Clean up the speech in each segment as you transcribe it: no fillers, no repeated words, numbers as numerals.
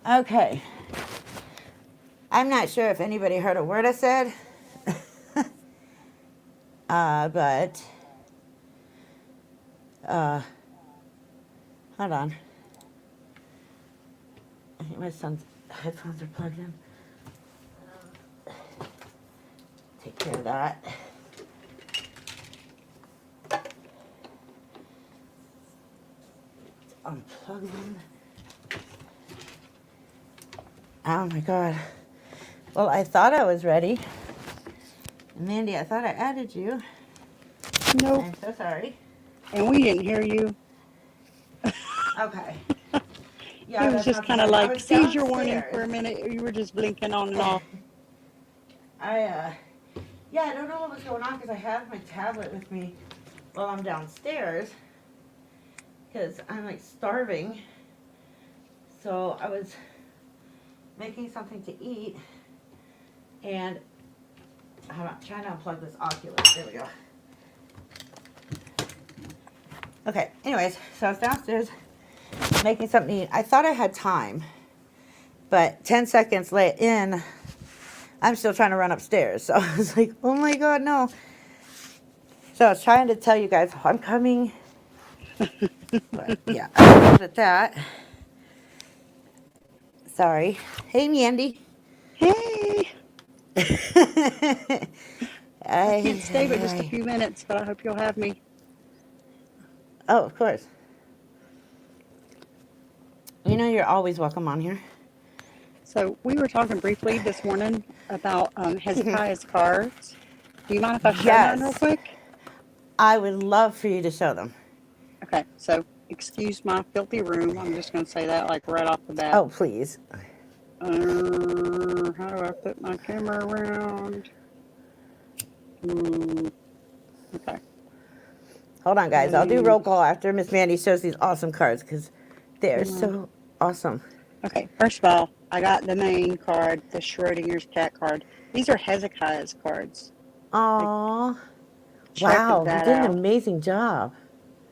Okay. I'm not sure if anybody heard a word I said, but hold on. I think my son's headphones are plugged in. Take care of that. Unplug them. Oh my God. Well, I thought I was ready. Mandy, I thought I added you. Nope. I'm so sorry. And we didn't hear you. Okay. It Yeah, was that's just not so kind of bad. I like was seizure warning for downstairs. a minute. You were just blinking on and off. Yeah, I don't know what was going on because I have my tablet with me while I'm downstairs because I'm like starving. So I was making something to eat and I'm trying to unplug this Oculus. There we go. Okay, anyways, so I was downstairs making something to eat. I thought I had time, but 10 seconds late in, I'm still trying to run upstairs. So I was like, oh my God, no. So I was trying to tell you guys I'm coming. But yeah, I was at that. Sorry. Hey, Mandy. Hey, I, I can't stay but just a I, few minutes, but I hope you'll have me. oh, of course. You know you're always welcome on here. So we were talking briefly this morning about Hezekiah's cards. Do you mind if I show mine real Yes, quick? I would love for you to show them. Okay, so excuse my filthy room. I'm just going to say that like right off the bat. Oh, please. How do I put my camera around? Okay. Hold on, guys. I'll do roll call after Miss Mandy shows these awesome cards because they're so awesome. Okay, first of all, I got the main card, the Schrodinger's cat card. These are Hezekiah's cards. Aww. Check Wow, he that did an out. amazing job.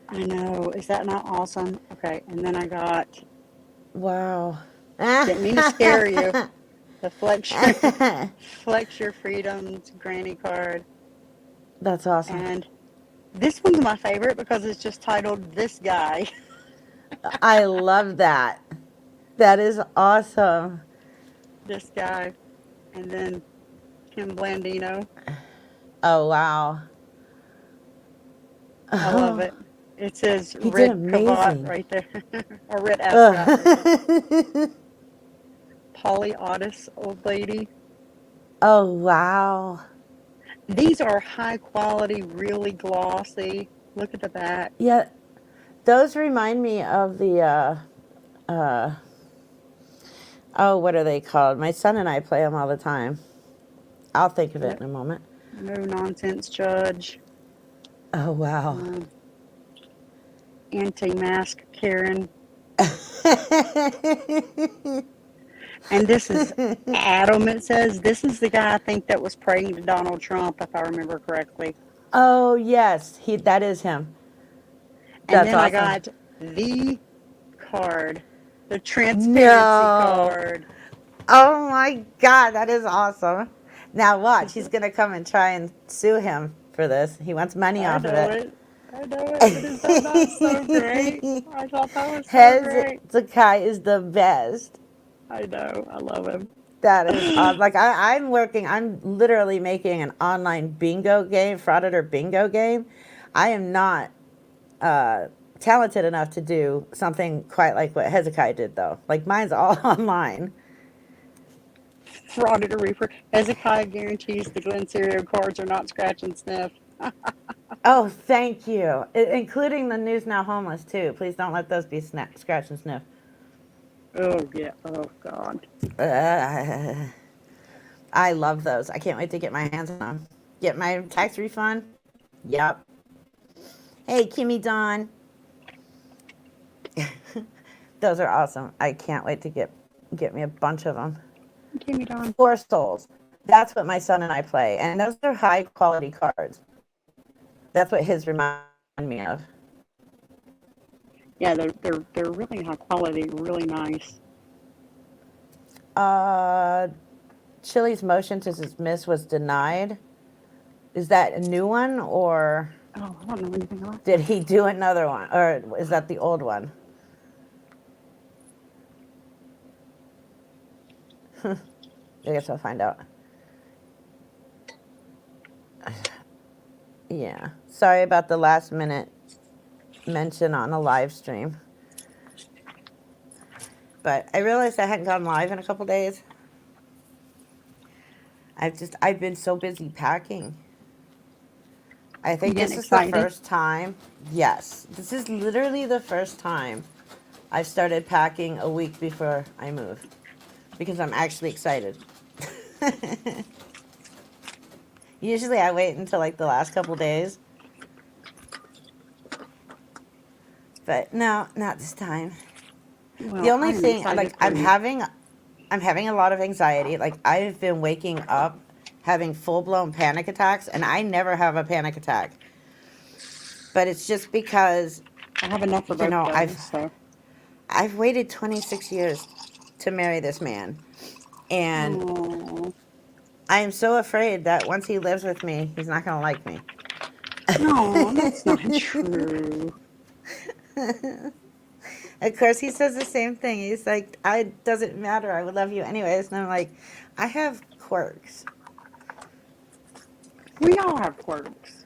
I know. Is that not awesome? Okay, and then I got, Wow. didn't mean to scare you, the Flex Your Freedoms Granny card. That's awesome. And this one's my favorite because it's just titled This Guy. I love that. That is awesome. This guy. And then Kim Blandino. Oh, wow. I love Oh, it. It says he did red cravat amazing. right there. Or red ascot right there. Ugh. Polly Otis, old lady. Oh, wow. These are high quality, really glossy. Look at the back. Yeah, those remind me of the, uh, oh, what are they called? My son and I play them all the time. I'll think of it Yep. in a moment. No Nonsense Judge. Oh, wow. Anti-mask Karen. And this is Adam, it says. This is the guy I think that was praying to Donald Trump, if I remember correctly. Oh, yes. That is him. And That's then I awesome. got the card, the transparency No. card. Oh, my God. That is awesome. Now, watch. He's going to come and try and sue him for this. He wants money I off of know it. it. I know it. But is that not so great? I thought that was so great. Hezekiah is the best. I know. I love him. That is awesome. Like I'm literally making an online bingo game, frauditor bingo game. I am not talented enough to do something quite like what Hezekiah did, though. Like mine's all online. Frauditor Reaper. Hezekiah guarantees the Glen Serio cards are not scratch and sniff. Oh, thank you. Including the News Now Homeless, too. Please don't let those be scratch and sniff. Oh, yeah. Oh, God. I love those. I can't wait to get my hands on them. Get my tax refund? Yep. Hey, Kimmy Dawn. Those are awesome. I can't wait to get me a bunch of them. Kimmy Dawn. 4 Souls. That's what my son and I play. And those are high quality cards. That's what his remind me of. Yeah, they're really high quality, really nice. Uh, Chili's motion to dismiss was denied. Is that a new one, or Oh, I don't know anything about did that. he do another one, or is that the old one? I guess I'll find out. Yeah. Sorry about the last minute mention on a live stream. But I realized I hadn't gone live in a couple days. I've been so busy packing. I You think getting this is the excited? first time. Yes, this is literally the first time I've started packing a week before I move because I'm actually excited. Usually I wait until like the last couple days, but no, not this time. The Well, only I am thing, excited like, for you. I'm having a lot of anxiety. Like, I've been waking up having full blown panic attacks, and I never have a panic attack. But it's just because, I have enough for you both know, of those, so. I've waited 26 years to marry this man, and Oh, I am so afraid that once he lives with me, he's not going to like me. no, that's not true. Of course, he says the same thing. He's like, "I doesn't matter. I would love you anyways." And I'm like, I have quirks. We all have quirks.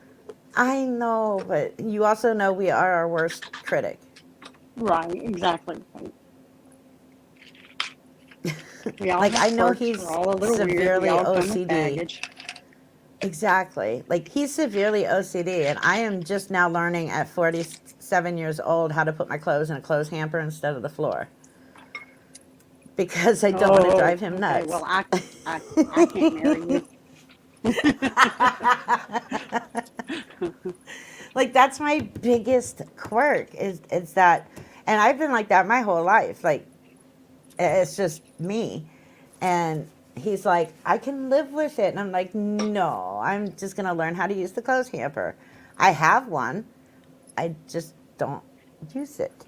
I know, but you also know we are our worst critic. Right, exactly. Right. We all Like, have I know quirks. We're he's all a little weird. We severely all come with OCD. baggage. Exactly. Like, he's severely OCD, and I am just now learning at 47 years old how to put my clothes in a clothes hamper instead of the floor because I don't want to Oh, drive him okay. Well, nuts. I can't marry you. Like, that's my biggest quirk is that, and I've been like that my whole life. Like, it's just me. And he's like, I can live with it. And I'm like, no, I'm just going to learn how to use the clothes hamper. I have one. I just don't use it.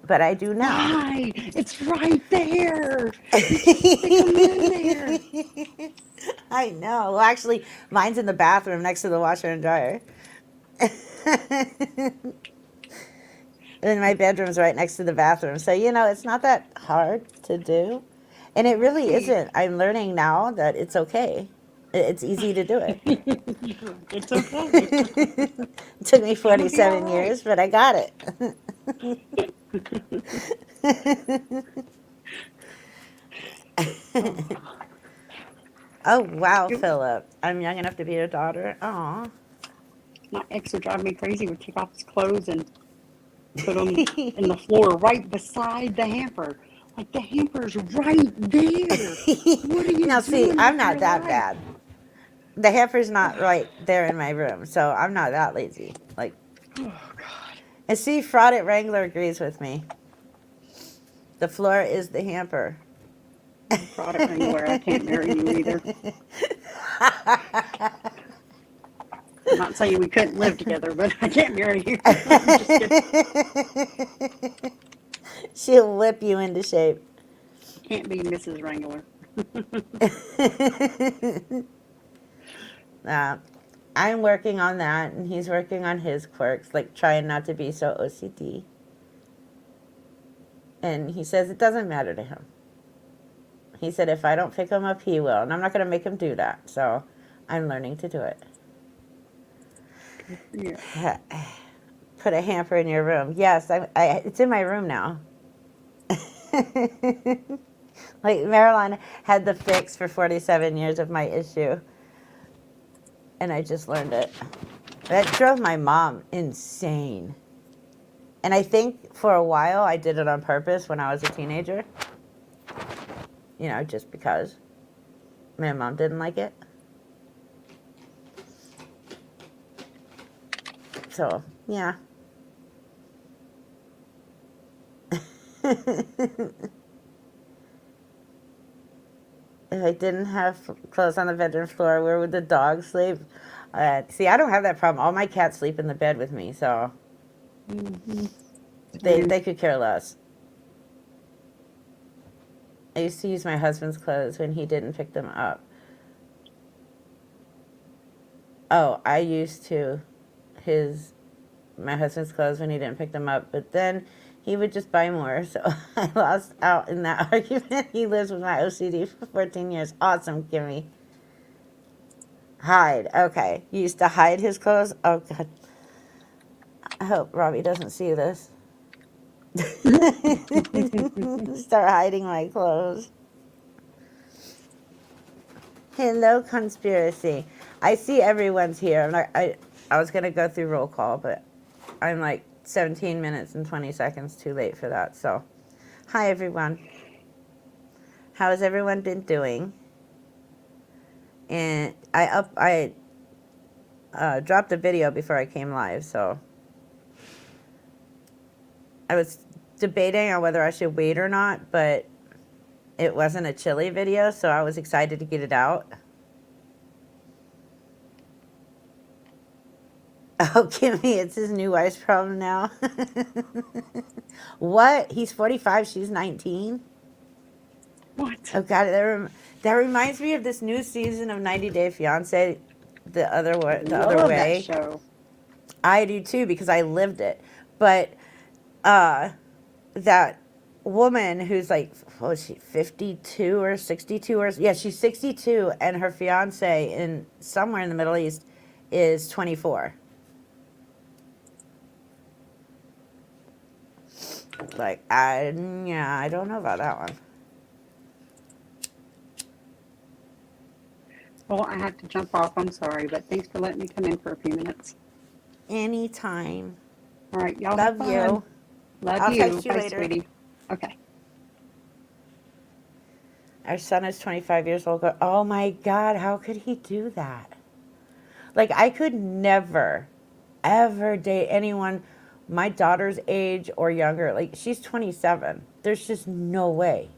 But I do now. Why? It's right there. You just stick them in there. I know. Well, actually, mine's in the bathroom next to the washer and dryer. And my bedroom's right next to the bathroom. So, it's not that hard to do. And it really Right. isn't. I'm learning now that it's okay. It's easy to do it. It's okay. It took me It's gonna be all 47 right. years, but I got it. Oh, Oh, wow, it, Philip. I'm young enough to be your daughter. Aw. my ex would drive me crazy. Would take off his clothes and put them in the floor right beside the hamper. Like the hamper's right there. What are you Now, see, doing I'm with not your that life? bad. The hamper's not right there in my room, so I'm not that lazy. Like, Oh God. and see, Fraud at Wrangler agrees with me. The floor is the hamper. Product Wrangler, I can't marry you either. I'm not saying we couldn't live together, but I can't marry you. I'm just kidding. She'll whip you into shape. Can't be Mrs. Wrangler. uh, I'm working on that, and he's working on his quirks, like trying not to be so OCD. And he says it doesn't matter to him. He said if I don't pick him up, he will. And I'm not going to make him do that. So I'm learning to do it. Yeah. Put a hamper in your room. Yes, it's in my room now. Like, Marilyn had the fix for 47 years of my issue. And I just learned it. That drove my mom insane. And I think for a while I did it on purpose when I was a teenager. Just because my mom didn't like it. So, yeah. If I didn't have clothes on the bedroom floor, where would the dog sleep? See, I don't have that problem. All my cats sleep in the bed with me, so Mm-hmm. they could care less. I used to use my husband's clothes when he didn't pick them up. Oh, I used to my husband's clothes when he didn't pick them up, but then he would just buy more, so I lost out in that argument. He lives with my OCD for 14 years. Awesome, Kimmy. Hide. Okay. You used to hide his clothes? Oh, God. I hope Robbie doesn't see this. Start hiding my clothes. Hello, conspiracy. I see everyone's here. I was going to go through roll call, but I'm like 17 minutes and 20 seconds too late for that. So, hi, everyone. How has everyone been doing? And I dropped a video before I came live, so I was debating on whether I should wait or not, but it wasn't a chili video, so I was excited to get it out. Oh, Kimmy, it's his new wife's problem now. What? He's 45, she's 19? What? Oh, God, that reminds me of this new season of 90 Day Fiancé, the other Love way. that show. I do too, because I lived it. But that woman who's like, what was she, 52 or 62 or yeah, she's 62, and her fiance in somewhere in the Middle East is 24. Like, I don't know about that one. Well, I have to jump off. I'm sorry, but thanks for letting me come in for a few minutes. Anytime. All right, y'all Love have fun. you. Love I'll you. text you Bye, later. sweetie. Okay. Our son is 25 years old. Oh my God, how could he do that? Like, I could never, ever date anyone my daughter's age or younger. Like, she's 27. There's just no way.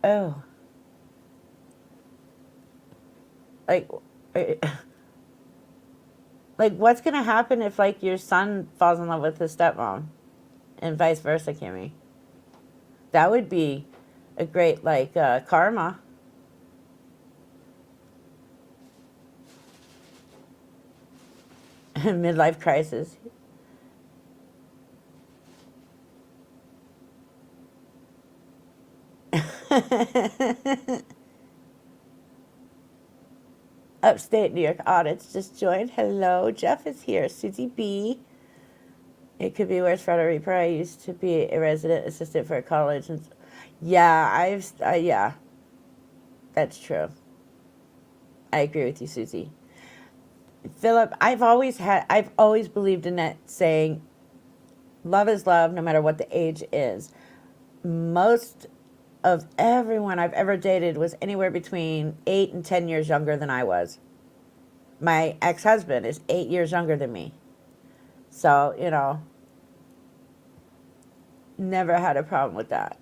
Oh. Like, like, what's going to happen if, like, your son falls in love with his stepmom? And vice versa, Kimmy. That would be a great, like, karma. Midlife crisis. Upstate New York audits just joined. Hello, Jeff is here. Susie B. It could be worse for Frederick Reaper. I used to be a resident assistant for a college, and yeah, yeah, that's true. I agree with you, Susie. Philip, I've always believed in that saying, love is love, no matter what the age is. Most of everyone I've ever dated was anywhere between 8 and 10 years younger than I was. My ex-husband is 8 years younger than me. So, never had a problem with that.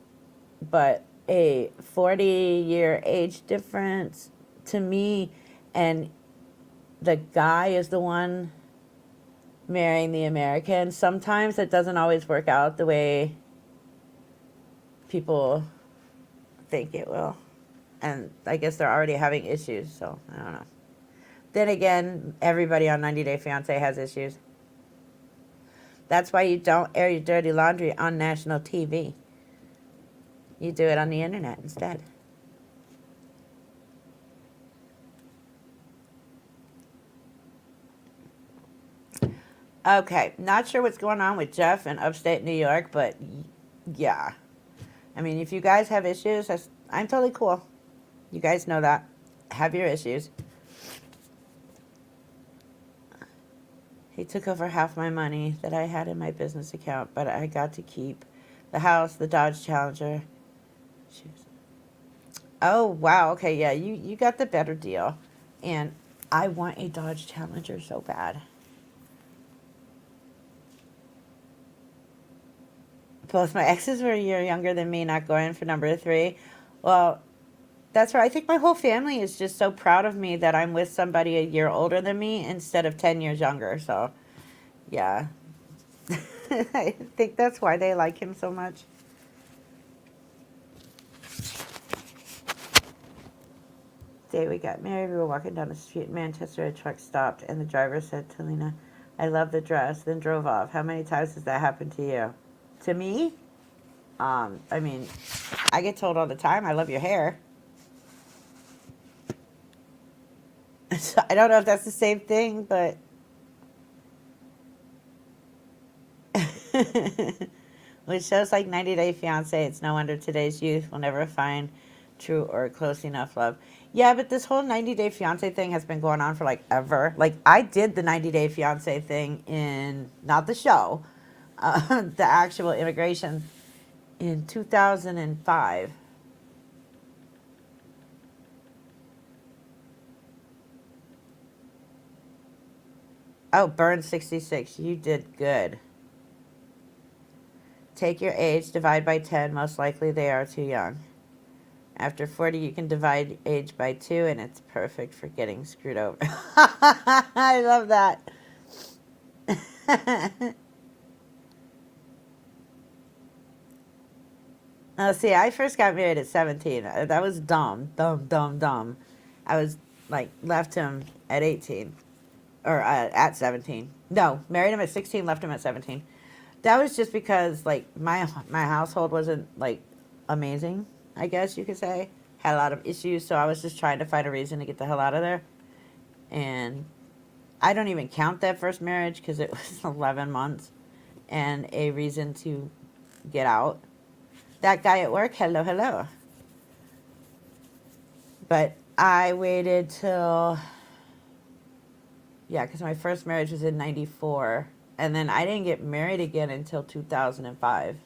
But a 40-year age difference to me, and the guy is the one marrying the American, sometimes it doesn't always work out the way people think it will. And I guess they're already having issues, so I don't know. Then again, everybody on 90 Day Fiancé has issues. That's why you don't air your dirty laundry on national TV. You do it on the internet instead. Okay, not sure what's going on with Jeff in upstate New York, but yeah. I mean, if you guys have issues, I'm totally cool. You guys know that. Have your issues. He took over half my money that I had in my business account, but I got to keep the house, the Dodge Challenger. Oh, wow. Okay, yeah, you got the better deal. And I want a Dodge Challenger so bad. Both my exes were a year younger than me, not going for number 3. Well, that's right. I think my whole family is just so proud of me that I'm with somebody a year older than me instead of 10 years younger. So, yeah. I think that's why they like him so much. day we got married, we were walking down the street in Manchester. A truck stopped, and the driver said to Lena, I love the dress, then drove off. How many times has that happened to you? To me? I mean, I get told all the time, I love your hair. So I don't know if that's the same thing, but... Which shows like 90 Day Fiancé. It's no wonder today's youth will never find true or close enough love. Yeah, but this whole 90 Day Fiancé thing has been going on for like ever. Like I did the 90 Day Fiancé thing in, not the show, the actual immigration in 2005. Oh, burn 66. You did good. Take your age, divide by 10. Most likely they are too young. After 40, you can divide age by 2, and it's perfect for getting screwed over. I love that. See, I first got married at 17. That was dumb. Dumb, dumb, dumb. I was, like, left him at 18. Or at 17. No, married him at 16, left him at 17. That was just because, like, my household wasn't, like, amazing, I guess you could say. Had a lot of issues, so I was just trying to find a reason to get the hell out of there. And I don't even count that first marriage because it was 11 months and a reason to get out. That guy at work, hello, hello. But I waited till, yeah, because my first marriage was in 94. And then I didn't get married again until 2005.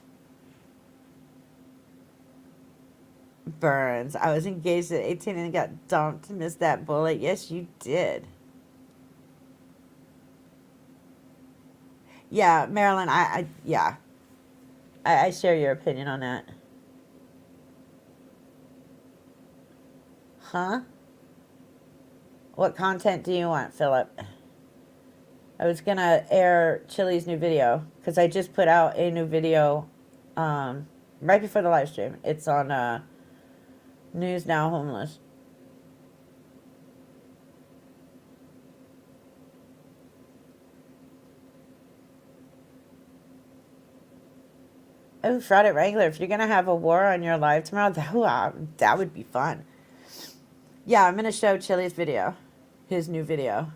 Burns. I was engaged at 18 and got dumped. Missed that bullet. Yes, you did. Yeah, Marilyn, yeah. I share your opinion on that. Huh? What content do you want, Philip? I was gonna air Chili's new video because I just put out a new video right before the live stream. It's on News Now Homeless. Oh, Friday Wrangler, if you're gonna have a war on your live tomorrow, that would be fun. Yeah, I'm gonna show Chili's video, his new video.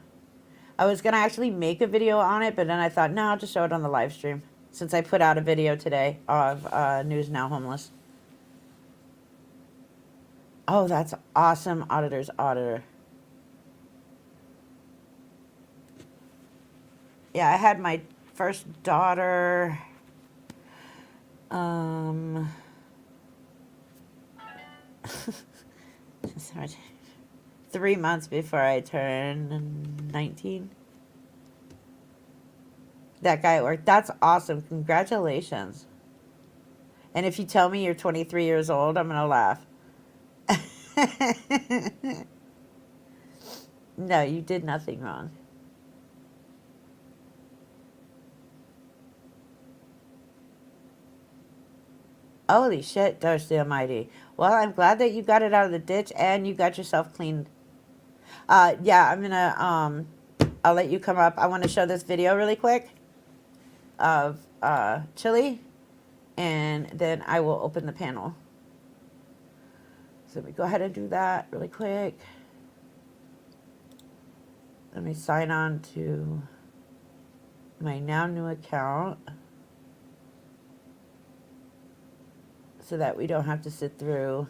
I was gonna actually make a video on it, but then I thought, no, I'll just show it on the live stream since I put out a video today of News Now Homeless. Oh, that's awesome, Auditor's Auditor. Yeah, I had my first daughter. 3 months before I turned 19. That guy at work. That's awesome. Congratulations. And if you tell me you're 23 years old, I'm going to laugh. No, you did nothing wrong. Holy shit, Darcy Almighty. Well, I'm glad that you got it out of the ditch and you got yourself cleaned. Yeah, I'm gonna, I'll let you come up. I want to show this video really quick of Chili, and then I will open the panel. So let me go ahead and do that really quick. Let me sign on to my now new account so that we don't have to sit through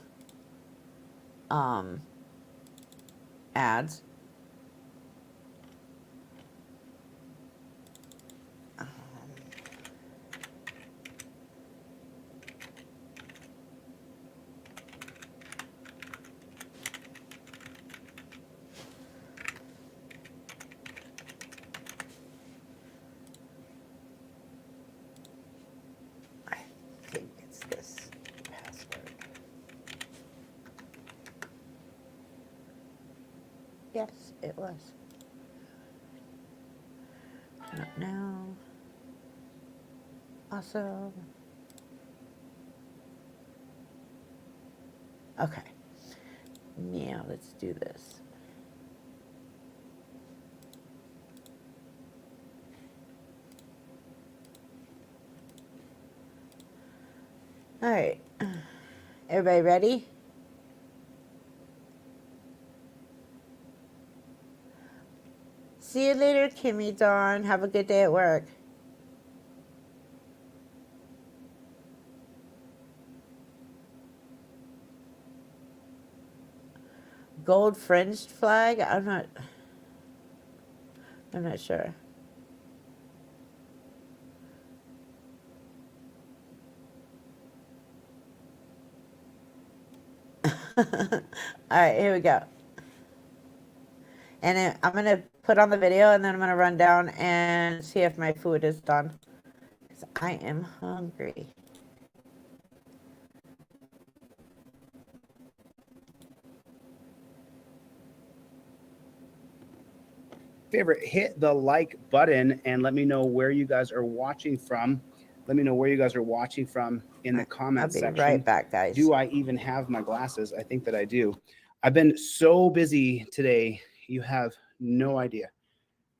ads. I think it's this password. Yes, it was. Not now. Awesome. Okay. Meow, let's do this. All right. Everybody ready? See you later, Kimmy Dawn. Have a good day at work. Gold fringed flag? I'm not sure. All right, here we go. And then I'm going to put on the video, and then I'm going to run down and see if my food is done. 'Cause I am hungry. Favorite, hit the like button and let me know where you guys are watching from. Let me know where you guys are watching from in the comment section. I'll be right back, guys. Do I even have my glasses? I think that I do. I've been so busy today. You have no idea.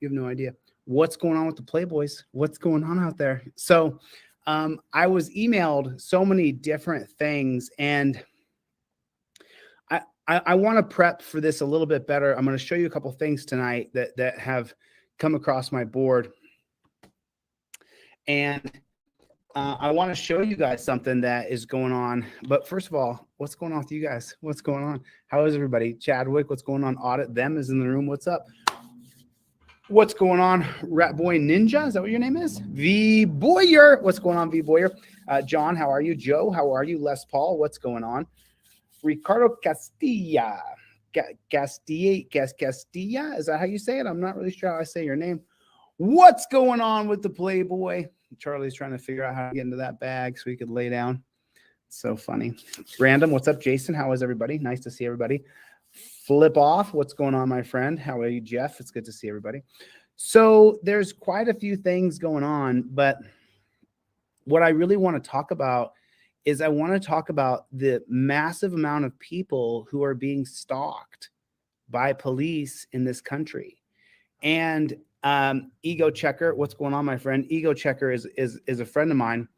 You have no idea what's going on with the Playboys. What's going on out there? So I was emailed so many different things, and I want to prep for this a little bit better. I'm going to show you a couple things tonight that have come across my board. And I want to show you guys something that is going on. But first of all, what's going on with you guys? What's going on? How is everybody? Chadwick, what's going on? Audit Them is in the room. What's up? What's going on? Rat Boy Ninja, is that what your name is? V Boyer, what's going on, V Boyer? John, how are you? Joe, how are you? Les Paul, what's going on? Ricardo Castilla, Castilla, is that how you say it? I'm not really sure how I say your name. What's going on with the Playboy? Charlie's trying to figure out how to get into that bag so he could lay down. So funny. Random, what's up, Jason? How is everybody? Nice to see everybody. Flip Off, what's going on, my friend? How are you, Jeff? It's good to see everybody. So there's quite a few things going on, but what I really want to talk about is I want to talk about the massive amount of people who are being stalked by police in this country. And Ego Checker, what's going on, my friend? Ego Checker is a friend of mine.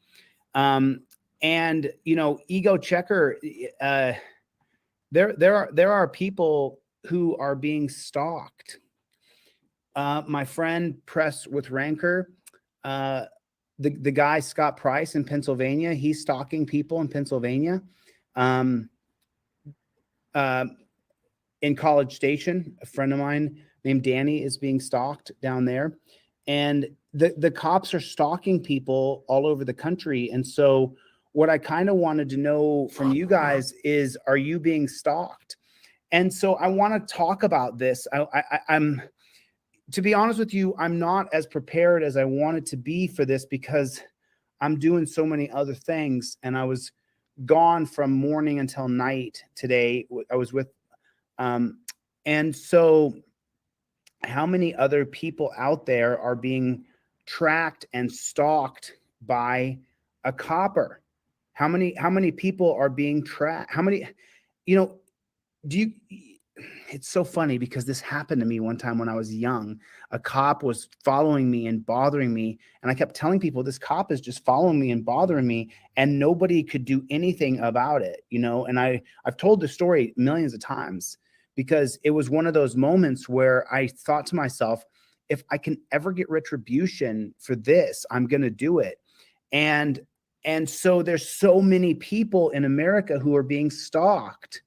And you know, Ego Checker, there are people who are being stalked. My friend Press with Rancor, the guy Scott Price in Pennsylvania, he's stalking people in Pennsylvania. In College Station, a friend of mine named Danny is being stalked down there, and the cops are stalking people all over the country. And so what I kind of wanted to know from you guys is, are you being stalked? And so I want to talk about this. I'm to be honest with you, I'm not as prepared as I wanted to be for this because I'm doing so many other things. And I was gone from morning until night today. I was with, and so how many other people out there are being tracked and stalked by a copper? How many people are being tracked? How many, you know, it's so funny because this happened to me one time when I was young. A cop was following me and bothering me. And I kept telling people, this cop is just following me and bothering me, and nobody could do anything about it, you know? And I've told the story millions of times because it was one of those moments where I thought to myself, if I can ever get retribution for this, I'm going to do it. And so there's so many people in America who are being stalked.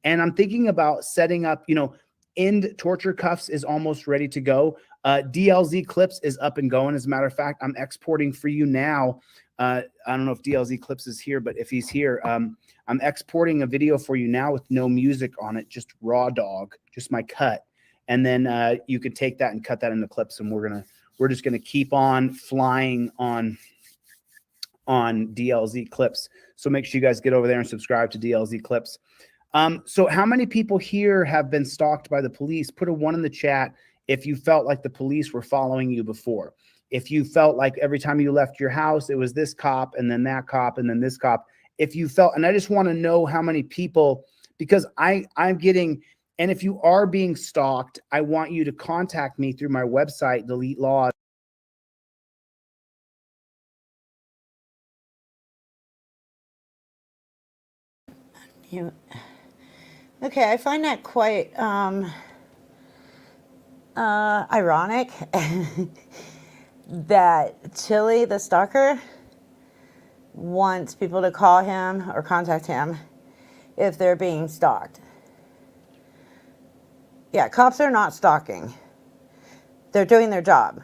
And I'm thinking about setting up, you know, End Torture Cuffs is almost ready to go. DLZ Clips is up and going. As a matter of fact, I'm exporting for you now. I don't know if DLZ Clips is here, but if he's here, I'm exporting a video for you now with no music on it, just raw dog, just my cut. And then you can take that and cut that into clips, and we're just gonna keep on flying on DLZ Clips. So make sure you guys get over there and subscribe to DLZ Clips. So how many people here have been stalked by the police? Put a 1 in the chat if you felt like the police were following you before. If you felt like every time you left your house, it was this cop and then that cop and then this cop. If you felt, and I just want to know how many people, because I'm getting, and if you are being stalked, I want you to contact me through my website, Delete Laws. Okay, I find that quite ironic that Chili, the stalker, wants people to call him or contact him if they're being stalked. Yeah, cops are not stalking. They're doing their job.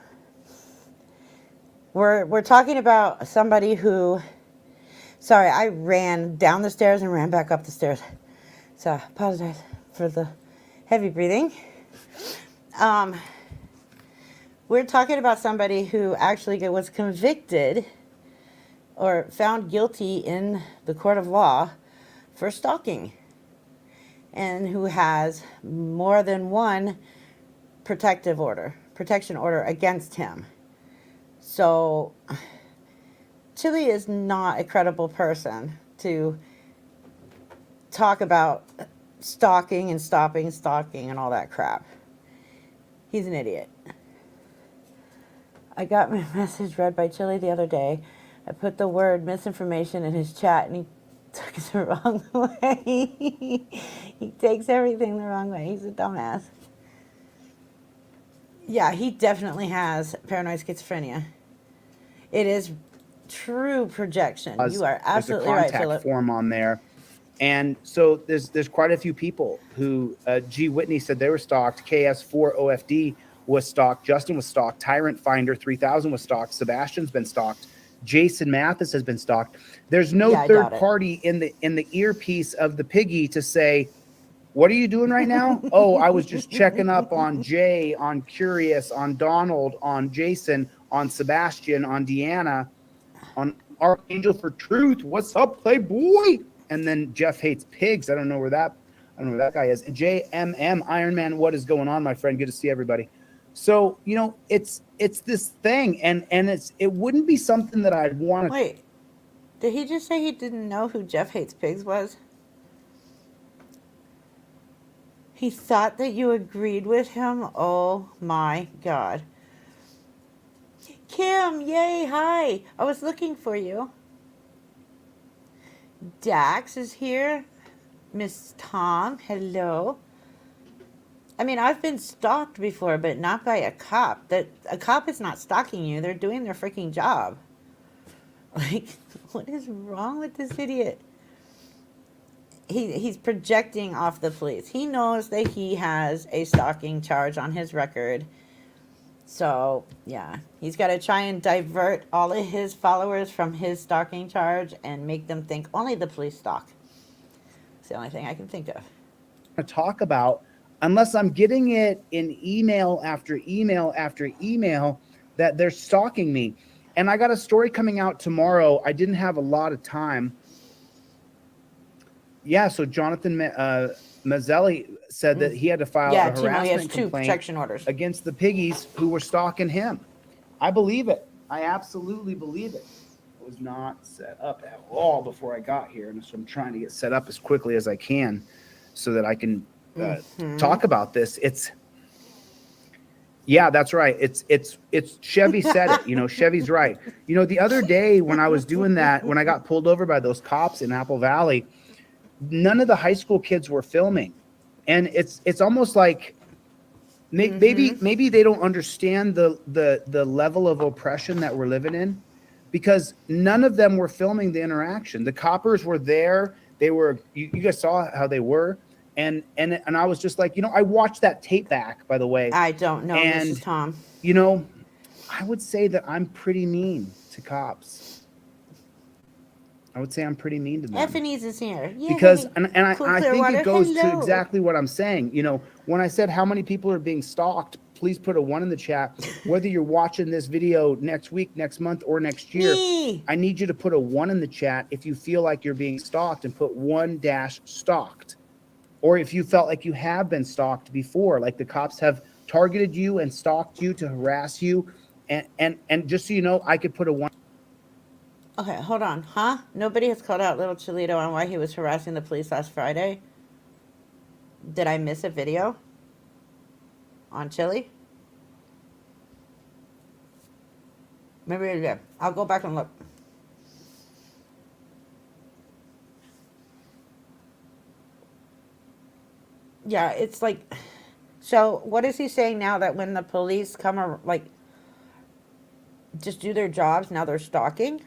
We're talking about somebody who, sorry, I ran down the stairs and ran back up the stairs. So I apologize for the heavy breathing. We're talking about somebody who actually was convicted or found guilty in the court of law for stalking, and who has more than one protection order against him. So Chili is not a credible person to talk about stalking and stopping stalking and all that crap. He's an idiot. I got my message read by Chili the other day. I put the word misinformation in his chat and he took it the wrong way. He takes everything the wrong way. He's a dumbass. Yeah, he definitely has paranoid schizophrenia. It is true projection. You are absolutely right, There's a contact Philip. form on there. And so there's quite a few people who, G. Whitney said they were stalked. KS4OFD was stalked. Justin was stalked. Tyrant Finder 3000 was stalked. Sebastian's been stalked. Jason Mathis has been stalked. There's no third party in the earpiece of the piggy to say, what are you doing right now? Oh, I was just checking up on Jay, on Curious, on Donald, on Jason, on Sebastian, on Deanna, on Archangel for Truth. What's up, Playboy? And then Jeff hates pigs. I don't know where that guy is. And JMM Iron Man, what is going on, my friend? Good to see everybody. So, you know, it's this thing, and it wouldn't be something that I'd want to. Wait, did he just say he didn't know who Jeff Hates Pigs was? He thought that you agreed with him? Oh my God. Kim, yay, hi. I was looking for you. Dax is here. Miss Tom, hello. I mean, I've been stalked before, but not by a cop. A cop is not stalking you. They're doing their freaking job. Like, what is wrong with this idiot? He's projecting off the police. He knows that he has a stalking charge on his record. So, yeah, he's got to try and divert all of his followers from his stalking charge and make them think only the police stalk. It's the only thing I can think of. Talk about, unless I'm getting it in email after email after email, that they're stalking me. And I got a story coming out tomorrow. I didn't have a lot of time. Yeah, so Jonathan Mazzelli said that he had to file a harassment complaint protection orders against the piggies who were stalking him. I believe it. I absolutely believe it. It was not set up at all before I got here, and so I'm trying to get set up as quickly as I can so that I can talk about this. Yeah, that's right. It's Chevy said it. You know, Chevy's right. You know, the other day when I was doing that, when I got pulled over by those cops in Apple Valley, none of the high school kids were filming, and it's almost like maybe they don't understand the level of oppression that we're living in, because none of them were filming the interaction. The coppers were there. They were, you guys saw how they were. And I was just like, you know, I watched that tape back, by the way. I don't know, and, Mrs. Tom. You know, I would say that I'm pretty mean to cops. I would say I'm pretty mean to them. Effinies is here. Yay. Because, and I think water. it goes Hello. to exactly what I'm saying. You know, when I said how many people are being stalked, please put a 1 in the chat. Whether you're watching this video next week, next month, or next year, I need you to put a 1 in the chat if you feel like you're being stalked, and put 1-stalked. Or if you felt like you have been stalked before, like the cops have targeted you and stalked you to harass you. And just so you know, I could put a 1. Okay, hold on. Huh? Nobody has called out Little Cholito on why he was harassing the police last Friday? Did I miss a video on chili? Maybe I did. I'll go back and look. Yeah, it's like, so what is he saying now that when the police come or like just do their jobs, now they're stalking?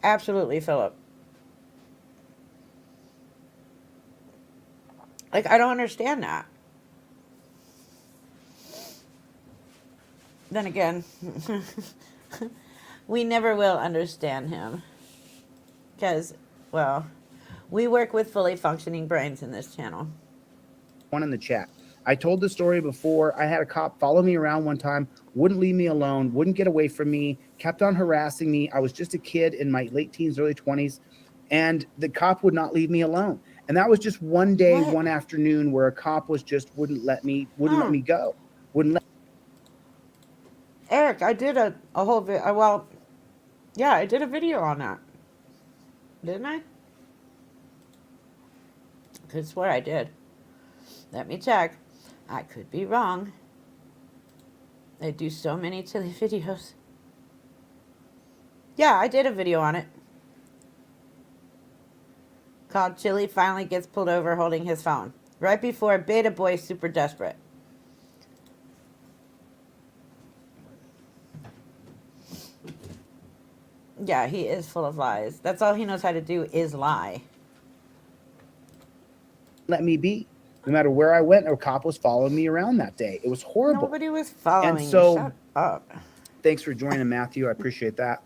Absolutely, Philip. Like, I don't understand that. Then again, we never will understand him. Because, well, we work with fully functioning brains in this channel. One in the chat. I told the story before. I had a cop follow me around one time, wouldn't leave me alone, wouldn't get away from me, kept on harassing me. I was just a kid in my late teens, early 20s, and the cop would not leave me alone. And that was just one day, What? one afternoon where a cop was just wouldn't let me go. Wouldn't let Eric, I did a whole video. Well, yeah, I did a video on that. Didn't I? I could swear I did. Let me check. I could be wrong. They do so many chili videos. Yeah, I did a video on it. Called Chili Finally Gets Pulled Over Holding His Phone. Right before Beta Boy's Super Desperate. Yeah, he is full of lies. That's all he knows how to do is lie. me be. No matter where I went, a cop was following me around that day. It was horrible. Nobody was following And so- you. Shut up. Thanks for joining, Matthew. I appreciate that.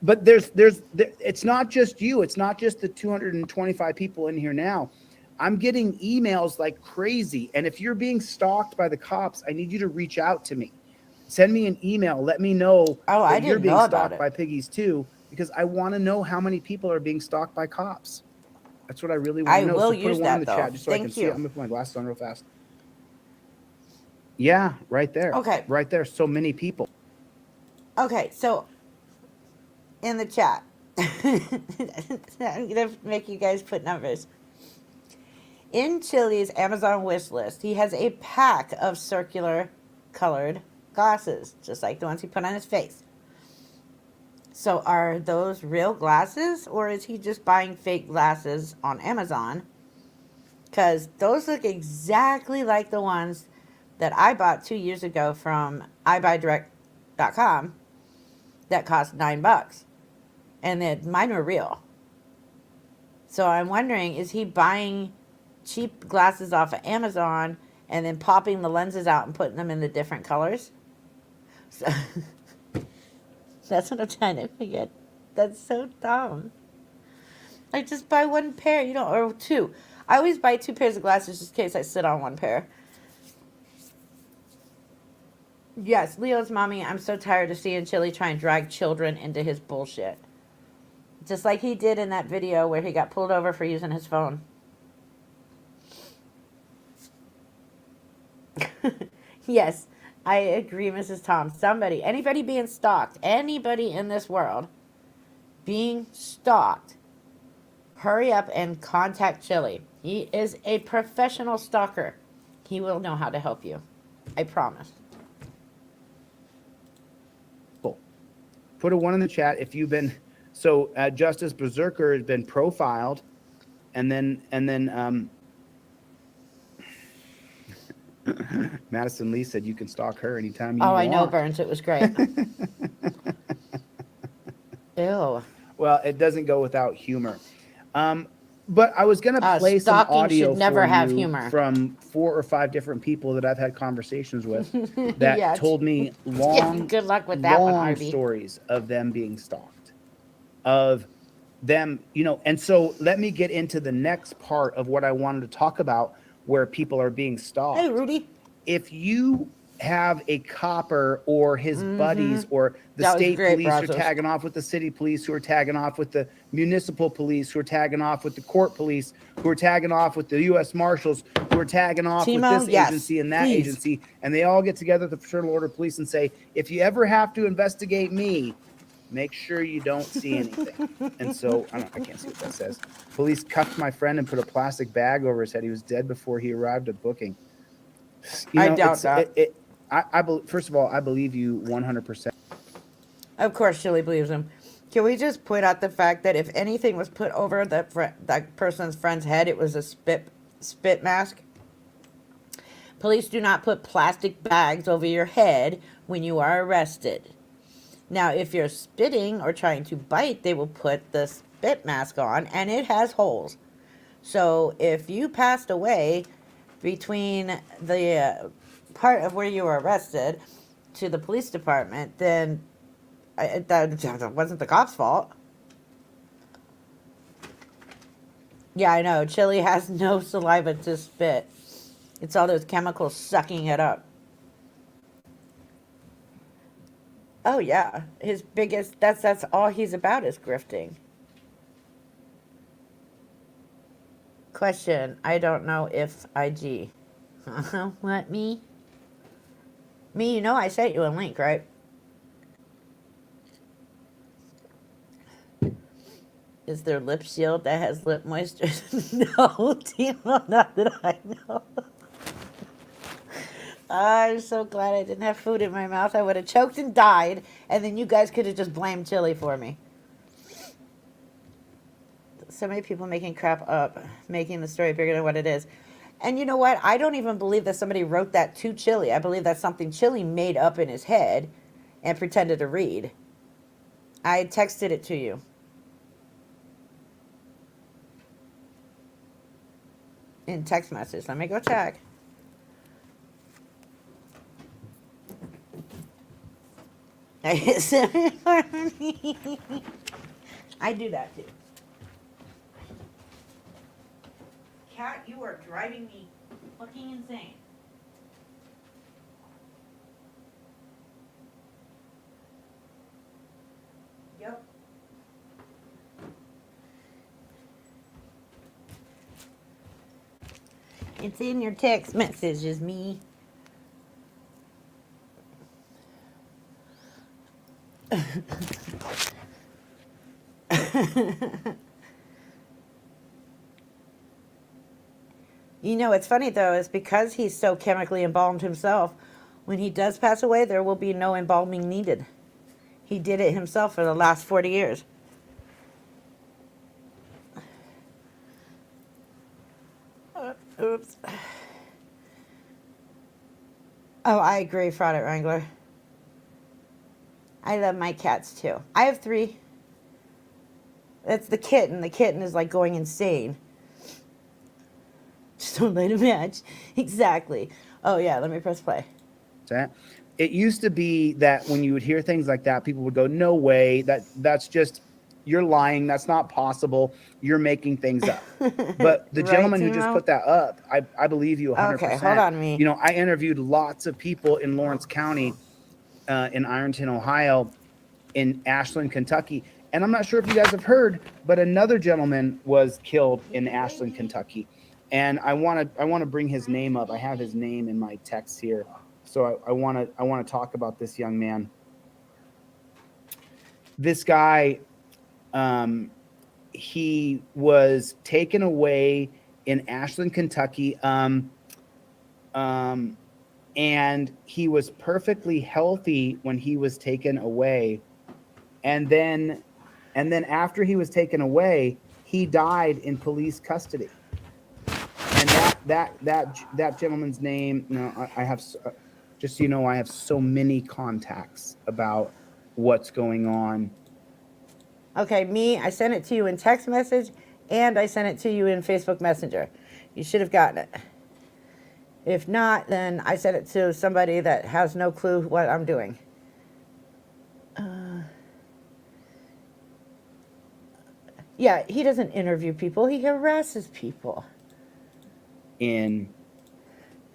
But it's not just you. It's not just the 225 people in here now. I'm getting emails like crazy. And if you're being stalked by the cops, I need you to reach out to me. Send me an email. Let me know I that you're didn't being know about stalked it. by piggies too, because I want to know how many people are being stalked by cops. That's what I really want I to know. will So put use a one that, in the though. chat just so I Thank can see you. it. I'm gonna put my glasses on real fast. Yeah, right there. Okay. Right there. So many people. Okay, so in the chat, I'm gonna make you guys put numbers. In Chili's Amazon wish list, he has a pack of circular colored glasses, just like the ones he put on his face. So are those real glasses, or is he just buying fake glasses on Amazon? Because those look exactly like the ones that I bought 2 years ago from iBuyDirect.com that cost $9. And then mine were real. So I'm wondering, is he buying cheap glasses off of Amazon and then popping the lenses out and putting them in the different colors? So that's what I'm trying to figure. That's so dumb. Like, just buy one pair, or two. I always buy 2 pairs of glasses just in case I sit on one pair. Yes, Leo's mommy, I'm so tired of seeing Chili try and drag children into his bullshit. Just like he did in that video where he got pulled over for using his phone. Yes, I agree, Mrs. Tom. Anybody being stalked, anybody in this world being stalked, hurry up and contact Chili. He is a professional stalker. He will know how to help you. I promise. Put a one in the chat if you've been. So Justice Berserker has been profiled, and then Madison Lee said you can stalk her anytime you want. Oh, I know, Burns. It was great. Ew. Well, it doesn't go without humor. But I was going to play some Stalking audio should never for have you humor. from 4 or 5 different people that I've had conversations with that Yeah. told me Yeah, good luck with that one, long Harvey. stories of them being stalked, of them, and so let me get into the next part of what I wanted to talk about, where people are being stalked. Hey, Rudy. If you have a copper or his buddies or the That was state great, police Brazos. are tagging off with the city police, who are tagging off with the municipal police, who are tagging off with the court police, who are tagging off with the U.S. Marshals, who are tagging off Timo, with this yes, agency and that please. agency, and they all get together at the Fraternal Order of Police and say, if you ever have to investigate me, Make sure you don't see anything. And so I can't see what that says. Police cuffed my friend and put a plastic bag over his head. He was dead before he arrived at booking. I doubt that. First of all, I believe you 100%. Of course, Chili believes him. Can we just point out the fact that if anything was put over that person's friend's head, it was a spit mask? Police do not put plastic bags over your head when you are arrested. Now, if you're spitting or trying to bite, they will put the spit mask on, and it has holes. So if you passed away between the part of where you were arrested to the police department, then that wasn't the cop's fault. Yeah, I know. Chili has no saliva to spit. It's all those chemicals sucking it up. Oh yeah, his biggest. That's all he's about is grifting. Question: I don't know if IG. What, me? Me, you know I sent you a link, right? Is there lip shield that has lip moisture? No, Timo, not that I know. I'm so glad I didn't have food in my mouth. I would have choked and died, and then you guys could have just blamed Chili for me. So many people making crap up, making the story bigger than what it is. And you know what? I don't even believe that somebody wrote that to Chili. I believe that's something Chili made up in his head and pretended to read. I texted it to you. In text message. Let me go check. I do that too. Cat, you are driving me fucking insane. Yep. It's in your text messages, me. You know, it's funny though, is because he's so chemically embalmed himself, when he does pass away, there will be no embalming needed. He did it himself for the last 40 years. Oops. Oh, I agree, Fraudit Wrangler. I love my cats too. I have 3. That's the kitten. The kitten is like going insane. Just don't light a match. Exactly. Oh yeah, let me press play. It used to be that when you would hear things like that, people would go, "No way! That's just you're lying. That's not possible. You're making things up." But the Right, gentleman who Timo? just put that up, I believe you 100%. Okay, hold on, me. You know, I interviewed lots of people in Lawrence County, in Ironton, Ohio, in Ashland, Kentucky. And I'm not sure if you guys have heard, but another gentleman was killed in Ashland, Kentucky. And I want to bring his name up. I have his name in my text here. So I want to talk about this young man. This guy, he was taken away in Ashland, Kentucky. And he was perfectly healthy when he was taken away. And then after he was taken away, he died in police custody. And that gentleman's name, you know, I have, just so you know, I have so many contacts about what's going on. Okay, me, I sent it to you in text message and I sent it to you in Facebook Messenger. You should have gotten it. If not, then I sent it to somebody that has no clue what I'm doing. Yeah, he doesn't interview people. He harasses people. In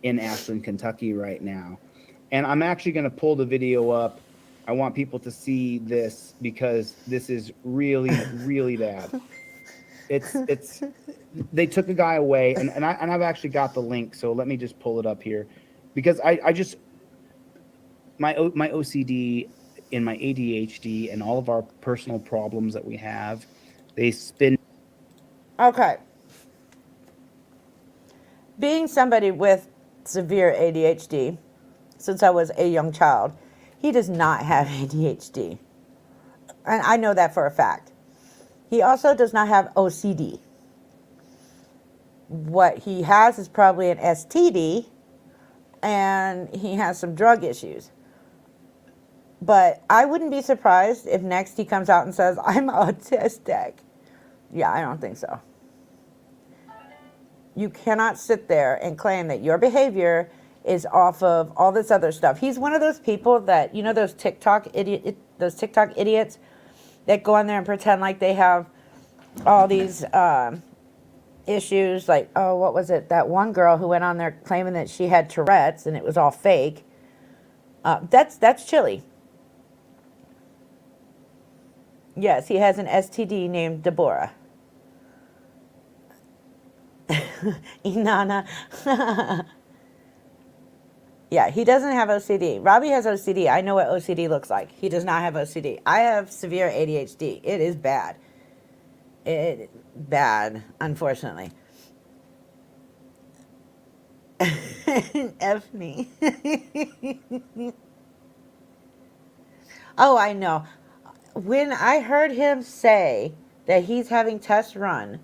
Ashland, Kentucky right now. And I'm actually going to pull the video up. I want people to see this because this is really, really bad. It's they took a guy away and I've actually got the link. So let me just pull it up here because I just, my OCD in my ADHD and all of our personal problems that we have, they spin. Okay. Being somebody with severe ADHD, since I was a young child, he does not have ADHD. And I know that for a fact. He also does not have OCD. What he has is probably an STD, and he has some drug issues. But I wouldn't be surprised if next he comes out and says, I'm autistic. Yeah, I don't think so. You cannot sit there and claim that your behavior is off of all this other stuff. He's one of those people that, you know, those TikTok idiots that go on there and pretend like they have all these issues. Like, oh, what was it? That one girl who went on there claiming that she had Tourette's and it was all fake. That's chilly. Yes, he has an STD named Deborah. Inanna. Yeah, he doesn't have OCD. Robbie has OCD. I know what OCD looks like. He does not have OCD. I have severe ADHD. It is bad. Bad, unfortunately. F me. Oh, I know. When I heard him say that he's having tests run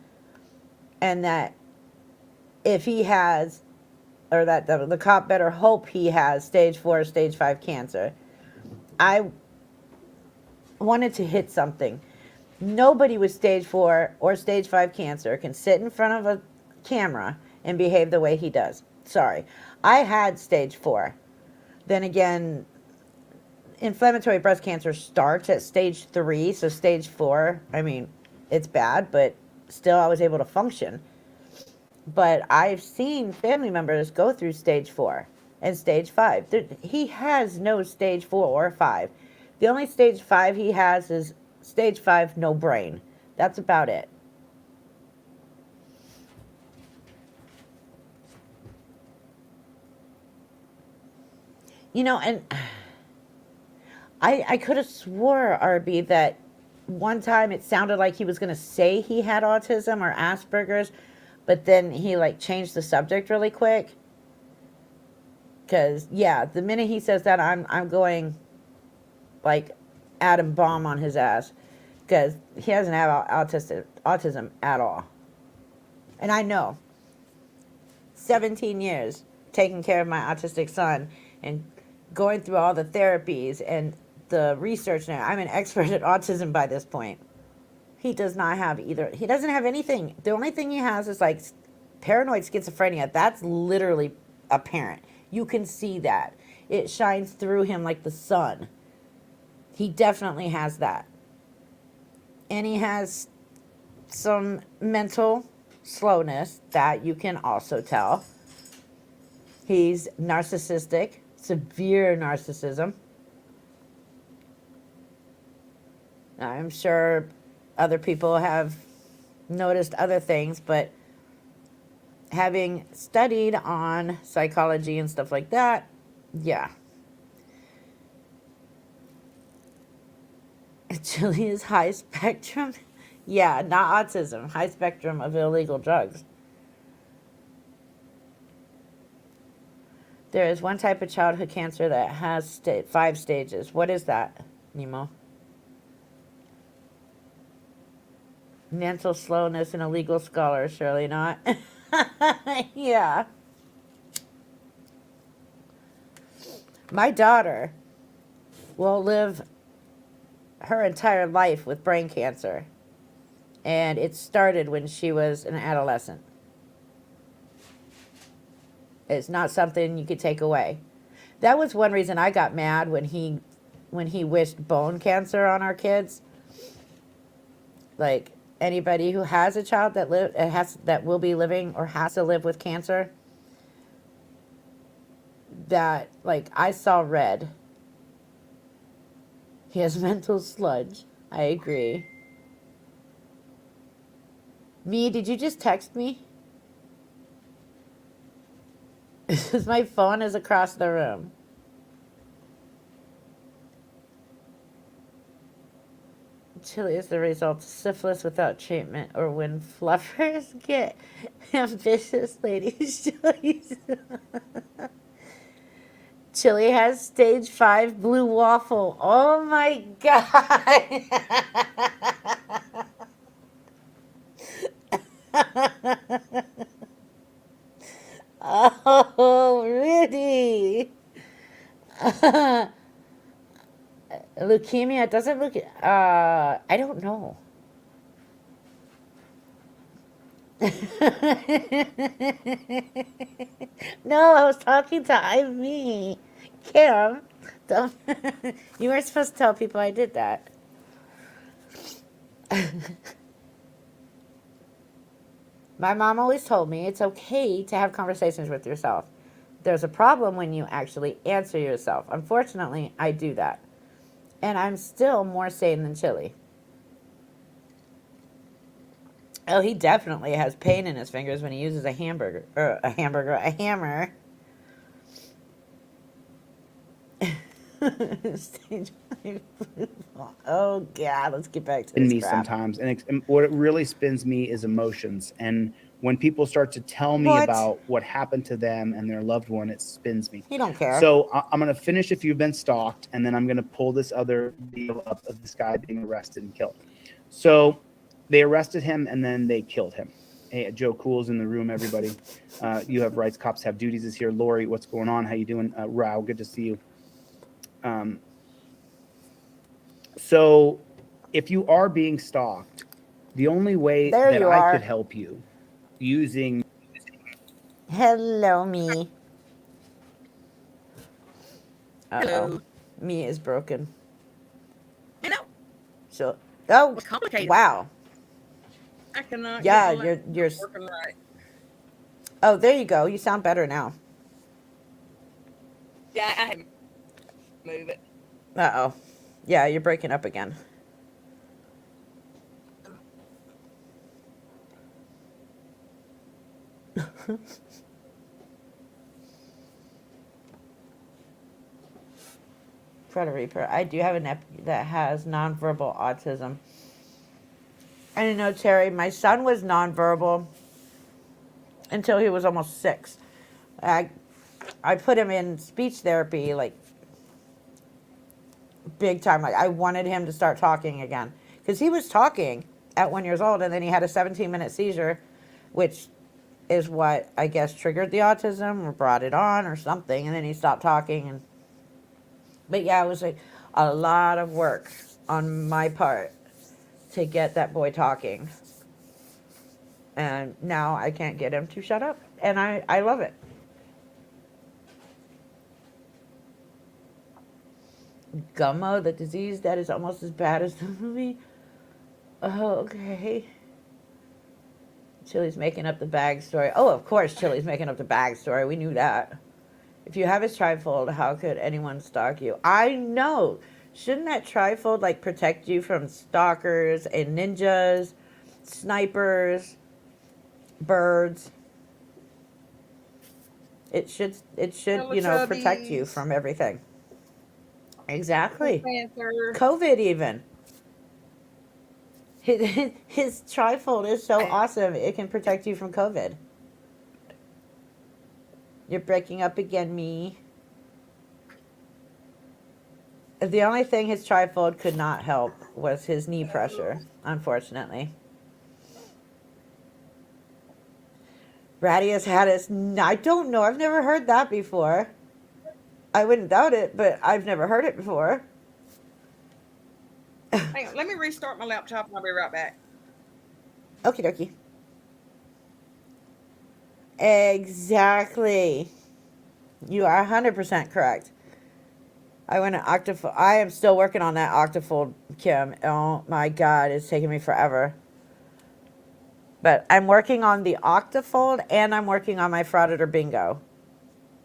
and that if he has, or that the cop better hope he has stage 4, stage 5 cancer, I wanted to hit something. Nobody with stage 4 or stage 5 cancer can sit in front of a camera and behave the way he does. Sorry. I had stage 4. Then again, inflammatory breast cancer starts at stage 3, so stage 4, I mean, it's bad, but still I was able to function. But I've seen family members go through stage 4 and stage 5. He has no stage 4 or 5. The only stage 5 he has is stage 5, no brain. That's about it. You know, and I could have swore, RB, that one time it sounded like he was going to say he had autism or Asperger's, but then he like changed the subject really quick. Because, yeah, the minute he says that, I'm going like atom bomb on his ass. Because he doesn't have autism at all. And I know. 17 years taking care of my autistic son and going through all the therapies and the research now. I'm an expert at autism by this point. He does not have either. He doesn't have anything. The only thing he has is like paranoid schizophrenia. That's literally apparent. You can see that. It shines through him like the sun. He definitely has that. And he has some mental slowness that you can also tell. He's narcissistic, severe narcissism. I'm sure other people have noticed other things, but having studied on psychology and stuff like that, yeah. Chili is high spectrum. Yeah, not autism. High spectrum of illegal drugs. There is one type of childhood cancer that has 5 stages. What is that, Nemo? Mental slowness and illegal scholar, surely not. Yeah. My daughter will live her entire life with brain cancer. And it started when she was an adolescent. It's not something you could take away. That was one reason I got mad when he wished bone cancer on our kids. Like anybody who has a child that will be living or has to live with cancer, that like I saw red. He has mental sludge. I agree. Me, did you just text me? Because my phone is across the room. Chili is the result of syphilis without treatment, or when fluffers get ambitious, ladies. Chili has stage 5 blue waffle. Oh my god. Oh, really? Leukemia doesn't look. I don't know. No, I was talking to me, Kim. Don't. You weren't supposed to tell people I did that. My mom always told me it's okay to have conversations with yourself. There's a problem when you actually answer yourself. Unfortunately, I do that. And I'm still more sane than Chili. Oh, he definitely has pain in his fingers when he uses a hammer. Stage 5 blue ball. Oh, God, let's get back to In this me crap. sometimes, and what it really spins me is emotions. And when people start to tell me What? about what happened to them and their loved one, it spins me. You don't care. So I'm going to finish if you've been stalked, and then I'm going to pull this other video up of this guy being arrested and killed. So they arrested him and then they killed him. Hey, Joe Cool's in the room, everybody. You have rights, cops have duties is here. Lori, what's going on? How you doing? Rao, good to see you. So if you are being stalked, the only way There that you I are. could help you using Hello, me. Uh-oh. Hello. Me is broken. I know. So, oh, It's complicated. wow. I cannot. Yeah, get my you're. working right. Oh, there you go. You sound better now. Yeah, I had to move it. Uh-oh. Yeah, you're breaking up again. Fred Reaper. I do have a nephew that has nonverbal autism. I didn't know, Terry. My son was nonverbal until he was almost 6. I put him in speech therapy, like, big time. Like, I wanted him to start talking again. Because he was talking at 1 year old, and then he had a 17-minute seizure, which is what, I guess, triggered the autism or brought it on or something, and then he stopped talking. But yeah, it was a lot of work on my part to get that boy talking. And now I can't get him to shut up. And I love it. Gummo, the disease that is almost as bad as the movie. Oh, okay. Chili's making up the bag story. Oh, of course, Chili's making up the bag story. We knew that. If you have his trifold, how could anyone stalk you? I know. Shouldn't that trifold like protect you from stalkers and ninjas, snipers, birds? It should protect you Teletubbies. from everything. Exactly. Panther. COVID even. His trifold is so awesome. It can protect you from COVID. You're breaking up again, me. The only thing his trifold could not help was his knee pressure, unfortunately. Ratty has had his... I don't know. I've never heard that before. I wouldn't doubt it, but I've never heard it before. Hang on, let me restart my laptop and I'll be right back. Okie dokie. Exactly. You are 100% correct. I went to Octafold. I am still working on that Octafold, Kim. Oh my God, it's taking me forever. But I'm working on the Octafold and I'm working on my Frauditor Bingo.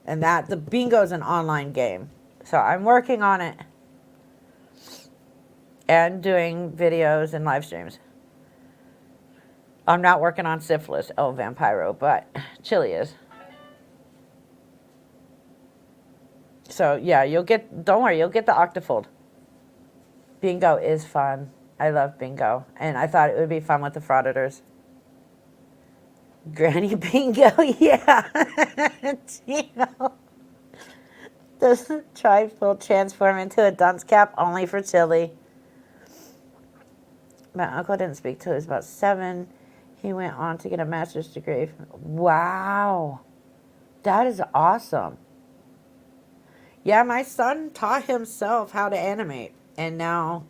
And the bingo is an online game. So I'm working on it. And doing videos and live streams. I'm not working on syphilis, Vampiro, but Chili is. So yeah, don't worry, you'll get the Octafold. Bingo is fun. I love bingo, and I thought it would be fun with the frauditors. Granny bingo, yeah. Does the trifold transform into a dunce cap only for Chili? My uncle didn't speak till he was about 7. He went on to get a master's degree. Wow. That is awesome. Yeah, my son taught himself how to animate, and now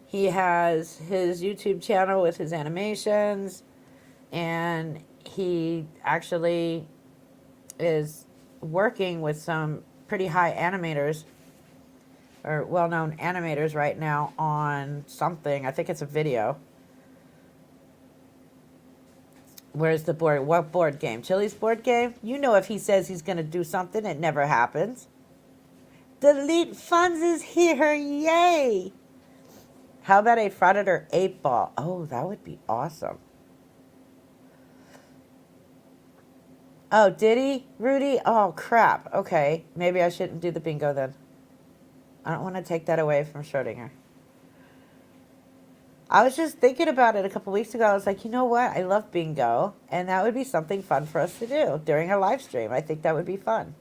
he has his YouTube channel with his animations, and he actually is working with some pretty high animators or well-known animators right now on something. I think it's a video. Where's the board? What board game? Chili's board game? You know, if he says he's going to do something, it never happens. Delete funds is here. Yay. How about a frauditor 8-ball? Oh, that would be awesome. Oh, did he, Rudy? Oh, crap. Okay. Maybe I shouldn't do the bingo then. I don't want to take that away from Schrodinger. I was just thinking about it a couple weeks ago. I was like, you know what? I love bingo, and that would be something fun for us to do during a live stream. I think that would be fun.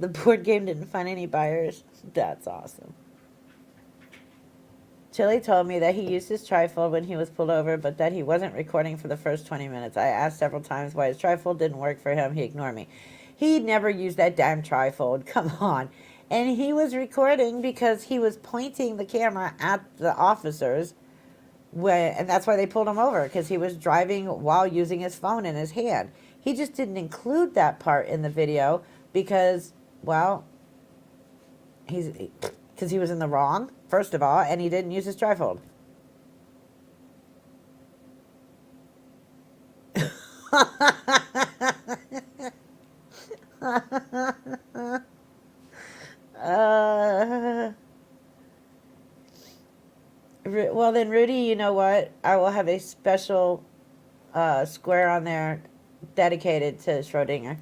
The board game didn't find any buyers. That's awesome. Chili told me that he used his trifold when he was pulled over, but that he wasn't recording for the first 20 minutes. I asked several times why his trifold didn't work for him. He ignored me. He never used that damn trifold. Come on. And he was recording because he was pointing the camera at the officers, and that's why they pulled him over, because he was driving while using his phone in his hand. He just didn't include that part in the video because, well, because he was in the wrong, first of all, and he didn't use his trifold. Well then, Rudy, you know what? I will have a special square on there dedicated to Schrodinger.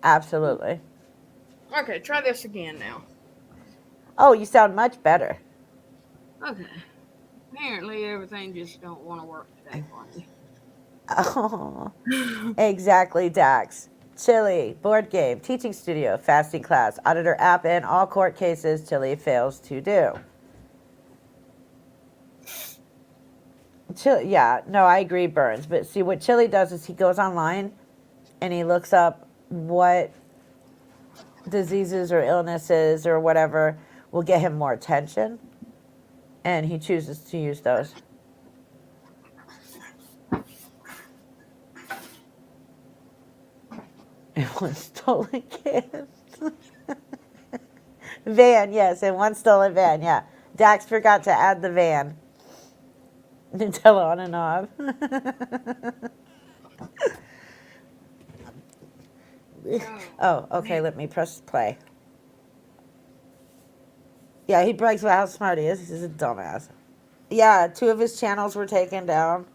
Absolutely. Okay, try this again now. Oh, you sound much better. Okay. Apparently everything just don't want to work today for me. Oh, exactly, Dax. Chili, board game, teaching studio, fasting class, auditor app, and all court cases Chili fails to do. Chili, yeah, no, I agree, Burns. But see, what Chili does is he goes online and he looks up what diseases or illnesses or whatever will get him more attention, and he chooses to use those. And one stolen can. Van, yes, and one stolen van, yeah. Dax forgot to add the van. Nutella on a knob. Oh, okay, let me press play. Yeah, he brags about how smart he is. He's a dumbass. Yeah, 2 of his channels were taken down.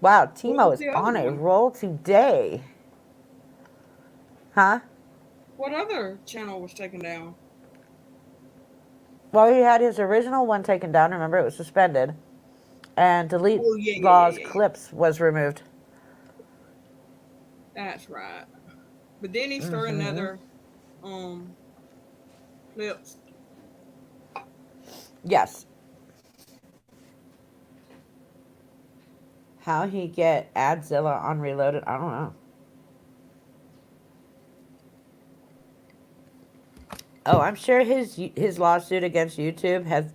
Wow, Timo is on a roll today. Huh? What other channel was taken down? Well, he had his original one taken down. Remember, it was suspended. And delete laws clips was removed. That's right. But then he started another clips. Yes. How he get Adzilla on Reloaded? I don't know. Oh, I'm sure his lawsuit against YouTube has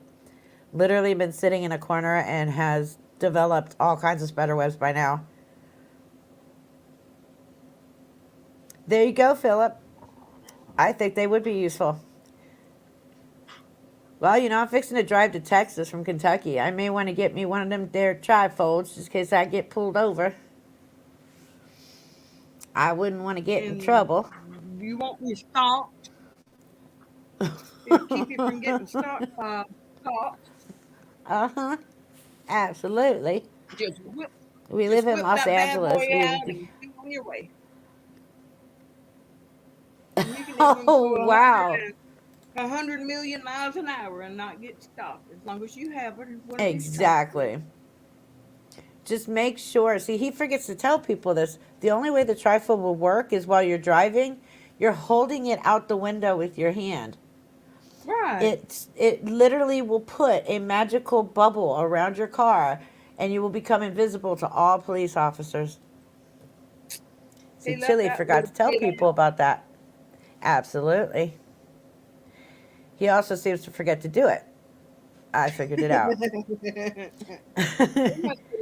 literally been sitting in a corner and has developed all kinds of spider webs by now. There you go, Philip. I think they would be useful. Well, you know, I'm fixing to drive to Texas from Kentucky. I may want to get me one of them there trifolds just in case I get pulled over. I wouldn't want to get in trouble. You won't be stalked. It'll keep you from getting stalked. Uh-huh. Absolutely. Just whip. We live in Los Angeles. And on your way. And you can even Oh, go wow. 100 million miles an hour and not get stopped as long as you have one of these stops. Exactly. Just make sure. See, he forgets to tell people this. The only way the trifold will work is while you're driving, you're holding it out the window with your hand. Right. It literally will put a magical bubble around your car, and you will become invisible to all police officers. See, He left Chili that forgot little to tell kid people about that. Absolutely. He also seems to forget to do it. I figured it out. He must have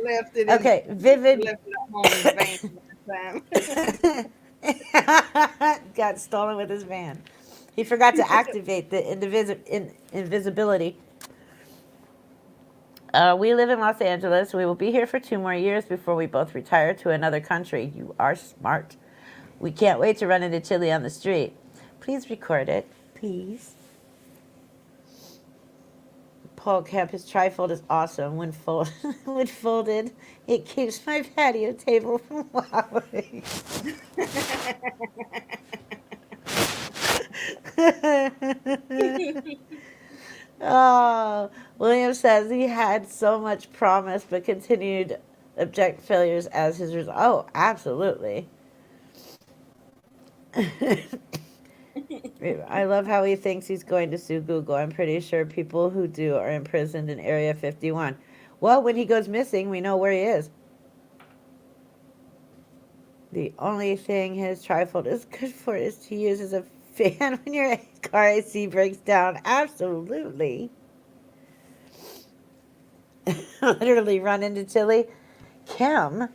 left it in. Okay, He must have vivid. left it at home in the van last time. Got stolen with his van. He forgot to activate the invisibility. We live in Los Angeles. We will be here for 2 more years before we both retire to another country. You are smart. We can't wait to run into Chili on the street. Please record it, please. Paul Kemp, his trifold is awesome. When folded, it keeps my patio table from wobbling. Oh, William says he had so much promise but continued object failures as his result. Oh, absolutely. I love how he thinks he's going to sue Google. I'm pretty sure people who do are imprisoned in Area 51. Well, when he goes missing, we know where he is. The only thing his trifold is good for is to use as a fan when your car AC breaks down. Absolutely. Literally run into Chili. Kim,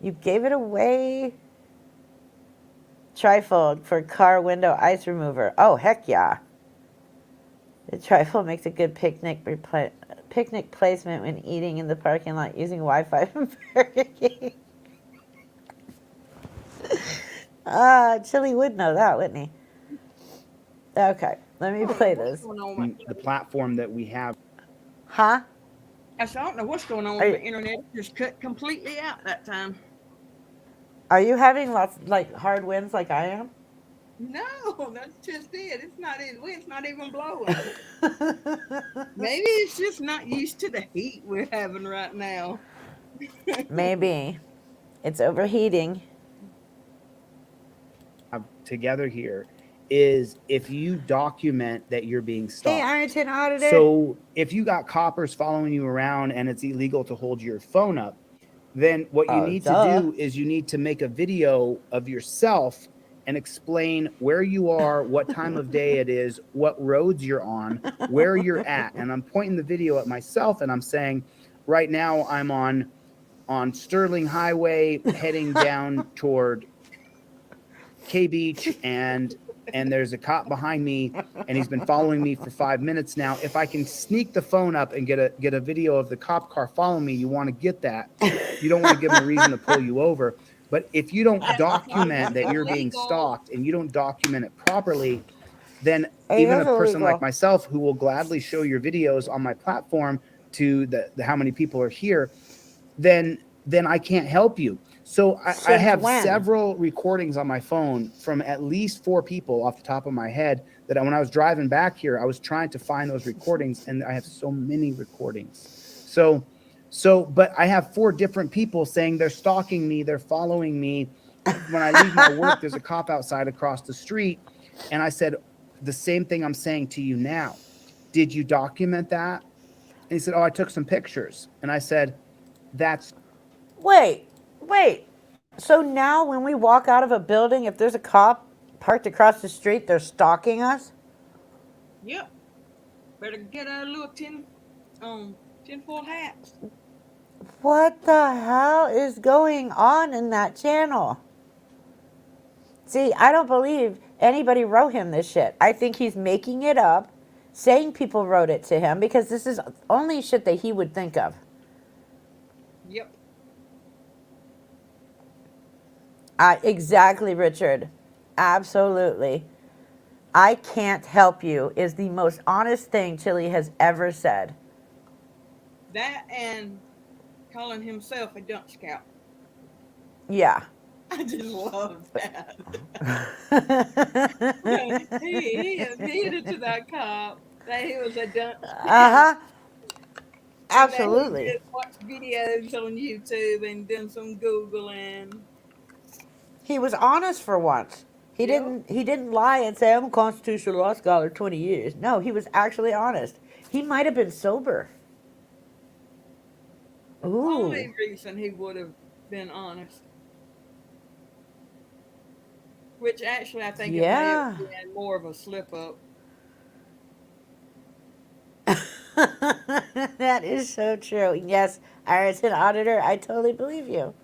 you gave it away. Trifold for car window ice remover. Oh, heck yeah. The trifold makes a good picnic placement when eating in the parking lot using Wi-Fi from Burger King. Chili would know that, wouldn't he? Okay, let me play What's this. going on? The platform that we have. Huh? I don't know what's going on Are with you, the internet. It just cut completely out that time. are you having lots like hard winds like I am? No, that's just it. It's not even. It's not even blowing. Maybe it's just not used to the heat we're having right now. Maybe. It's overheating. Together here is if you document that you're being Hey, stalked. Ironton Auditor. So if you got coppers following you around and it's illegal to hold your phone up, then what you need to do is you need to make a video of yourself and explain where you are, what time of day it is, what roads you're on, where you're at. And I'm pointing the video at myself and I'm saying, right now I'm on Sterling Highway heading down toward K Beach, and there's a cop behind me and he's been following me for 5 minutes now. If I can sneak the phone up and get a video of the cop car following me, you want to get that. You don't want to give him a reason to pull you over. But if you don't document that you're being stalked and you don't document it properly, then even a person like myself who will gladly show your videos on my platform to the how many people are here, then I can't help you. So I have several recordings on my phone from at least 4 people off the top of my head that when I was driving back here, I was trying to find those recordings, and I have so many recordings. But I have 4 different people saying they're stalking me, they're following me. When I leave my work, there's a cop outside across the street, and I said the same thing I'm saying to you now. Did you document that? And he said, oh, I took some pictures. And I said, that's... Wait. So now when we walk out of a building, if there's a cop parked across the street, they're stalking us? Yep. Better get a little tinfoil hats. What the hell is going on in that channel? See, I don't believe anybody wrote him this shit. I think he's making it up, saying people wrote it to him, because this is only shit that he would think of. Yep. Exactly, Richard. Absolutely. I can't help you is the most honest thing Chili has ever said. That and calling himself a dump scout. Yeah. I just love that. He Uh-huh. admitted to that cop that he was a dumb shit Uh-huh. and that he Absolutely. just watched videos on YouTube and done some Googling. He was honest for once. Yep. He didn't lie and say I'm a constitutional law scholar 20 years. No, he was actually honest. He might have been sober. Ooh. Only reason he would have been honest, which actually I think it may have Yeah. been more of a slip up. That is so true. Yes, as an auditor, I totally believe you.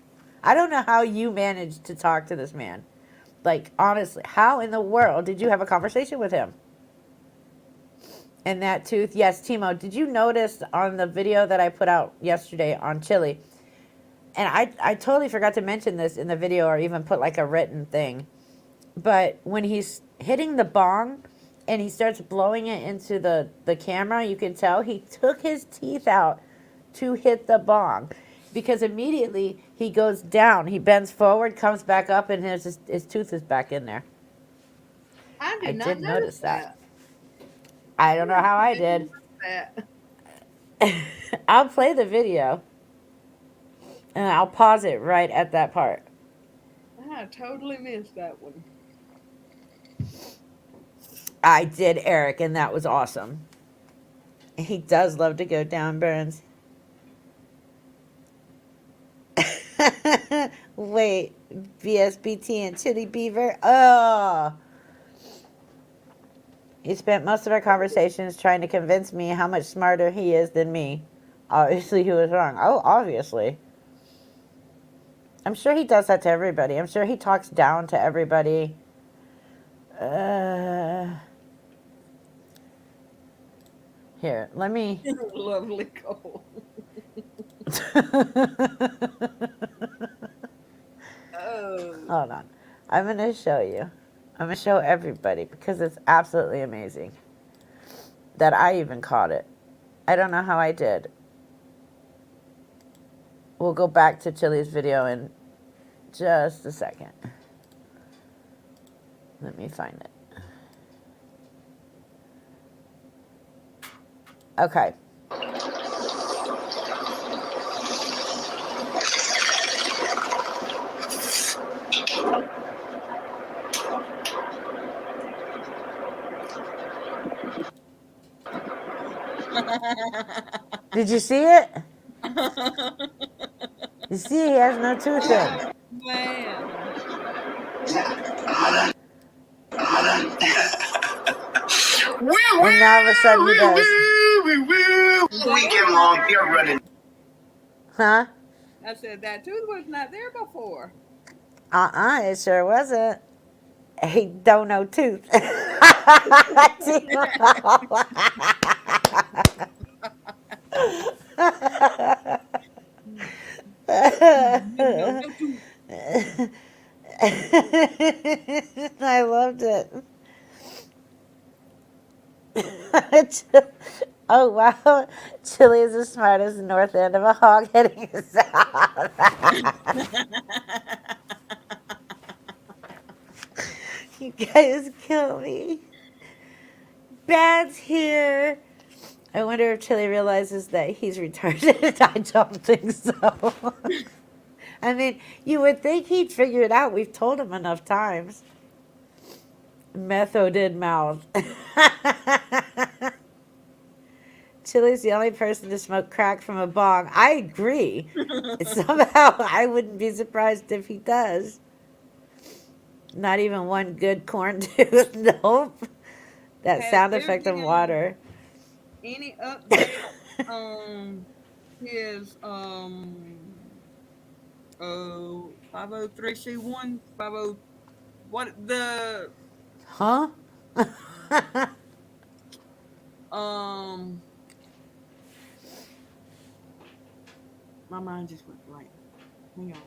I don't know how you managed to talk to this man. Like, honestly, how in the world did you have a conversation with him? And that tooth, yes, Timo, did you notice on the video that I put out yesterday on chili? And I totally forgot to mention this in the video or even put like a written thing. But when he's hitting the bong and he starts blowing it into the camera, you can tell he took his teeth out to hit the bong. Because immediately he goes down, he bends forward, comes back up, and his tooth is back in there. I I did not did notice notice that. that. I don't know how I Didn't did. notice that. I'll play the video and I'll pause it right at that part. I totally missed that one. I did, Eric, and that was awesome. He does love to go down, Burns. Wait, BSBT and Chili Beaver? Oh. He spent most of our conversations trying to convince me how much smarter he is than me. Obviously, he was wrong. Oh, obviously. I'm sure he does that to everybody. I'm sure he talks down to everybody. Here, let me. Lovely Cole. Oh. Hold on. I'm going to show you. I'm going to show everybody because it's absolutely amazing that I even caught it. I don't know how I did. We'll go back to Chili's video in just a second. Let me find it. Okay. Did you see it? You see, he has no tooth in. Oh, man. And now all of a sudden he does. We get along here running. Huh? I said that tooth was not there before. It sure wasn't. He don't know tooth. No tooth. I loved it. Oh wow, Chile is as smart as the north end of a hog heading south. You guys kill me. Bad's here. I wonder if Chile realizes that he's retarded. I don't think so. I mean, you would think he'd figure it out. We've told him enough times. Methoded mouth. Chile's the only person to smoke crack from a bong. I agree. Somehow, I wouldn't be surprised if he does. Not even one good corn tooth. Nope. That Has sound there effect of been water. any update on his 503C1 50 what the Huh? um my mind just went blank. Hang on.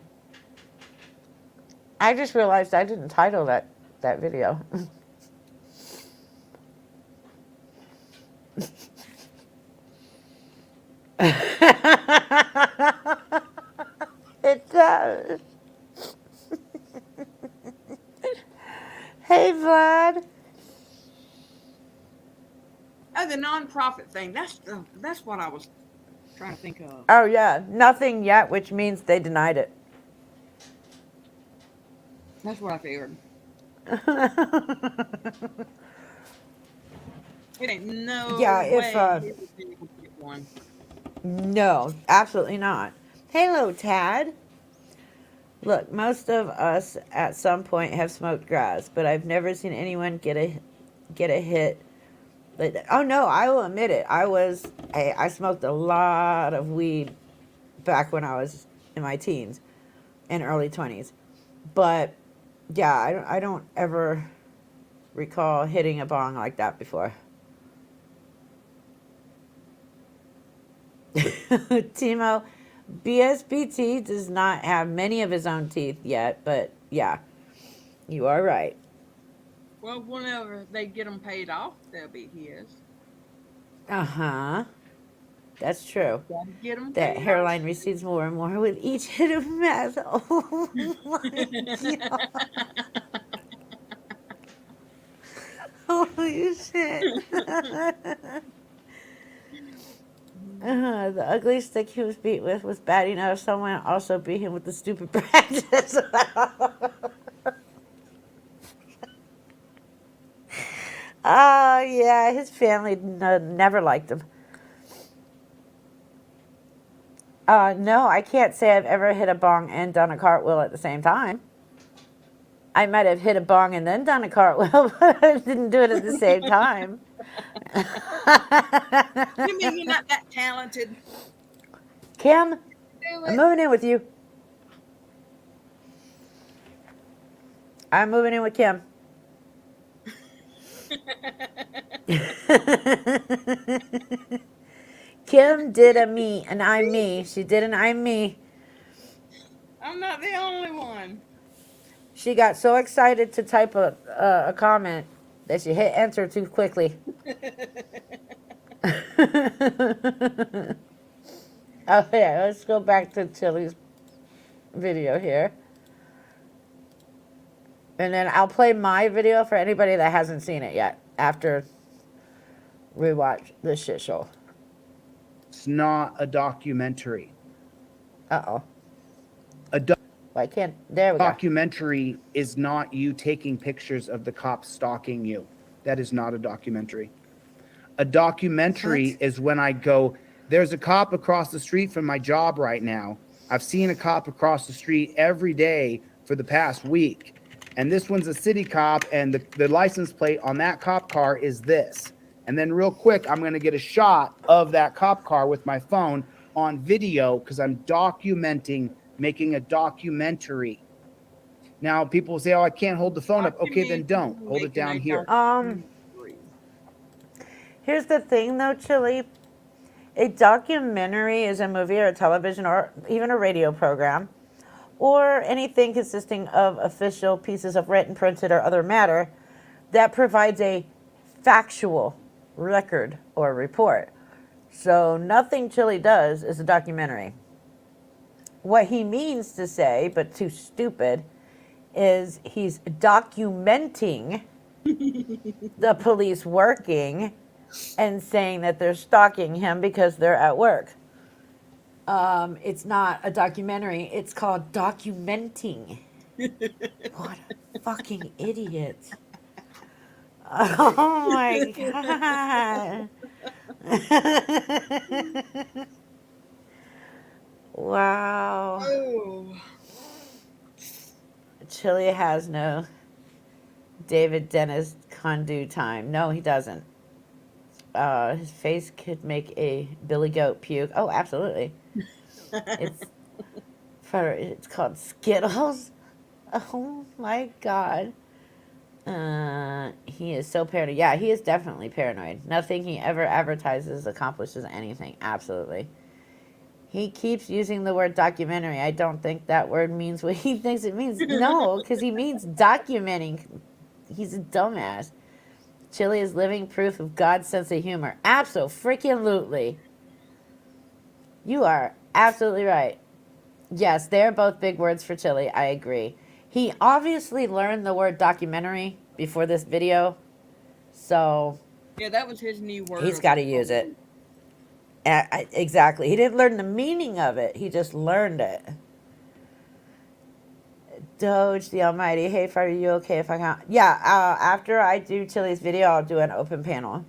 I just realized I didn't title that video. It does. nonprofit thing. That's what I was trying to think of. Oh, yeah. Nothing yet, which means they denied it. That's what I figured. It ain't no Yeah, if, way he was going to get one. No, absolutely not. Hello, Tad. Look, most of us at some point have smoked grass, but I've never seen anyone get a hit. Oh no, I will admit it. I smoked a lot of weed back when I was in my teens and early 20s. But yeah, I don't ever recall hitting a bong like that before. Timo, BSBT does not have many of his own teeth yet, but yeah, you are right. Well, whenever they get them paid off, they'll be his. Uh-huh. That's true. Gotta get them That paid hairline recedes more and more with each hit of meth. Oh my god. Holy shit. The ugly stick he was beat with was bad enough. Someone also beat him with the stupid practice. Oh, yeah, his family never liked him. No, I can't say I've ever hit a bong and done a cartwheel at the same time. I might have hit a bong and then done a cartwheel, but I didn't do it at the same time. You mean you're not that talented? Kim, Do I'm it. moving in with you. I'm moving in with Kim. Kim did a me, and I'm me. She did an I'm me. I'm not the only one. She got so excited to type a comment that she hit enter too quickly. Oh yeah, let's go back to Chili's video here. And then I'll play my video for anybody that hasn't seen it yet after we watch this shit show. It's not a documentary. Uh-oh. A Why can't... There we go. documentary is not you taking pictures of the cops stalking you. That is not a documentary. A documentary is when I go, there's a cop across the street from my job right now. I've seen a cop across the street every day for the past week. And this one's a city cop, and the license plate on that cop car is this. And then real quick, I'm going to get a shot of that cop car with my phone on video because I'm documenting, making a documentary. Now, people say, oh, I can't hold the phone up. Okay, then don't. Hold it down here. Here's the thing, though, Chili. A documentary is a movie or a television or even a radio program or anything consisting of official pieces of written, printed, or other matter that provides a factual record or report. So nothing Chili does is a documentary. What he means to say, but too stupid, is he's documenting the police working and saying that they're stalking him because they're at work. It's not a documentary. It's called documenting. What a fucking idiot. Oh my God. Wow. Oh. Chili has no David Dennis Condu time. No, he doesn't. His face could make a billy goat puke. Oh, absolutely. It's called Skittles. Oh my God. He is so paranoid. Yeah, he is definitely paranoid. Nothing he ever advertises accomplishes anything. Absolutely. He keeps using the word documentary. I don't think that word means what he thinks it means. No, because he means documenting. He's a dumbass. Chili is living proof of God's sense of humor. Abso-freaking-lutely. You are absolutely right. Yes, they're both big words for Chili. I agree. He obviously learned the word documentary before this video. So Yeah, that was his new word. He's of got to use it. apology. Exactly. He didn't learn the meaning of it. He just learned it. Doge the Almighty. Hey, are you okay if I can't? Yeah. After I do Chili's video, I'll do an open panel.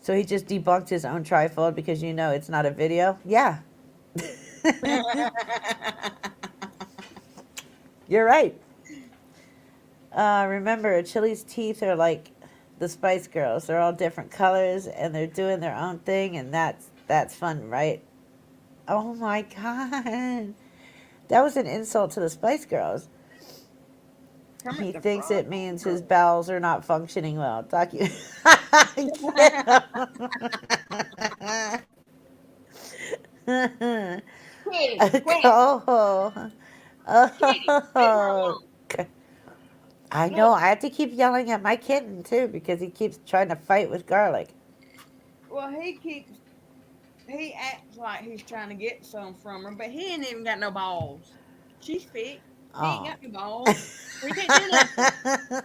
So he just debunked his own trifold because you know it's not a video. Yeah. You're right. Remember, Chili's teeth are like the Spice Girls. They're all different colors and they're doing their own thing, and that's fun, right? Oh my god. That was an insult to the Spice Girls. Kermit He the thinks Frog. it means his bowels are not functioning well. Kitty, quit. Oh, Kitty, leave her oh. alone. I know. Look, I have to keep yelling at my kitten too because he keeps trying to fight with garlic. well, he acts like he's trying to get some from her, but he ain't even got no balls. She's fit. He ain't Oh. got no balls. We can't do nothing.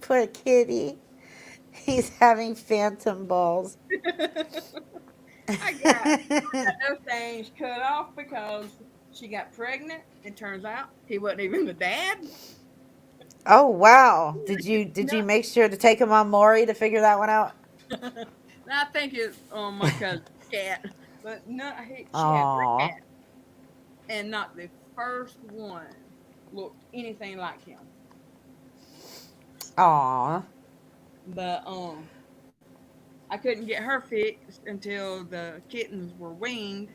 Poor kitty. He's having phantom balls. I got those things cut off because she got pregnant. It turns out he wasn't even the dad. Oh wow. Did No, you make sure to take him on Maury to figure that one out? I think it's my cousin's cat, but no, she had 3 Aw. cats, and not the first one looked anything like him. Aw. But I couldn't get her fixed until the kittens were weaned,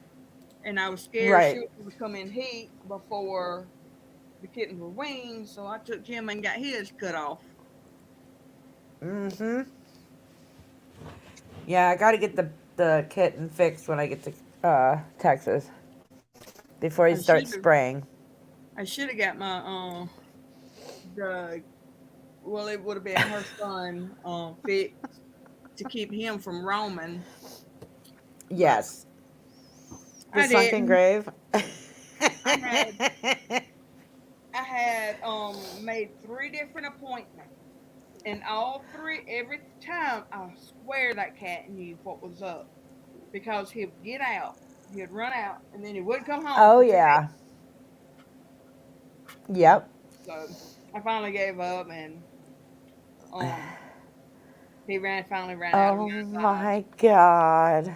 and I was scared she Right. would come in heat before the kittens were weaned, so I took him and got his cut off. Mm-hmm. Yeah, I gotta get the kitten fixed when I get to Texas before he I starts should have spraying. I should have got my the well, it would have been her son fixed to keep him from roaming, but Yes. The I sunken didn't. grave. I had I had made 3 different appointments, and all 3 every time I swear that cat knew what was up because he'd get out, he'd run out, and then he wouldn't come home Oh for 2 days. yeah. Yep. So I finally gave up, and um he finally ran out of Oh my sight. my god.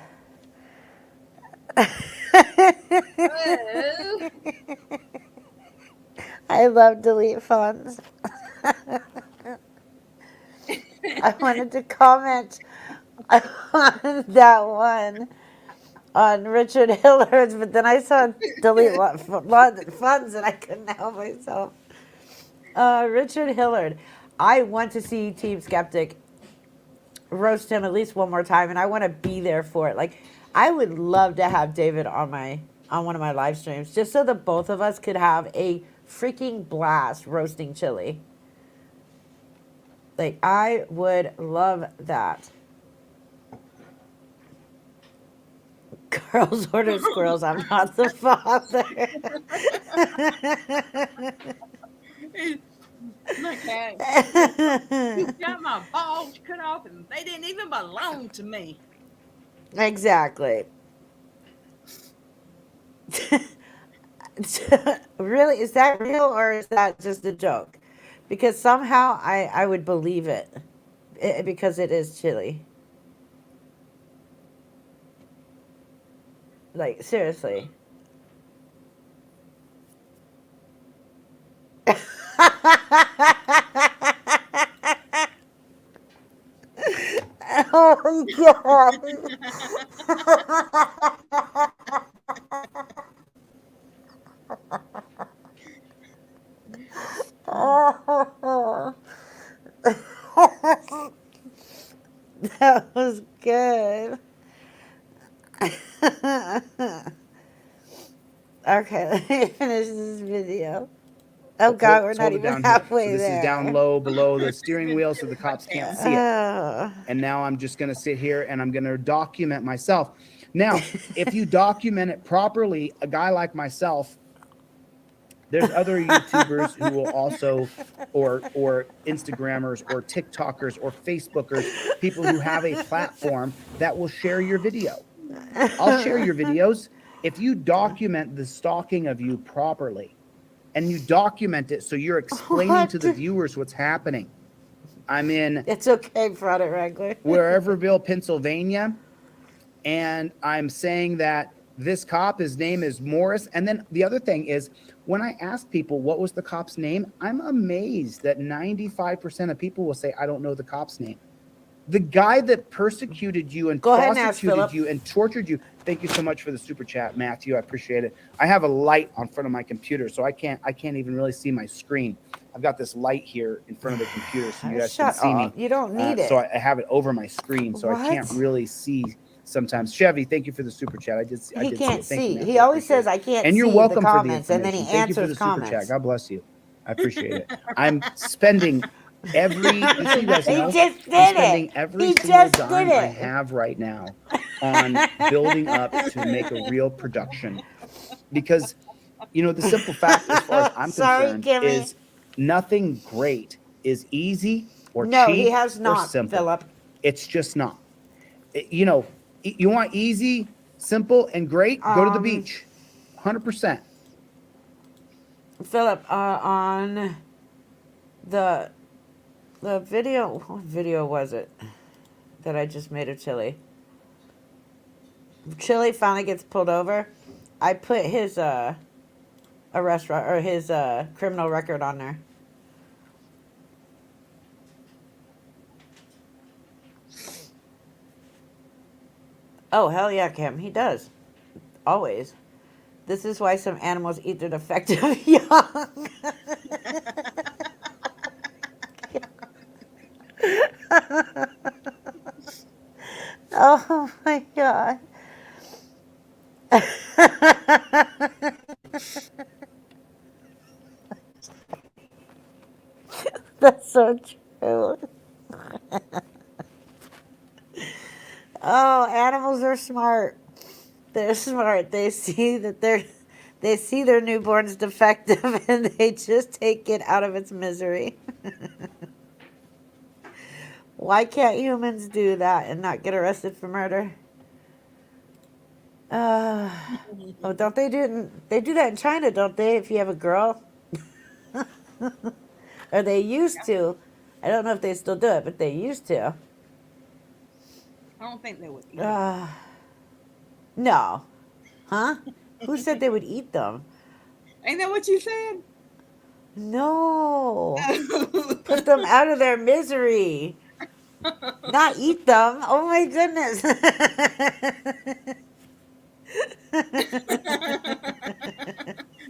Oh, I love delete funds. I wanted to comment on that one on Richard Hillard's, but then I saw delete funds and I couldn't help myself. Richard Hillard. I want to see Team Skeptic roast him at least one more time, and I want to be there for it. Like, I would love to have David on one of my live streams, just so the both of us could have a freaking blast roasting chili. Like, I would love that. Girls order squirrels. I'm not the father. my cat, you got my balls cut off, and they didn't even belong to me. Exactly. Really? Is that real or is that just a joke? Because somehow I would believe it, because it is chili. Like, seriously. Oh god. Oh. That was good. Okay, let me finish this video. Oh god, we're Let's not hold it even down here. So halfway this is down there. low below the steering wheel so the cops can't see it. Oh. And now I'm just going to sit here and I'm going to document myself. Now, if you document it properly, a guy like myself There's other YouTubers who will also, or Instagrammers or TikTokers or Facebookers, people who have a platform that will share your video. I'll share your videos if you document the stalking of you properly, and you document it so you're explaining to the viewers what's happening. I'm in It's okay, Product Wrangler. Whereverville, Pennsylvania, and I'm saying that this cop, his name is Morris. And then the other thing is, when I ask people what was the cop's name, I'm amazed that 95% of people will say, I don't know the cop's name. The guy that persecuted you and Go ahead and ask prosecuted Philip. you and tortured you. Thank you so much for the super chat, Matthew. I appreciate it. I have a light on front of my computer, so I can't even really see my screen. I've got this light here in front of the computer, so you guys can Shut see me. up. You don't need it. So I have it over my screen, so I can't What? really see sometimes. Chevy, thank you for the super chat. I did He see can't it. Thank you, see. Matthew. He I always appreciate says, it. I can't And see you're welcome the for the comments, and then he information. Thank you for the answers super chat. comments. God bless you. I appreciate it. I'm spending every, just so you guys He know, just did I'm spending it. every He single just dime did I it. have right now on building up to make a real production. Because, you know, the simple fact, as far as I'm Sorry, concerned, Kimmy. is nothing great is easy or No, cheap he has or not, simple. Philip. It's just not. You know, you want easy, simple, and great? Go to the beach. 100%. Philip, on the video, what video was it that I just made of Chili? Chili finally gets pulled over. I put his arrest or his criminal record on there. Oh, hell yeah, Kim. He does. Always. This is why some animals eat their defective young. Oh my god. That's so true. Oh, animals are smart. They're smart. They see that they see their newborn's defective and they just take it out of its misery. Why can't humans do that and not get arrested for murder? Oh, don't they do? They do that in China, don't they? If you have a girl, or they used to. I don't know if they still do it, but they used to. I don't think they would eat it. No, huh? Who said they would eat them? Ain't that what you said? No, put them out of their misery. Not eat them. Oh my goodness.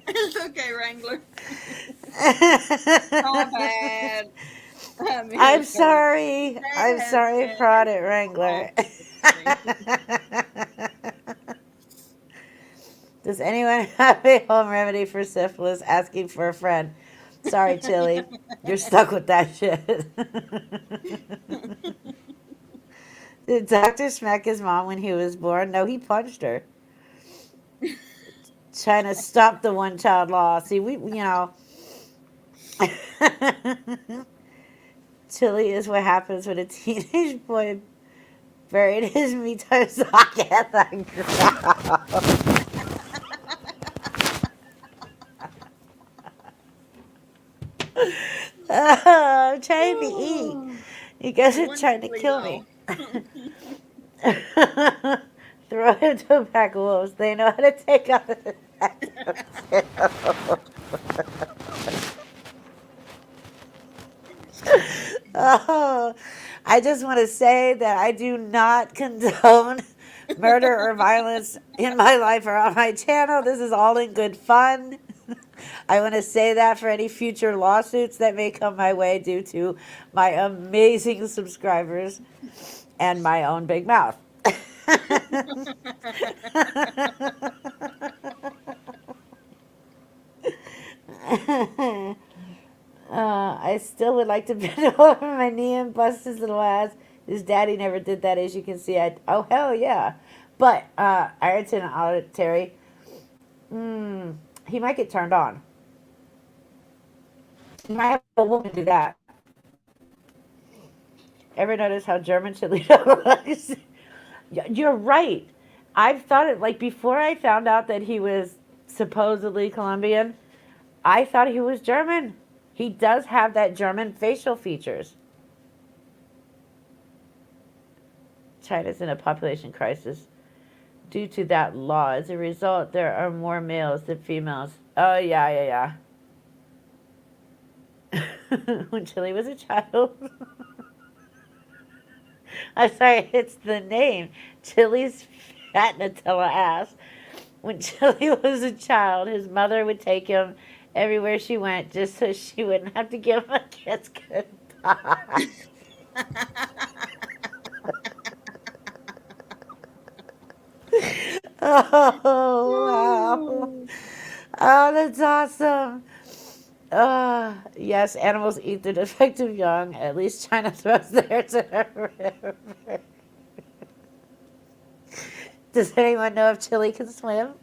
It's okay, Wrangler. My bad. I mean, I'm it's sorry. I'm bad, sorry, bad. Product Wrangler. Does anyone have a home remedy for syphilis? Asking for a friend. Sorry, Chili. You're stuck with that shit. Did Doctor smack his mom when he was born? No, he punched her. Trying to stop the one-child law. See, Chili is what happens when a teenage boy buried his me-time socket at the ground. I'm trying to eat. You guys are trying to kill me. Throw him to a pack of wolves. They know how to take out the Oh, I just want to say that I do not condone murder or violence in my life or on my channel. This is all in good fun. I want to say that for any future lawsuits that may come my way due to my amazing subscribers and my own big mouth. I still would like to bend over my knee and bust his little ass. His daddy never did that, as you can see. Oh, hell yeah. But Ireton Auditory, he might get turned on. You might have a woman do that. Ever notice how German Cholito looks? You're right. I've thought it like before I found out that he was supposedly Colombian, I thought he was German. He does have that German facial features. China's in a population crisis due to that law. As a result, there are more males than females. Oh, yeah. When Chile was a child. I'm sorry, it's the name. Chile's fat Nutella ass. When Chile was a child, his mother would take him everywhere she went just so she wouldn't have to give him a kiss goodbye. Oh, wow. Oh, that's awesome. Yes, animals eat their defective young. At least China throws theirs in a river. Does anyone know if Chile can swim?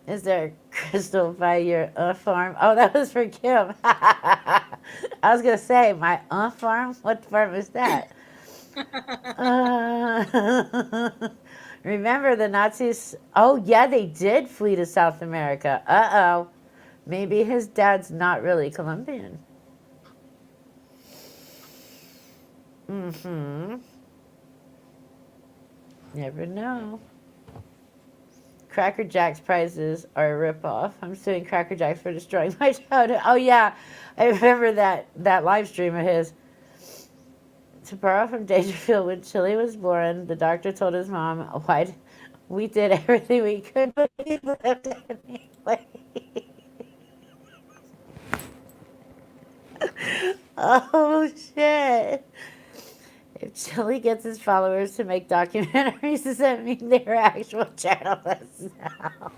Is there a crystal by your farm? Oh, that was for Kim. I was going to say, my farm? What farm is that? Remember the Nazis? Oh, yeah, they did flee to South America. Uh-oh. Maybe his dad's not really Colombian. Mm-hmm. Never know. Cracker Jack's prizes are a ripoff. I'm suing Cracker Jack for destroying my childhood. Oh, yeah. I remember that live stream of his. To borrow from Dangerfield, when Chile was born, the doctor told his mom, "Why we did everything we could, but he lived anyway." Oh, shit. If Chile gets his followers to make documentaries, does that mean they're actual journalists now?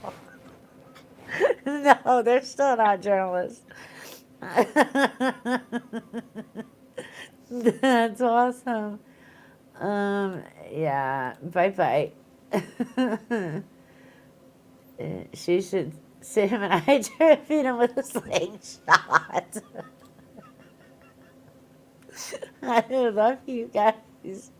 No, they're still not journalists. That's awesome. Yeah, bye. She should sit him and I try to feed him with a slingshot. I love you guys.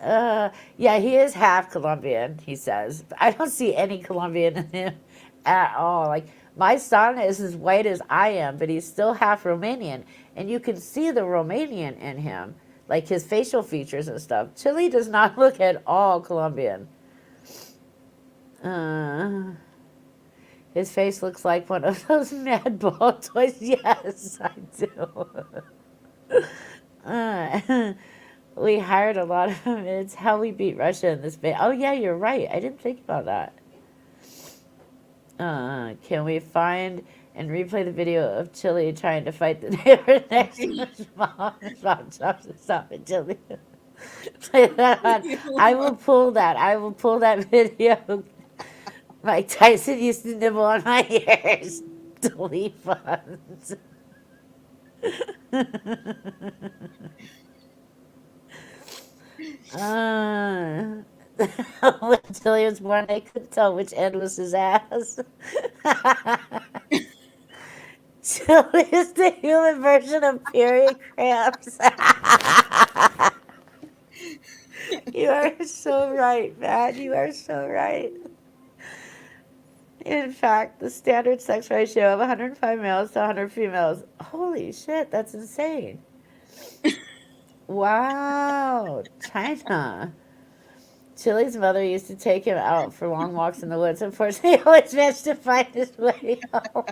Yeah, he is half Colombian, he says. I don't see any Colombian in him at all. Like, my son is as white as I am, but he's still half Romanian. And you can see the Romanian in him, like his facial features and stuff. Chile does not look at all Colombian. His face looks like one of those mad ball toys. Yes, I do. We hired a lot of them. It's how we beat Russia in this bit. Oh, yeah, you're right. I didn't think about that. Can we find and replay the video of Chile trying to fight the neighbor next to his mom? His mom chops us off in Chile. Play that on. I will pull that video. Mike Tyson used to nibble on my ears. Delete funds. When Chili was born, I couldn't tell which end was his ass. Chili is the human version of period cramps. You are so right, man. You are so right. In fact, the standard sex ratio of 105 males to 100 females. Holy shit, that's insane. Wow, China. Chili's mother used to take him out for long walks in the woods. Unfortunately, he always managed to find his way home.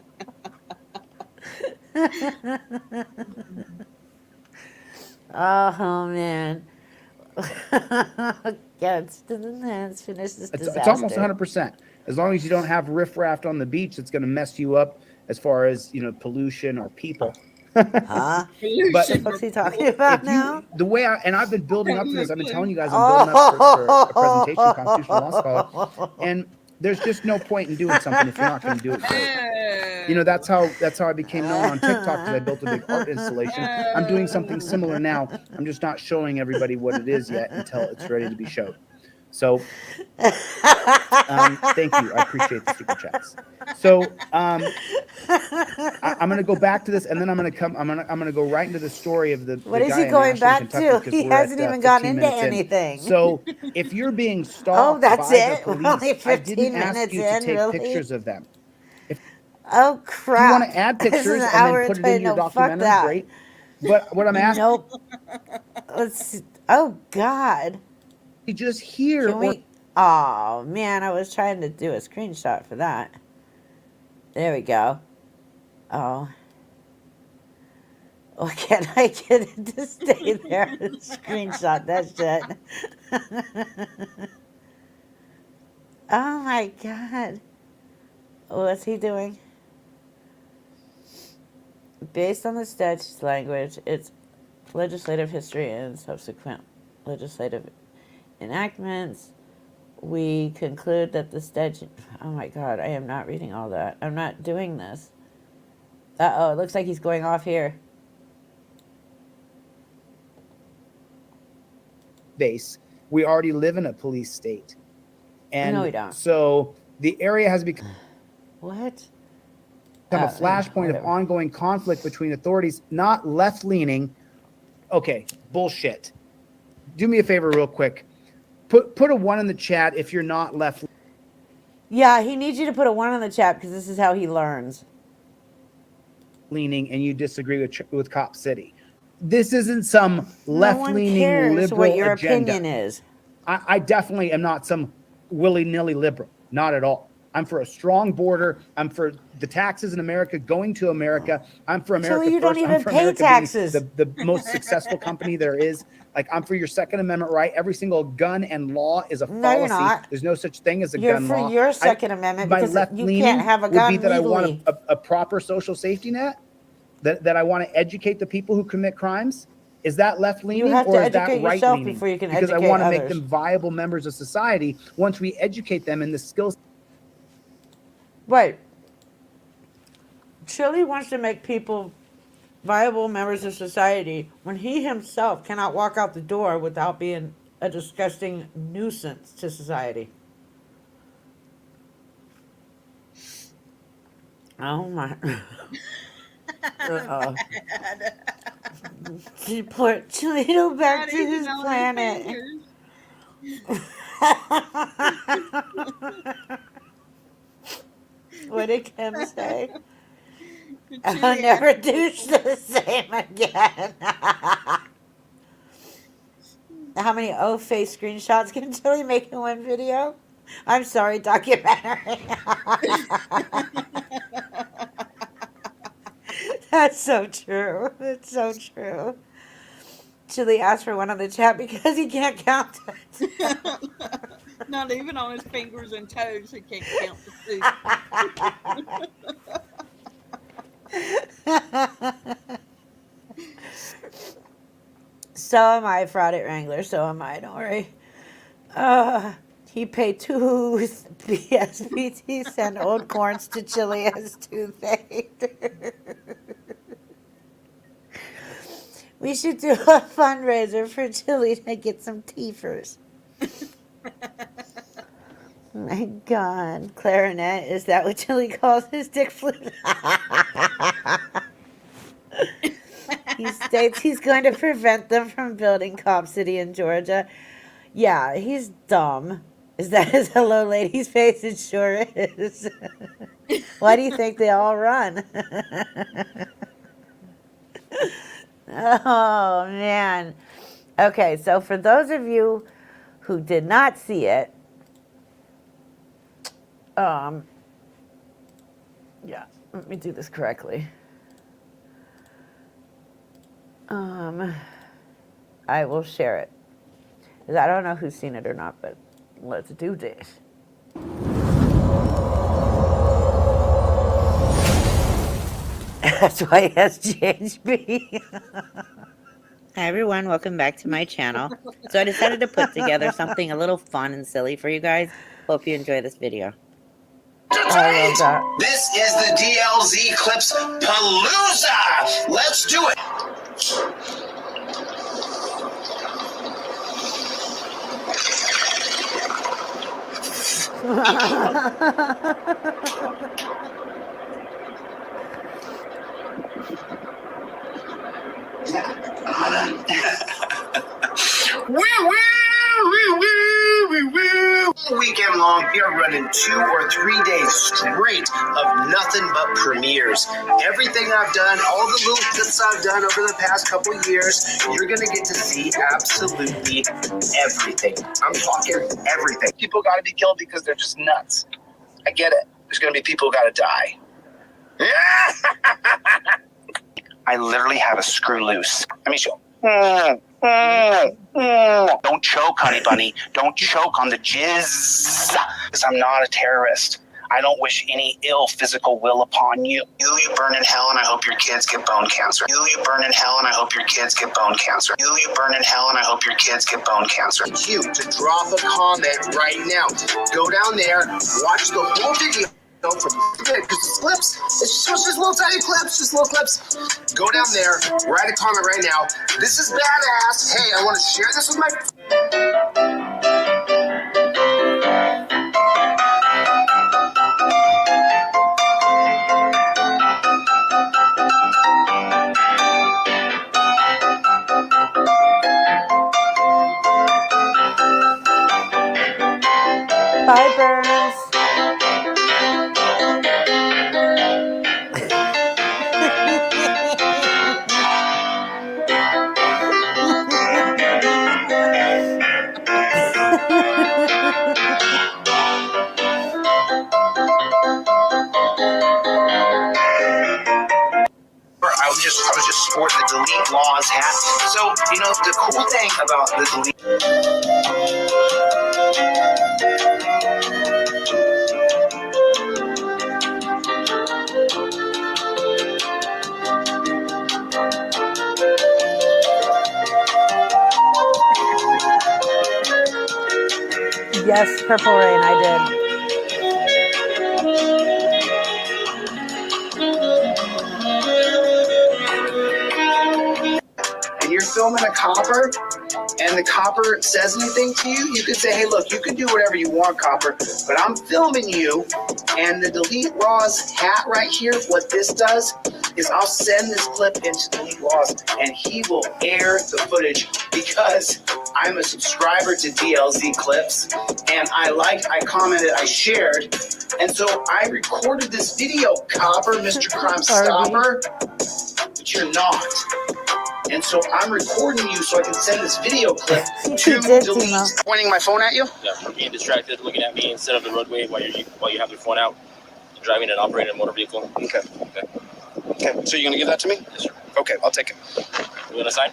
Oh, man. Let's finish this disaster. It's almost 100%. As long as you don't have riffraff on the beach, it's going to mess you up as far as, pollution or people. Huh? But What's he talking about now? The way I've been building up to this, I've been telling you guys I'm building up for a presentation, constitutional law scholar, and there's just no point in doing something if you're not going to do it great. That's how I became known on TikTok, because I built a big art installation. I'm doing something similar now. I'm just not showing everybody what it is yet until it's ready to be showed. So thank you. I appreciate the super chats. So I'm gonna go back to this, and then I'm gonna go right into the story of the What is guy he in going Ashland, back Kentucky, to? because He we're hasn't at even gotten 15 into minutes in. anything. So if you're being Oh, stalked that's by the it? We're police, only I 15 didn't ask minutes you to in, take really? pictures of them. Oh, If you want crap. to add This is pictures an and then hour put and it in 20. your No, fuck documentary, that. great. But what I'm asking, Nope. Let's see. Oh, God. you just hear Can or we? Oh, man, I was trying to do a screenshot for that. There we go. Oh. Well, can I get it to stay there and screenshot that shit? Oh, my God. What's he doing? Based on the statute's language, its legislative history, and subsequent legislative enactments, we conclude that the statute. Oh my God, I am not reading all that. I'm not doing this. Uh-oh, it looks like he's going off here. base, we already live in a police state. And No, we don't. so the area has become What? a flashpoint of whatever. ongoing conflict between authorities, not left-leaning. Okay, bullshit. Do me a favor real quick. Put a 1 in the chat if you're not left. Yeah, he needs you to put a 1 in the chat because this is how he learns. Leaning and you disagree with Cop City. This isn't some No one left-leaning cares liberal what your agenda. opinion is. I definitely am not some willy-nilly liberal. Not at all. I'm for a strong border. I'm for the taxes in America going to America. I'm for America you don't first. even I'm for pay America taxes. being the most successful company there is. Like, I'm for your Second Amendment right. Every single gun and law is a No, fallacy. you're not. There's no such thing as a You're gun for law. your Second Amendment My because left you leaning can't have a would be gun that I legally. want a proper social safety net, that I want to educate the people who commit crimes. Is that left leaning have to or is that educate right yourself leaning? before you can Because I educate want to make others. them viable members of society once we educate them in the skills. Right. Chile wants to make people viable members of society when he himself cannot walk out the door without being a disgusting nuisance to society. Oh my. Uh-oh. She put Cholito back to his planet. What did Kim say? I'll never do the same again. How many O-face screenshots can Chili make in one video? I'm sorry, documentary. That's so true. It's so true. Chili asked for one on the chat because he can't count it. Not even on his fingers and toes, he can't count the two. So am I, Fraud at Wrangler. So am I. Don't worry. He paid 2 BSBT send old corns to Chili as toothache. We should do a fundraiser for Chili to get some teethers. My God. Clarinet, is that what Chili calls his dick flute? He states he's going to prevent them from building Cop City in Georgia. Yeah, he's dumb. Is that his hello lady's face? It sure is. Why do you think they all run? Oh, man. Okay, so for those of you who did not see it, yeah, let me do this correctly. I will share it. 'Cause I don't know who's seen it or not, but let's do this. That's why he has GHB. Hi everyone, welcome back to my channel. So I decided to put together something a little fun and silly for you guys. Hope you enjoy this video. I love that. This is the DLZ Clips Palooza. Let's do it. Weekend long, we are running 2 or 3 days straight of nothing but premieres. Everything I've done, all the little clips I've done over the past couple years, you're gonna get to see absolutely everything. I'm talking everything. People gotta be killed because they're just nuts. I get it. There's gonna be people who gotta die. I literally have a screw loose. Let me show. Don't choke, honey bunny. Don't choke on the jizz. Because I'm not a terrorist. I don't wish any ill physical will upon you. You burn in hell and I hope your kids get bone cancer. You burn in hell and I hope your kids get bone cancer. You burn in hell and I hope your kids get bone cancer. You to drop a comment right now. Go down there, watch the whole video. Because it's clips, it's just little tiny clips, just little clips. Go down there, write a comment right now. This is badass. Hey, I want to share this with my. Bye, Burns. I was just sporting the delete laws hat. So, the cool thing about the delete. Yes, Purple Rain, I did. And you're filming a copper, and the copper says anything to you, you can say, hey, look, you can do whatever you want, copper, but I'm filming you, and the Delete Laws hat right here, what this does is I'll send this clip into Delete Laws, and he will air the footage because I'm a subscriber to DLZ Clips, and I commented, I shared, and so I recorded this video, copper, Mr. Crime Stopper, but you're not. And so I'm recording you so I can send this video clip to Delete. Pointing my phone at you? Yeah, from being distracted, looking at me instead of the roadway while you have your phone out, driving and operating a motor vehicle. Okay. So you're gonna give that to me? Yes, sir. Okay, I'll take it. You want to sign?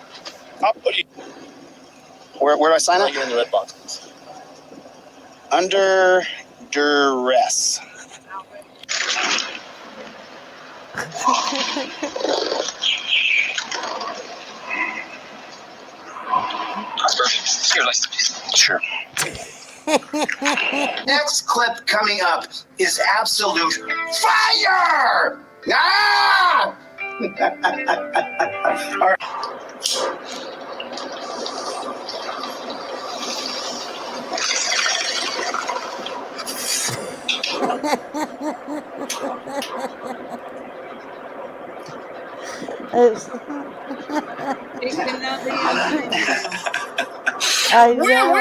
Where do I sign Right it? here in the red box, please. Under duress. Here, license, please. Sure. Next clip coming up is absolute fire! Ah! All right. It cannot be unseen. I know.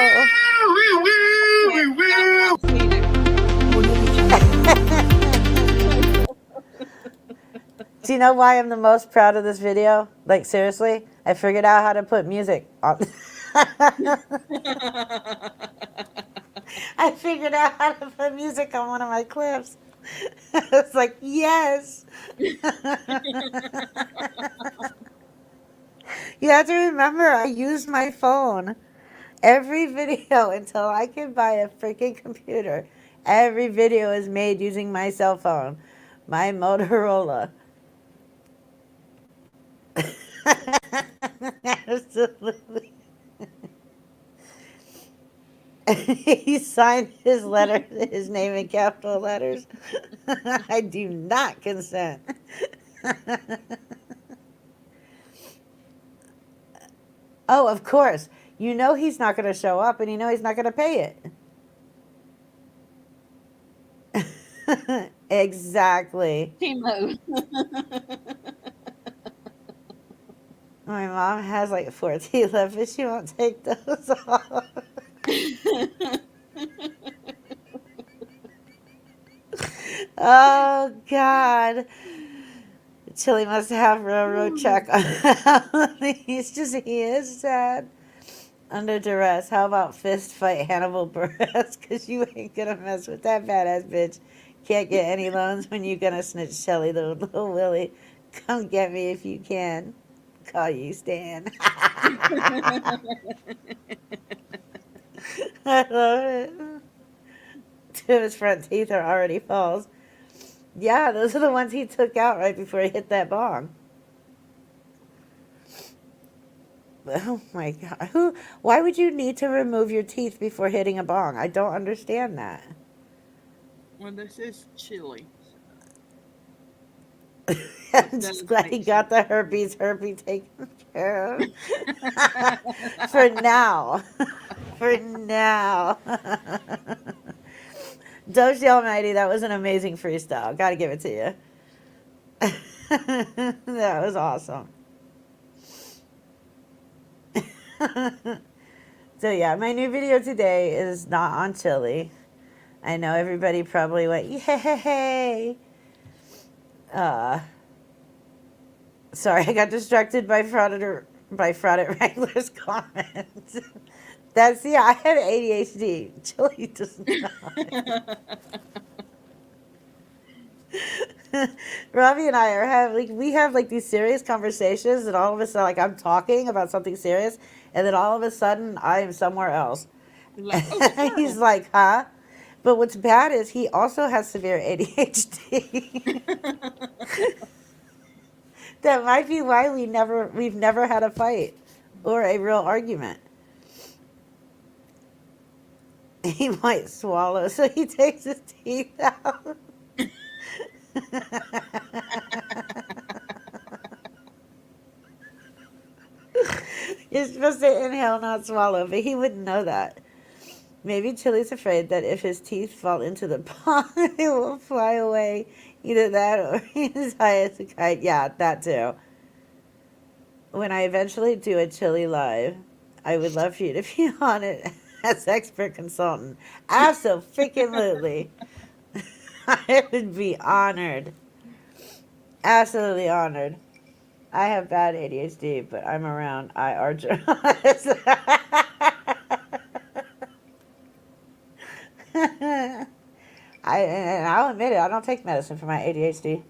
Do you know why I'm the most proud of this video? Like, seriously? I figured out how to put music on. I figured out how to put music on one of my clips. It's like, yes. You have to remember, I use my phone. Every video, until I can buy a freaking computer, every video is made using my cell phone, my Motorola. Absolutely. He signed his letter, his name in capital letters. I do not consent. Oh, of course. You know he's not going to show up, and you know he's not going to pay it. Exactly. Chemo. My mom has like 4 teeth left, but she won't take those off. Oh God. Chili must have railroad check on. He is sad. Under duress. How about fist fight Hannibal Buress? Because you ain't gonna mess with that badass bitch. Can't get any loans when you gonna snitch Shelly, the little Willie. Come get me if you can. Call you Stan. I love it. 2 of his front teeth are already falls. Yeah, those are the ones he took out right before he hit that bong. Oh my God. Why would you need to remove your teeth before hitting a bong? I don't understand that. Well, this is chili. I'm Does just glad he make got the sense. herpes taken care of. For now. For now. Doge the Almighty, that was an amazing freestyle. Gotta give it to you. That was awesome. So yeah, my new video today is not on chili. I know everybody probably went, yay! Sorry, I got distracted by frauded Wrangler's comment. See, I have ADHD. Chili does not. Robbie and I we have like these serious conversations, and all of a sudden, like I'm talking about something serious, and then all of a sudden I am somewhere else. Like, oh, He's squirrel. like, huh? But what's bad is he also has severe ADHD. That might be why we've never had a fight or a real argument. He might swallow, so he takes his teeth out. You're supposed to inhale, not swallow, but he wouldn't know that. Maybe Chili's afraid that if his teeth fall into the pond, they will fly away. Either that or he's high as a kite. Yeah, that too. When I eventually do a Chili live, I would love for you to be on it as expert consultant. Absolutely. I would be honored. Absolutely honored. I have bad ADHD, but I'm around IR journalists. And I'll admit it, I don't take medicine for my ADHD.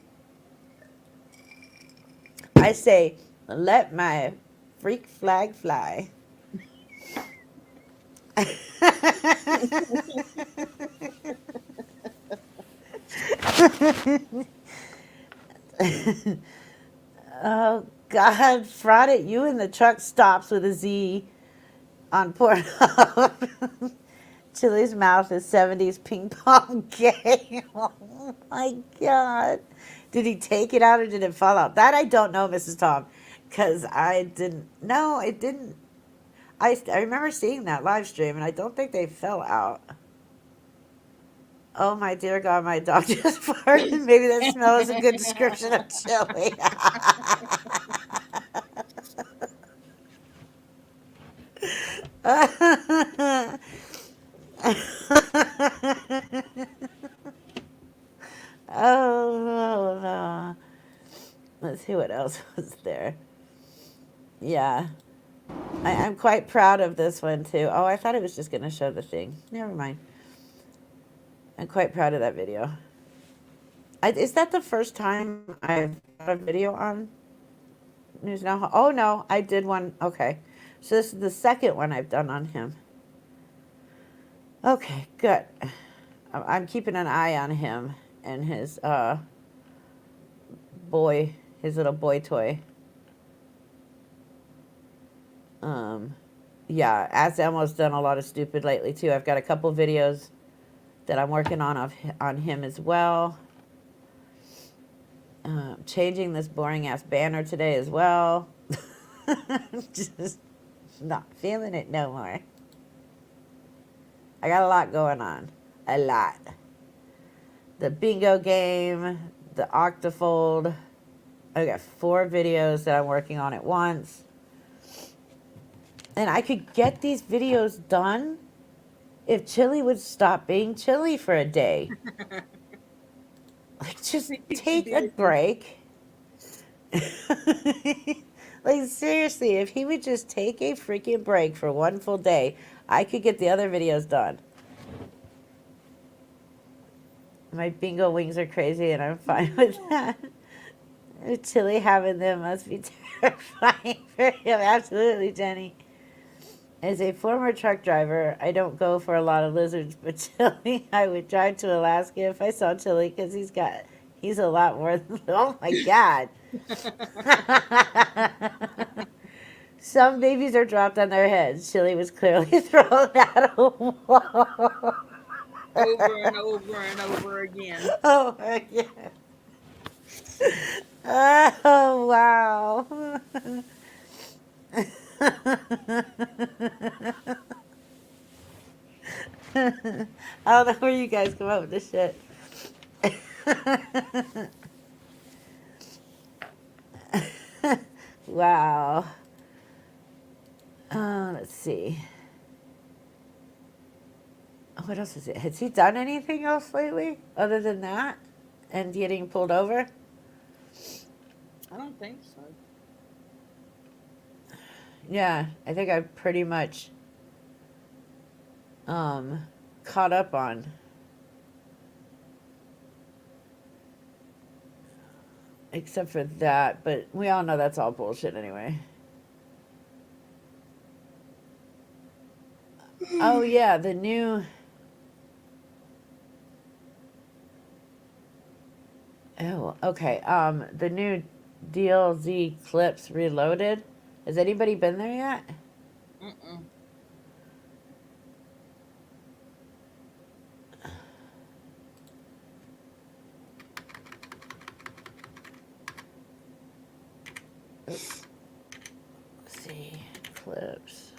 I say, let my freak flag fly. Oh God, fraud it! You in the truck stops with a Z on Pornhub. Chili's mouth is 70s ping pong game. Oh my God. Did he take it out or did it fall out? That I don't know, Mrs. Tom, because I didn't. No, it didn't. I remember seeing that live stream, and I don't think they fell out. Oh my dear God, my dog just farted. Maybe that smell is a good description of chili. Oh no. Let's see what else was there. Yeah. I'm quite proud of this one too. Oh, I thought it was just going to show the thing. Never mind. I'm quite proud of that video. Is that the first time I've got a video on News Now? Oh no, I did one. Okay. So this is the second one I've done on him. Okay, good. I'm keeping an eye on him and his his little boy toy. Yeah, Azelmo's done a lot of stupid lately too. I've got a couple videos that I'm working on him as well. Changing this boring ass banner today as well. Just not feeling it no more. I got a lot going on. A lot. the bingo game, the octafold. I got 4 videos that I'm working on at once. And I could get these videos done if Chili would stop being Chili for a day. Like, just take a break. Like, seriously, if he would just take a freaking break for one full day, I could get the other videos done. My bingo wings are crazy, and I'm fine with that. Chili having them must be terrifying for him. Absolutely, Jenny. As a former truck driver, I don't go for a lot of lizards, but Chili, I would drive to Alaska if I saw Chili because he's a lot more than, oh my God. Some babies are dropped on their heads. Chili was clearly thrown at a wall. Over and over and over again. Oh my God. Oh, wow. I don't know where you guys come up with this shit. Wow. Let's see. What else is it? Has he done anything else lately other than that and getting pulled over? I don't think so. Yeah, I think I've pretty much caught up on. Except for that, but we all know that's all bullshit anyway. Oh yeah, the new. Oh, okay. The new DLZ clips reloaded. Has anybody been there yet? Mm-mm. Let's see, clips.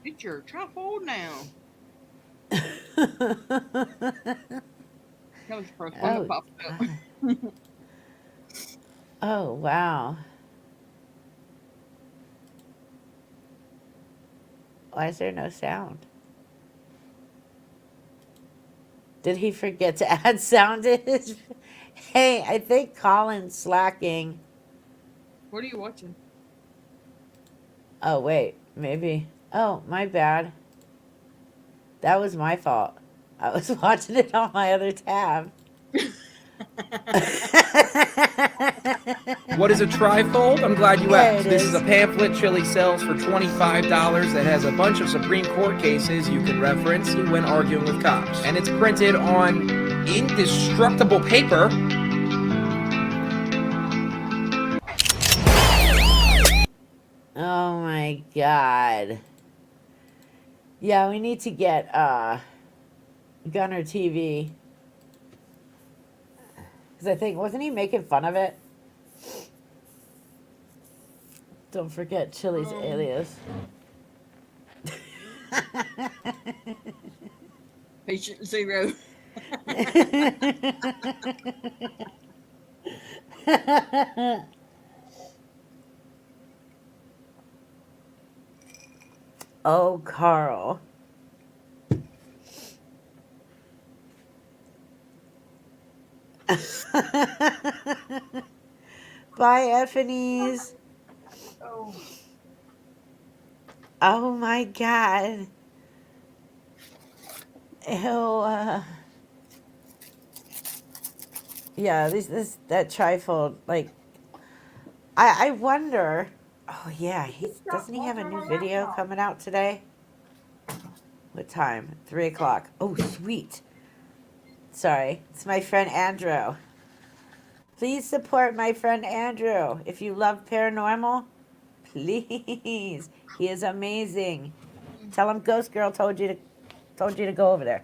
Get your trifold now. That was the first one that popped up. Oh, wow. Why is there no sound? Did he forget to add sound to his? Hey, I think Colin's slacking. What are you watching? Oh, wait, maybe. Oh, my bad. That was my fault. I was watching it on my other tab. What is a trifold? I'm glad you There asked. it This is is. a pamphlet Chili sells for $25 that has a bunch of Supreme Court cases you can reference when arguing with cops. And it's printed on indestructible paper. Oh my God. Yeah, we need to get Gunner TV. Because I think, wasn't he making fun of it? Don't forget Chili's alias. Patient zero. Oh, Carl. Bye, Effanies. Oh. Oh my God. Ew. Yeah, that trifold. Like, I wonder. Oh yeah, doesn't he have a new video coming out today? What time? 3 o'clock. Oh sweet. Sorry, it's my friend Andrew. Please support my friend Andrew. If you love paranormal, please. He is amazing. Tell him Ghost Girl told you to go over there.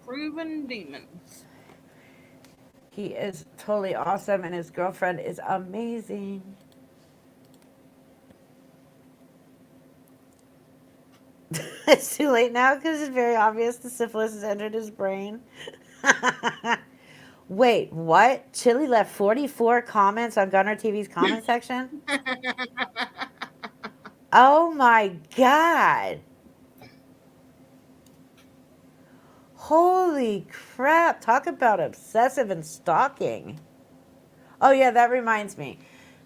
Proven demons. He is totally awesome, and his girlfriend is amazing. It's too late now because it's very obvious the syphilis has entered his brain. Wait, what? Chili left 44 comments on Gunner TV's comment section? Oh my God. Holy crap. Talk about obsessive and stalking. Oh, yeah, that reminds me.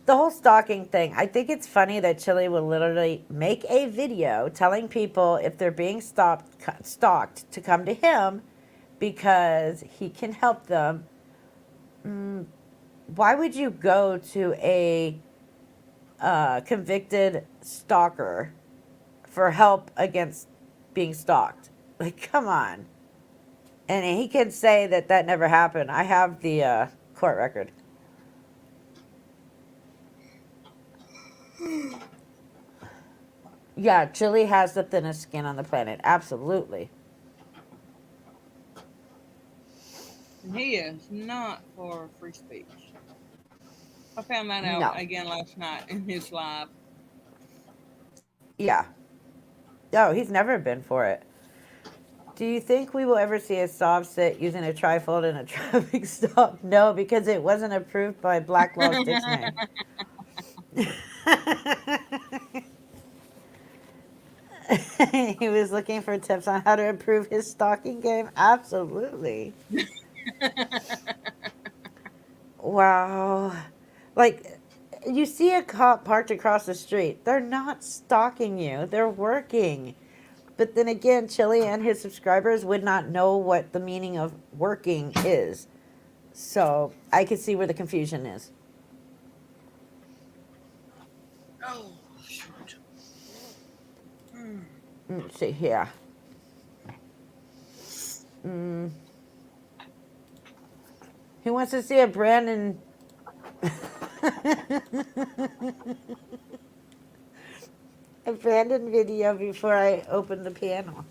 The whole stalking thing. I think it's funny that Chili will literally make a video telling people if they're being stalked to come to him because he can help them. Why would you go to a convicted stalker for help against being stalked? Like, come on. And he can say that that never happened. I have the court record. Yeah, Chili has the thinnest skin on the planet. Absolutely. And he is not for free speech. I found that out No. again last night in his live. Yeah. No, he's never been for it. Do you think we will ever see a soft sit using a trifold in a traffic stop? No, because it wasn't approved by Black Law's Dictionary. He was looking for tips on how to improve his stalking game. Absolutely. Wow. Like, you see a cop parked across the street. They're not stalking you. They're working. But then again, Chili and his subscribers would not know what the meaning of working is. So I can see where the confusion is. Oh, shoot. Let's see here. Who wants to see a Brandon? A Brandon video before I open the piano.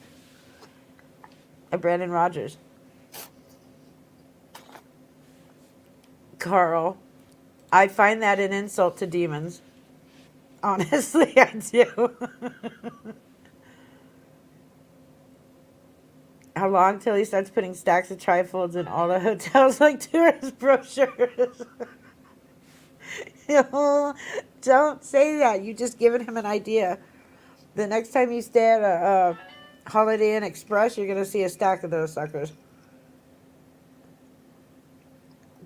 A Brandon Rogers. Carl, I find that an insult to demons. Honestly, I do. How long till he starts putting stacks of trifolds in all the hotels like tourist brochures? Don't say that. You just given him an idea. The next time you stay at a Holiday Inn Express, you're going to see a stack of those suckers.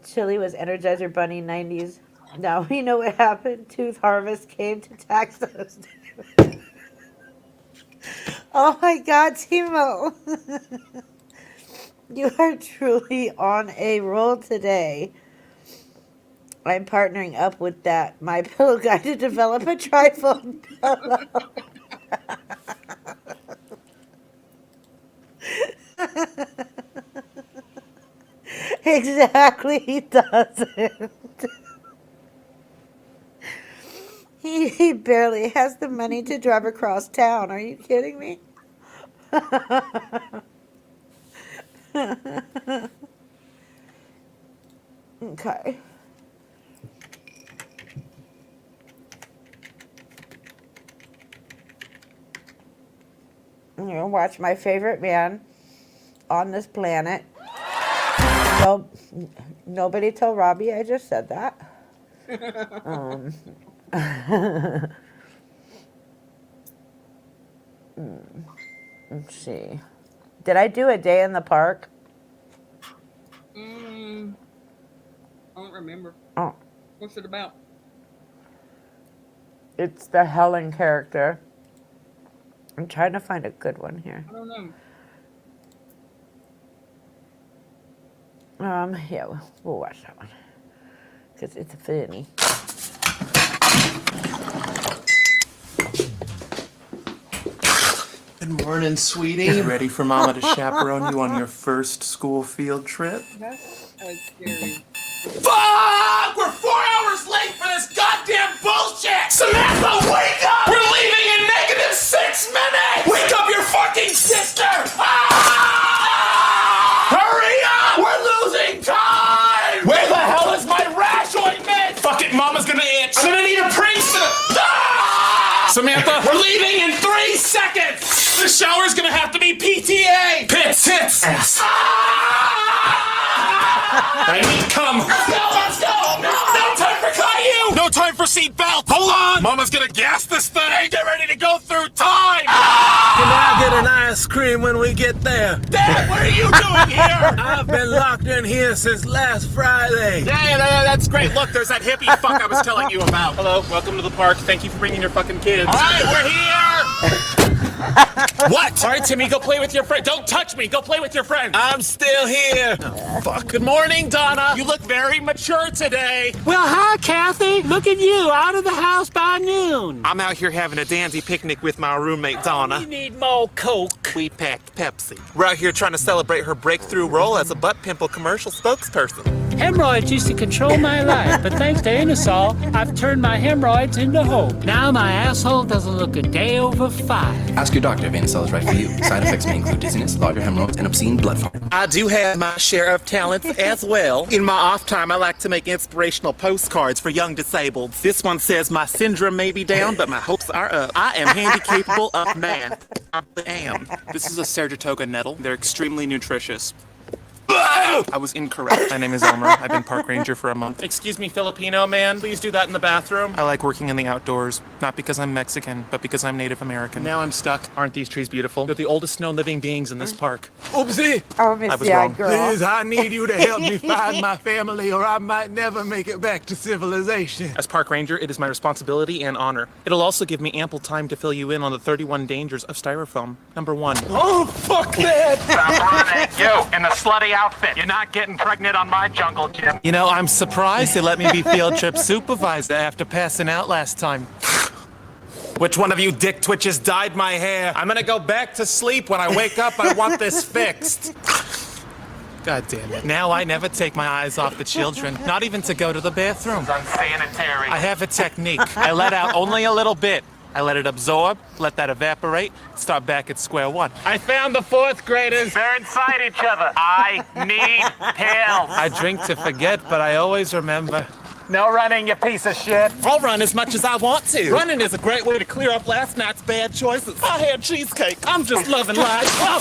Chili was Energizer Bunny 90s. Now we know what happened. Tooth Harvest came to tax us. Oh my God, Timo. You are truly on a roll today. I'm partnering up with that My Pillow guy to develop a trifold pillow. Exactly, he doesn't. He barely has the money to drive across town. Are you kidding me? Okay. I'm gonna watch my favorite man on this planet. No, nobody tell Robbie I just said that. Let's see. Did I do a day in the park? I don't remember. Oh, What's it about? it's the Helen character. I'm trying to find a good one here. I don't know. Yeah, we'll watch that one because it's funny. Good morning, sweetie. You ready for Mama to chaperone you on your first school field trip? That's scary. Fuck! We're 4 hours late for this goddamn bullshit! Samantha, wake up! We're leaving in -6 minutes! Wake up your fucking sister! Ah! Hurry up! We're losing time! Where the hell is my rash ointment? Fuck it, Mama's gonna itch. I'm gonna need a priest to... Ah! Samantha, we're leaving in 3 seconds! The shower's gonna have to be PTA! Pits! Ass! I need cum! Let's go! No time for Caillou! No time for seatbelt! Hold on! Mama's gonna gas this thing! Get ready to go through time! Can I get an ice cream when we get there? Dad, what are you doing here? I've been locked in here since last Friday. Yeah, that's great. Look, there's that hippie fuck I was telling you about. Hello, welcome to the park. Thank you for bringing your fucking kids. All right, we're here! What? All right, Timmy, go play with your friend. Don't touch me. Go play with your friend. I'm still here. Oh, fuck. Good morning, Donna. You look very mature today. Well, hi, Kathy. Look at you, out of the house by noon. I'm out here having a dandy picnic with my roommate, Donna. We need more Coke. We packed Pepsi. We're out here trying to celebrate her breakthrough role as a butt pimple commercial spokesperson. Hemorrhoids used to control my life, but thanks to Inusol, I've turned my hemorrhoids into hope. Now my asshole doesn't look a day over 5. Ask your doctor if Anacell is right for you. Side effects may include dizziness, larger hemorrhoids, and obscene blood foam. I do have my share of talents as well. In my off time, I like to make inspirational postcards for young disabled. This one says, my syndrome may be down, but my hopes are up. I am handy-capable of math. I am. This is a Saratoga nettle. They're extremely nutritious. I was incorrect. My name is Elmer. I've been park ranger for a month. Excuse me, Filipino man. Please do that in the bathroom. I like working in the outdoors. Not because I'm Mexican, but because I'm Native American. Now I'm stuck. Aren't these trees beautiful? They're the oldest known living beings in this park. Oopsie. Oh, Miss I was wrong. Girl. Please, I need you to help me find my family or I might never make it back to civilization. As park ranger, it is my responsibility and honor. It'll also give me ample time to fill you in on the 31 dangers of styrofoam. Number 1. Oh, fuck that. Stop running. You, in the slutty outfit. You're not getting pregnant on my jungle gym. You know, I'm surprised they let me be field trip supervisor after passing out last time. Which one of you dick twitches dyed my hair? I'm gonna go back to sleep. When I wake up, I want this fixed. God damn it. Now I never take my eyes off the children, not even to go to the bathroom. It's unsanitary. I have a technique. I let out only a little bit. I let it absorb, let that evaporate, start back at square one. I found the 4th graders. They're inside each other. I need pills. I drink to forget, but I always remember. No running, you piece of shit. I'll run as much as I want to. Running is a great way to clear up last night's bad choices. I had cheesecake. I'm just loving life. Oh,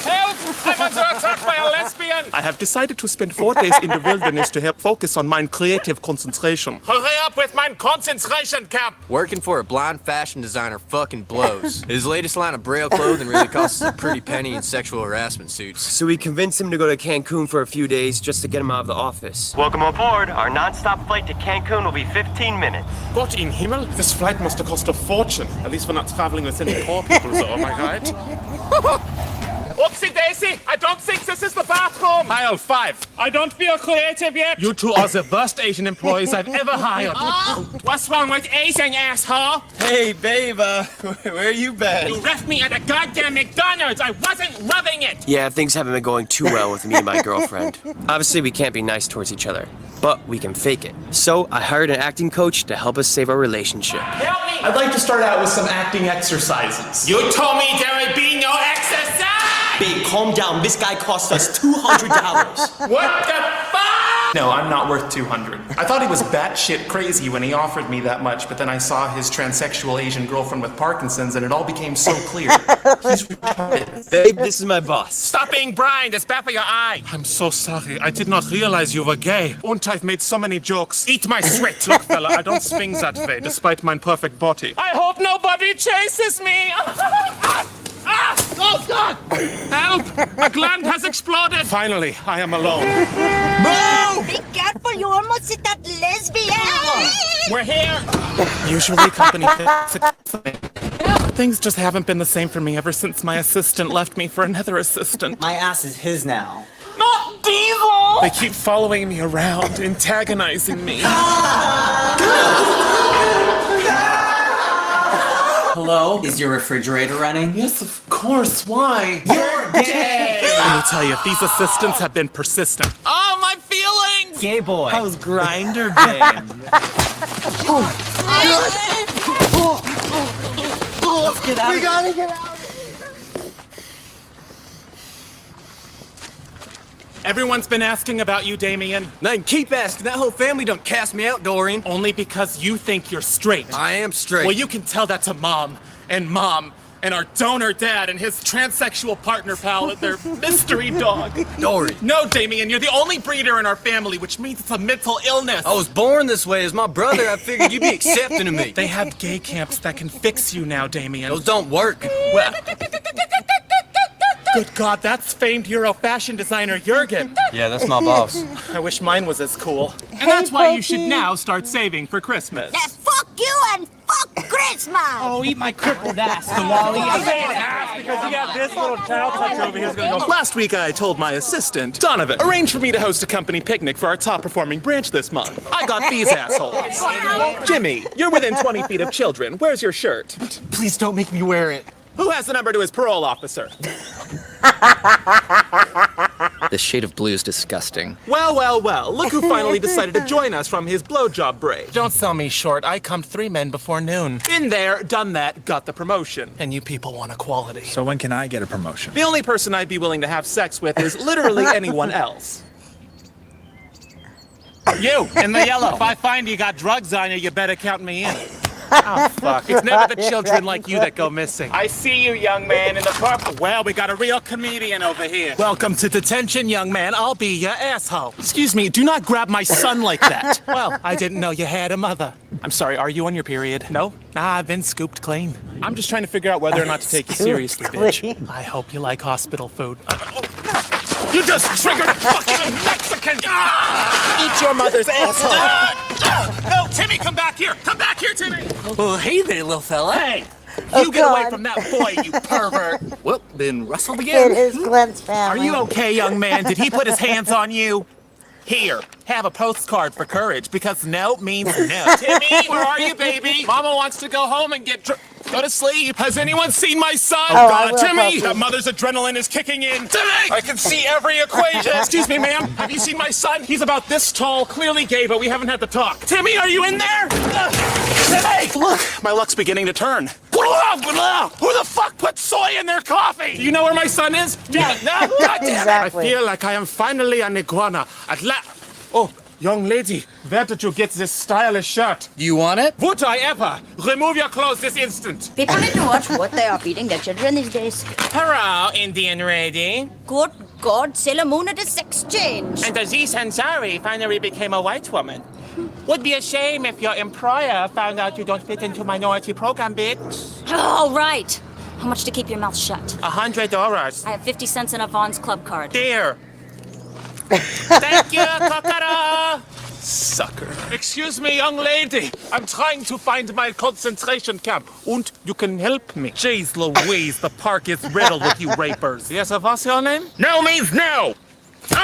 help! I'm under attack by a lesbian. I have decided to spend 4 days in the wilderness to help focus on my creative concentration. Hurry up with my concentration camp. Working for a blind fashion designer fucking blows. His latest line of Braille clothing really costs us a pretty penny in sexual harassment suits. So we convinced him to go to Cancun for a few days just to get him out of the office. Welcome aboard. Our non-stop flight to Cancun will be 15 minutes. Gott in Himmel, this flight must have cost a fortune. At least we're not traveling with any poor people, so am I right? Oopsie daisy, I don't think this is the bathroom. Aisle 5. I don't feel creative yet. You two are the worst Asian employees I've ever hired. What's wrong with Asian, asshole? Hey, babe, where you been? You left me at a goddamn McDonald's. I wasn't loving it. Yeah, things haven't been going too well with me and my girlfriend. Obviously, we can't be nice towards each other, but we can fake it. So I hired an acting coach to help us save our relationship. Help me. I'd like to start out with some acting exercises. You told me there would be no exercise. Babe, calm down. This guy cost us $200. What the fuck? No, I'm not worth $200. I thought he was batshit crazy when he offered me that much, but then I saw his transsexual Asian girlfriend with Parkinson's and it all became so clear. He's retarded. Babe, this is my boss. Stop being blind. It's bad for your eye. I'm so sorry. I did not realize you were gay. And I've made so many jokes. Eat my sweat. Look, fella, I don't swing that way, despite my perfect body. I hope nobody chases me. Ah! Oh, God! Help! A gland has exploded! Finally, I am alone. Move! Be careful, you almost hit that lesbian! We're here! Usually company things just haven't been the same for me ever since my assistant left me for another assistant. My ass is his now. Not Diesel! They keep following me around, antagonizing me. Hello? Is your refrigerator running? Yes, of course. Why? You're gay! Let me tell you, these assistants have been persistent. Oh, my feelings! Gay boy. How's Grinder been? Let's get out. We gotta get out. Everyone's been asking about you, Damien. Then keep asking. That whole family don't cast me out, Doreen. Only because you think you're straight. I am straight. Well, you can tell that to Mom, and our donor dad, and his transsexual partner pal, and their mystery dog. Doreen. No, Damien, you're the only breeder in our family, which means it's a mental illness. I was born this way. As my brother, I figured you'd be accepting of me. They have gay camps that can fix you now, Damien. Those don't work. Well, good God, that's famed Euro fashion designer Jurgen. Yeah, that's my boss. I wish mine was as cool. And that's why you should now start saving for Christmas. Now, fuck you and fuck Christmas! Oh, eat my crippled ass, Wally. I'm saying ass because you got this little child touch over here. Gonna go. Last week, I told my assistant, Donovan, arrange for me to host a company picnic for our top-performing branch this month. I got these assholes. Jimmy, you're within 20 feet of children. Where's your shirt? Please don't make me wear it. Who has the number to his parole officer? This shade of blue is disgusting. Well, well, well. Look who finally decided to join us from his blowjob break. Don't sell me short. I cumped 3 men before noon. Been there, done that, got the promotion. And you people want equality. So when can I get a promotion? The only person I'd be willing to have sex with is literally anyone else. You, in the yellow. If I find you got drugs on you, you better count me in. Oh, fuck. It's never the children like you that go missing. I see you, young man, in the park. Well, we got a real comedian over here. Welcome to detention, young man. I'll be your asshole. Excuse me, do not grab my son like that. Well, I didn't know you had a mother. I'm sorry, are you on your period? No? Nah, I've been scooped clean. I'm just trying to figure out whether or not to take you seriously, bitch. I hope you like hospital food. You just triggered a fucking Mexican! Eat your mother's asshole! No, Timmy, come back here! Come back here, Timmy! Oh, hey there, little fella. Hey! You get away from that boy, you pervert! Well, then Russell again. It is Glenn's family. Are you okay, young man? Did he put his hands on you? Here, have a postcard for courage, because no means no. Timmy, where are you, baby? Mama wants to go home and get go to sleep. Has anyone seen my son? Oh, God, Timmy! That mother's adrenaline is kicking in. Timmy! I can see every equation. Excuse me, ma'am. Have you seen my son? He's about this tall, clearly gay, but we haven't had the talk. Timmy, are you in there? Timmy! Look, my luck's beginning to turn. Who the fuck put soy in their coffee? Do you know where my son is? Yeah. No, goddamn. Exactly. I feel like I am finally an iguana. Oh, young lady, where did you get this stylish shirt? You want it? Would I ever? Remove your clothes this instant. People need to watch what they are feeding their children these days. Hello, Indian lady. Good God, Sailor Moon at a sex change. And Aziz Ansari finally became a white woman. Would be a shame if your employer found out you don't fit into minority program, bitch. Oh, right. How much to keep your mouth shut? $100. I have 50 cents in a Vaughn's Club card. There. Thank you, Kokoro. Sucker. Excuse me, young lady. I'm trying to find my concentration camp. And you can help me. Jeez Louise, the park is riddled with you rapers. Yes, what's your name? No means no. This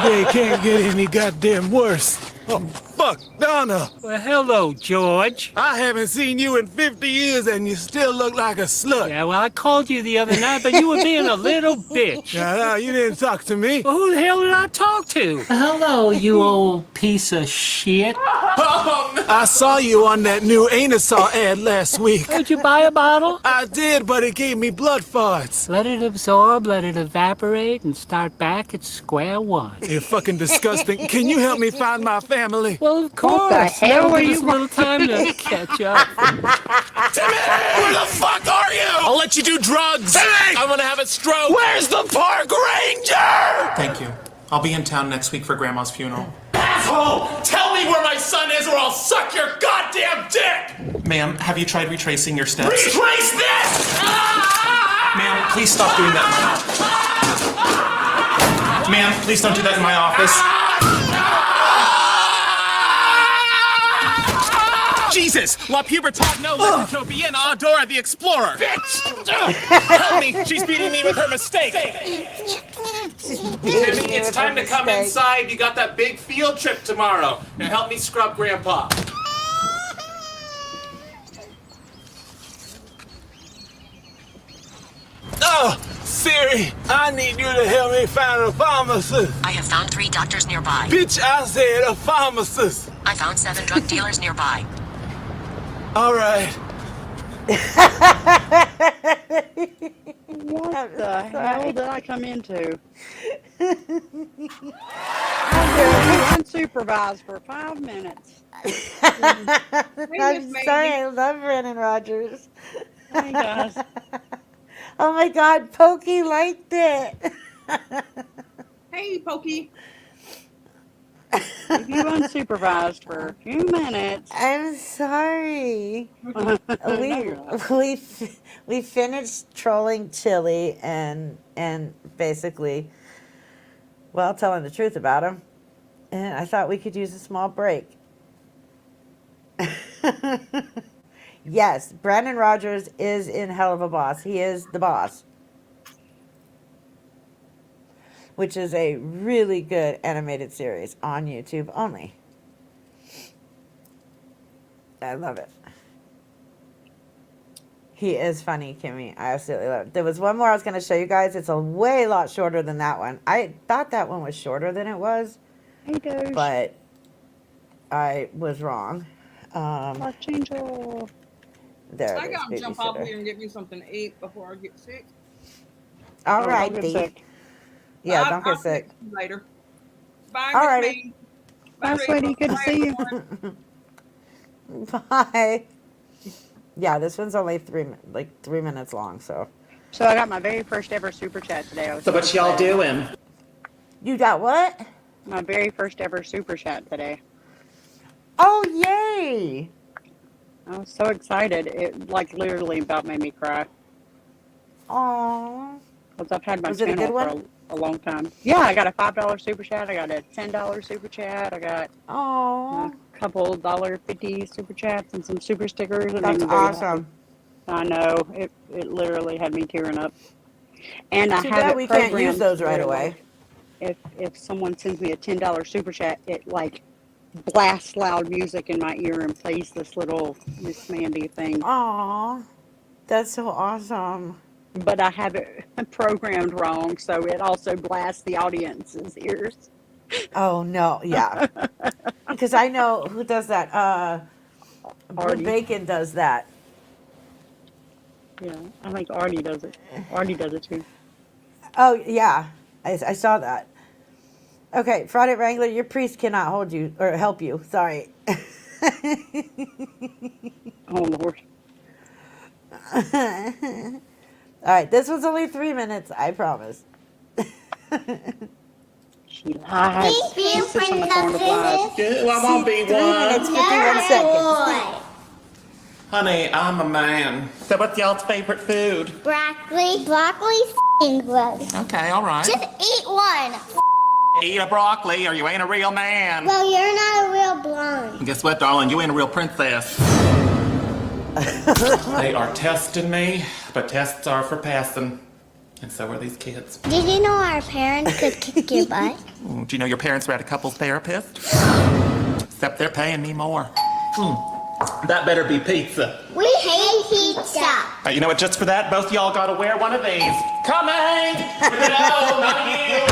day can't get any goddamn worse. Oh, fuck, Donna. Well, hello, George. I haven't seen you in 50 years and you still look like a slut. Yeah, well, I called you the other night, but you were being a little bitch. No, you didn't talk to me. Well, who the hell did I talk to? Hello, you old piece of shit. I saw you on that new Anusol ad last week. Did you buy a bottle? I did, but it gave me blood farts. Let it absorb, let it evaporate, and start back at square one. You're fucking disgusting. Can you help me find my family? Well, of course. What the hell are you? A little time to catch up. Timmy! Where the fuck are you? I'll let you do drugs. Timmy! I'm gonna have a stroke. Where's the park ranger? Thank you. I'll be in town next week for Grandma's funeral. Asshole! Tell me where my son is or I'll suck your goddamn dick! Ma'am, have you tried retracing your steps? Retrace this! Ma'am, please stop doing that. Ma'am, please don't do that in my office. Jesus! La Pubertad no lecho bien Dora the Explorer! Bitch! Help me! She's beating me with her mistake! Timmy, it's time to come inside. You got that big field trip tomorrow. Now help me scrub Grandpa. Oh, Siri, I need you to help me find a pharmacist. I have found 3 doctors nearby. Bitch, I said a pharmacist. I found 7 drug dealers nearby. All right. What the hell did I come into? Unsupervised for 5 minutes. I'm sorry, I love Brennan Rogers. Hey guys. Oh my God, Pokey liked it. Hey, Pokey. If you unsupervised for a few minutes. I'm sorry. we finished trolling Chili and basically, well, telling the truth about him. And I thought we could use a small break. Yes, Brandon Rogers is in Hell of a Boss. He is the boss. Which is a really good animated series on YouTube only. I love it. He is funny, Kimmy. I absolutely love it. There was one more I was going to show you guys. It's a lot shorter than that one. I thought that one was shorter than it was. Hey, Doge. But I was wrong. There I it is, gotta jump off babysitter. here and get me something to eat before I get sick. All Oh, right, don't get sick. Yeah, don't I'll get sick. text you later. Bye, Alrighty. Miss May. Bye, sweetie. Good to see you. Bye. Yeah, this one's only 3 minutes long, so. So I got my very first ever super chat today. I was So what so y'all excited. doing? You got what? My very first ever super chat today. Oh, yay! I was so excited. It like literally about made me cry. Aww. Because I've had my Was it a channel good one? for a long time. Yeah, I got a $5 super chat. I got a $10 super chat. I got Aww. a couple $1.50 super chats and some super stickers. It made That's me very happy. awesome. I know. It literally had me tearing up. And I Too have bad it we can't use programmed those right where, away. like, if someone sends me a $10 super chat, it like blasts loud music in my ear and plays this little Miss Mandy thing. Aw. That's so awesome. But I have it programmed wrong, so it also blasts the audience's ears. Oh, no. Yeah. Because I know who does that. Artie. Bacon does that. Yeah, I think Artie does it. Artie does it too. Oh, yeah. I saw that. Okay, Friday Wrangler, your priest cannot hold you or help you. Sorry. Oh, Lord. All right, this was only 3 minutes, I promise. She lies. She sits on the phone with lies. Well, I won't be 3 one. minutes, 51 seconds. Honey, I'm a man. So what's y'all's favorite food? Broccoli. Broccoli's f***ing gross. Okay, all right. Just eat one. Eat a broccoli or you ain't a real man. Well, you're not a real blonde. Guess what, darling? You ain't a real princess. They are testing me, but tests are for passing. And so are these kids. Did you know our parents could kick your butt? Do you know your parents were at a couples therapist? Except they're paying me more. That better be pizza. We hate pizza. You know what? Just for that, both y'all gotta wear one of these. Coming! No, not you!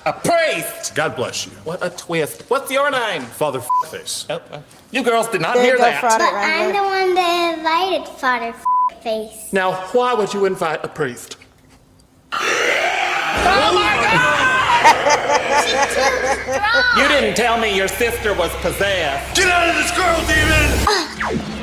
A priest! God bless you. What a twist. What's your name? Father Face. You girls did not There you hear go, that. Friday But I'm the one that invited Father Face. Now, why would you invite a priest? Oh my God! You didn't tell me your sister was possessed. Get out of this girl, demon!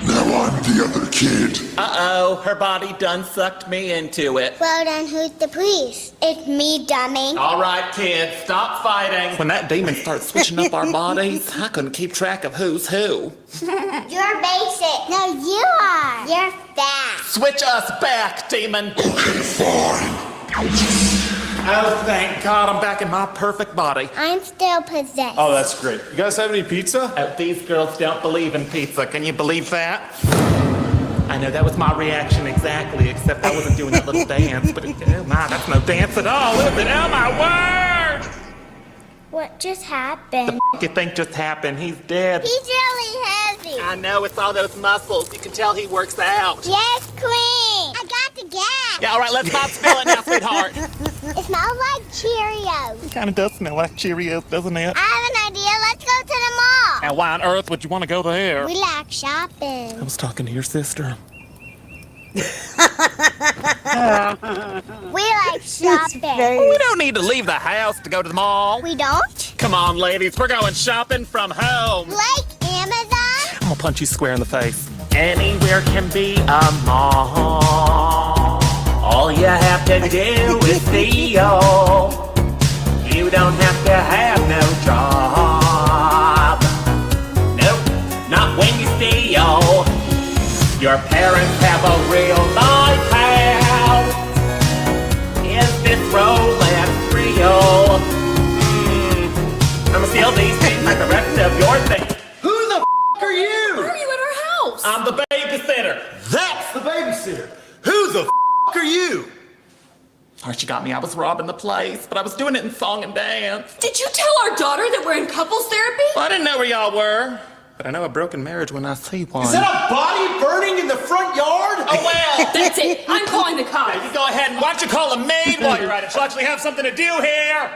Now I'm the other kid. Uh-oh, her body done sucked me into it. Well, then who's the priest? It's me, dummy. All right, kids, stop fighting. When that demon starts switching up our bodies, I couldn't keep track of who's who. You're basic. No, you are. You're fat. Switch us back, demon. Okay, fine. Oh, thank God, I'm back in my perfect body. I'm still possessed. Oh, that's great. You guys have any pizza? Oh, these girls don't believe in pizza. Can you believe that? I know that was my reaction exactly, except I wasn't doing that little dance. But oh my, that's no dance at all, is it? Oh my word! What just happened? You think just happened? He's dead. He's really heavy. I know, it's all those muscles. You can tell he works out. Yes, Queen. I got the gas. Yeah, all right, let's not spill it now, sweetheart. It smells like Cheerios. It kind of does smell like Cheerios, doesn't it? I have an idea. Let's go to the mall. And why on earth would you want to go there? We like shopping. I was talking to your sister. We like shopping. We don't need to leave the house to go to the mall. We don't? Come on, ladies, we're going shopping from home. Like Amazon? I'm gonna punch you square in the face. Anywhere can be a mall. All you have to do is steal. You don't have to have no job. Nope, not when you steal. Your parents have a real life house. Is this romance real? I'ma steal these things like the rest of your things. Who the are you? Why are you at our house? I'm the babysitter. That's the babysitter. Who the are you? Archie got me. I was robbing the place, but I was doing it in song and dance. Did you tell our daughter that we're in couples therapy? Well, I didn't know where y'all were. But I know a broken marriage when I see one. Is that a body burning in the front yard? Oh, well. That's it. I'm calling the cops. You go ahead and why don't you call a maid while you're at it? She'll actually have something to do here.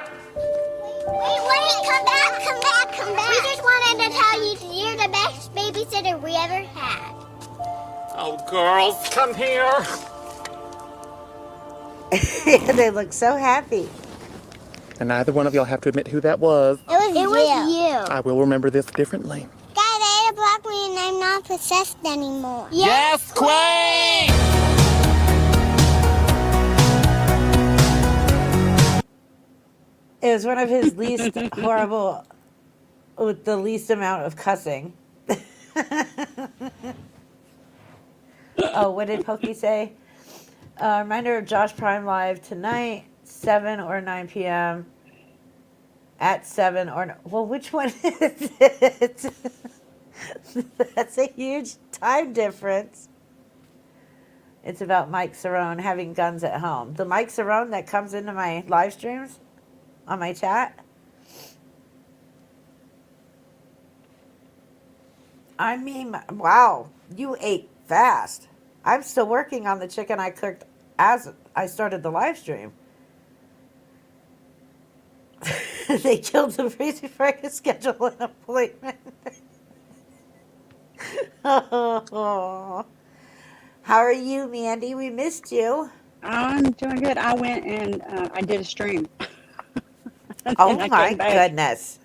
Wait, come back. We just wanted to tell you you're the best babysitter we ever had. Oh, girls, come here. They look so happy. And neither one of y'all have to admit who that was. It was you. I will remember this differently. Guys, they blocked me and I'm not possessed anymore. Yes, Queen! It was one of his least horrible, with the least amount of cussing. Oh, what did Pokey say? Reminder of Josh Prime Live tonight, 7 or 9 p.m. At 7 or... Well, which one is it? That's a huge time difference. It's about Mike Cerrone having guns at home. The Mike Cerrone that comes into my live streams on my chat. I mean, wow, you ate fast. I'm still working on the chicken I cooked as I started the live stream. They killed the priest before I could schedule an appointment. Oh. How are you, Mandy? We missed you. I'm doing good. I went and I did a stream. Oh And I my came back. goodness.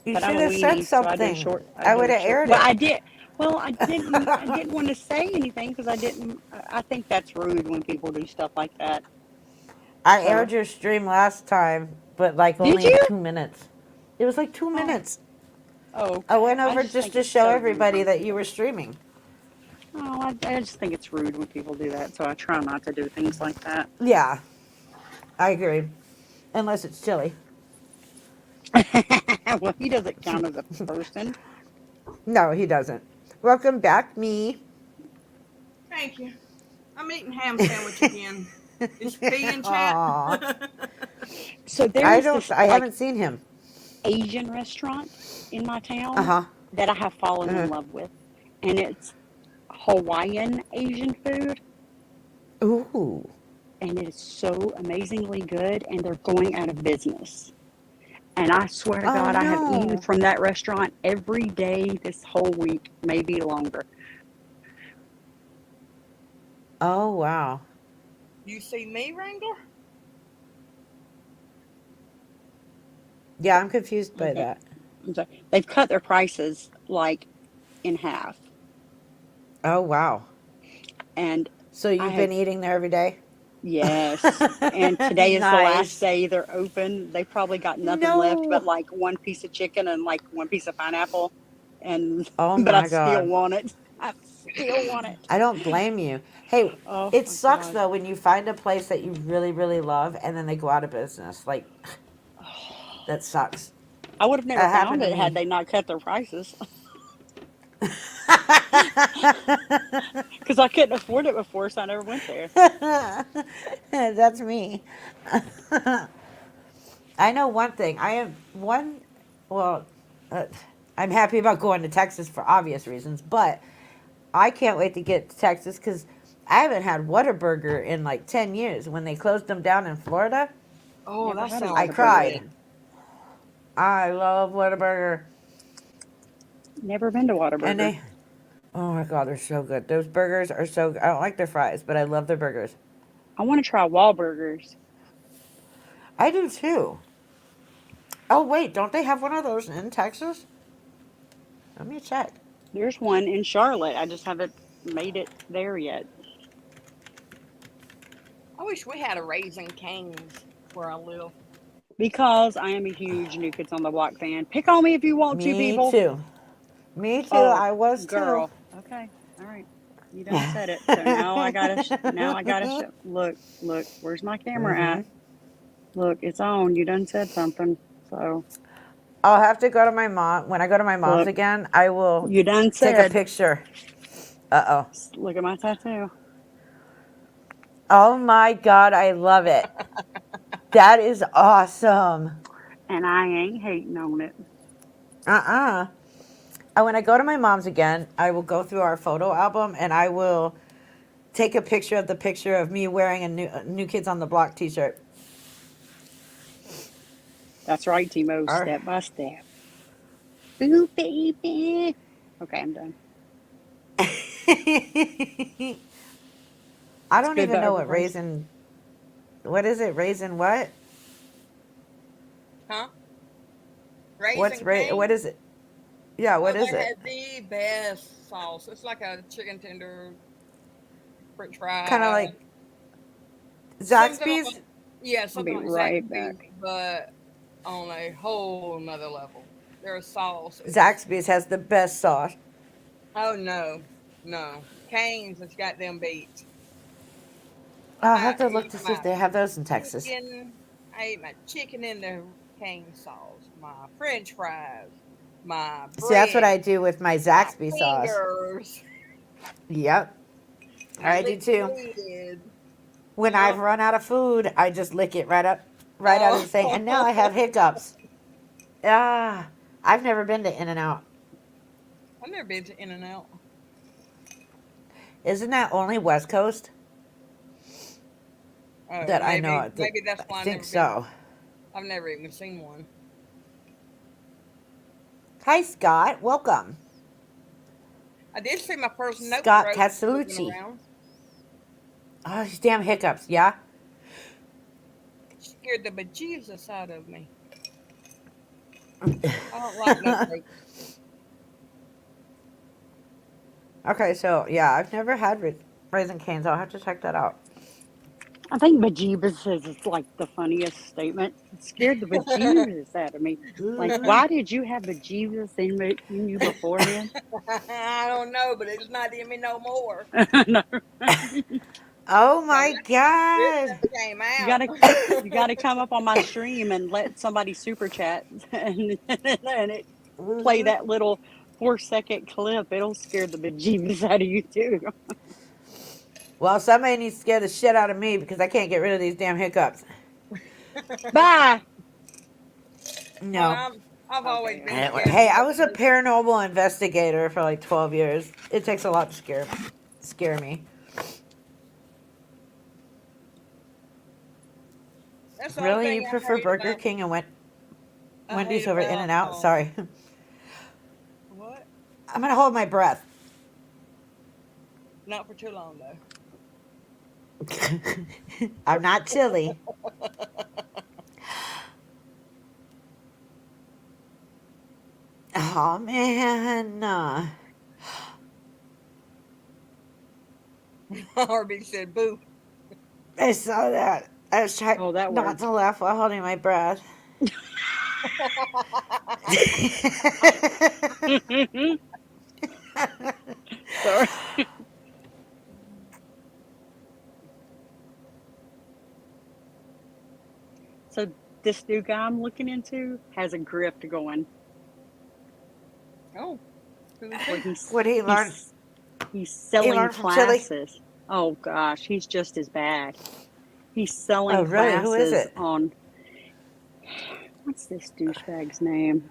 You But should I'm a have said weenie, so I did something. short. I would have aired Well, it. I did. Well, I didn't. I didn't want to say anything because I didn't. I think that's rude when people do stuff like that. I So- aired your stream last time, but like Did only you? 2 minutes. It was like 2 minutes. Oh, okay. I went over just just think to it's show so everybody rude. that you were streaming. Oh, I just think it's rude when people do that. So I try not to do things like that. Yeah, I agree. Unless it's chili. Well, he doesn't count as a person. No, he doesn't. Welcome back, me. Thank you. I'm eating ham sandwich again. Is P in chat? Aw. So I there's don't. this I like haven't seen him. Asian restaurant in my town Uh-huh. that I have fallen in love with, and it's Hawaiian Asian food, Ooh. and it is so amazingly good. And they're going out of business. And I swear to Oh, God, I have no. eaten from that restaurant every day this whole week, maybe longer. Oh, wow. You see me, Wrangler? Yeah, I'm confused by Okay. that. I'm sorry. They've cut their prices like in half. Oh, wow. And So you've I been have, eating there every day? yes. And today is the Nice. last day they're open. They probably got nothing left No. but like one piece of chicken and like one piece of pineapple. And Oh but my I still God. want it. I still want it. I don't blame you. Hey, Oh it my sucks God. though when you find a place that you really, really love and then they go out of business. Like, that sucks. I would have never That happened found to it had me. they not cut their prices. Because I couldn't afford it before, so I never went there. That's me. I know one thing. I am one, well, I'm happy about going to Texas for obvious reasons, but I can't wait to get to Texas because I haven't had Whataburger in like 10 years. When they closed them down in Florida, Oh, Never that had a sounds I Whataburger. cried. good. I love Whataburger. Never been to And Whataburger. Oh my god, they're so good. Those burgers are so good. I don't like their fries, but I love their burgers. I want to try Wahlburgers. I do too. Oh wait, don't they have one of those in Texas? Let me check. There's one in Charlotte. I just haven't made it there yet. I wish we had a Raising Cane's where I live. Because I am a huge New Kids on the Block fan. Pick on me if you want to, Me people. too. Me too. Oh, I was girl. too. Okay. All right. You done said it. So now I gotta. Now I gotta show. Look. Where's my camera at? Look, it's on. You done said something. So I'll have to go to my mom. When I go to my mom's Look, again, I will you done take a said. picture. Uh-oh. Look at my tattoo. Oh my god, I love it. That is awesome. And I ain't hating on it. When I go to my mom's again, I will go through our photo album and I will take a picture of me wearing a New Kids on the Block t-shirt. That's right, Timo. Step by step. Ooh, baby. Okay, I'm done. I don't even know what raisin. What is it? Raisin what? Huh? What is it? Yeah, what is They it? had the best sauce. It's like a chicken tender, French fry. Kind of like Zaxby's? Yeah, something like right Zaxby's, back. but on a whole nother level. Their sauce. Zaxby's has the best sauce. Oh no. Cane's has got them beat. I'll have to look to see if they have those in Texas. I ate my chicken in the cane sauce, my French fries, my bread. See, that's what I do with my Zaxby sauce. Fingers. Yep. I do too. When I've run out of food, I just lick it right out of the thing. And now I have hiccups. I've never been to In-N-Out. I've never been to In-N-Out. Isn't that only West Coast? That I know. Maybe that's why I think so. I've never even seen one. Hi, Scott. Welcome. I did see my first note. Scott Castellucci. Oh, these damn hiccups. Yeah? Scared the bejesus out of me. I don't like nothing. Okay, so, yeah, I've never had Raisin Canes. I'll have to check that out. I think bejeebus is like the funniest statement. It scared the bejeebus out of me. Like, why did you have bejeebus in you beforehand? I don't know, but it's not in me no more. No. Oh my god! You gotta come up on my stream and let somebody super chat and it play that little 4-second clip. It'll scare the bejeebus out of you too. Well, somebody needs to scare the shit out of me because I can't get rid of these damn hiccups. Bye. No. Well, I've always been scared. Hey, I was a paranormal investigator for like 12 years. It takes a lot to scare me. That's the Really? only You thing I prefer hate Burger about- King and I Wendy's hate over about, In-N-Out? Sorry. What? I'm going to hold my breath. Not for too long though. I'm not chilly. Oh, man. Harvey said boo. I saw that. I was trying not to laugh while holding my breath. Sorry. So this new guy I'm looking into has a grift going. Oh. What did he learn? He's selling learned from Chile? classes. Oh gosh, he's just as bad. He's selling Oh, really? classes Who is it? on what's this douchebag's name?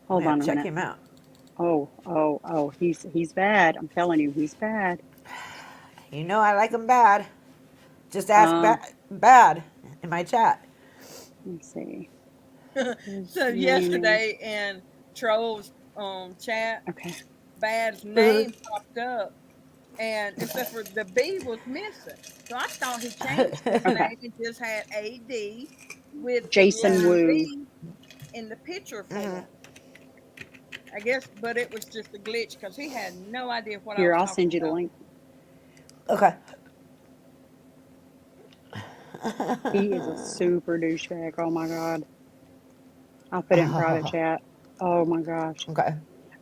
Hold on a check minute. him out. Oh, he's bad. I'm telling you, he's bad. You know I like him bad. Just ask bad in my chat. Let's see. So yesterday in Troll's chat, bad's name popped up, and except for the B was missing. So I thought he changed his name and just had AD with the Jason letter Wu. B in the picture form. I guess, but it was just a glitch because he had no idea what I Here, was I'll talking send you the about. link. Okay. He is a super douchebag. Oh my god. I'll put it in private chat. Oh my gosh. Okay.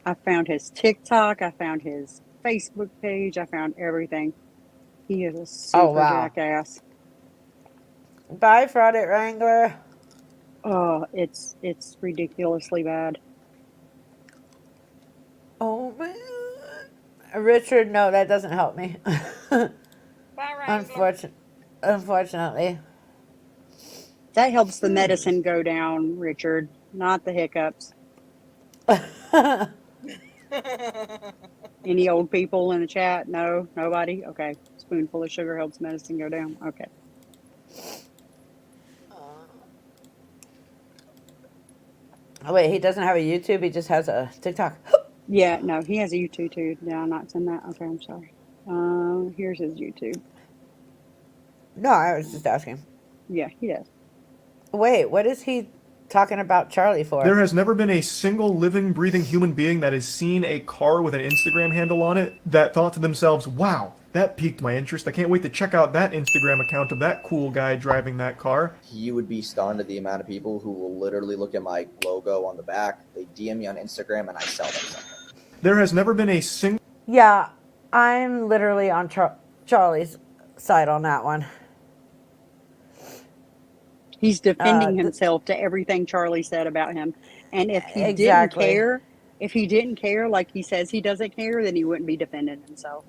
I found his TikTok. I found his Facebook page. I found everything. He is a Oh, super wow. jackass. Bye, Friday Wrangler. Oh, it's ridiculously bad. Oh, man. Richard, no, that doesn't help me. Bye, Wrangler. Unfortunately. That helps the medicine go down, Richard, not the hiccups. Any old people in the chat? No? Nobody? Okay. Spoonful of sugar helps medicine go down. Okay. Oh, wait, he doesn't have a YouTube. He just has a TikTok. Yeah, no, he has a YouTube too. Did I not send that? Okay, I'm sorry. Here's his YouTube. No, I was just asking. Yeah, he does. Wait, what is he talking about Charlie for? There has never been a single living, breathing human being that has seen a car with an Instagram handle on it that thought to themselves, wow, that piqued my interest. I can't wait to check out that Instagram account of that cool guy driving that car. You would be stunned at the amount of people who will literally look at my logo on the back, they DM me on Instagram, and I sell them something. There has never been a single... Yeah, I'm literally on Charlie's side on that one. He's defending himself to everything Charlie said about him. And if he didn't care, like he says he doesn't care, then he wouldn't be defending himself.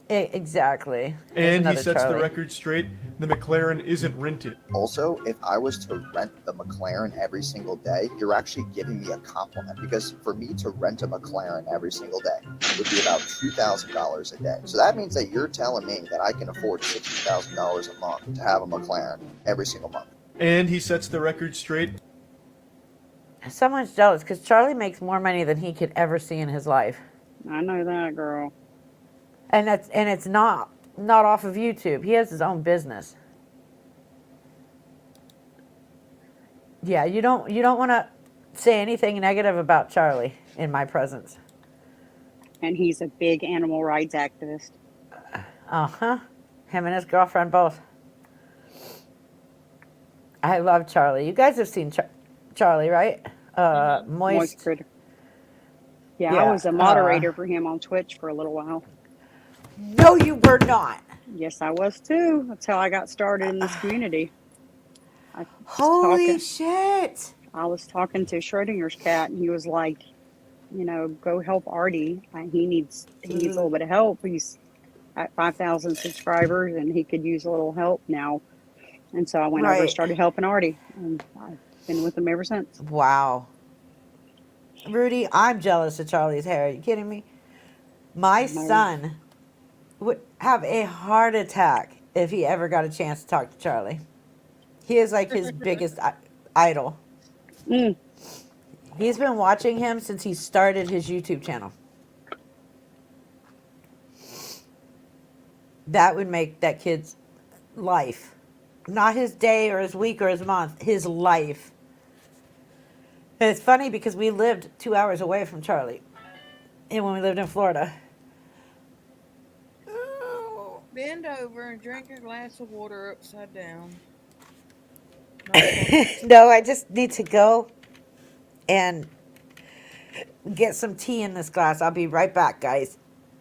Exactly. And he sets the record straight, the McLaren isn't rented. Also, if I was to rent the McLaren every single day, you're actually giving me a compliment, because for me to rent a McLaren every single day would be about $2,000 a day. So that means that you're telling me that I can afford $60,000 a month to have a McLaren every single month. And he sets the record straight. Someone's jealous because Charlie makes more money than he could ever see in his life. I know that, girl. And it's not off of YouTube. He has his own business. Yeah, you don't want to say anything negative about Charlie in my presence. And he's a big animal rights activist. Uh-huh. Him and his girlfriend both. I love Charlie. You guys have seen Charlie, right? Moist Critter. Yeah, I was a moderator for him on Twitch for a little while. No, you were not. Yes, I was too. That's how I got started in this community. Holy shit. I was talking to Schrodinger's cat, and he was like, go help Artie. He needs a little bit of help. He's at 5,000 subscribers, and he could use a little help now. And so I went over and started helping Artie, and I've been with him ever since. Wow. Rudy, I'm jealous of Charlie's hair. Are you kidding me? My son would have a heart attack if he ever got a chance to talk to Charlie. He is like his biggest idol. He's been watching him since he started his YouTube channel. That would make that kid's life. Not his day or his week or his month, his life. And it's funny because we lived 2 hours away from Charlie. And when we lived in Florida. Bend over and drink a glass of water upside down. No, I just need to go and get some tea in this glass. I'll be right back, guys.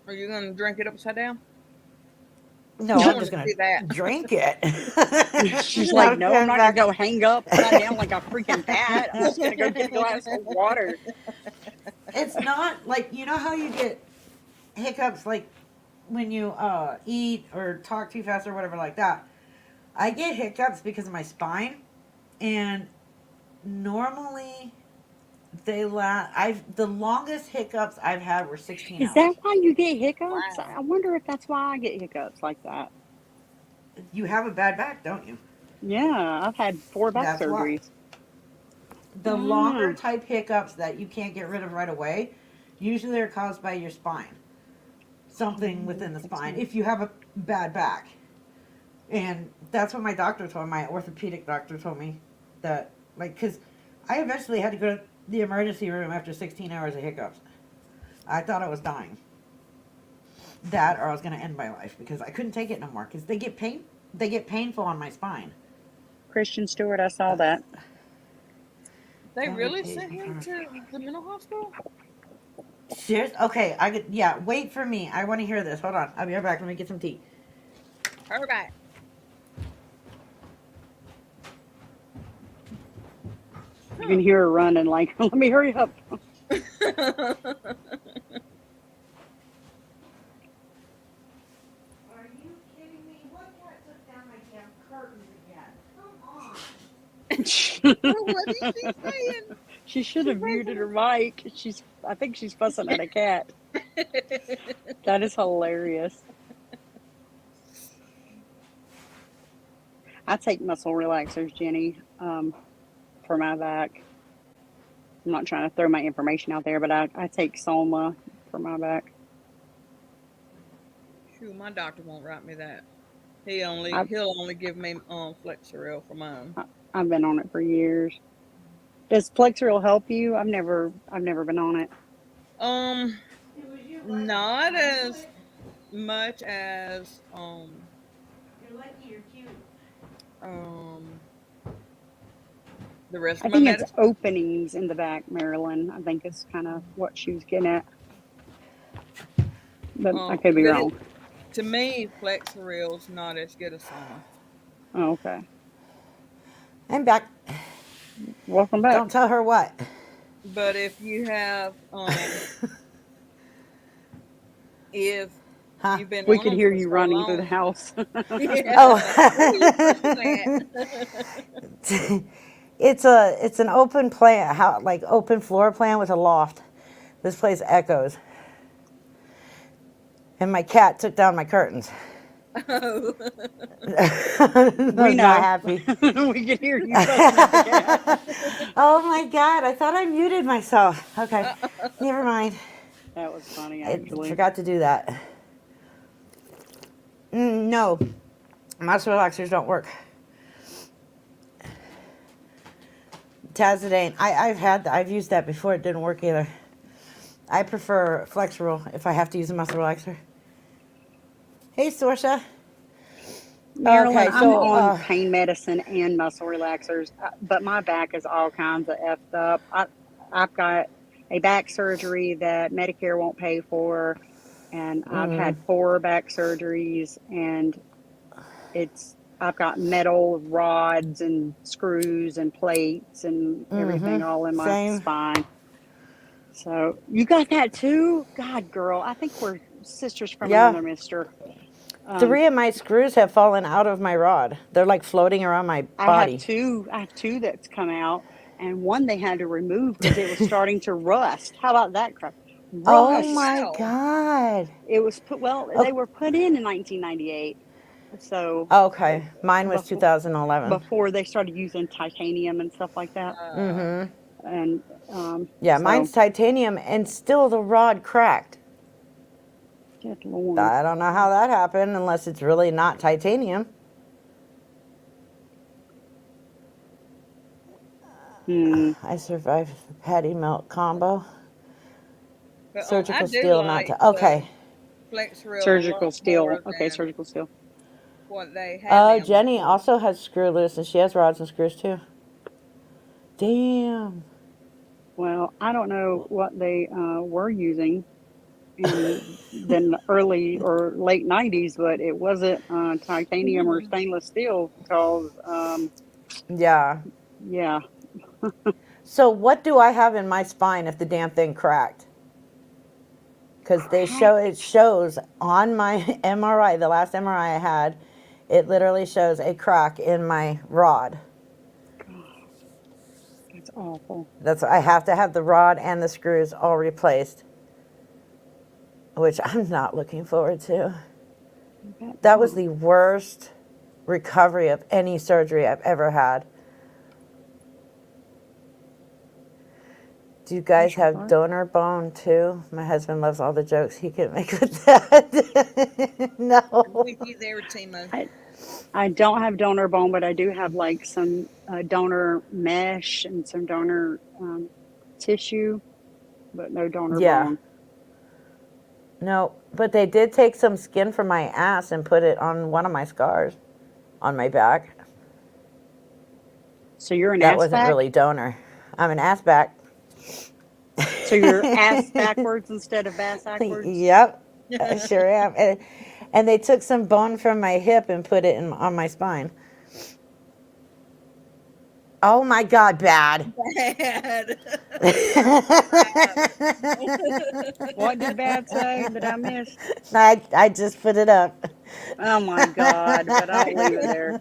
Are you going to drink it upside down? No, I'm just going to drink it. She's like, no, I'm not going to go hang up upside down like a freaking bat. I'm just going to go get a glass of water. It's not like, you know how you get hiccups like when you eat or talk too fast or whatever like that. I get hiccups because of my spine, and normally they last. The longest hiccups I've had were 16 hours. Is that why you get hiccups? Wow. I wonder if that's why I get hiccups like that. You have a bad back, don't you? Yeah, I've had 4 back surgeries. The longer type hiccups that you can't get rid of right away, Usually they're caused by your spine. Something within the spine. If you have a bad back. And that's what my doctor told me, my orthopedic doctor told me. That, like, because I eventually had to go to the emergency room after 16 hours of hiccups. I thought I was dying. That or I was going to end my life because I couldn't take it no more. Because they get painful on my spine. Christian Stewart, I saw that. They really sent him to the mental hospital? Serious? Okay, yeah, wait for me. I want to hear this. Hold on. I'll be right back. Let me get some tea. All right. You can hear her running like, let me hurry up. Are you kidding me? What cat took down my damn curtains again? Come on. What is she saying? She should have muted her mic. I think she's fussing at a cat. That is hilarious. I take muscle relaxers, Jenny, for my back. I'm not trying to throw my information out there, but I take Soma for my back. Shoot, my doctor won't write me that. He'll only give me Flexeril for mine. I've been on it for years. Does Flexeril help you? I've never been on it. Not as much as You're lucky you're cute. The rest I of my think medicine. it's openings in the back, Marilyn. I think it's kind of what she was getting at. But I could be wrong. To me, Flexeril's not as good as Soma. Oh, okay. I'm back. Welcome back. Don't tell her what. But if you have, if you've been We on could them hear for you so running long, through the house. Yeah. Oh. Where It's an open plan, like open floor plan with a loft. This place echoes. And my cat took down my curtains. Oh. We know. Not happy. We can hear you fussing at the cat. Oh my God! I thought I muted myself. Okay, never mind. That was funny, I actually. forgot to do that. No, muscle relaxers don't work. Tazidane, I've used that before. It didn't work either. I prefer Flexeril if I have to use a muscle relaxer. Hey, Sorsha. Marilyn, Okay, I'm so, on pain medicine and muscle relaxers, but my back is all kinds of effed up. I've got a back surgery that Medicare won't pay for, and I've had 4 back surgeries, and I've got metal rods and screws and plates and everything all in my spine. So you got that too? God, girl, I think we're sisters from another mister. 3 of my screws have fallen out of my rod. They're like floating around my body. I have two that's come out, and one they had to remove because it was starting to rust. How about that crap? Rust. Oh my God. It was they were put in 1998. So okay, mine was 2011. Before they started using titanium and stuff like that. And yeah, mine's titanium, and still the rod cracked. Good Lord. I don't know how that happened unless it's really not titanium. I survived the patty melt combo. But, surgical steel, like not to. Okay. Surgical steel. Okay, surgical steel. What they have. Jenny also has screw loose, and she has rods and screws too. Damn. Well, I don't know what they were using in the early or late 90s, but it wasn't titanium or stainless steel because yeah. So what do I have in my spine if the damn thing cracked? Because it shows on my MRI, the last MRI I had, it literally shows a crack in my rod. That's awful. I have to have the rod and the screws all replaced, which I'm not looking forward to. That was the worst recovery of any surgery I've ever had. Do you guys have donor bone too? My husband loves all the jokes he can make with that. No. I'm with you there, Timo. I don't have donor bone, but I do have like some donor mesh and some donor tissue, but no donor Yeah. bone. No, but they did take some skin from my ass and put it on one of my scars on my back. So you're an That ass wasn't back? really donor. I'm an ass back. So you're ass backwards instead of bass backwards? Yep, I sure am. And they took some bone from my hip and put it on my spine. Oh my God, bad. Bad. What did Bad say that I missed? I just put it up. Oh my God, but I'll leave it there.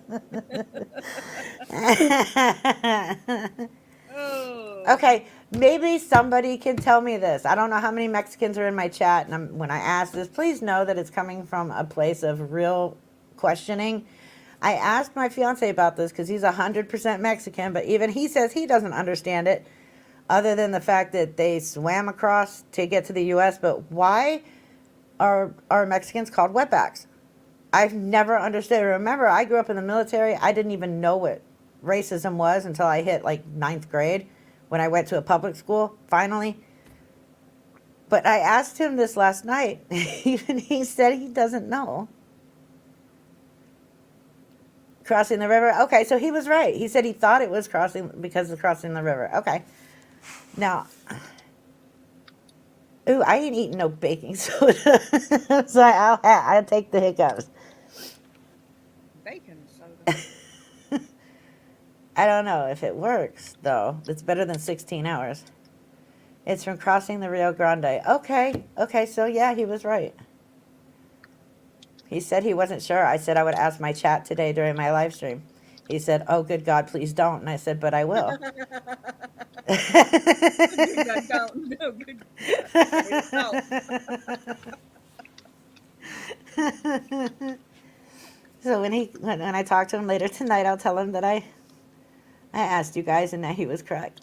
Okay, maybe somebody can tell me this. I don't know how many Mexicans are in my chat, and when I ask this, please know that it's coming from a place of real questioning. I asked my fiance about this because he's 100% Mexican, but even he says he doesn't understand it, other than the fact that they swam across to get to the U.S. But why are Mexicans called wetbacks? I've never understood. Remember, I grew up in the military. I didn't even know what racism was until I hit like 9th grade when I went to a public school, finally. But I asked him this last night. Even he said he doesn't know. Crossing the river. Okay, so he was right. He said he thought it was crossing because of crossing the river. Okay. Now, ooh, I ain't eating no baking soda. So I'll take the hiccups. Bacon soda. I don't know if it works, though. It's better than 16 hours. It's from crossing the Rio Grande. Okay, so yeah, he was right. He said he wasn't sure. I said I would ask my chat today during my live stream. He said, oh, good God, please don't. And I said, but I will. Good God, don't. No, good God. So when I talk to him later tonight, I'll tell him that I asked you guys and that he was correct.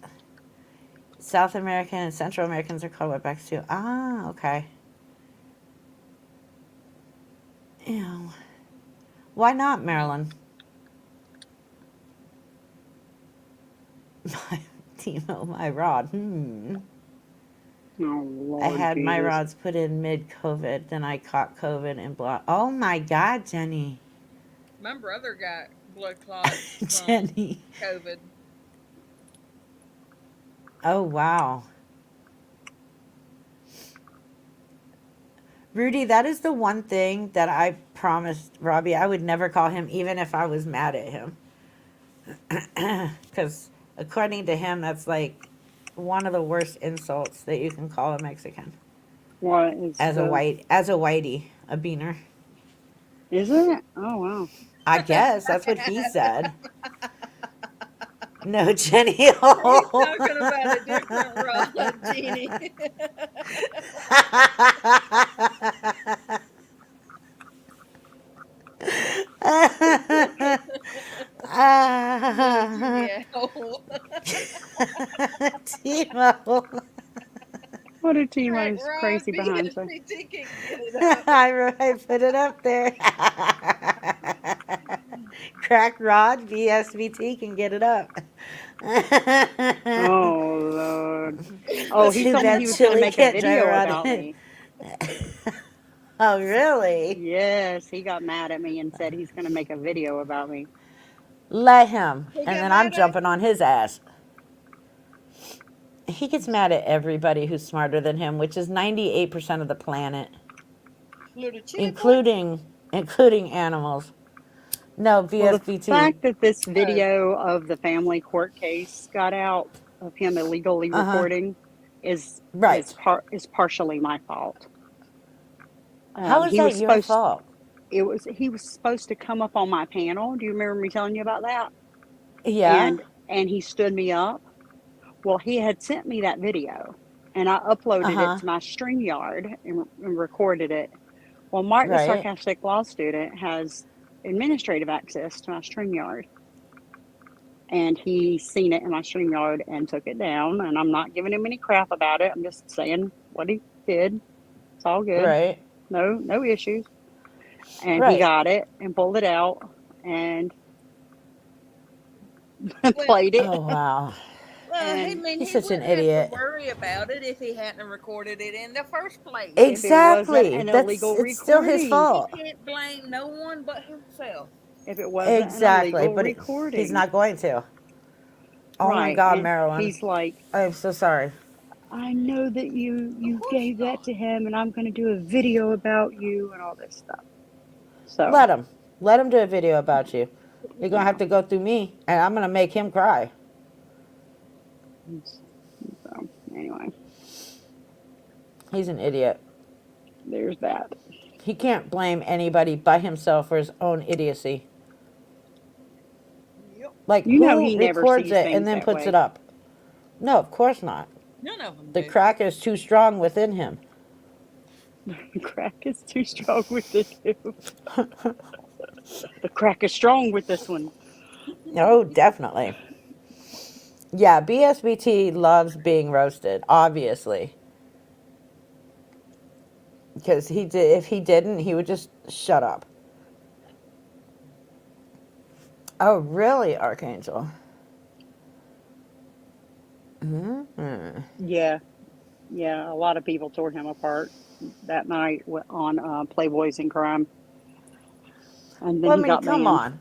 South American and Central Americans are called wetbacks too. Ah, okay. Ew. Why not, Marilyn? Timo, my rod. Oh, Lord I had my Jesus. rods put in mid-COVID, then I caught COVID and blood. Oh my God, Jenny. My brother got blood clots from Jenny. COVID. Oh, wow. Rudy, that is the one thing that I promised Robbie I would never call him, even if I was mad at him. Because according to him, that's like one of the worst insults that you can call a Mexican. What is as a whitey, a beaner. Is it? Oh, wow. I guess that's what he said. No, Jenny. He's talking about a different rod, Jeannie. Timo. What did Timo's crazy behind say? I put it up there. Crack Rod, VSVT can get it up. Oh, Lord. Oh, he Too told me bad he was going to Chili make a can't drive video around about it. me. Oh, really? Yes, he got mad at me and said he's going to make a video about me. Let him. He And got then mad I'm at jumping on his ass. He gets mad at everybody who's smarter than him, which is 98% of the planet, including animals. No, Well, the VSBT. fact that this video of the family court case got out of him illegally recording is partially my fault. How is that your fault? He was supposed to come up on my panel. Do you remember me telling you about that? Yeah. And he stood me up. Well, he had sent me that video, and I uploaded it to my StreamYard and recorded it. Well, Mark, the sarcastic law student, has administrative access to my StreamYard. and he seen it in my StreamYard and took it down. And I'm not giving him any crap about it. I'm just saying what he did. It's all good. Right. No issues. And he Right. got it and pulled it out and Well, played it. Oh, wow. well, I And mean, He's he such an wouldn't have to idiot. worry about it if he hadn't recorded it in the first place. if it wasn't Exactly. an It's illegal still his recording, He fault. can't blame no one but himself. if it wasn't an Exactly. illegal But he's recording, not going to. Oh my right? God, And Marilyn. he's like, I'm so sorry. I know that you gave that to him, and I'm going to do a video about you and all this stuff. So Let him. Let him do a video about you. You're going to yeah. have to go through me, and I'm going to make him cry. So anyway, He's an idiot. there's that. He can't blame anybody but himself for his own idiocy. Like, You know who he never records sees it and things then that puts way. it up? No, of course not. None of them The do. crack is too strong within him. Crack is too strong with it too. The crack is strong with this one. Oh, definitely. Yeah, BSBT loves being roasted, obviously. Because he did. If he didn't, he would just shut up. Oh, really, Archangel? Mm-hmm. Yeah, a lot of people tore him apart that night on Playboys in Crime, and then Well, I he mean, got come banned. on.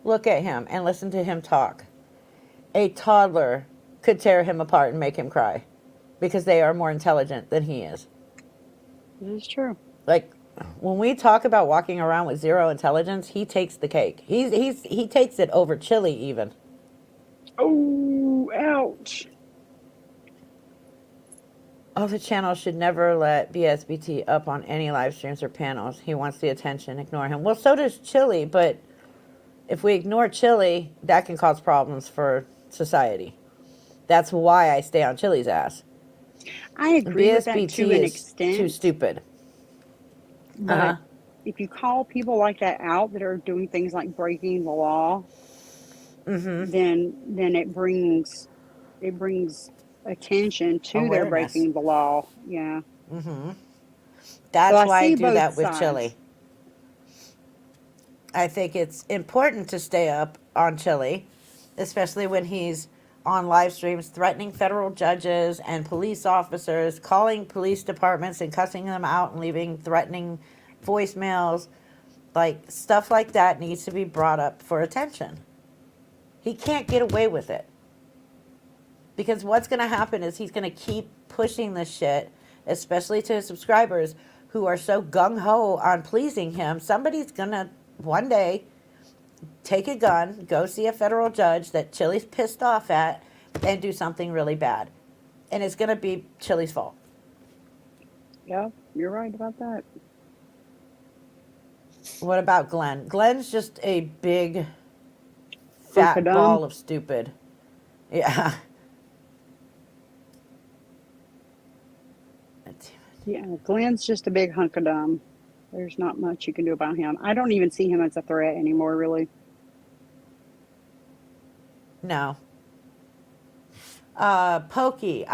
Look at him and listen to him talk. A toddler could tear him apart and make him cry because they are more intelligent than he is. This is true. Like, when we talk about walking around with zero intelligence, he takes the cake. He takes it over Chili even. Oh, ouch. Oh, the channel should never let BSBT up on any live streams or panels. He wants the attention. Ignore him. Well, so does Chili, but if we ignore Chili, that can cause problems for society. That's why I stay on Chili's ass. I agree with that BSBT to an is extent. too stupid. But if you call people like that out that are doing things like breaking the law, then it brings attention to their Awareness. breaking the law. Yeah. That's So why I see do both that with sides. Chili. I think it's important to stay up on Chili, especially when he's on live streams threatening federal judges and police officers, calling police departments and cussing them out and leaving threatening voicemails. Like, stuff like that needs to be brought up for attention. He can't get away with it. Because what's going to happen is he's going to keep pushing this shit, especially to his subscribers who are so gung-ho on pleasing him. Somebody's going to, one day, take a gun, go see a federal judge that Chili's pissed off at, and do something really bad. And it's going to be Chili's fault. Yeah, you're right about that. What about Glenn? Glenn's just a big, fat Hunk of ball dumb. of stupid. Yeah. Yeah, Glenn's just a big hunk of dumb. There's not much you can do about him. I don't even see him as a threat anymore, really. No. Pokey,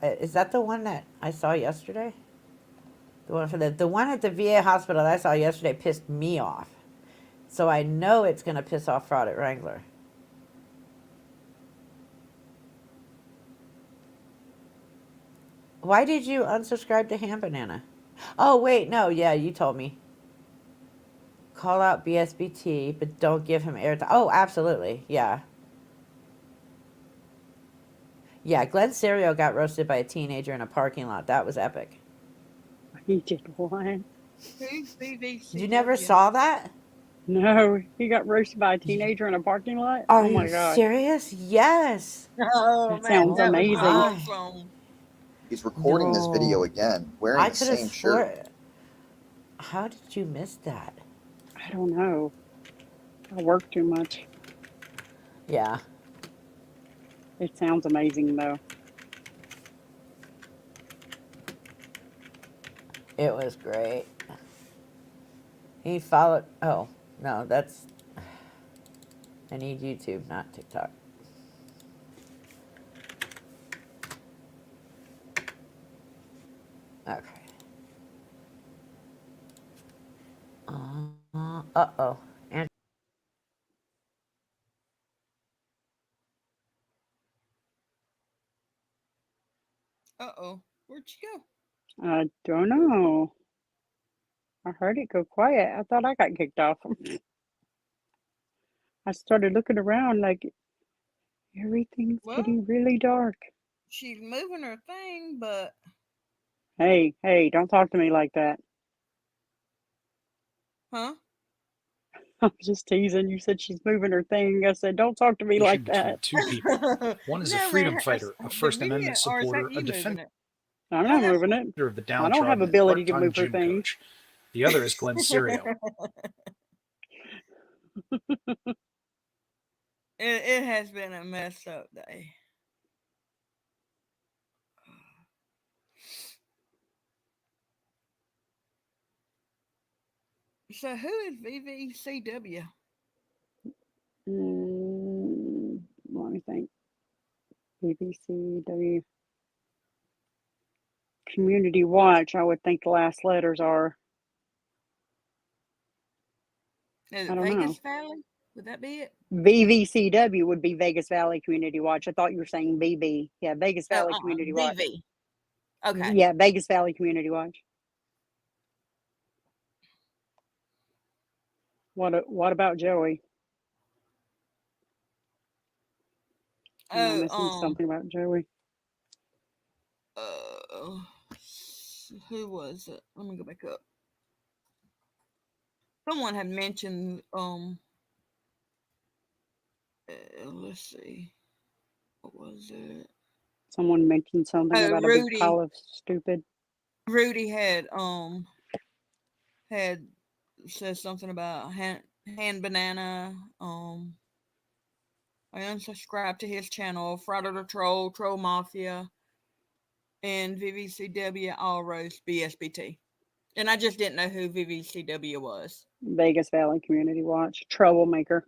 is that the one that I saw yesterday? The one for the one at the VA hospital that I saw yesterday pissed me off. So I know it's going to piss off Fraud at Wrangler. Why did you unsubscribe to Ham Banana? Oh, wait, no, yeah, you told me. Call out BSBT, but don't give him airtime. Oh, absolutely, yeah. Yeah, Glenn Serio got roasted by a teenager in a parking lot. That was epic. He did what? You never saw that? No, he got roasted by a teenager in a parking lot? Are Oh my you gosh. serious? Yes. Oh, That man, sounds that was amazing. awesome. He's recording this video again, wearing I the could have same swore. shirt. How did you miss that? I don't know. I work too much. Yeah. It sounds amazing, though. It was great. He followed. Oh, no, that's. I need YouTube, not TikTok. Okay. Uh-oh. And Uh-oh. Where'd she go? I don't know. I heard it go quiet. I thought I got kicked off. I started looking around like everything's Well, getting really dark. she's moving her thing, but Hey, don't talk to me like that. huh? I'm just teasing. You said she's moving her thing. I said, don't talk to me like that. Between two people. One is a No, freedom man, fighter, a the First video, Amendment or is that supporter, a you moving defender it? I'm Oh, not that's moving it. of the I don't have downtrodden, and ability to part-time move her gym thing. coach. The other is Glenn Serio. It has been a messed up day. So who is VVCW? Let me think. BBCW Community Watch. I would think the last letters are. Is I it don't know. Vegas Valley? Would that be it? VVCW would be Vegas Valley Community Watch. I thought you were saying BB. Yeah, Vegas Valley Community Watch. VV. Okay. Yeah, Vegas Valley Community Watch. What about Joey? Am I missing something about Joey? Who was it? Let me go back up. Someone had mentioned let's see. What was it? Someone mentioned something about a big pile of stupid. Rudy had said something about hand banana. I unsubscribed to his channel, Friday the Troll, Troll Mafia, and VVCW All Rose BSBT. And I just didn't know who VVCW was. Vegas Valley Community Watch. Troublemaker.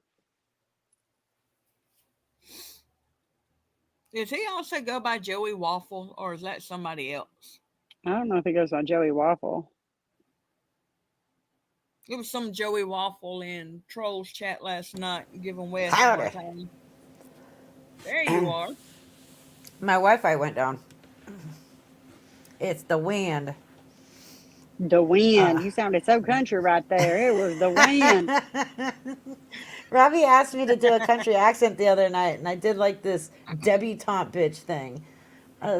Does he also go by Joey Waffle, or is that somebody else? I don't know if he goes by Joey Waffle. It was some Joey Waffle in Trolls chat last night giving Wes a hard time. There you are. my Wi-Fi went down. It's the wind. The wind. You sounded so country right there. It was the wind. Robbie asked me to do a country accent the other night, and I did like this debutante bitch thing. I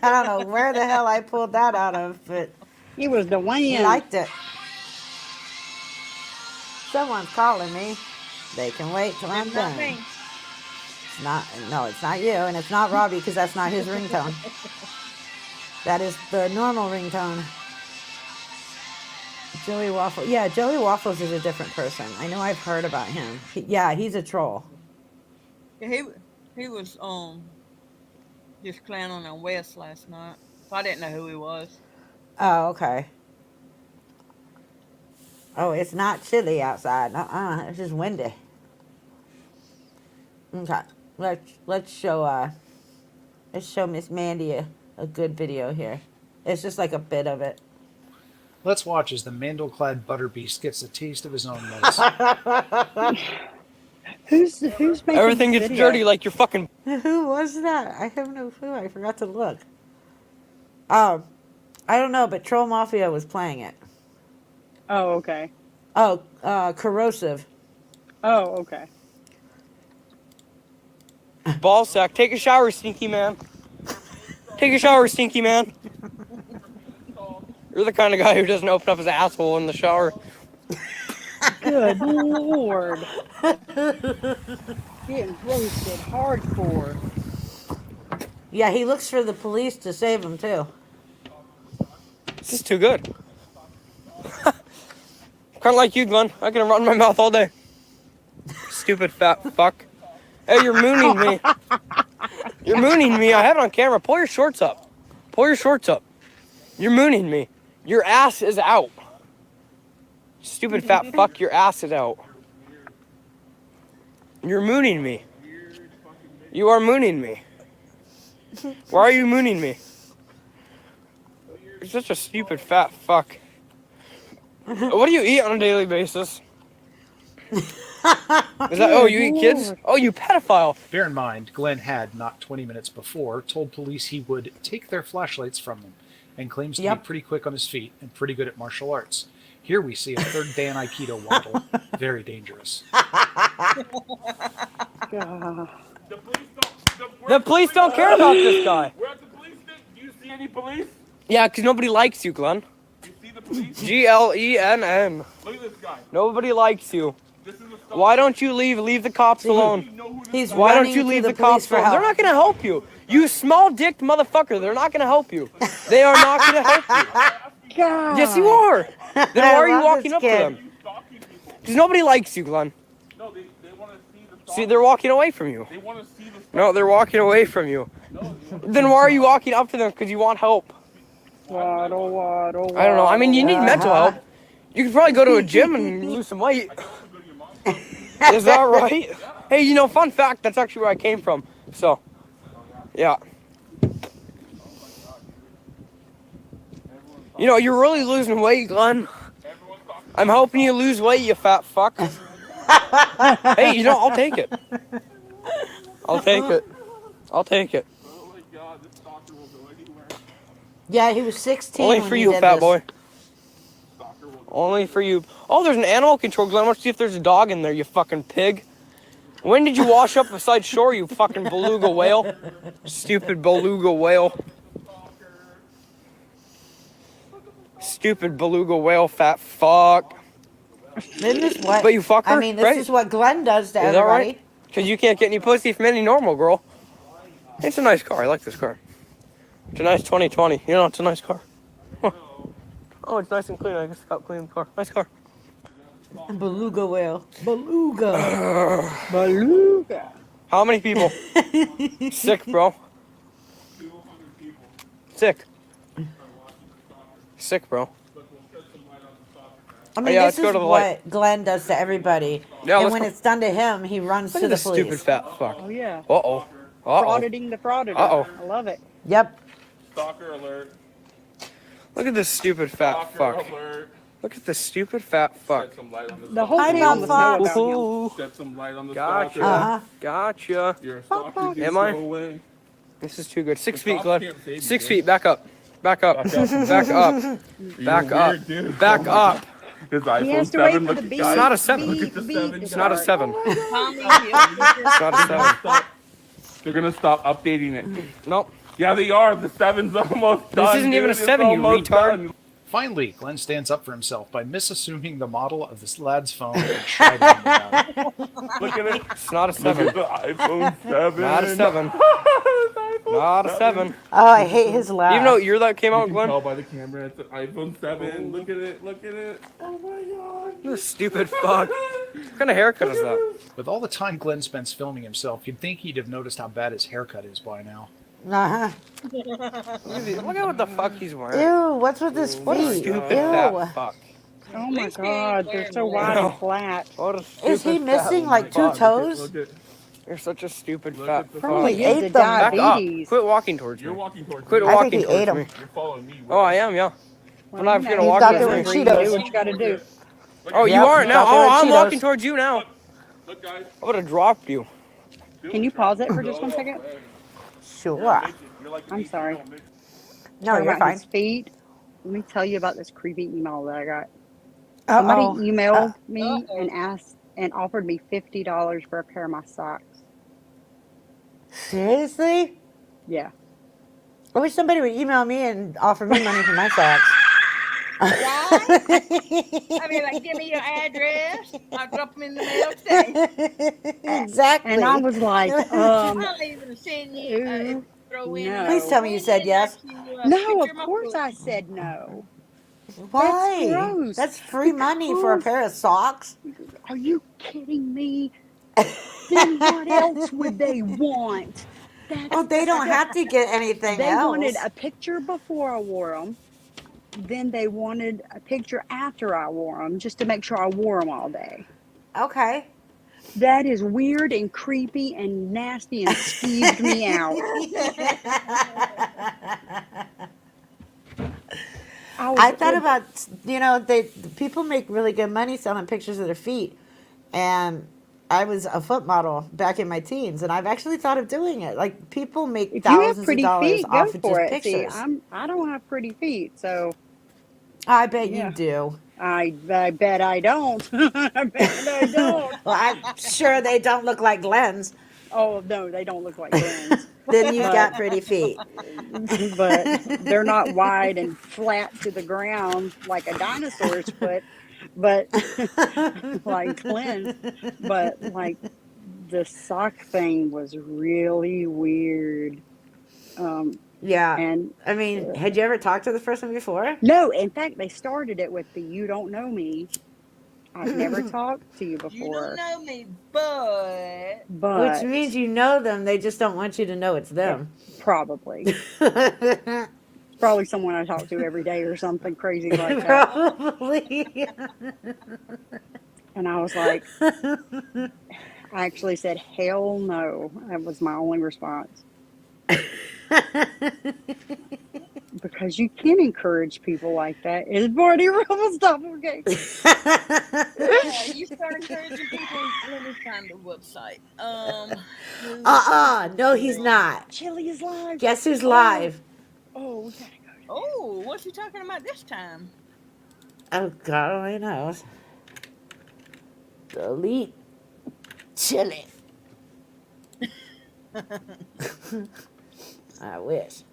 don't know where the hell I pulled that out of, but it was the wind. He liked it. Someone's calling me. They can wait till I'm done. Me. It's not. No, it's not you, and it's not Robbie because that's not his ringtone. That is the normal ringtone. Joey Waffle. Yeah, Joey Waffles is a different person. I know I've heard about him. He's a troll. Yeah, he was just clowning on Wes last night. So I didn't know who he was. Oh, okay. Oh, it's not chilly outside. It's just windy. Okay, let's show Miss Mandy a good video here. It's just like a bit of it. Let's watch as the mandel-clad Butterbeast gets a taste of his own medicine. Who's making Everything this gets video? dirty like your fucking. Who was that? I have no clue. I forgot to look. I don't know, but Troll Mafia was playing it. Oh, okay. Oh, Corrosive. Oh, okay. Ball sack. Take a shower, stinky man. Take a shower, stinky man. You're the kind of guy who doesn't open up his asshole in the shower. Good Lord. Getting roasted hardcore. Yeah, he looks for the police to save him, too. This is too good. Kind of like you, Glenn. I can run my mouth all day. Stupid fat fuck. Hey, you're mooning me. You're mooning me. I have it on camera. Pull your shorts up. Pull your shorts up. You're mooning me. Your ass is out. Stupid fat fuck, your ass is out. You're mooning me. You are mooning me. Why are you mooning me? You're such a stupid fat fuck. What do you eat on a daily basis? Is that, oh, you eat kids? Oh, you pedophile. Bear in mind, Glenn had, not 20 minutes before, told police he would take their flashlights from them, and claims to be pretty quick on his feet and pretty good at martial arts. Here we see a third Dan Aikido waddle. Very dangerous. The police don't care about this guy. We're at the police station. Do you see any police? Yeah, because nobody likes you, Glenn. You see the police? Glenn. Look at this guy. Nobody likes you. This is a Why don't you leave? Leave the cops alone. He's Why don't running you to leave the the cops police for alone? They're help. not going to help you. You small-dicked motherfucker. They're not going to help you. They are not going to help you. God. Yes, you are. Then why are you love walking this up kid. to them? Because nobody likes you, Glenn. No, they want to see the See, they're walking away from you. They want to see the No, they're walking away from you. Then why are you walking up to them? Because you want help. Waddle, waddle, I don't know. I mean, you need mental Uh-huh. help. You could probably go to a gym and lose some weight. Is that right? Hey, you know, fun fact, that's actually where I came from. So, yeah. You know, you're really losing weight, Glenn. I'm helping you lose weight, you fat fuck. Hey, you know, I'll take it. I'll take it. I'll take it. Yeah, he was 16 Only when for he you, did fat this. boy. Only for you. Oh, there's an animal control, Glenn. Let's see if there's a dog in there, you fucking pig. When did you wash up beside shore, you fucking beluga whale? Stupid beluga whale. Stupid beluga whale, fat fuck. Isn't this what? But you fucker, I mean, this right? is what Glenn does to Is that everybody. right? Because you can't get any pussy from any normal girl. It's a nice car. I like this car. It's a nice 2020. You know, it's a nice car. Huh. Oh, it's nice and clean. I just got clean car. Nice car. Beluga whale. Beluga. Beluga. How many people? Sick, bro. Sick. Sick, bro. I mean, yeah, this let's go is to the what light. Glenn does to everybody. Yeah, and let's when go. it's done to him, he runs Look to at the this police. stupid fat fuck. Oh, yeah. Uh-oh. Uh-oh. Frauditing the frauditor. Uh-oh. I love it. Yep. Stalker alert. Look at this stupid fat Stalker fuck. alert. Look at this stupid fat fuck. Shed some light on this The whole Hi, town Mom must know Fox. about him. Ooh. Shed some light on the Gotcha. stalker. Uh-huh. Gotcha. You're a stalker. Am I? Go away. This is too good. 6 The feet, cops Glenn. can't save you, 6 dude. feet. Back up. Back up. Back up. Back up. Back You're up. weird, dude. Back Oh my up. His He iPhone has to wait 7. for Look the at beat. It's not a 7. Look at the 7. It's not a 7. Tommy, It's not a 7. They're gonna stop updating it. Nope. Yeah, they are. The 7's almost done. This isn't even a dude. 7, It's you almost retard. done. Finally, Glenn stands up for himself by misassuming the model of this lad's phone and chiding him about it. Look at it. It's not a Look 7. at the iPhone 7. Not a 7. Not a 7. Oh, I hate his laugh. Even though year that came You out, can Glenn? tell by the camera it's an iPhone 7. Look at it. Look at it. Oh my god. This stupid fuck. What kind of haircut is that? With all the time Glenn spends filming himself, you'd think he'd have noticed how bad his haircut is by now. Uh-huh. Look at what the fuck he's wearing. Ew, what's with his What a feet? stupid Ew. fat fuck. Oh my God, they're so wide and flat. What a Is he stupid missing fat like two fuck. toes? You're such a stupid fat fuck. Probably He hit ate the them. Back up. diabetes. Quit walking towards me. You're walking towards Quit me. I think walking he towards ate me. them. You're following me. Oh, I am, yeah. I'm not gonna You walk thought towards they me. were Do Cheetos. what you gotta do. Oh, you Yep, aren't now. thought they were Oh, I'm Cheetos. walking towards you now. Look, guys. I would have dropped you. Can you pause it for just 1 second? Sure. You're like I'm sorry. No, Talking you're about fine. his feet. Let me tell you about this creepy email that I got. Somebody Uh-oh. emailed me and asked and offered me $50 for a pair of my socks. Seriously? Yeah. I wish somebody would email me and offer me money for my socks. I mean, like, give me your address. I'll drop them in the mail today. Exactly. And I was like, I'll even send you, throw in. no. Please tell me you said yes. No, of course I said no. Why? gross. That's free money for a Because- pair of socks. Are you kidding me? Then what else would they want? Oh, they don't have to get anything They else. wanted a picture before I wore them. Then they wanted a picture after I wore them, just to make sure I wore them all day. Okay. That is weird and creepy and nasty and skeeved me out. I thought about, people make really good money selling pictures of their feet. And I was a foot model back in my teens, and I've actually thought of doing it. Like, people make If you have thousands of pretty dollars feet, go off of for just it. See, pictures. I don't have pretty feet, so I bet yeah. you do. I bet I don't. I bet I don't. Well, I'm sure they don't look like Glenn's. Oh no, they don't look like Glenn's. Then you've got pretty feet. But they're not wide and flat to the ground like a dinosaur's foot, but like Glenn's. But like the sock thing was really weird. Yeah. And I mean, had you ever talked to this person before? no, in fact, they started it with the "You don't know me." I've never talked to you before. You don't know me, but Which means you know them. They just don't want you to know it's them. Probably. Probably someone I talk to every day or something crazy like that. Probably. And I was like, I actually said, hell no. That was my only response. Because you can encourage people like that. It's Barney Rubble stuff, okay? yeah, you start encouraging people. Let me find the website. No, he's not. Chili is live. Guess who's live? Oh, we gotta go. Oh, what's he talking about this time? Oh, God only knows. Delete Chili. I wish.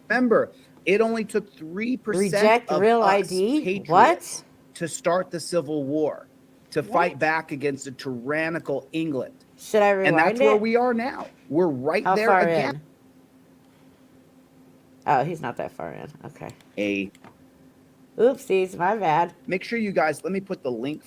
Remember, it only took 3% Reject of real us ID? patriots What? to start the Civil War, to fight back against a tyrannical England. Should I rewind And that's it? where we are now. We're right How there far again. in? Oh, he's not that far in. Okay. Oopsies, my bad. Make sure you guys, let me put the link.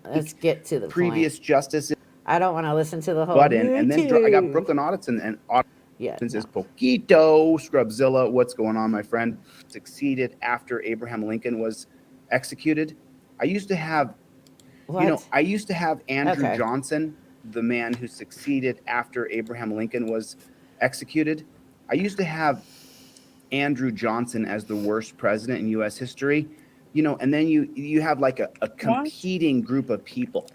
Let's get to the previous point. justice. I don't want to listen to the whole. Button, and then I got Brooklyn Auditson and Auditson says Poquito Scrubzilla. What's going on, my friend? Succeeded after Abraham Lincoln was executed. I used to have, I used to have Andrew Johnson, the man who succeeded after Abraham Lincoln was executed. I used to have Andrew Johnson as the worst president in U.S. history. And then you have like a competing group of people.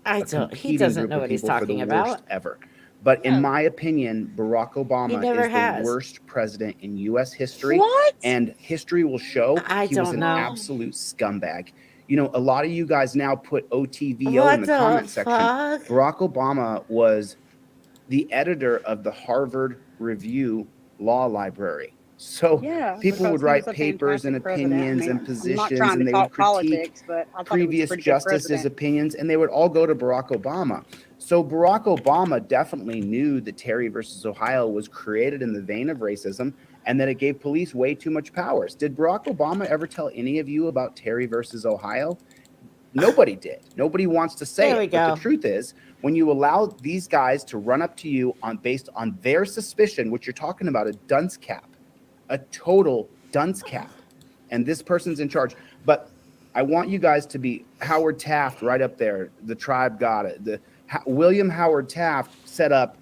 He doesn't know what he's talking about. Ever. But in my opinion, Barack Obama is has. the worst president in U.S. history. What? And history will show he was an absolute scumbag. A lot of you guys now put OTVO in the comment section. Barack Obama was the editor of the Harvard Review Law Library. So people would write papers and opinions and positions, and they would critique previous justices' opinions, and they would all go to Barack Obama. So Barack Obama definitely knew that Terry versus Ohio was created in the vein of racism and that it gave police way too much powers. Did Barack Obama ever tell any of you about Terry versus Ohio? Nobody did. Nobody wants to say it. But the truth is, when you allow these guys to run up to you based on their suspicion, which you're talking about, a dunce cap, a total dunce cap, and this person's in charge. But I want you guys to be Howard Taft right up there. The tribe got it. William Howard Taft set up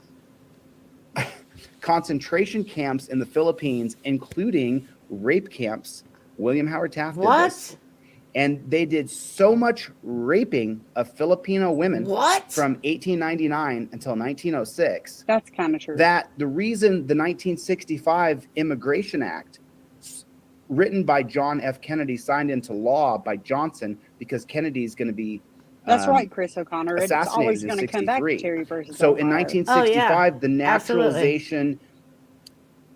concentration camps in the Philippines, including rape camps. William Howard Taft did this. And they did so much raping of Filipino women from 1899 until 1906. That's kind of true. That the reason the 1965 Immigration Act, written by John F. Kennedy, signed into law by Johnson, because Kennedy is going to be That's right, Chris O'Connor. It's always assassinated going in to come back to 63. Terry versus So Ohio. in 1965, the naturalization,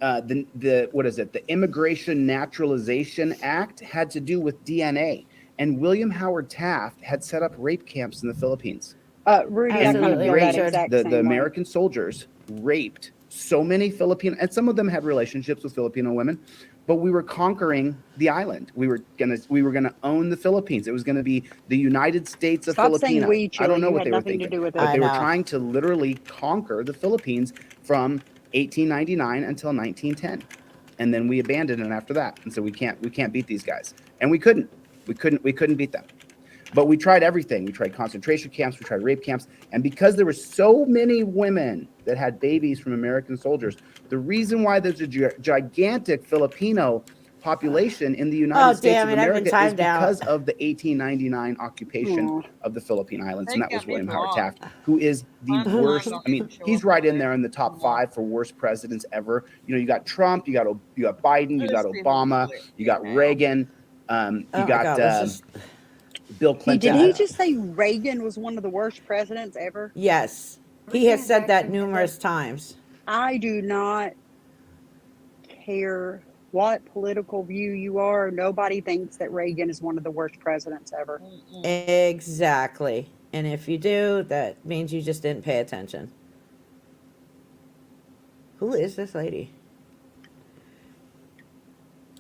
the Immigration Naturalization Act had to do with DNA. And William Howard Taft had set up rape camps in the Philippines. Rudy, I kind of feel that exact the same way. American soldiers raped so many Filipino, and some of them had relationships with Filipino women, but we were conquering the island. We were gonna own the Philippines. It was gonna be the United States of Stop saying Filipina. we, Chili. I don't know You what had they were nothing to thinking, do with it. but they were trying to literally conquer the Philippines from 1899 until 1910, and then we abandoned it after that. And so we can't beat these guys, and we couldn't beat them. But we tried everything. We tried concentration camps, we tried rape camps. And because there were so many women that had babies from American soldiers, the reason why there's a gigantic Filipino population in the United States of America is because of the 1899 occupation of the Philippine Islands. And that was William Howard Taft, who is the worst. I mean, he's right in there in the top 5 for worst presidents ever. You know, you got Trump, you got Biden, you got Obama, you got Reagan, you got Bill Clinton. Did he just say Reagan was one of the worst presidents ever? Yes. He has said that numerous times. I do not care what political view you are. Nobody thinks that Reagan is one of the worst presidents ever. Exactly. And if you do, that means you just didn't pay attention. Who is this lady?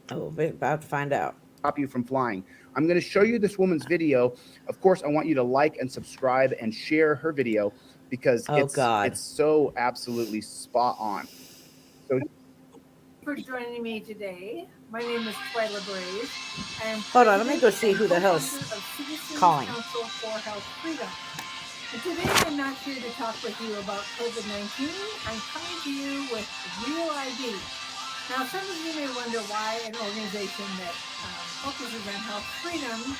Oh, we're about to find out. Stop you from flying. I'm going to show you this woman's video. Of course, I want you to like and subscribe and share her video because it's so absolutely spot on. So, for joining me today. My name is Twyla Braze. Hold on, let me go see who the hell's calling. Council for Health Freedom. And today I'm not here to talk with you about COVID-19. I'm coming to you with Real ID. Now, some of you may wonder why an organization that focuses on health freedom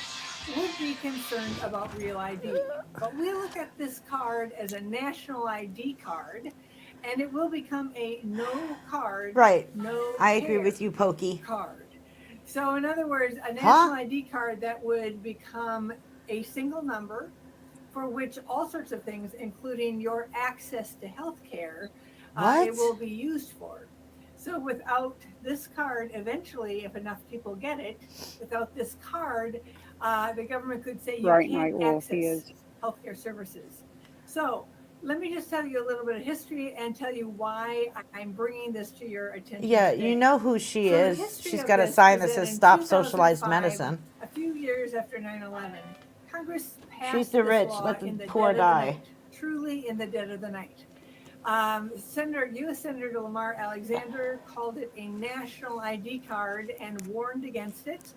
would be concerned about Real ID. But we look at this card as a national ID card, and it will become a no card, no I agree with you, Pokey. Card. So in other words, a national ID card that would become a single number for which all sorts of things, including your access to health care, it will be used for. So without this card, eventually, if enough people get it, without this card, the government could say you can't access healthcare services. So let me just tell you a little bit of history and tell you why I'm bringing this to your attention. Yeah, today. you know who she is. She's got a sign that says "Stop Socialized Medicine." A few years after 9/11, Congress passed She's the rich, law let the in poor die. night, truly in the dead of the night. U.S. Senator Lamar Alexander called it a national ID card and warned against it.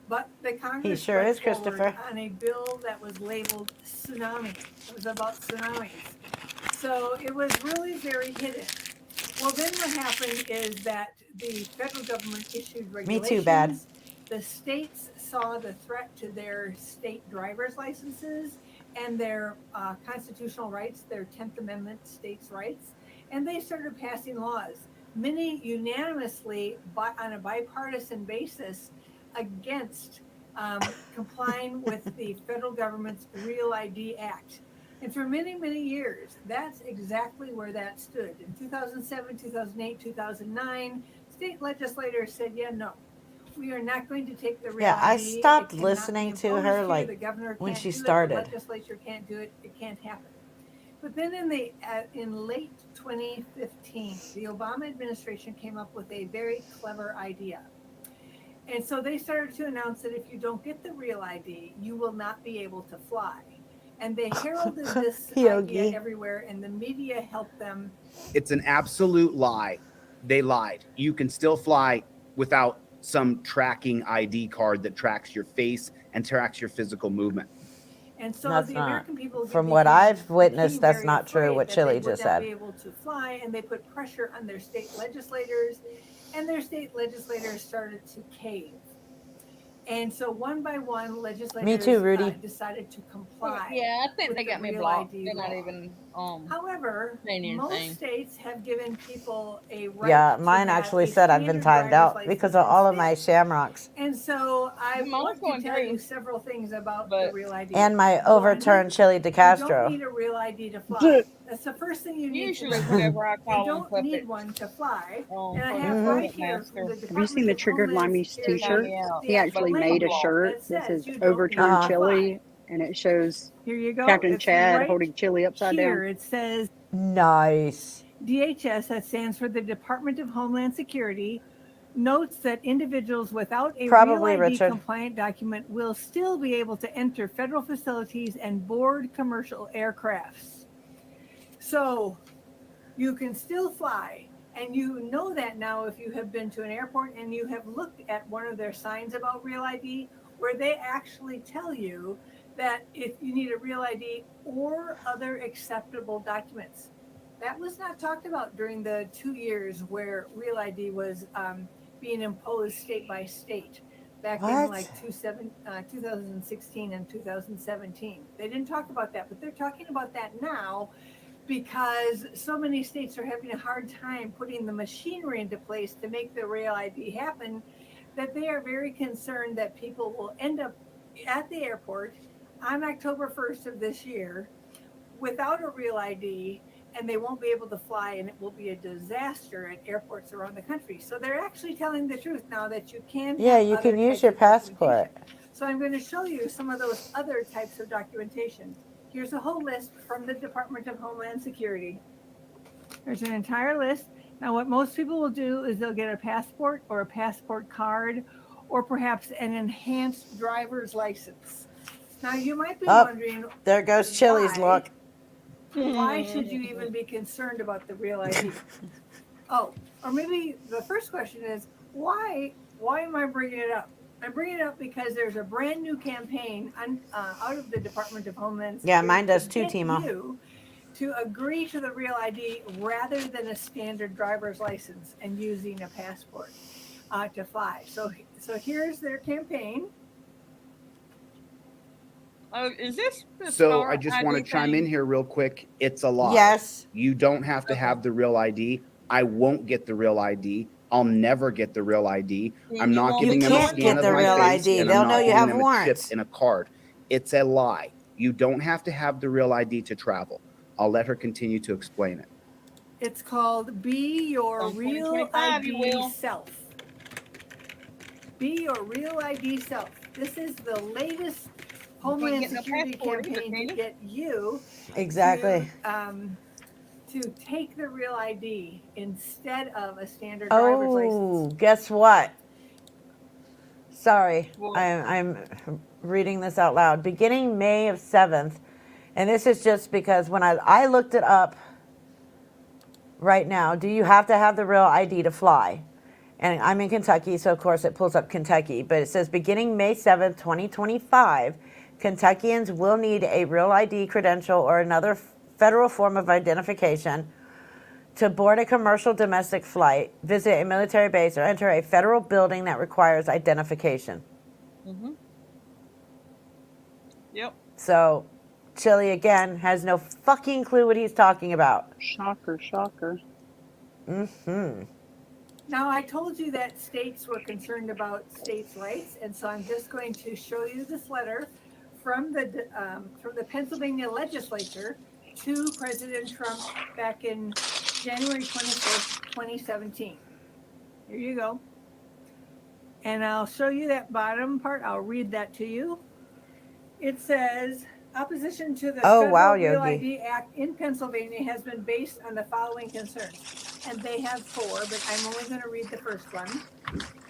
But the Congress He sure is, Christopher. on a bill that was labeled tsunami. It was about tsunamis. So it was really very hidden. Well, then what happened is that the federal government issued regulations. Me too, bad. The states saw the threat to their state driver's licenses and their constitutional rights, their 10th Amendment states' rights, and they started passing laws, many unanimously on a bipartisan basis against complying with the federal government's Real ID Act. And for many, many years, that's exactly where that stood. In 2007, 2008, 2009, state legislators said, yeah, no, we are not going to take the Real ID. I stopped listening to her like when she started. The legislature can't do it. It can't happen. But then in late 2015, the Obama administration came up with a very clever idea. And so they started to announce that if you don't get the Real ID, you will not be able to fly. And they heralded this idea everywhere, and the media helped them. It's an absolute lie. They lied. You can still fly without some tracking ID card that tracks your face and tracks your physical movement. And so That's the not. American people, From what I've witnessed, that's not true. What Chili just said. Be able to fly, and they put pressure on their state legislators, and their state legislators started to cave. And so one by one, legislators Me too, Rudy. Decided to comply. Yeah, I think they got me blocked. ID They're not law. even However, most states have given people a right. Yeah, to mine have actually a said I've been standard timed driver's out because of all of my shamrocks And so I want going to tell through. you several things about the Real ID. and my overturned Chili De You don't Castro. need a Real ID to fly. That's the first thing you need. Usually to know. whenever I call you them don't need puppets. one to fly. Oh, And I puppet have right here master. from the Have you seen the Department of Triggered Homeland Limeys Security, t-shirt? the He actually actual made a label shirt that that says says you don't overturned need to chili, fly. and it shows Here you go. Captain It's Chad right holding chili upside here. down. It says Nice. DHS, that stands for the Department of Homeland Security, notes that individuals without a Probably, Real ID Richard. compliant document will still be able to enter federal facilities and board commercial aircrafts. So you can still fly. And you know that now if you have been to an airport and you have looked at one of their signs about Real ID, where they actually tell you that if you need a real ID or other acceptable documents. That was not talked about during the 2 years where real ID was being imposed state by state back in like 2016 and 2017. They didn't talk about that, but they're talking about that now because so many states are having a hard time putting the machinery into place to make the real ID happen that they are very concerned that people will end up at the airport on October 1st of this year without a real ID, and they won't be able to fly, and it will be a disaster at airports around the country. So they're actually telling the truth now that you can have you other can use types your of documentation. passport. So I'm going to show you some of those other types of documentation. Here's a whole list from the Department of Homeland Security. There's an entire list. Now, what most people will do is they'll get a passport or a passport card or perhaps an enhanced driver's license. Now, you might be wondering, there goes Chili's look. Why should you even be concerned about the real ID? Oh, or maybe the first question is, why am I bringing it up? I'm bringing it up because there's a brand new campaign out of the Department of Homeland Security. Yeah, mine does too, Timo. You to agree to the real ID rather than a standard driver's license and using a passport to fly. So here's their campaign. Oh, is this the So Star I just want to ID chime thing? in here real quick. It's a lie. Yes. You don't have to have the real ID. I won't get the real ID. I'll never get the real ID. I'm not giving them a scan of my face, and They'll I'm know not you giving have them a chip warrants. in a card. It's a lie. You don't have to have the real ID to travel. I'll let her continue to explain it. It's called Be Your Real ID Self. Be Your Real ID Self. This is the latest Homeland Security campaign to get you to take the real ID instead of a standard driver's license. Guess what? Sorry, I'm reading this out loud. Beginning May of 7th, and this is just because when I looked it up right now, do you have to have the real ID to fly? And I'm in Kentucky, so of course it pulls up Kentucky, but it says beginning May 7th, 2025, Kentuckians will need a real ID credential or another federal form of identification to board a commercial domestic flight, visit a military base, or enter a federal building that requires identification. Mm-hmm. Yep. So, Chili, again, has no fucking clue what he's talking about. Shocker, shocker. Mm-hmm. Now, I told you that states were concerned about states' rights, and so I'm just going to show you this letter from the Pennsylvania legislature to President Trump back in January 24th, 2017. Here you go. And I'll show you that bottom part. I'll read that to you. It says, opposition to the Federal Real ID Act in Pennsylvania has been based on the following concerns. And they have four, but I'm only going to read the first one.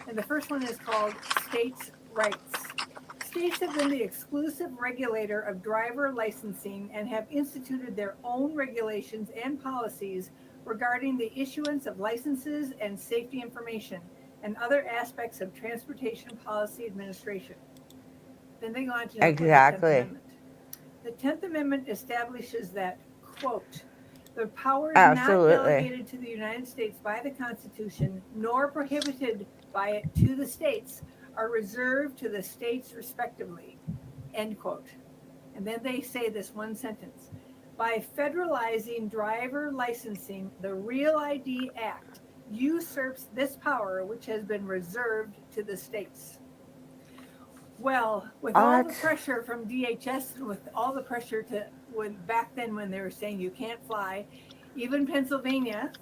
And the first one is called States' Rights. States have been the exclusive regulator of driver licensing and have instituted their own regulations and policies regarding the issuance of licenses and safety information and other aspects of transportation policy administration. Then they go on to the 10th Amendment. The 10th Amendment establishes that, quote, the powers not delegated to the United States by the Constitution, nor prohibited by it to the states, are reserved to the states respectively, end quote. And then they say this one sentence. By federalizing driver licensing, the Real ID Act usurps this power which has been reserved to the states. Well, with all the pressure from DHS, and with all the pressure back then when they were saying you can't fly, even Pennsylvania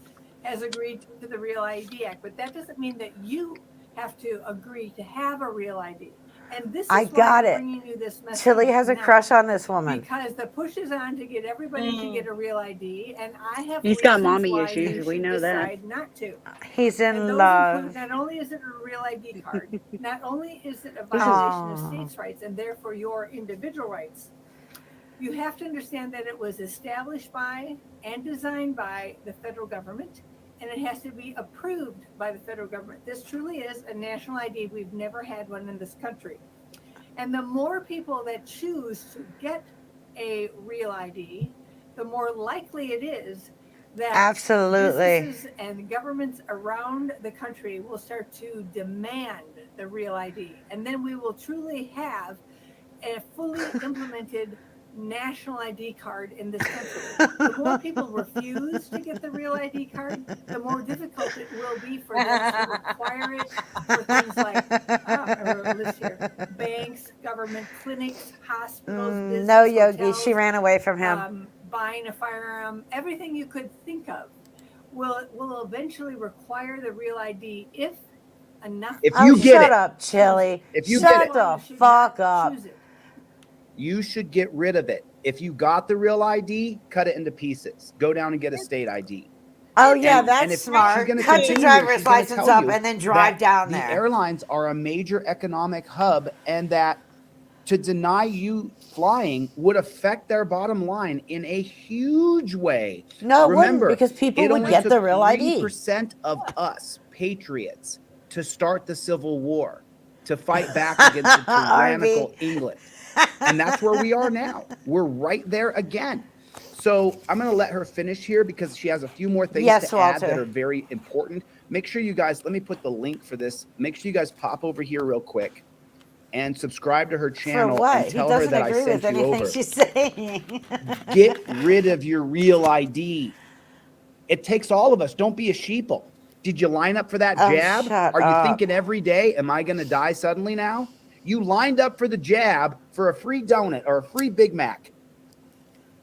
has agreed to the Real ID Act, but that doesn't mean that you have to agree to have a real ID. And this is why I'm bringing you this message. Chili has a crush on this woman. Because the push is on to get everybody to get a real ID, and I have He's got reasons mommy why issues, you we should know that. decide not to. He's in And those love. include, not only is it a real ID card, not only is it a violation of states' rights and therefore your individual rights, you have to understand that it was established by and designed by the federal government, and it has to be approved by the federal government. This truly is a national ID. We've never had one in this country. And the more people that choose to get a real ID, the more likely it is that Absolutely. businesses and governments around the country will start to demand the real ID. And then we will truly have a fully implemented national ID card in this country. The more people refuse to get the real ID card, the more difficult it will be for them to require it for things like I wrote a list here: banks, government clinics, hospitals, business, No, Yogi, hotels, she ran away from him. buying a firearm, everything you could think of will eventually require the real ID if enough. If you get shut it, up, Chili. if you Shut get it, the fuck up. you should get rid of it. If you got the real ID, cut it into pieces. Go down and get a state ID. Oh yeah, And that's if smart. she's gonna Cut your continue, driver's she's gonna license tell up you and then drive that down the there. airlines are a major economic hub, and that to deny you flying would affect their bottom line in a huge way. No, it Remember, wouldn't, because people it would only get took the real ID. 3% of us patriots to start the Civil War, to fight back against the tyrannical England. And that's where we are now. We're right there again. So I'm going to let her finish here because she has a few more things to add that are very important. Make sure you guys, let me put the link for this. Make sure you guys pop over here real quick and subscribe to her channel and tell her that I sent you over. She's saying. Get rid of your real ID. It takes all of us. Don't be a sheeple. Did you line up for that jab? Shut Are you up. thinking every day, am I going to die suddenly now? You lined up for the jab for a free donut or a free Big Mac.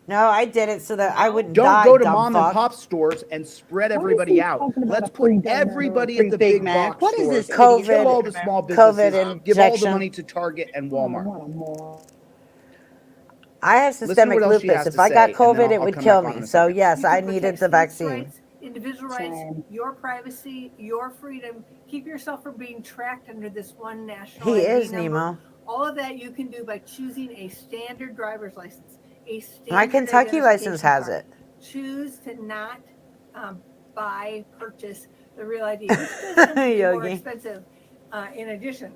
No, I did it so that I wouldn't Don't die, go to dumb mom fuck. and pop stores and spread everybody out. Let's put everybody at the big box What is stores. this Kill all the small businesses. COVID Give all the injection. money to Target and Walmart. I have systemic what else she lupus. has If to I got say, and then COVID, it I'll would come kill back on me. in a So second. yes, I You needed protect the states' vaccine. rights, individual rights, your privacy, your freedom. Keep yourself from being tracked under this one national He ID is, number. Nemo. All of that you can do by choosing a standard driver's license. A standard My Kentucky license identification has card. it. Choose to not purchase the real ID, which does tend to be more Yogi. expensive in addition.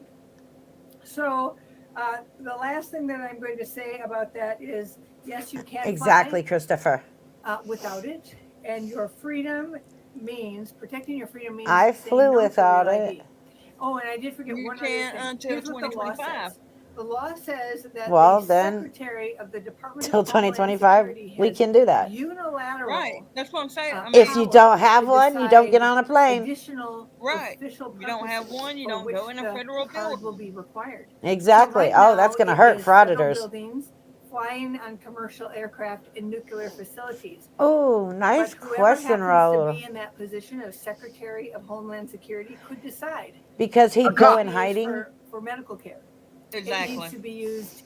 So the last thing that I'm going to say about that is, yes, you can Exactly, fly Christopher. without it, and your freedom means protecting your freedom means I saying flew no to without real it. ID. Oh, and I did forget You one can't other thing. until Here's what the law 2025. says. The law says that Well, the then, Secretary of the Department till of Homeland 2025, Security we has can do that. unilateral Right. That's what I'm saying. I If mean, you don't have to one, you don't get decide on a plane. additional right. official You don't have purposes one, you for don't which go in a the federal card will building. be required. Exactly. So right Oh, that's now, going to it hurt is federal frauditors. buildings, flying on commercial aircraft and nuclear facilities. Oh, nice But whoever question, happens Raul. to be in that position of Secretary of Homeland Security could decide. Because he'd It go can in be used hiding. for medical care. It Exactly. needs to be used.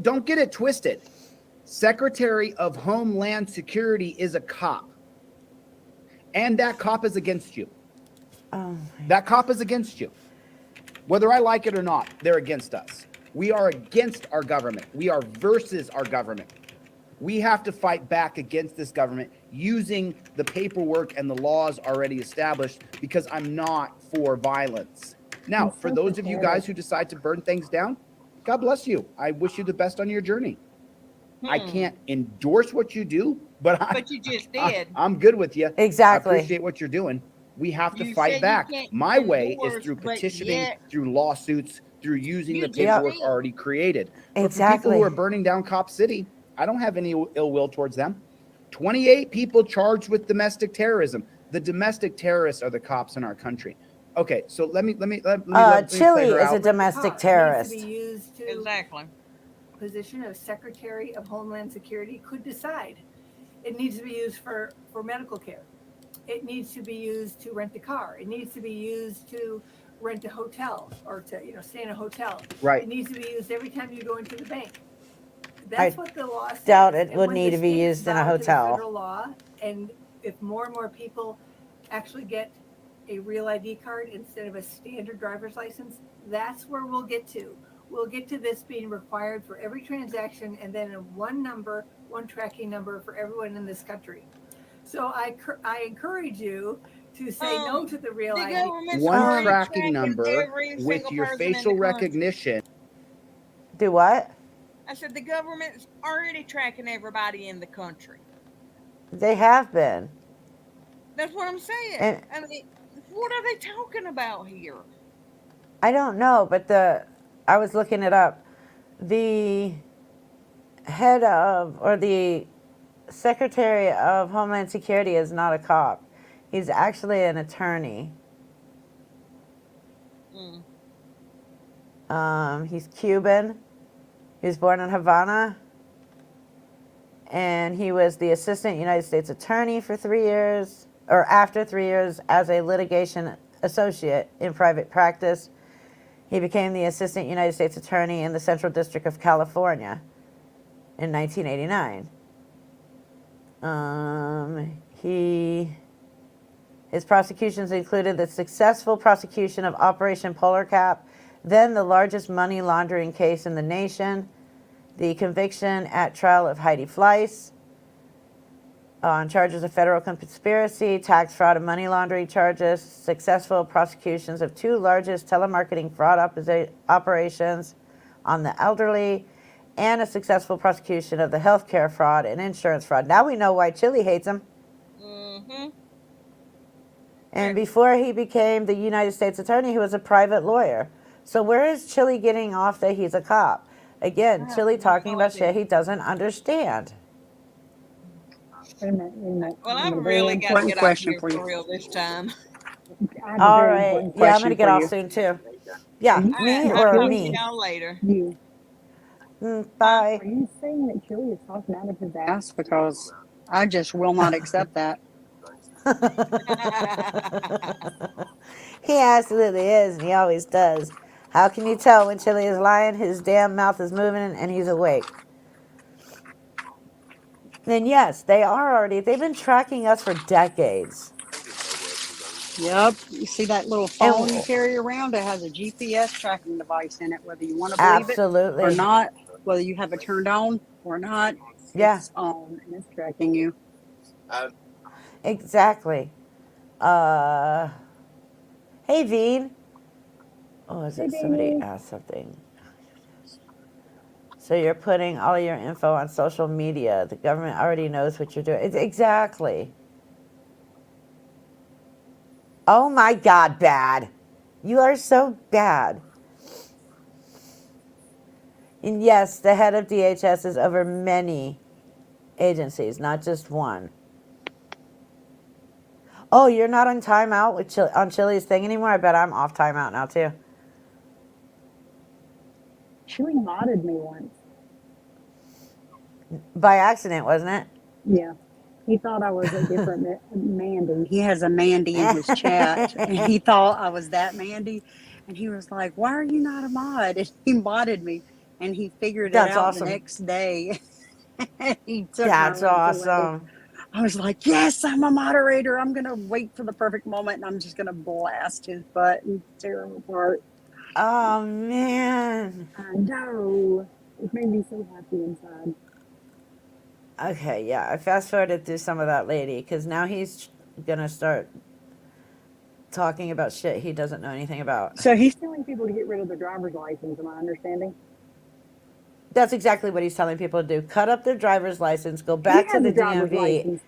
Don't get it twisted. Secretary of Homeland Security is a cop. And that cop is against you. Oh. That cop is against you. Whether I like it or not, they're against us. We are against our government. We are versus our government. We have to fight back against this government using the paperwork and the laws already established, because I'm not for violence. Now, for those of you guys who decide to burn things down, God bless you. I wish you the best on your journey. I can't endorse what you do, but you just did. I'm good with you. Exactly. I appreciate what you're doing. We have to You fight said you back. can't My way is endorse, through but petitioning, yet through lawsuits, through using you the just paperwork did. already created. But for people Exactly. who are burning down Cop City, I don't have any ill will towards them. 28 people charged with domestic terrorism. The domestic terrorists are the cops in our country. Okay, so let me play Chile her is a out. domestic Needs terrorist. to be used to Exactly. position of Secretary of Homeland Security could decide. It needs to be used for medical care. It needs to be used to rent a car. It needs to be used to rent a hotel or to stay in a hotel. Right. It needs to be used every time you go into the bank. That's I what the law says. doubt it And would when need the to be states used in a bow to the hotel. federal law, and if more and more people actually get a real ID card instead of a standard driver's license, that's where we'll get to. We'll get to this being required for every transaction, and then one number, one tracking number for everyone in this country. So I encourage you to say no to the real ID. One tracking number with your facial recognition. Do what? I said the government's already tracking everybody in the country. They have been. That's what I'm saying. And I mean, what are they talking about here? I don't know, but I was looking it up. The head of, or the Secretary of Homeland Security is not a cop. He's actually an attorney. He's Cuban. He was born in Havana. And he was the Assistant United States Attorney for 3 years, or after 3 years as a litigation associate in private practice. He became the Assistant United States Attorney in the Central District of California in 1989. His prosecutions included the successful prosecution of Operation Polar Cap, then the largest money laundering case in the nation, the conviction at trial of Heidi Fleiss on charges of federal conspiracy, tax fraud, and money laundering charges, successful prosecutions of 2 largest telemarketing fraud operations on the elderly, and a successful prosecution of the healthcare fraud and insurance fraud. Now we know why Chile hates him. And before he became the United States Attorney, he was a private lawyer. So where is Chile getting off that he's a cop? Again, Chile talking about shit he doesn't understand. Wait a minute. Well, I I have a really very got to important get off question here for for you. real this time. I have a All very right. important Yeah, I'm question going to get for off you. soon, too. Yeah, Are me I'll or talk to me? y'all later. You. Bye. Are you saying that Chili is talking out of his ass? Because I just will not accept that. He absolutely is, and he always does. How can you tell when Chili is lying? His damn mouth is moving and he's awake. Then yes, they've been tracking us for decades. Yep. You see that little phone you carry around? It has a GPS tracking device in it, whether you want to believe it or Absolutely. not, whether you have it turned on or not. Yeah. It's on and it's tracking you. Exactly. Hey, Veen. Oh, is it somebody asked something? So you're putting all your info on social media. The government already knows what you're doing. Exactly. Oh my God, bad. You are so bad. And yes, the head of DHS is over many agencies, not just one. Oh, you're not on timeout with on Chili's thing anymore? I bet I'm off timeout now, too. Chili modded me once. By accident, wasn't it? Yeah. He thought I was a different Mandy. He has a Mandy in his chat, and he thought I was that Mandy. And he was like, "Why are you not a mod?" And he modded me, and he figured it out the next day. He took That's my links away. awesome. I was like, "Yes, I'm a moderator. I'm gonna wait for the perfect moment, and I'm just gonna blast his butt and tear him apart." Oh man. I know. It made me so happy inside. Okay, yeah, I fast forwarded through some of that lady because now he's gonna start talking about shit he doesn't know anything about. So he's telling people to get rid of their driver's license, am I understanding? That's exactly what he's telling people to do. Cut up their driver's license, go back to the DMV.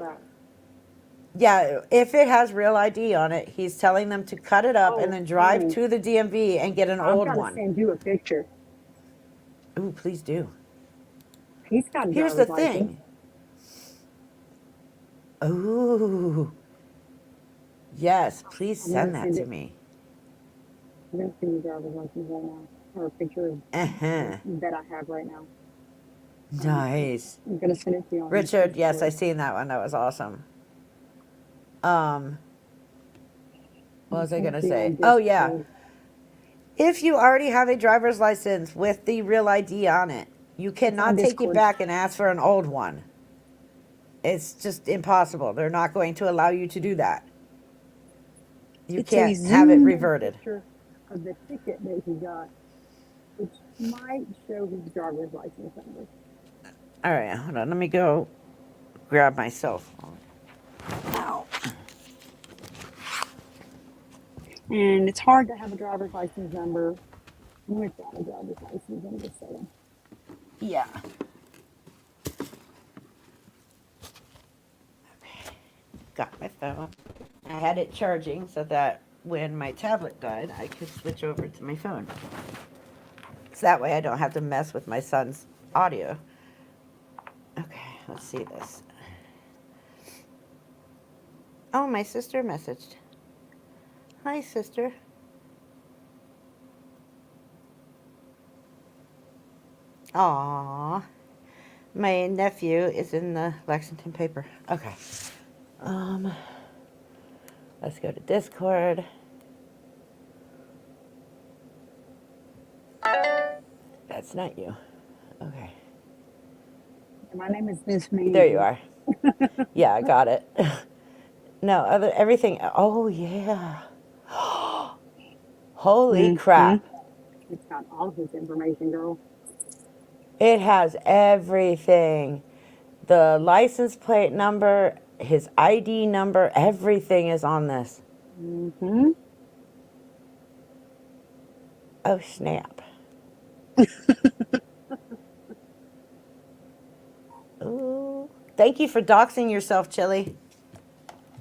Yeah, if it has real ID on it, he's telling them to cut it up and then drive to the DMV and get an old I've got one. to send you a picture. Ooh, please do. He's got a Here's the driver's license. thing. Ooh. Yes, please send that to me. I'm going to send you a driver's license right now. Or a picture that I have right now. Nice. I'm going to send it to you on Richard, yes, Story. I seen that one. That was awesome. What was I going to say? Oh, yeah. If you already have a driver's license with the real ID on it, you cannot take it back and ask for an old one. It's just impossible. They're not going to allow you to do that. You can't have it reverted. Picture of the ticket that he got, which might show his driver's license number. All right, hold on. Let me go grab my cell phone. Ow. And it's hard to have a driver's license number without a driver's license, I'm just saying. Yeah. Got my phone. I had it charging so that when my tablet died, I could switch over to my phone. So that way I don't have to mess with my son's audio. Okay, let's see this. Oh, my sister messaged. Hi, sister. Aww. My nephew is in the Lexington paper. Okay. Let's go to Discord. That's not you. Okay. My name is Miss Mandy. There you are. Yeah, I got it. No, everything. Oh, yeah. Holy crap. It's got all his information, girl. It has everything. The license plate number, his ID number, everything is on this. Mm-hmm. Oh, snap. Ooh. Thank you for doxing yourself, Chili.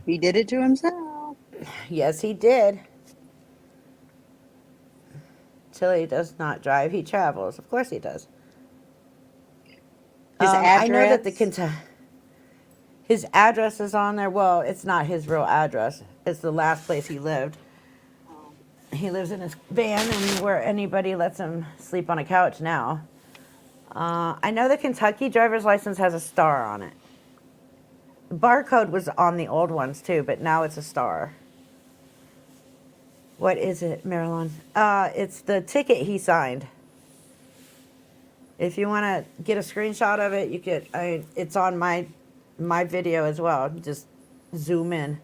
He did it to himself. Yes, he did. Chili does not drive. He travels. Of course he does. His address? I know that his address is on there. Well, it's not his real address. It's the last place he lived. He lives in his van and where anybody lets him sleep on a couch now. I know the Kentucky driver's license has a star on it. The barcode was on the old ones too, but now it's a star. What is it, Marilyn? It's the ticket he signed. If you want to get a screenshot of it, you could. It's on my video as well. Just zoom in.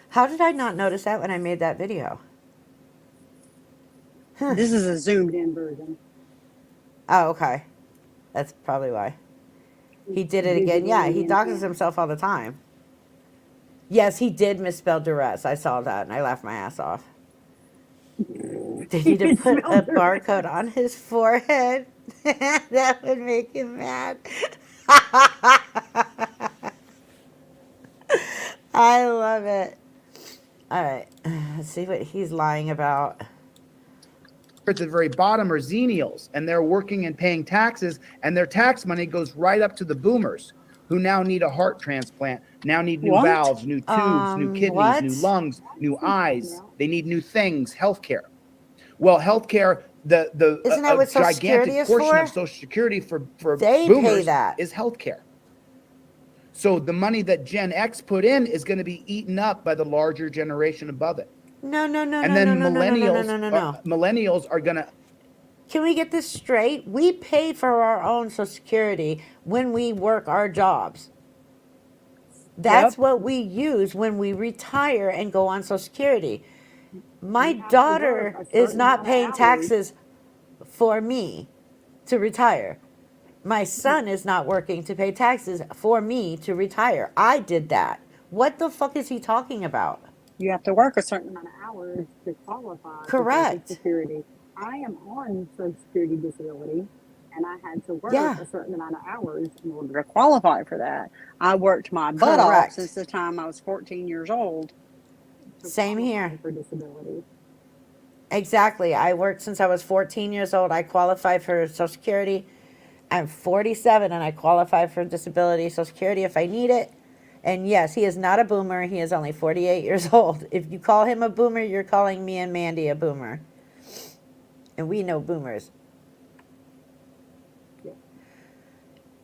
How did I not notice that when I made that video? Huh. This is a zoomed in version. Oh, okay. That's probably why. He did it again. Yeah, he doxes himself all the time. Yes, he did misspell duress. I saw that and I laughed my ass off. Did he put a barcode on his forehead? That would make him mad. I love it. All right, let's see what he's lying about. At the very bottom are xenials, and they're working and paying taxes, and their tax money goes right up to the boomers who now need a heart transplant, now need new valves, new tubes, new kidneys, new lungs, new eyes. They need new things, healthcare. Well, healthcare, the Isn't that what Social Security gigantic is portion for? of Social Security for They boomers pay that. is healthcare. So the money that Gen X put in is going to be eaten up by the larger generation above it. No. And then millennials are going to. Can we get this straight? We pay for our own Social Security when we work our jobs. That's what we use when we retire and go on Social Security. My daughter is not paying taxes for me to retire. My son is not working to pay taxes for me to retire. I did that. What the fuck is he talking about? You have to work a certain amount of hours to qualify for Social Security. I am on Social Security disability, and I had to work a certain amount of hours in order to qualify for that. I worked my butt off since the time I was 14 years old. Same here. For disability. Exactly. I worked since I was 14 years old. I qualified for Social Security. I'm 47 and I qualify for disability Social Security if I need it. And yes, he is not a boomer. He is only 48 years old. If you call him a boomer, you're calling me and Mandy a boomer. And we know boomers.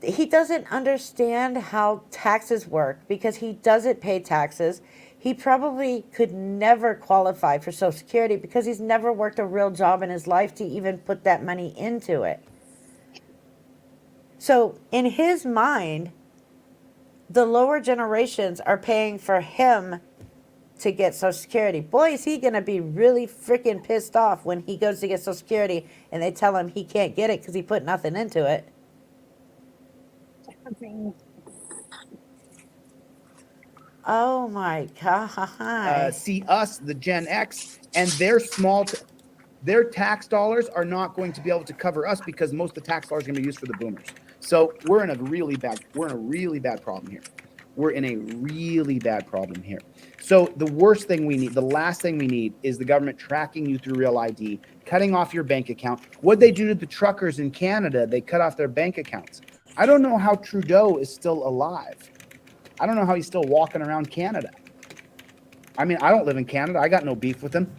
He doesn't understand how taxes work because he doesn't pay taxes. He probably could never qualify for Social Security because he's never worked a real job in his life to even put that money into it. So in his mind, the lower generations are paying for him to get Social Security. Boy, is he going to be really freaking pissed off when he goes to get Social Security and they tell him he can't get it because he put nothing into it. Oh my God. See us, the Gen X, and they're small. their tax dollars are not going to be able to cover us because most of the tax dollars are going to be used for the boomers. So we're in a really bad problem here. We're in a really bad problem here. So the worst thing we need, the last thing we need is the government tracking you through Real ID, cutting off your bank account. What they do to the truckers in Canada, they cut off their bank accounts. I don't know how Trudeau is still alive. I don't know how he's still walking around Canada. I mean, I don't live in Canada. I got no beef with him.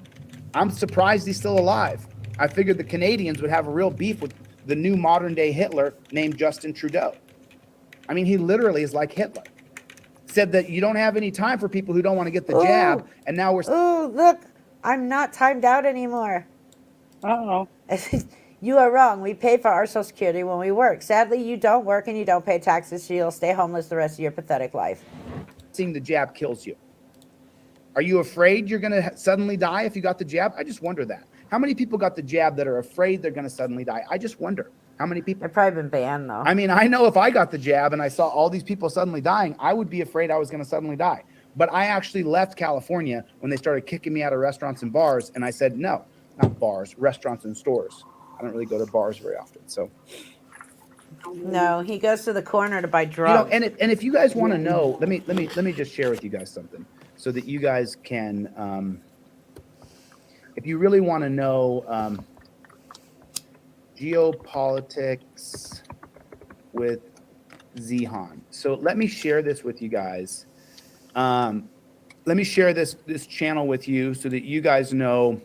I'm surprised he's still alive. I figured the Canadians would have a real beef with the new modern day Hitler named Justin Trudeau. I mean, he literally is like Hitler. Said that you don't have any time for people who don't want to get the jab, and now we're... Oh, look, I'm not timed out anymore. Uh-oh. You are wrong. We pay for our Social Security when we work. Sadly, you don't work and you don't pay taxes, so you'll stay homeless the rest of your pathetic life. Seeing the jab kills you. Are you afraid you're going to suddenly die if you got the jab? I just wonder that. How many people got the jab that are afraid they're going to suddenly die? I just wonder. How many people? They've probably been banned, though. I mean, I know if I got the jab and I saw all these people suddenly dying, I would be afraid I was going to suddenly die. But I actually left California when they started kicking me out of restaurants and bars, and I said, no, not bars, restaurants and stores. I don't really go to bars very often, so. No, he goes to the corner to buy drugs. You know, and if you guys want to know, let me just share with you guys something so that you guys can, if you really want to know geopolitics with Zihan. So let me share this with you guys. Let me share this channel with you so that you guys know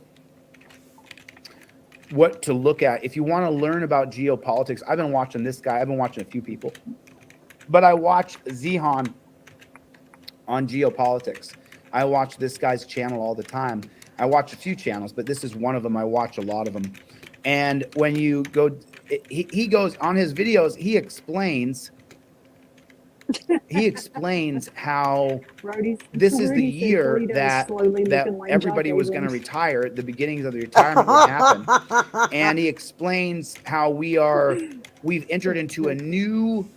what to look at. If you want to learn about geopolitics, I've been watching this guy. I've been watching a few people. But I watch Zihan on geopolitics. I watch this guy's channel all the time. I watch a few channels, but this is one of them. I watch a lot of them. And when you go, he goes on his videos, he explains how this is the year that everybody was going to retire, the beginnings of the retirement would happen. And he explains how we've entered into a new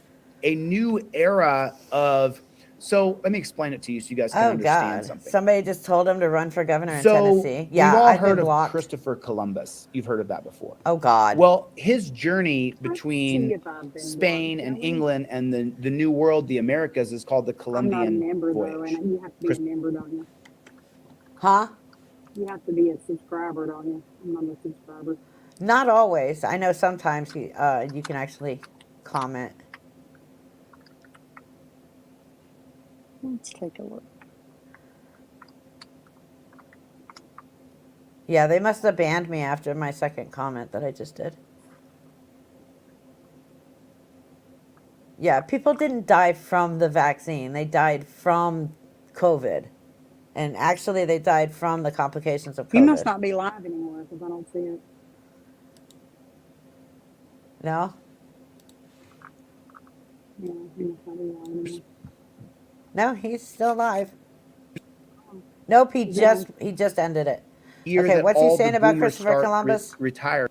era of. So let me explain it to you so you guys can understand something. Somebody just told him to run for governor in So Tennessee. Yeah, we've all I've heard been of blocked. Christopher Columbus. You've heard of that before. Oh, God. Well, his journey between Spain and England and the New World, the Americas, is called the Columbian Voyage. And you have to be a member, don't you? Huh? You have to be a subscriber, don't you? I'm not a subscriber. Not always. I know sometimes you can actually comment. Let's take a look. Yeah, they must have banned me after my second comment that I just did. Yeah, people didn't die from the vaccine. They died from COVID. And actually, they died from the complications of COVID. You must not be live anymore because I don't see it. No? Yeah, you must not be live anymore. No, he's still alive. Nope, he just ended it. Okay, what's he saying about Christopher Columbus? Retire.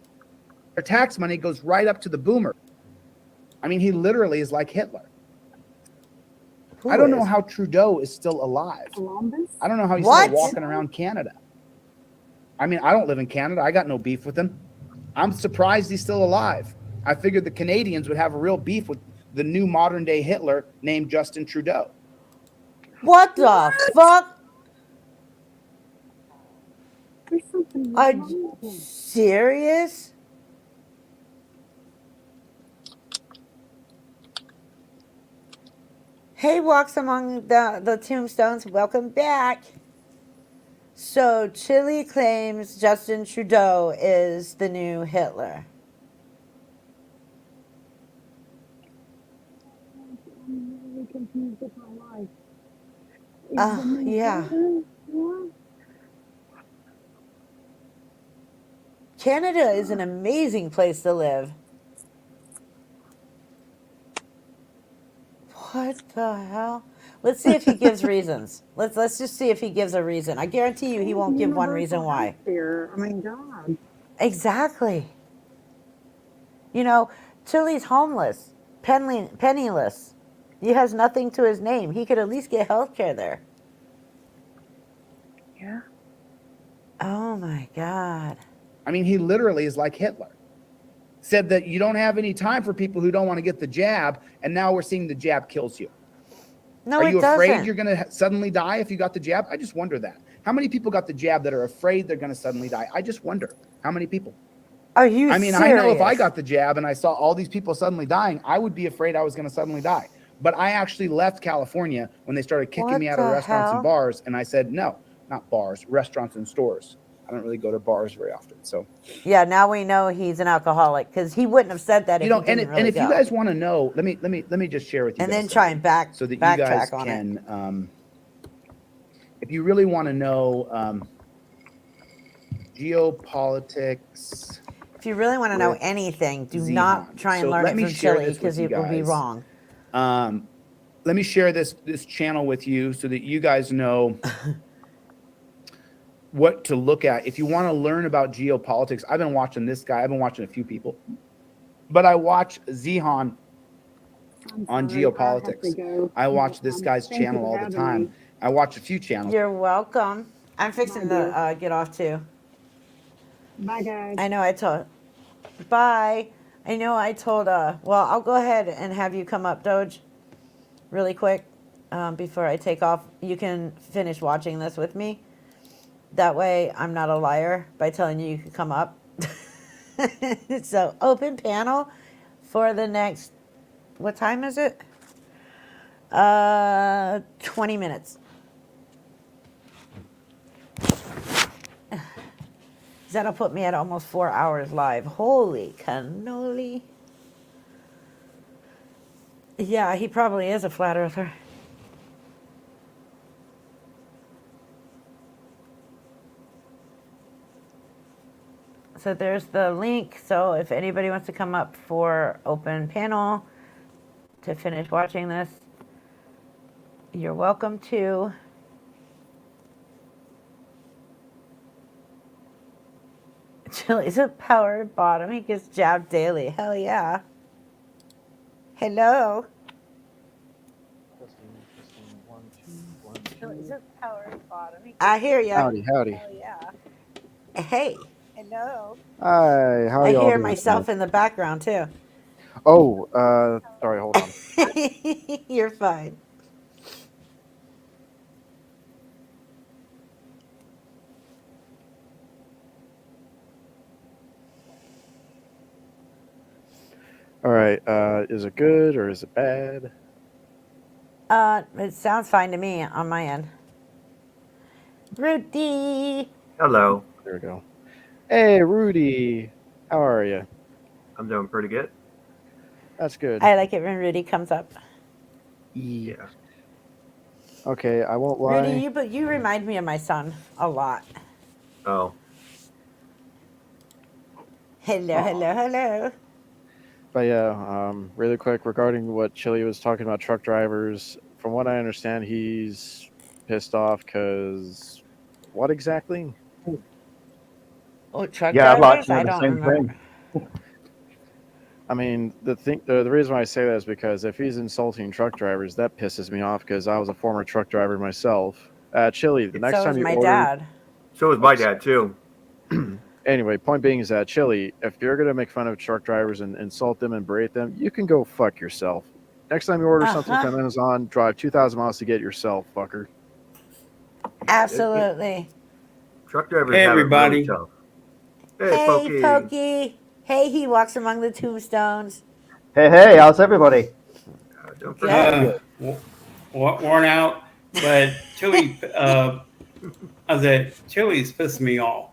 Their tax money goes right up to the boomer. I mean, he literally is like Hitler. I don't know how Trudeau is still alive. Columbus? I don't know how he's still walking around Canada. I mean, I don't live in Canada. I got no beef with him. I'm surprised he's still alive. I figured the Canadians would have a real beef with the new modern day Hitler named Justin Trudeau. What the fuck? There's something Are you serious? Hey, walks among the tombstones. Welcome back. So, Chile claims Justin Trudeau is the new Hitler. I'm really confused with my life. Yeah. What? Canada is an amazing place to live. What the hell? Let's see if he gives reasons. Let's just see if he gives a reason. I guarantee you he won't give one reason why. Here, I mean, God. Exactly. You know, Chile's homeless, penniless. He has nothing to his name. He could at least get health care there. Yeah. Oh my God. I mean, he literally is like Hitler. Said that you don't have any time for people who don't want to get the jab, and now we're seeing the jab kills you. No, Are it you afraid doesn't. you're going to suddenly die if you got the jab? I just wonder that. How many people got the jab that are afraid they're going to suddenly die? I just wonder how many people. Are you I mean, serious? I know if I got the jab and I saw all these people suddenly dying, I would be afraid I was going to suddenly die. But I actually left California when they started kicking me out of restaurants and bars. And I said, no, not bars, restaurants and stores. I don't really go to bars very often. So yeah, now we know he's an alcoholic because he wouldn't have said that if he didn't really and if go. you guys want to know, let me just share with you. And guys then try and so that you backtrack guys on can, if you really want to know geopolitics. If you really want to know anything, do not try and learn it from Chili because it will be wrong. Let me share this channel with you so that you guys know what to look at. If you want to learn about geopolitics, I've been watching this guy. I've been watching a few people. But I watch Zihan on geopolitics. I watch this guy's channel all the time. I watch a few channels. You're welcome. I'm fixing to get off too. Bye, guys. I know I told. Bye. I know I told. Well, I'll go ahead and have you come up, Doge, really quick before I take off. You can finish watching this with me. That way, I'm not a liar by telling you can come up. So, open panel for the next. What time is it? 20 minutes. That'll put me at almost 4 hours live. Holy cannoli. Yeah, he probably is a flat earther. So there's the link. So if anybody wants to come up for open panel to finish watching this, you're welcome to. Chili's a power bottom. He gets jabbed daily. Hell yeah. Hello. Chili's a power bottom. I hear you. Howdy, howdy. Hell yeah. Hey. Hello. Hi, how are I y'all hear doing myself tonight? in the background too. Oh, sorry, hold on. You're fine. All right, is it good or is it bad? It sounds fine to me on my end. Rudy. Hello. There we go. Hey, Rudy. How are you? I'm doing pretty good. That's good. I like it when Rudy comes up. Yeah. Okay, I won't lie. Rudy, you remind me of my son a lot. Oh. Hello, hello, hello. But yeah, really quick regarding what Chili was talking about truck drivers. From what I understand, he's pissed off because what exactly? Oh, truck Yeah, I'd like drivers? to know I the don't same remember. I mean, the reason why I say that is because if he's insulting truck drivers, that pisses me off because I was a former truck driver myself. Chili, the next So time is you my order, dad. So was my dad too. Anyway, point being is that Chili, if you're gonna make fun of truck drivers and insult them and berate them, you can go fuck yourself. Next time you order something from Amazon, drive 2,000 miles to get it yourself, fucker. Absolutely. Truck drivers Hey, have everybody. it really tough. Hey, Pokey. Hey, he walks among the tombstones. Hey, how's everybody? Worn out, but Chili, Chili's pissed me off.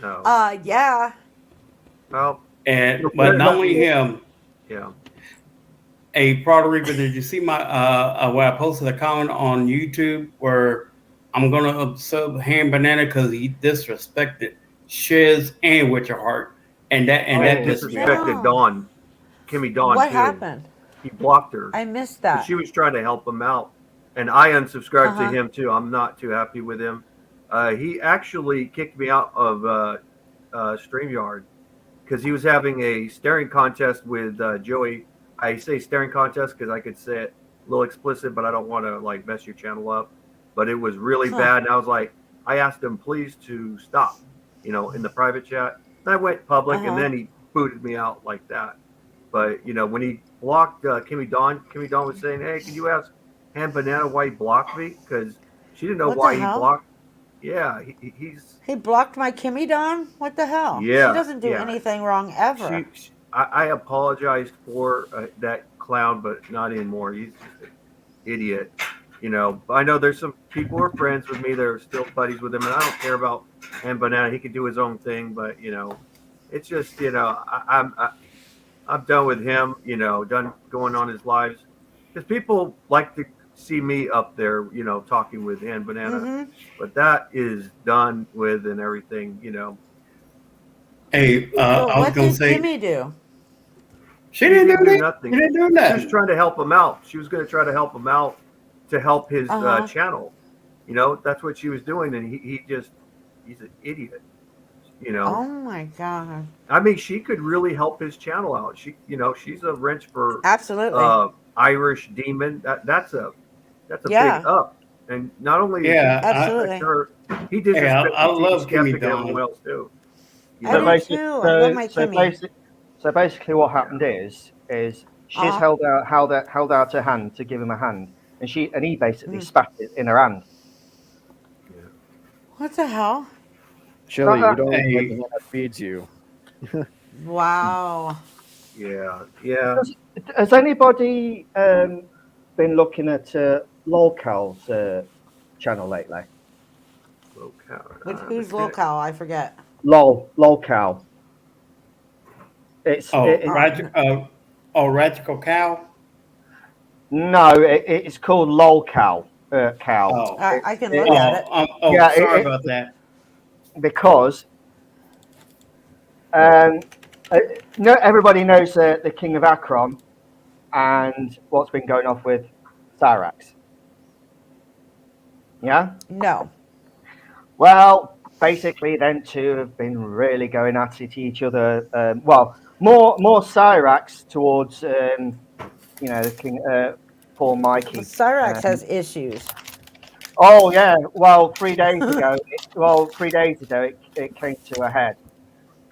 No. Yeah. Well, But not only him. Yeah. Hey, Puerto Rico, did you see my where I posted a comment on YouTube where I'm gonna sub Ham Banana because he disrespected Shiz and Witcher Heart, and that pissed me off. disrespected Dawn, Kimmy Dawn What too. happened? He blocked her. I missed that. She was trying to help him out, and I unsubscribed Uh-huh. to him too. I'm not too happy with him. He actually kicked me out of StreamYard because he was having a staring contest with Joey. I say staring contest because I could say it a little explicit, but I don't want to like mess your channel up. But it was really bad, and I was like, I asked him please to stop, in the private chat. And I went public, and Uh-huh. then he booted me out like that. But when he blocked Kimmy Dawn was saying, "Hey, can you ask Ham Banana why he blocked me?" Because she didn't know What the why he hell? blocked. Yeah, he's He blocked my Kimmy Don? What the hell? She yeah, doesn't do yeah. anything wrong ever. I apologized for that clown, but not anymore. He's just an idiot. I know there's some people who are friends with me that are still buddies with him, and I don't care about Ham Banana. He can do his own thing, but it's just I'm done with him. Done going on his lives, because people like to see me up there, talking with Ham Banana, Mm-hmm. but that is done with and everything. Hey, Well, I was what gonna did say Kimmy do? she didn't do nothing. She didn't do She was nothing. trying to help him out. She was going to try to help him out to help his Uh-huh. channel. That's what she was doing, and he's an idiot. Oh my god. I mean, she could really help his channel out. She's a wrench for Absolutely. Irish Demon. That's a Yeah. big up. And not only Yeah, is he Absolutely. her, he Hey, I disrespected love skeptic Kimmy and everyone Dawn. else too. I So do basically, too. I love my Kimmy. so basically, what happened is she's Uh-huh. held out her hand to give him a hand, and he basically spat it in her hand. What the hell? Chili, you don't Hey. like the one that feeds you. Wow. Yeah. Has anybody been looking at Lolcal's channel lately? Who's Lolcal? I forget. Lolcal. It's Radical Cow. No, it's called Lolcal. Cow. Oh. I can look at it. Yeah, sorry about that. Because everybody knows the King of Akron and what's been going on with Cyrax. Yeah? No. Well, basically, them two have been really going at it each other. More Cyrax towards, the King, poor Mikey. Cyrax has issues. Oh yeah. Well, 3 days ago, it came to a head,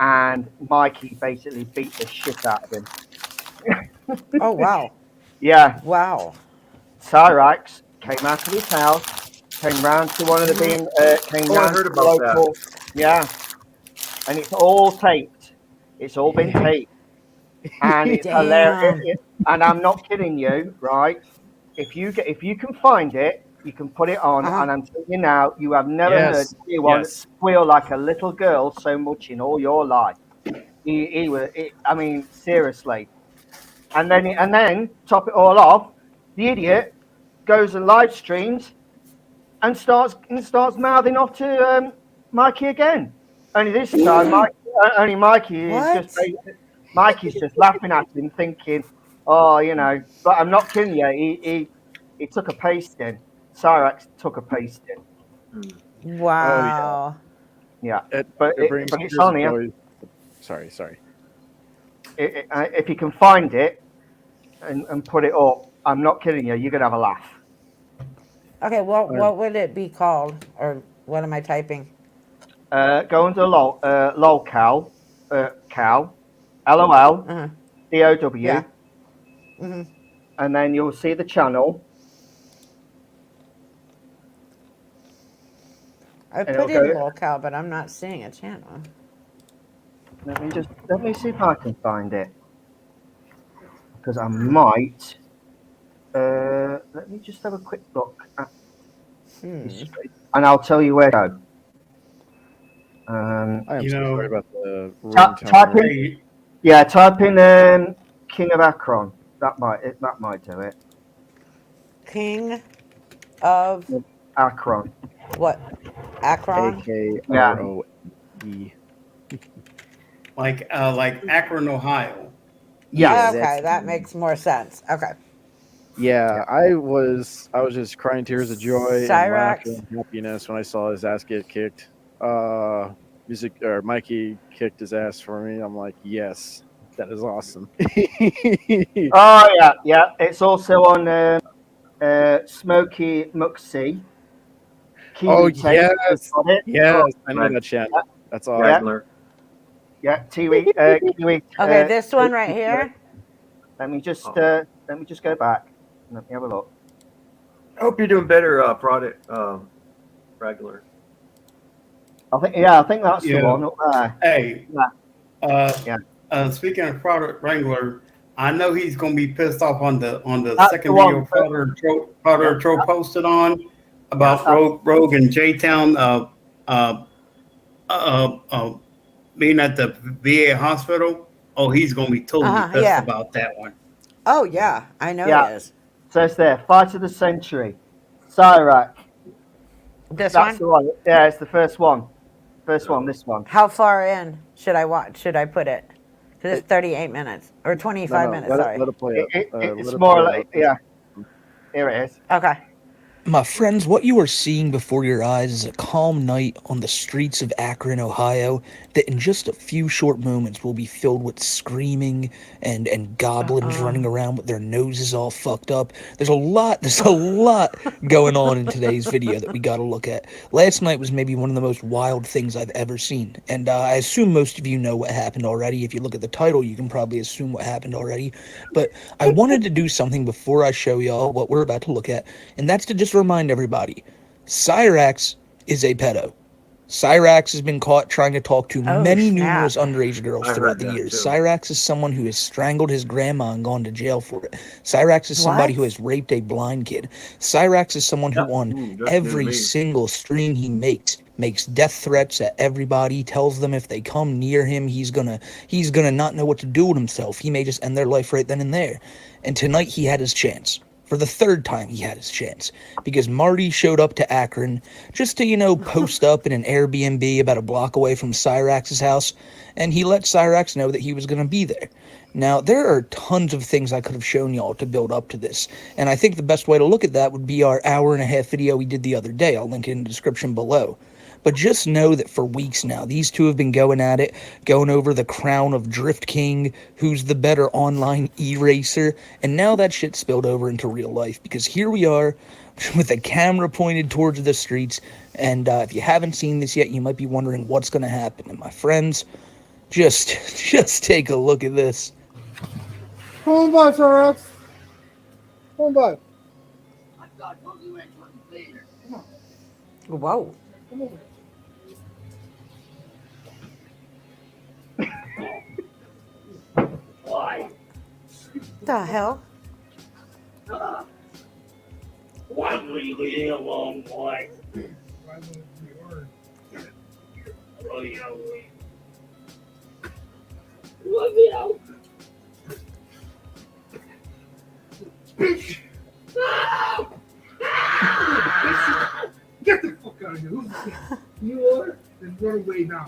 and Mikey basically beat the shit out of him. Oh wow. Yeah. Wow. Cyrax came out of his house, came round to one of the I heard about that. Yeah, and it's all taped. It's all been taped, and it's hilarious. And I'm not kidding you, right? If you can find it, you can put it on. Uh-huh. And I'm telling you now, you have never heard anyone squeal like a little girl so much in all your life. I mean, seriously. And then top it all off, the idiot goes and live streams and starts mouthing off to Mikey again. Only this time, Mikey's just laughing at him, thinking, "Oh, But I'm not kidding you. He took a pasting. Cyrax took a pasting. Wow. Yeah, But it's on here. Sorry. If you can find it and put it up, I'm not kidding you. You're gonna have a laugh. Okay, what would it be called, or what am I typing? Go under lolcal, cow, LOL, DOW, Yeah. Mm-hmm. and then you'll see the channel. I put in lolcal, but I'm not seeing a channel. Let me see if I can find it, because I might. Let me just have a quick look at this, and I'll tell you where to go. I am so sorry about the type in King of Akron. That might do it. King of Akron. What? Akron? AKROE. Like Akron, Ohio. Yeah. Okay, that makes more sense. Okay. Yeah, I was just crying tears of joy and Cyrax. laughter and happiness when I saw his ass get kicked. Mikey kicked his ass for me. I'm like, yes, that is awesome. Oh yeah. It's also on Smokey Muxie. Oh yes, I know that channel. That's all. Regular. Yeah, Kiwi. Okay, this one right here. Let me just go back. Let me have a look. I hope you're doing better, product regular. I think that's the one up there. Hey, yeah. Speaking of product wrangler, I know he's gonna be pissed off on the That's second the video Powder Tro posted on about Rogue and J Town being at the VA hospital. Oh, he's gonna be totally pissed about that one. Oh yeah, I know he is. So it's there. Fight of the Century. Cyrac. This That's the one. Yeah, it's the first one. This one. How far in should I watch? Should I put it? Because it's 38 minutes or 25 minutes. Sorry. Let it play It's more like Here it is. Okay. My friends, what you are seeing before your eyes is a calm night on the streets of Akron, Ohio, that in just a few short moments will be filled with screaming and goblins running around with their noses all fucked up. There's a lot going on in today's video that we gotta look at. Last night was maybe one of the most wild things I've ever seen, and I assume most of you know what happened already. If you look at the title, you can probably assume what happened already, but I wanted to do something before I show y'all what we're about to look at, and that's to just remind everybody, Cyrax is a pedo. Cyrax has been caught trying to talk to numerous underage girls throughout the years. Cyrax is someone who has strangled his grandma and gone to jail for it. Cyrax is somebody who has raped a blind kid. Cyrax is someone who on every single stream he makes death threats at everybody, tells them if they come near him, he's gonna not know what to do with himself. He may just end their life right then and there. And tonight he had his chance. For the third time he had his chance, because Marty showed up to Akron just to, post up in an Airbnb about a block away from Cyrax's house, and he let Cyrax know that he was going to be there. Now, there are tons of things I could have shown y'all to build up to this, and I think the best way to look at that would be our hour-and-a-half video we did the other day. I'll link it in the description below. But just know that for weeks now, these two have been going at it, going over the crown of Drift King, who's the better online e-racer, and now that shit spilled over into real life, because here we are with a camera pointed towards the streets, and if you haven't seen this yet, you might be wondering what's going to happen. And my friends, just take a look at this. Come on by, Cyrax. Come on by. Whoa. Come over. Why? The hell? Why were you leading a long way? Bitch! Get the fuck out of here. You are? Then run away now.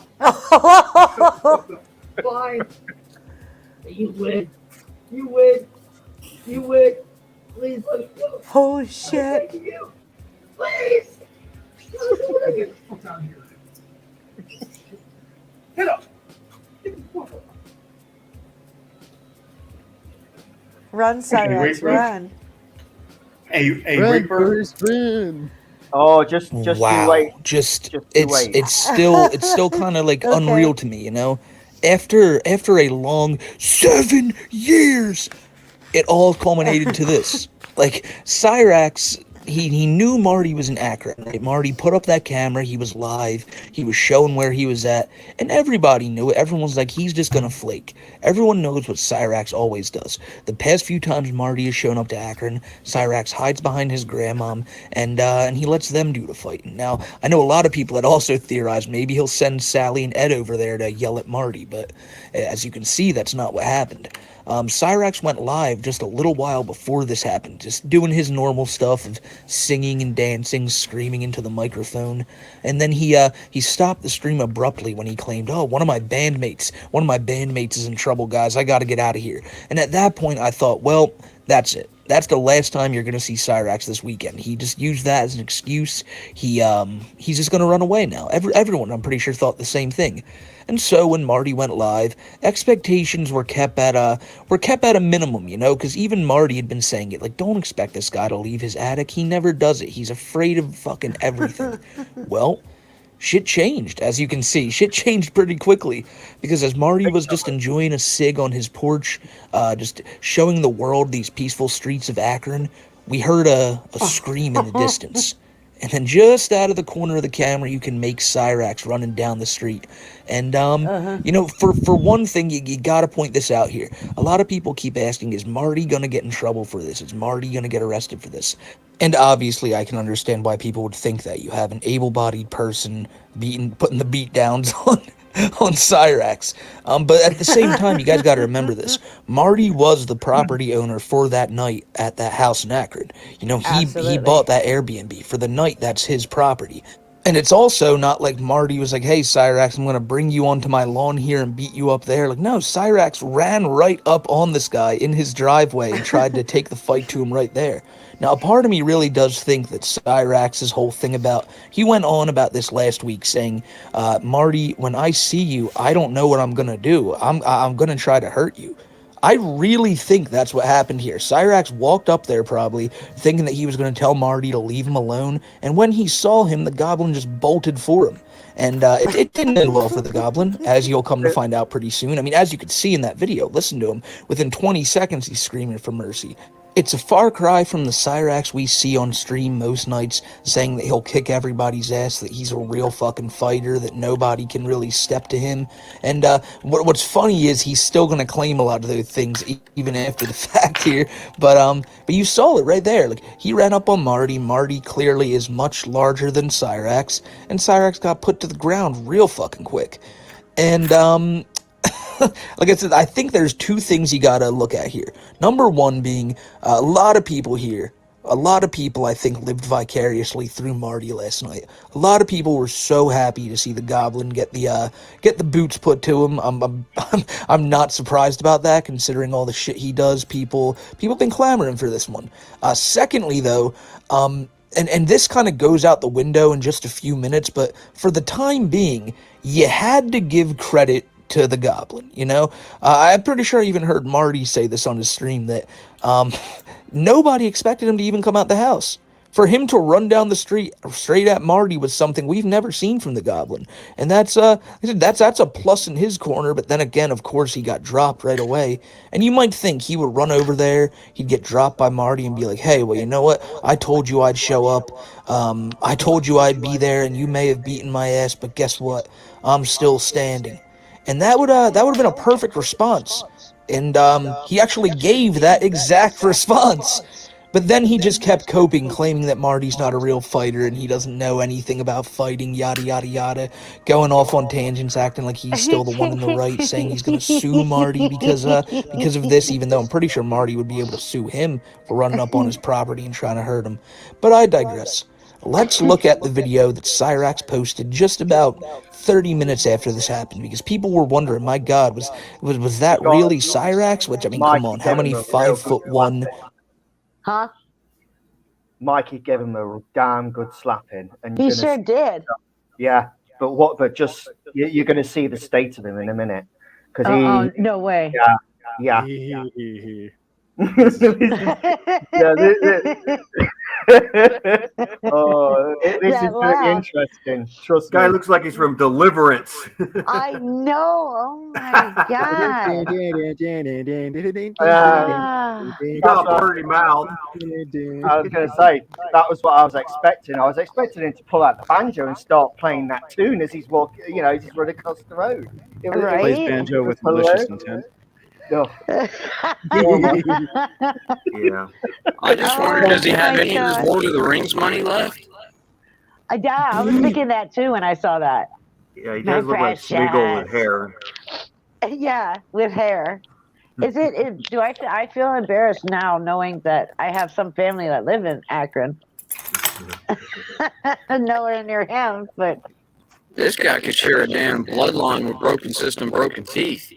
Fine. You win. You win. You win. Please let me go. Holy shit. Please. Get the fuck out of here. Get up. Get the fuck up. Run, Cyrax, run. Hey, Reaper. Oh, just wow. you wait. It's still kind of like unreal to me, After a long 7 years, it all culminated to this. Like, Cyrax, he knew Marty was in Akron, right? Marty put up that camera, he was live, he was showing where he was at, and everybody knew it. Everyone was like, he's just gonna flake. Everyone knows what Cyrax always does. The past few times Marty has shown up to Akron, Cyrax hides behind his grandmom, and he lets them do the fighting. Now, I know a lot of people had also theorized maybe he'll send Sally and Ed over there to yell at Marty, but as you can see, that's not what happened. Cyrax went live just a little while before this happened, just doing his normal stuff of singing and dancing, screaming into the microphone, and then he stopped the stream abruptly when he claimed, "Oh, one of my bandmates is in trouble, guys. I gotta get out of here." And at that point, I thought, well, that's it. That's the last time you're gonna see Cyrax this weekend. He just used that as an excuse. He's just gonna run away now. Everyone, I'm pretty sure, thought the same thing. And so when Marty went live, expectations were kept at a minimum, because even Marty had been saying it, like, don't expect this guy to leave his attic. He never does it. He's afraid of fucking everything. Well, shit changed. As you can see, shit changed pretty quickly, because as Marty was just enjoying a cig on his porch, just showing the world these peaceful streets of Akron, we heard a scream in the distance. And then just out of the corner of the camera, you can make Cyrax running down the street. And, you know, for one thing, you got to point this out here. A lot of people keep asking, is Marty going to get in trouble for this? Is Marty going to get arrested for this? And obviously, I can understand why people would think that. You have an able-bodied person putting the beat downs on Cyrax. But at the same time, you guys got to remember this. Marty was the property owner for that night at that house in Akron. You know, he bought that Airbnb. For the night, that's his property. And it's also not like Marty was like, hey, Cyrax, I'm going to bring you onto my lawn here and beat you up there. Like, no, Cyrax ran right up on this guy in his driveway and tried to take the fight to him right there. Now, a part of me really does think that Cyrax's whole thing he went on about this last week saying, Marty, when I see you, I don't know what I'm going to do. I'm going to try to hurt you. I really think that's what happened here. Cyrax walked up there probably thinking that he was going to tell Marty to leave him alone, and when he saw him, the goblin just bolted for him. And it didn't end well for the goblin, as you'll come to find out pretty soon. I mean, as you could see in that video, listen to him. Within 20 seconds, he's screaming for mercy. It's a far cry from the Cyrax we see on stream most nights, saying that he'll kick everybody's ass, that he's a real fucking fighter, that nobody can really step to him. And what's funny is he's still going to claim a lot of those things even after the fact here. But you saw it right there. Like, he ran up on Marty. Marty clearly is much larger than Cyrax, and Cyrax got put to the ground real fucking quick. And like I said, I think there's two things you gotta look at here. Number one being, a lot of people I think lived vicariously through Marty last night. A lot of people were so happy to see the goblin get the boots put to him. I'm not surprised about that, considering all the shit he does. People been clamoring for this one. Secondly, though, and this kind of goes out the window in just a few minutes, but for the time being, you had to give credit to the goblin, you know? I'm pretty sure I even heard Marty say this on his stream, that nobody expected him to even come out the house. For him to run down the street straight at Marty was something we've never seen from the goblin. And that's a plus in his corner, but then again, of course, he got dropped right away. And you might think he would run over there, he'd get dropped by Marty and be like, hey, well, you know what? I told you I'd show up. I told you I'd be there, and you may have beaten my ass, but guess what? I'm still standing. And that would have been a perfect response. And he actually gave that exact response. But then he just kept coping, claiming that Marty's not a real fighter and he doesn't know anything about fighting, yada, yada, yada. Going off on tangents, acting like he's still the one in the right, saying he's going to sue Marty because of this, even though I'm pretty sure Marty would be able to sue him for running up on his property and trying to hurt him. But I digress. Let's look at the video that Cyrax posted just about 30 minutes after this happened, because people were wondering, my God, was that really Cyrax? Which, I mean, come on, how many 5'1"? Huh? Mikey gave him a damn good slapping, and he sure did. Yeah, but just you're going to see the state of him in a minute, because no way. Yeah. Oh, this is pretty interesting. Trust me. Guy looks like he's from Deliverance. I know. Oh my God. You got a pretty mouth. I was going to say, that was what I was expecting. I was expecting him to pull out the banjo and start playing that tune as he's walking, as he's running across the road. Right? Plays banjo with malicious intent. Oh. Yeah. I just wondered, does he have any of his Lord of the Rings money left? I was thinking that too when I saw that. Yeah, he does look like Smeagol with hair. Yeah, with hair. I feel embarrassed now knowing that I have some family that live in Akron. Nowhere near him, but This guy could share a damn bloodline with broken system, broken teeth.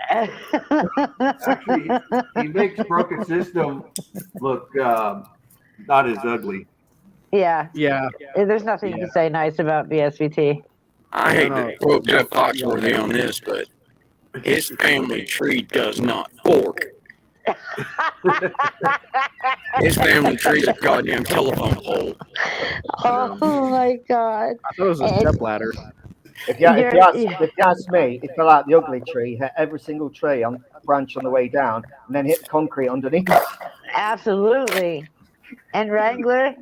Actually, he makes Broken System look not as ugly. Yeah. Yeah. There's nothing you can say nice about BSVT. I hate to quote Jeff Foxworthy on this, but his family tree does not fork. His family tree's a goddamn telephone pole. Oh my God. I thought it was a And step ladder. If you ask me, it fell out the ugly tree, hit every single tree on branch on the way down, and then hit the concrete underneath. absolutely. And Wrangler,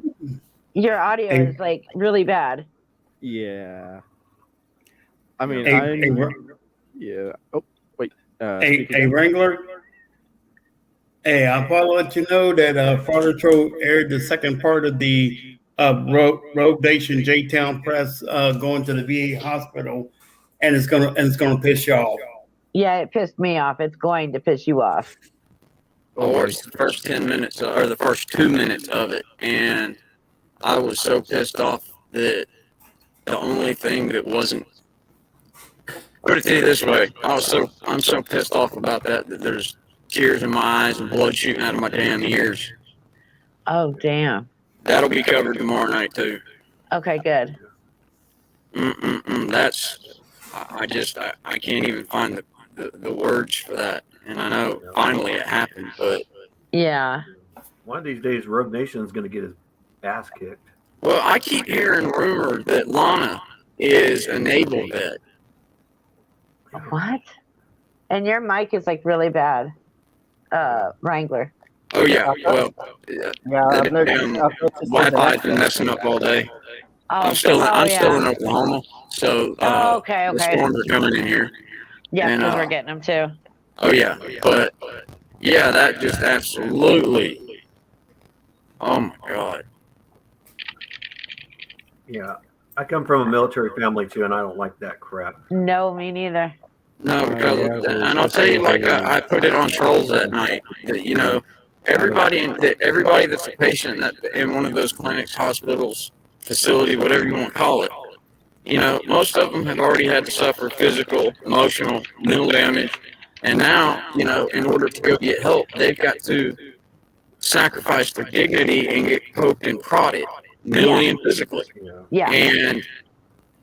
your audio is like really bad. Yeah. I mean, yeah. Oh, wait. Hey, Wrangler. Hey, I'll probably let you know that Father Troll aired the second part of the Rogue Nation J-Town Press going to the VA hospital, and it's gonna piss you off. Yeah, it pissed me off. It's going to piss you off. I watched the first 10 minutes or the first 2 minutes of it, and I was so pissed off that the only thing that wasn't. Put it to you this way, I'm so pissed off about that there's tears in my eyes and blood shooting out of my damn ears. Oh, damn. That'll be covered tomorrow night too. Okay, good. I can't even find the words for that. And I know finally it happened, but yeah. One of these days, Rogue Nation's going to get his ass kicked. Well, I keep hearing rumor that Lana is a naval vet. What? And your mic is like really bad, Wrangler. Oh yeah, well, Wi-Fi's been messing up all day. I'm still in Oklahoma, so okay. The storms are coming in here. Yeah, because we're getting them too. Oh yeah, but yeah, that just absolutely. Oh my God. Yeah, I come from a military family too, and I don't like that crap. No, me neither. No, because and I'll tell you, like I put it on trolls that night. That everybody that's a patient in one of those clinics, hospitals, facility, whatever you want to call it. Most of them have already had to suffer physical, emotional, mental damage, and now, in order to go get help, they've got to sacrifice their dignity and get poked and prodded, mentally and physically. Yeah. And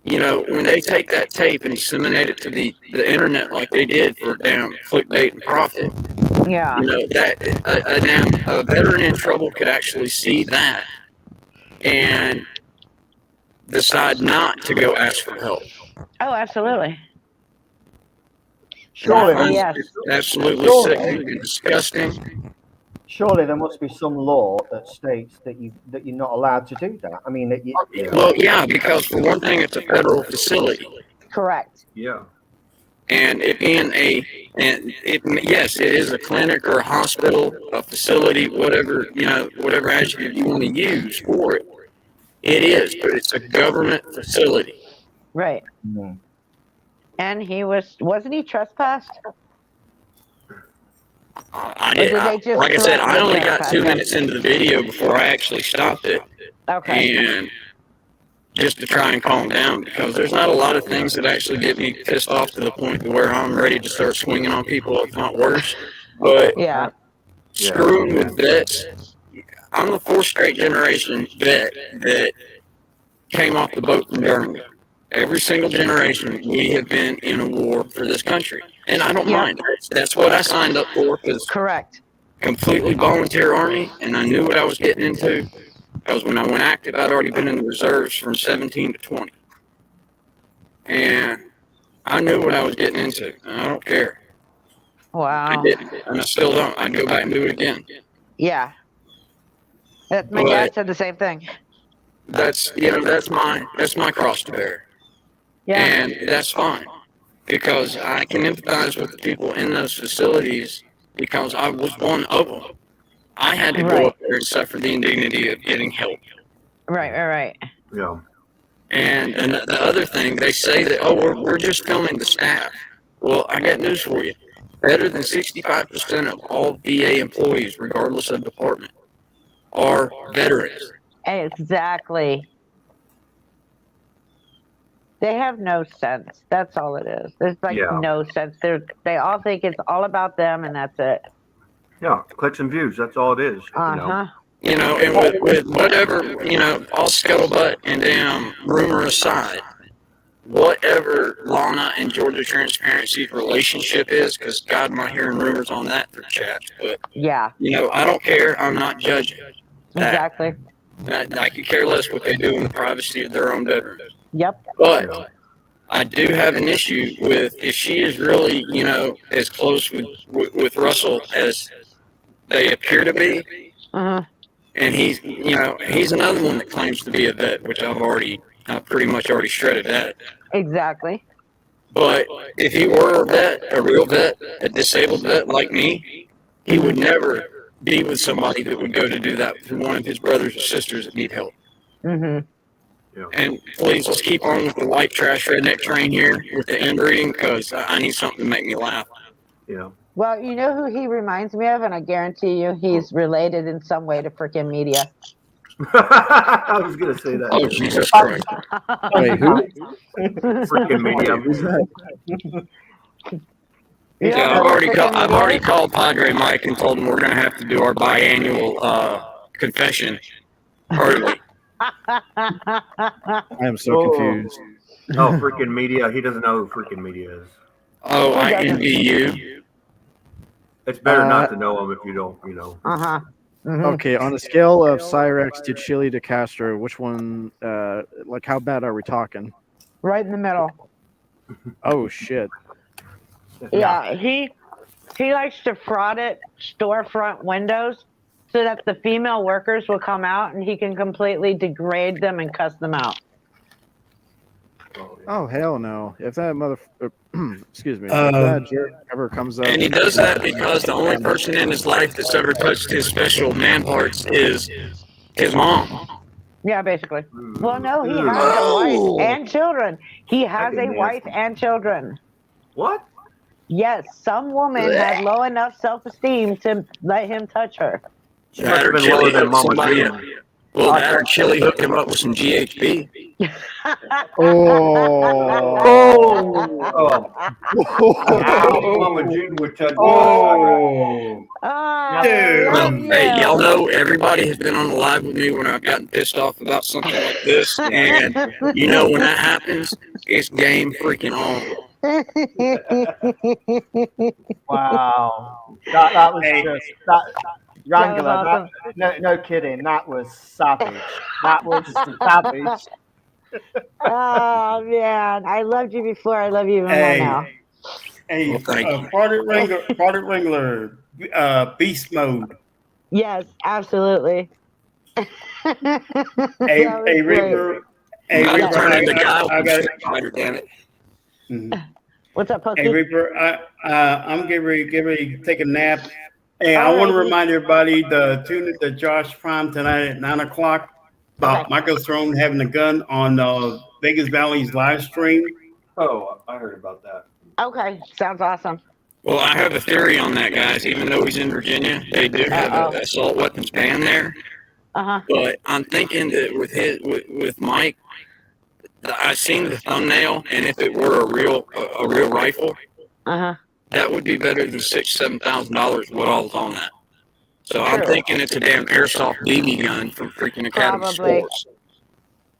when they take that tape and disseminate it to the internet like they did for damn clickbait and profit, yeah, that a veteran in trouble could actually see that and decide not to go ask for help. Oh, absolutely. Surely, yes. Absolutely sickening and disgusting. Surely there must be some law that states that you're not allowed to do that. I mean, well, yeah, because for one thing, it's a federal facility. Correct. Yeah. And it being yes, it is a clinic or a hospital, a facility, whatever adjective you want to use for it. It is, but it's a government facility. Right. Mm-hmm. And wasn't he trespassed? Like I said, I only got 2 minutes into the video before I actually stopped it. Okay. And just to try and calm down, because there's not a lot of things that actually get me pissed off to the point where I'm ready to start swinging on people, if not worse. But screwing with vets, I'm the 4th straight generation vet that came off the boat from Germany. Every single generation, we have been in a war for this country. And I don't mind. That's what I signed up for. Correct. Completely volunteer army, and I knew what I was getting into. Because when I went active, I'd already been in the reserves from 17 to 20. And I knew what I was getting into, and I don't care. Wow. I didn't, and I still don't. I'd go back and do it again. Yeah. My dad said the same thing. That's my cross to bear. Yeah. And that's fine. Because I can empathize with the people in those facilities because I was one of them. I had to go up there and suffer the indignity of getting help. Right. Yeah. And the other thing, they say that, we're just filming the staff. Well, I got news for you. Better than 65% of all VA employees, regardless of department, are veterans. Exactly. They have no sense. That's all it is. There's no sense. They all think it's all about them, and that's it. Yeah, clicks and views. That's all it is. Uh-huh. And with whatever, all scuttlebutt and damn rumor aside, whatever Lana and Georgia Transparency's relationship is, because God, am I hearing rumors on that through chat. But, Yeah. I don't care. I'm not judging that. Exactly. I could care less what they do in the privacy of their own bedroom. Yep. But I do have an issue with if she is really, as close with Russell as they appear to be. Uh-huh. And he's another one that claims to be a vet, which I've pretty much already shredded that. Exactly. But if he were a real vet, a disabled vet like me, he would never be with somebody that would go to do that for one of his brothers or sisters that need help. Mm-hmm. And please, let's keep on with the white trash redneck train here with the inbreeding, because I need something to make me laugh. Yeah. Well, you know who he reminds me of, and I guarantee you he's related in some way to frickin' media. I was gonna say that. Oh, Jesus Christ. Wait, who? Freaking media. Who's that? Yeah, I've already called Padre Mike and told him we're going to have to do our biannual confession early. I am so confused. Oh, freaking media. He doesn't know who freaking media is. Oh, I envy you. It's better not to know him if you don't, Uh-huh. Mm-hmm. Okay, on a scale of Cyrex to Chili to Castro, which one, how bad are we talking? Right in the middle. Oh, shit. Yeah, he likes to fraud at storefront windows so that the female workers will come out and he can completely degrade them and cuss them out. Oh, hell no. If that excuse me, if that jerk ever comes up. And he does that because the only person in his life that's ever touched his special man parts is his mom. Yeah, basically. Well, no, he has a wife and children. He has a wife and children. What? Yes, some woman had low enough self-esteem to let him touch her. That or Chili hooked somebody up. Well, that or Chili hooked him up with some GHB. Mama June would touch. Hey, y'all know everybody has been on the live with me when I've gotten pissed off about something like this, and when that happens, it's game freaking on. Wow, that was just that. Wrangler, awesome. no kidding, that was savage. That was savage. Oh man, I loved you before. I love you even more now. Hey, Product Wrangler, beast mode. Yes, absolutely. Hey, Reaper. Hey, Reaper, I got it. Damn it. What's up, Pokey? Hey, Reaper, I'm getting ready to take a nap. Hey, I want to remind everybody to tune in to Josh Prime tonight at 9 o'clock about Michael Throne having a gun on Vegas Valley's live stream. Oh, I heard about that. Okay, sounds awesome. Well, I have a theory on that, guys. Even though he's in Virginia, they do have an assault weapons ban there. Uh-huh. But I'm thinking that with Mike, I've seen the thumbnail, and if it were a real rifle, that would be better than $6,000-$7,000 what all's on that. So I'm thinking it's a damn airsoft BB gun from freaking Academy Sports.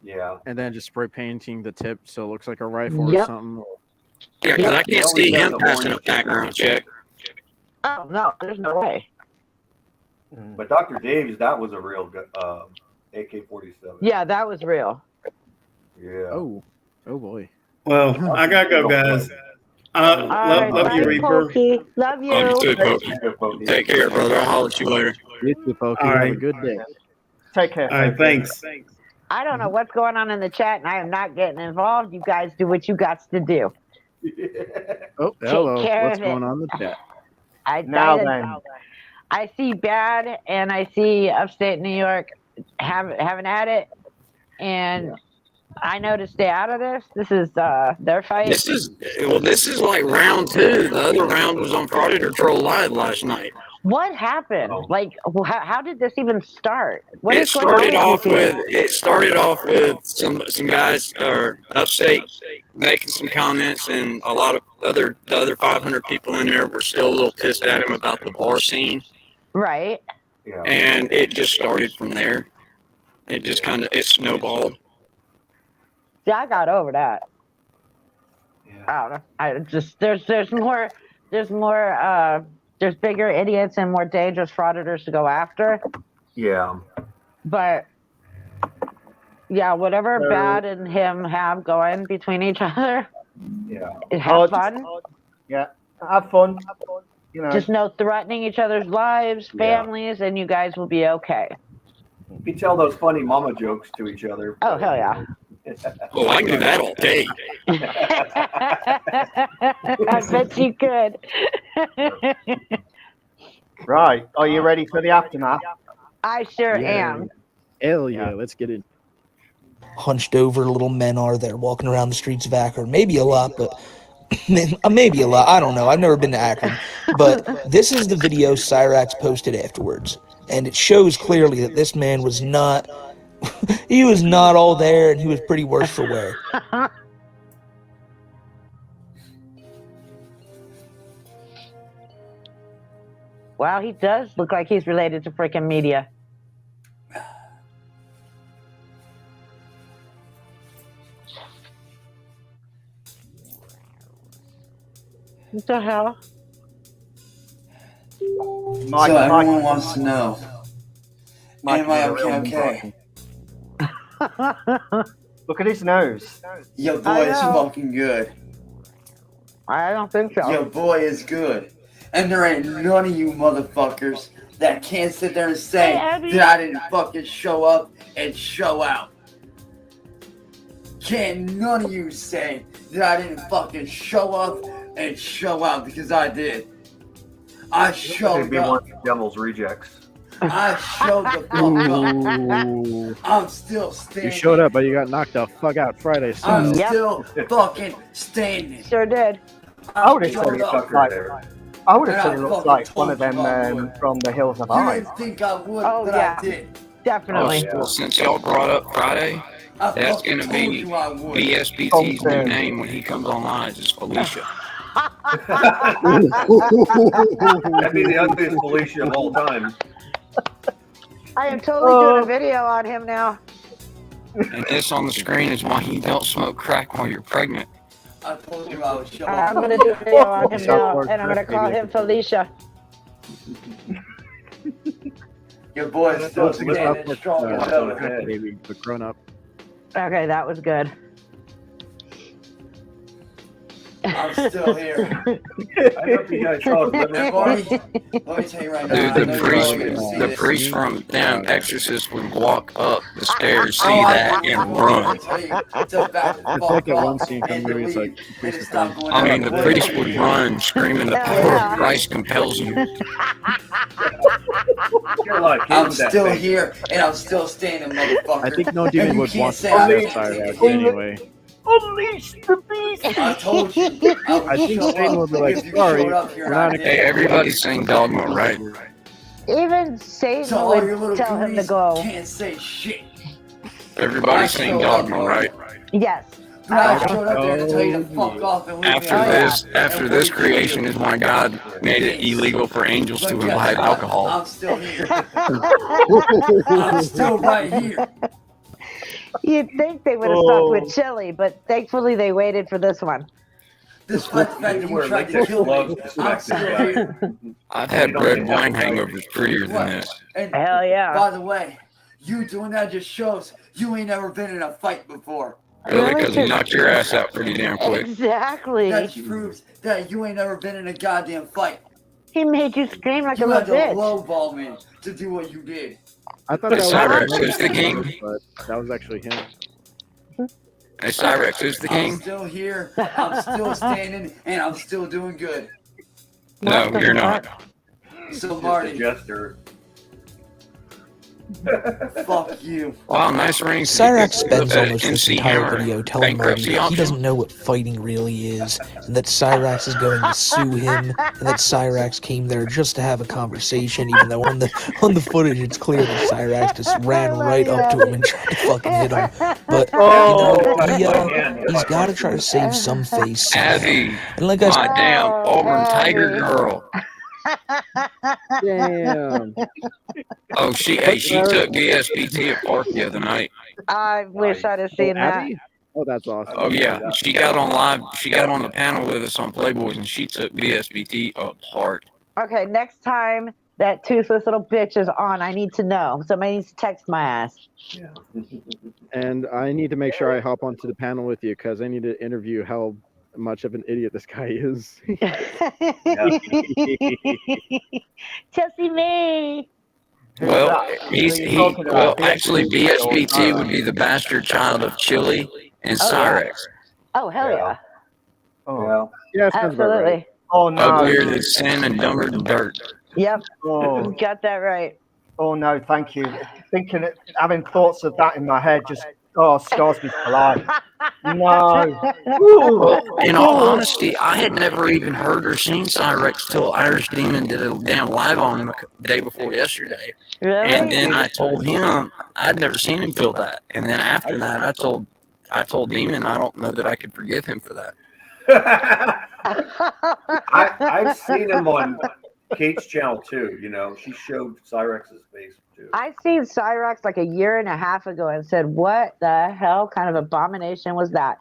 Yeah. And then just spray painting the tip so it looks like a rifle or something. Yeah, because I can't see him passing a background check. Oh no, there's no way. But Dr. Dave's, that was a real AK-47. Yeah, that was real. Yeah. Oh boy. Well, I gotta go, guys. Love you, Reaper. Pokey. Love you. Oh, you too, Pokey. Take care, brother. I'll holler at you later. You too, Pokey. All right. Have a good day. Take care. All right, thanks. I don't know what's going on in the chat, and I am not getting involved. You guys do what you got to do. Oh, hello. care What's of going it. on in the chat? I see Bad and I see Upstate New York having at it, and I know to stay out of this. This is their fight. This is like round 2. The other round was on Predator Troll Live last night. What happened? Like, how did this even start? It started off with some guys upstate making some comments, and a lot of the other 500 people in there were still a little pissed at him about the bar scene. Right. Yeah. And it just started from there. It just it snowballed. Yeah, I got over that. I don't know. I just there's more there's bigger idiots and more dangerous frauditors to go after. Yeah. But yeah, whatever So- Bad and him have going between each other, Yeah. have fun. Yeah, have fun. You know, Just no threatening each other's lives, families, and you guys will be okay. You tell those funny mama jokes to each other. Oh, hell yeah. Oh, I do that all day. I bet you could. right. Are you ready for the aftermath? I sure am. Hell yeah, let's get it. Hunched over little men are there walking around the streets of Akron. Maybe a lot, but maybe a lot. I don't know. I've never been to Akron. But this is the video Cyrax posted afterwards. And it shows clearly that this man was not, he was not all there, and he was pretty worse for wear. Wow, he does look like he's related to freaking media. What the hell? Mike, so everyone Mike, wants to know, am I okay? Look at his nose. Your boy is fucking good. I don't think so. Your boy is good. And there ain't none of you motherfuckers that can't sit there and say that I didn't fucking show up and show out. Can't none of you say that I didn't fucking show up and show out, because I did. I showed It'd be up. one of the devil's rejects. I showed the fuck up. I'm still standing. You showed up, but you got knocked the fuck out Friday. So. I'm still fucking standing. Sure did. I would have said he looked like. I would have And said I he looked fucking like one of told you them I would. from the Hills of You Ice. didn't think I would, Oh, but yeah. I did. Definitely. Well, since y'all brought up Friday, I that's fucking going to told be you I would. BSBT's new name when he comes online is Felicia. That'd be the ugliest Felicia of all time. I am totally doing a video on him now. And this on the screen is why you don't smoke crack while you're pregnant. I told you I would show I'm up. going to do a video on him now, and I'm going to call him Felicia. Your boy is still It's standing strong as ever. baby, the grown up. Okay, that was good. I'm still here. I hope you guys saw his Let me tell you right now. Dude, I know you're gonna see the this. priest from damn Exorcist would walk up the stairs, see Oh, I that, told you, and I run. tell you, it's about to It's fuck like that one off scene from and the movie. It's delete, like, and priest it's is not gone. going I mean, out the of priest way. would run, screaming, "The power of Christ compels you." I'm still here, and I'm still standing, motherfucker. I think no And demon you would can't want to say I fight didn't. Cyrax anyway. Unleash the beast! I told you. I think Satan would be like, if you sorry, showed up here we're and I not did. Hey, everybody's saying dogma, right? Even Satan So all your would little tell him to goonies go. can't say shit. Everybody's saying dogma, right? Yes. But I showed up there to tell you to fuck off and leave me alone. After this creation is why God made it illegal for angels to imbibe alcohol. I'm still here. I'm still right here. You'd think they would have stopped with chili, but thankfully they waited for this one. Despite the fact that you tried to kill me, I'm still here. I've had red wine hangovers prettier than this. And Hell yeah. by the way, you doing that just shows you ain't never been in a fight before. Really? Because he knocked your ass out pretty damn quick. Exactly. That proves that you ain't never been in a goddamn fight. He made you scream like You a had to little bitch. lowball me to do what you did. I thought that was Cyrax is the king. but that was actually him. Hey, Cyrax is the I'm king. still here, I'm still standing, and I'm still doing good. No, you're not. So Marty, Jester. fuck you. Wow, nice ring. Cyrax spends almost this MC entire Hammer video telling Marty bankruptcy that he auction. doesn't know what fighting really is, and that Cyrax is going to sue him, and that Cyrax came there just to have a conversation, even though on the footage it's clear that Cyrax just ran right up to him and tried to fucking hit him. But he's got to try to save some face. Abby, And like I my said, damn Auburn Tiger girl. Damn. Oh, she took DSPT at Park the other night. I wish I'd have seen that. Abby? Oh, that's awesome. Oh yeah, she got on live. She got on the panel with us on Playboys, and she took BSBT apart. Okay, next time that toothless little bitch is on, I need to know. Somebody needs to text my ass. Yeah. And I need to make sure I hop onto the panel with you because I need to interview how much of an idiot this guy is. Chelsea May. Well, actually BSBT would be the bastard child of Chili and Cyrex. Oh hell yeah! Oh yeah, absolutely. Oh no! Uglier than sin and dumber than dirt. Yep. Oh. Got that right. Oh no, thank you. Having thoughts of that in my head just scars me for life. No. In all honesty, I had never even heard or seen Cyrex till Irish Demon did a damn live on him the day before yesterday. Really? And then I told him I'd never seen him feel that. And then after that, I told Demon I don't know that I could forgive him for that. I've seen him on Kate's channel too. You know, she showed Cyrex's face too. I seen Cyrex like a year and a half ago and said, "What the hell kind of abomination was that?"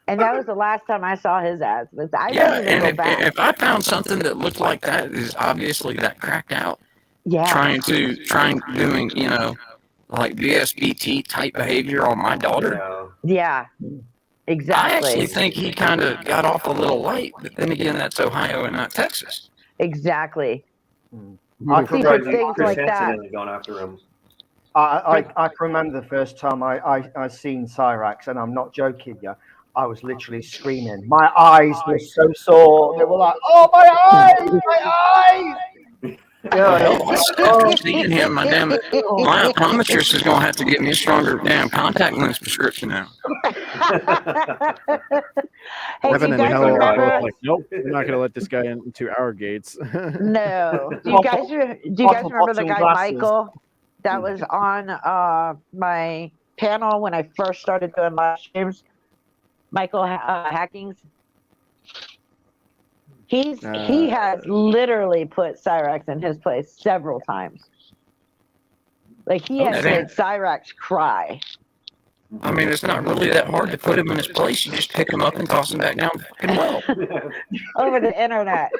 And that was the last time I saw his ass. I didn't even go back. If I found something that looked like that, is obviously that cracked out. Yeah. Trying doing, you know, like BSBT type behavior on my daughter. Yeah. Exactly. I actually think he kind of got off a little light, but then again, that's Ohio and not Texas. Exactly. I See, can for remember things like that. Gone after him. I can remember the first time I seen Cyrax, and I'm not joking you. I was literally screaming. My eyes were so sore. They were like, "Oh, my eyes! My eyes!" I'm seeing him, my damn it. My optometrist is going to have to get me a stronger damn contact lens prescription now. Evan and Helen are both like, nope, we're not going to let this guy into our gates. No. Do you guys remember the guy Michael that was on my panel when I first started doing live streams? Michael Hackings. He has literally put Cyrax in his place several times. Like he has made Cyrax cry. I mean, it's not really that hard to put him in his place. You just pick him up and toss him back down the fucking well. Over the internet.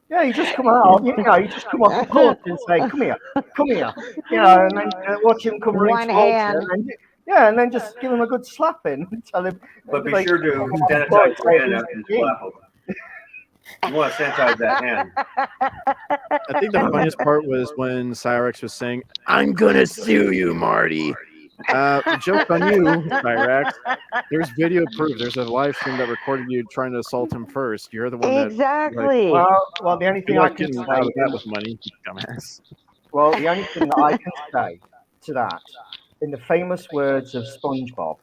Yeah, you just come out. You just come off the porch and say, "Come here, come here." You know, and then watch him come One hand. And then just give him a good slapping and tell him. But be sure to sanitize your hand after you slap him. You want to sanitize that hand. I think the funniest part was when Cyrex was saying, "I'm gonna sue you, Marty." Joke on you, Cyrex. There's video proof. There's a live stream that recorded you trying to assault him first. You're the one exactly. That. Well, the only thing I can say that was money, dumbass. Well, the only thing that I can say to that, in the famous words of SpongeBob,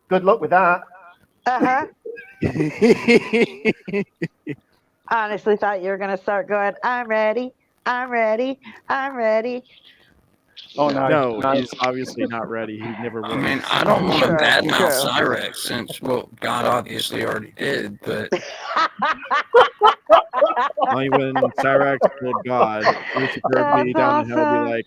good luck with that. Honestly thought you were going to start going, "I'm ready, I'm ready, I'm ready." Oh, no. He's obviously not ready. He never will. I mean, I don't want to badmouth Cyrex since, well, God obviously already did, but... Only when Cyrex told God, Lucifer would be down and he'll be like,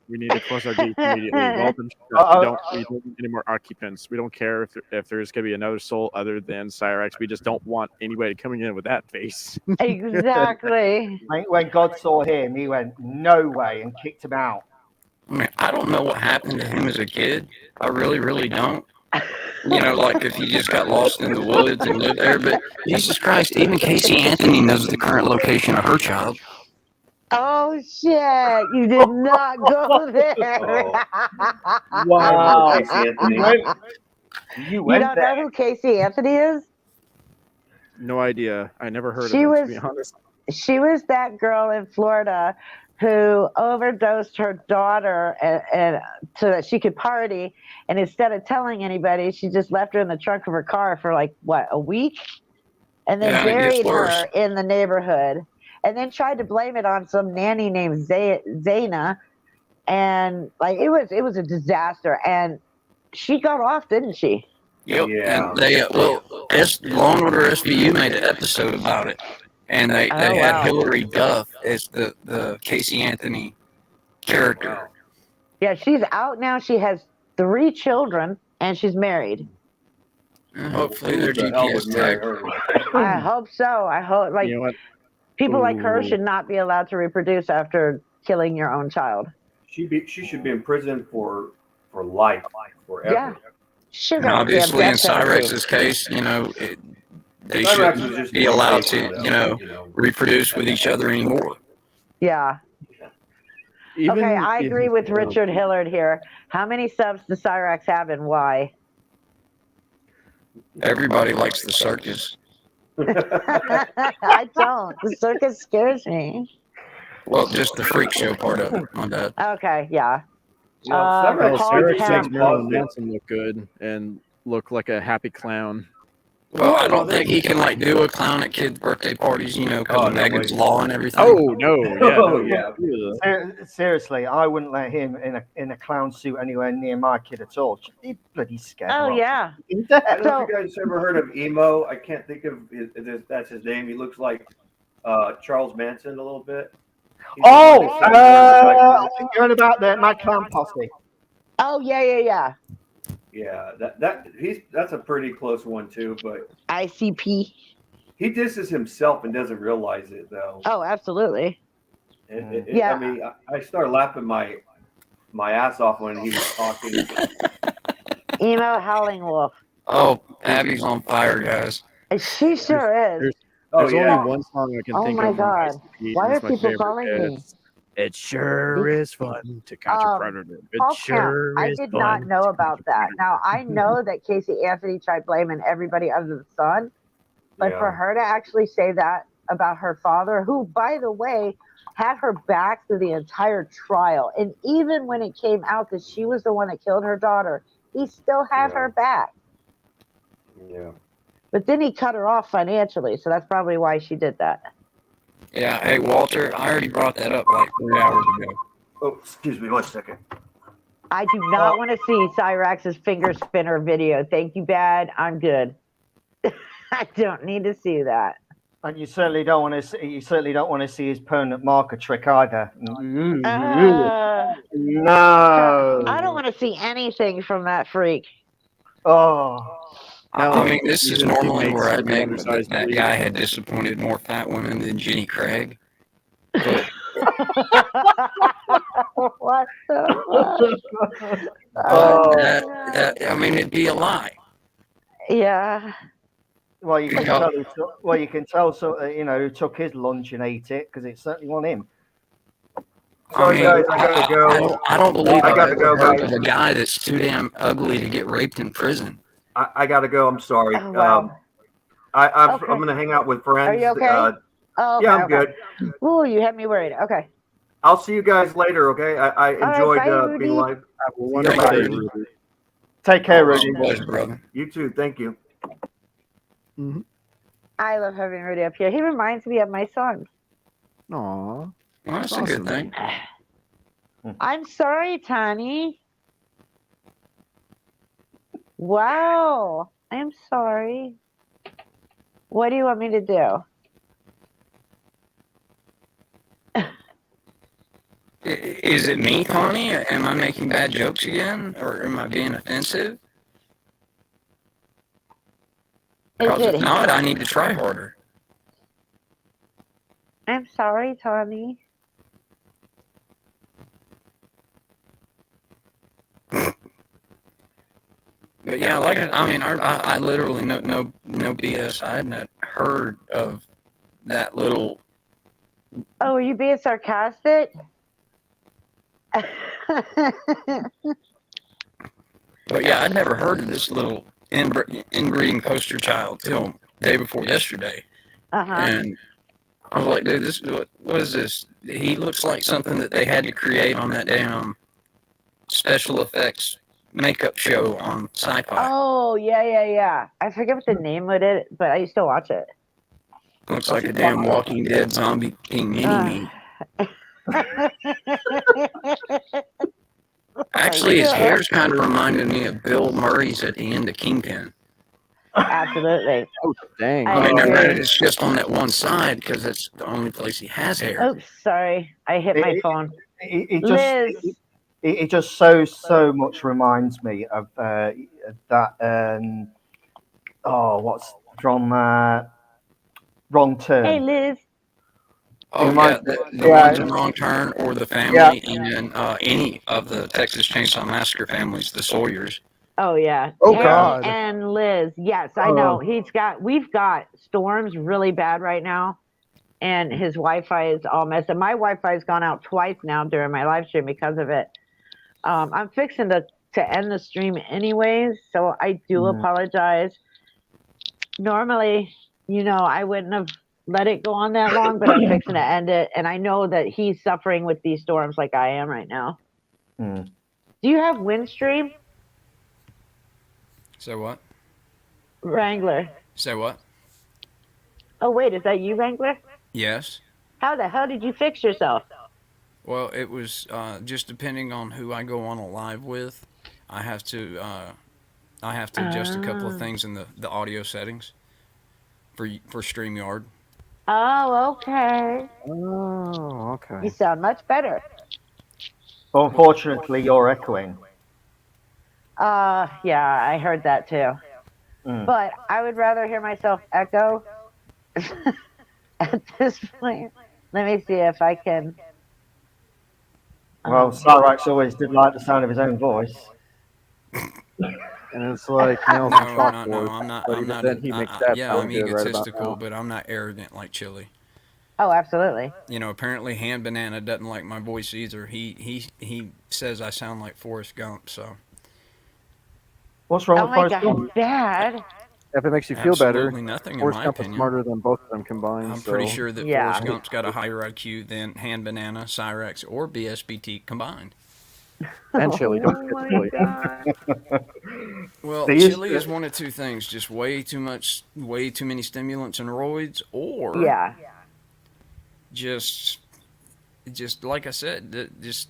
we need to close our gates immediately. Welcome. We don't need any more occupants. We don't care if there's going to be another soul other than Cyrex. We just don't want anybody coming in with that face. Exactly. When God saw him, he went, "No way," and kicked him out. I mean, I don't know what happened to him as a kid. I really, really don't. You know, like if he just got lost in the woods and lived there. But Jesus Christ, even Casey Anthony knows the current location of her child. Oh shit! You did not go there. Wow. You don't know who Casey Anthony is? No idea. I never heard of him, to be honest. She was that girl in Florida who overdosed her daughter and so that she could party. And instead of telling anybody, she just left her in the trunk of her car for like, what, a week? And then buried her in the neighborhood. And then tried to blame it on some nanny named Zaina. And like it was a disaster. And she got off, didn't she? Yep. Yeah. And they Law & Order SVU made an episode about it. And they had Hillary Duff as the Casey Anthony character. Yeah, she's out now. She has 3 children, and she's married. Hopefully they're Who the hell would GPS marry tagged. her? I hope so. I hope like You know what? people like her Ooh. should not be allowed to reproduce after killing your own child. She should be in prison for life, forever. Yeah. Sure And got a damn obviously, in death penalty. Cyrex's case, you know, they Cyrex was shouldn't just be being allowed faithful, to, though, you know, reproduce with each other anymore. Yeah. Okay, I agree with Richard Hillard here. How many subs does Cyrex have and why? Everybody likes the circus. I don't. The circus scares me. Well, just the freak show part of it. My bad. Okay, yeah. Cyrex Paul makes Marilyn Manson look good and look like a happy clown. Well, I don't think he can like do a clown at kids' birthday parties, you know, because of Megan's law and everything. Oh no! Yeah, Oh, no, yeah. Seriously, I wouldn't let him in a clown suit anywhere near my kid at all. He'd bloody scared. Oh yeah. I don't know if you guys ever heard of Emo. I can't think of that's his name. He looks like Charles Manson a little bit. I think you're on about the My Clown Posse. Oh yeah. Yeah, that's a pretty close one too. But ICP. He disses himself and doesn't realize it though. Oh, absolutely. Yeah. I mean, I started laughing my ass off when he was talking. Emo Howling Wolf. Oh, Abby's on fire, guys. She sure is. There's only one song I can think my of. God. Why are it's my people favorite. calling me? It sure is fun to catch a predator. It Paul sure Kemp, is I did fun. not know about that. Now, I know that Casey Anthony tried blaming everybody under the sun, but for her to actually say that about her father, who, by the way, had her back through the entire trial, and even when it came out that she was the one that killed her daughter, he still had her back. Yeah. But then he cut her off financially, so that's probably why she did that. Yeah, hey, Walter, I already brought that up like 3 hours ago. Oh, excuse me 1 second. I do not want to see Cyrex's finger spinner video. Thank you, Bad. I'm good. I don't need to see that. And you certainly don't want to see. You certainly don't want to see his permanent marker trick either. No. I don't want to see anything from that freak. Oh. I mean, this is normally where I'd make that guy had disappointed more fat women than Jenny Craig. But What the fuck? I mean, it'd be a lie. Yeah. Well, you can tell. You can tell. So who took his lunch and ate it because it certainly wasn't him. Sorry, guys, I gotta go. I don't believe I gotta go, heard guys. of a guy that's too damn ugly to get raped in prison. I gotta go. I'm sorry. Oh, wow. I'm gonna hang out with friends. Are you okay? Oh, okay, yeah, I'm okay. good. Ooh, you had me worried. Okay. I'll see you guys later. Okay. I enjoyed bye, being Rudy. live. Take care, Rudy. Pleasure, brother. You too. Thank you. I love having Rudy up here. He reminds me of my son. Aw. Well, that's a good thing. I'm sorry, Tani. Wow. I'm sorry. What do you want me to do? Is it me, Connie? Am I making bad jokes again? Or am I being offensive? Because if not, I need to try harder. I'm sorry, Tani. But yeah, I literally no BS. I hadn't heard of that little. Oh, are you being sarcastic? But yeah, I'd never heard of this little inbreeding poster child till day before yesterday. And I was like, dude, this what is this? He looks like something that they had to create on that damn special effects makeup show on Sci-Fi. Oh, yeah. I forget what the name of it, but I used to watch it. Looks like a damn Walking Dead zombie king mini-me. Actually, his hair's kind of reminded me of Bill Murray's at the end of Kingpin. Absolutely. Oh, dang. I mean, granted, it's just on that one side because that's the only place he has hair. Oops, sorry. I hit my phone. He it just so much reminds me of that. What's from Wrong Turn? Hey, Liz. Oh yeah, the ones in Wrong Turn, or the family in any of the Texas Chainsaw Massacre families, the Sawyers. Oh yeah. Oh Harry God. and Liz. Yes, I know. We've got storms really bad right now, and his Wi-Fi is all messed up. My Wi-Fi's gone out twice now during my live stream because of it. I'm fixing to end the stream anyways, so I do apologize. Normally, I wouldn't have let it go on that long, but I'm fixing to end it, and I know that he's suffering with these storms like I am right now. Do you have Windstream? So what? Wrangler. So what? Oh wait, is that you, Wrangler? Yes. How the hell did you fix yourself? Well, it was just depending on who I go on a live with. I have to adjust a couple of things in the audio settings for StreamYard. Oh, okay. Oh, okay. You sound much better. Unfortunately, you're echoing. Yeah, I heard that too. But I would rather hear myself echo at this point. Let me see if I can. Well, Cyrax always did like the sound of his own voice. And it's like No, I'm not. But I'm even not. then, he makes that Yeah, sound I'm good right about egotistical, now. but I'm not arrogant like Chili. Oh, absolutely. Apparently, Hand Banana doesn't like my voice either. He says I sound like Forrest Gump. So. What's wrong with Forrest Gump? Bad. If it makes you feel better, Absolutely nothing, in Forrest my Gump is opinion. smarter than both of them combined. I'm pretty sure that Forrest Yeah. Gump's got a higher IQ than Hand Banana, Cyrax, or BSBT combined. And Chili, don't forget Chili. Well, They used Chili to- is one of two things: just way too many stimulants and roids, or Yeah. just like I said, just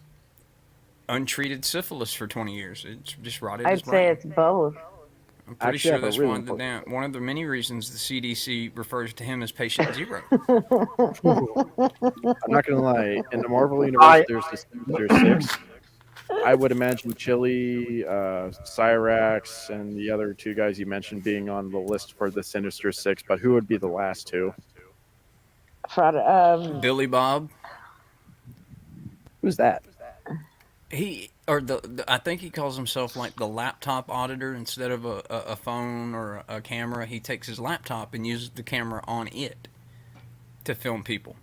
untreated syphilis for 20 years. It's just rotted his I'd say brain. it's both. I'm pretty Actually, I sure have a that's really one of the many reasons the CDC refers to him as patient zero. I'm not gonna lie. In the Marvel universe, there's the Sinister Six. I would imagine Chili, Cyrax, and the other two guys you mentioned being on the list for the Sinister Six. But who would be the last two? Billy Bob. Who's that? I think he calls himself like the laptop auditor. Instead of a phone or a camera, he takes his laptop and uses the camera on it to film people.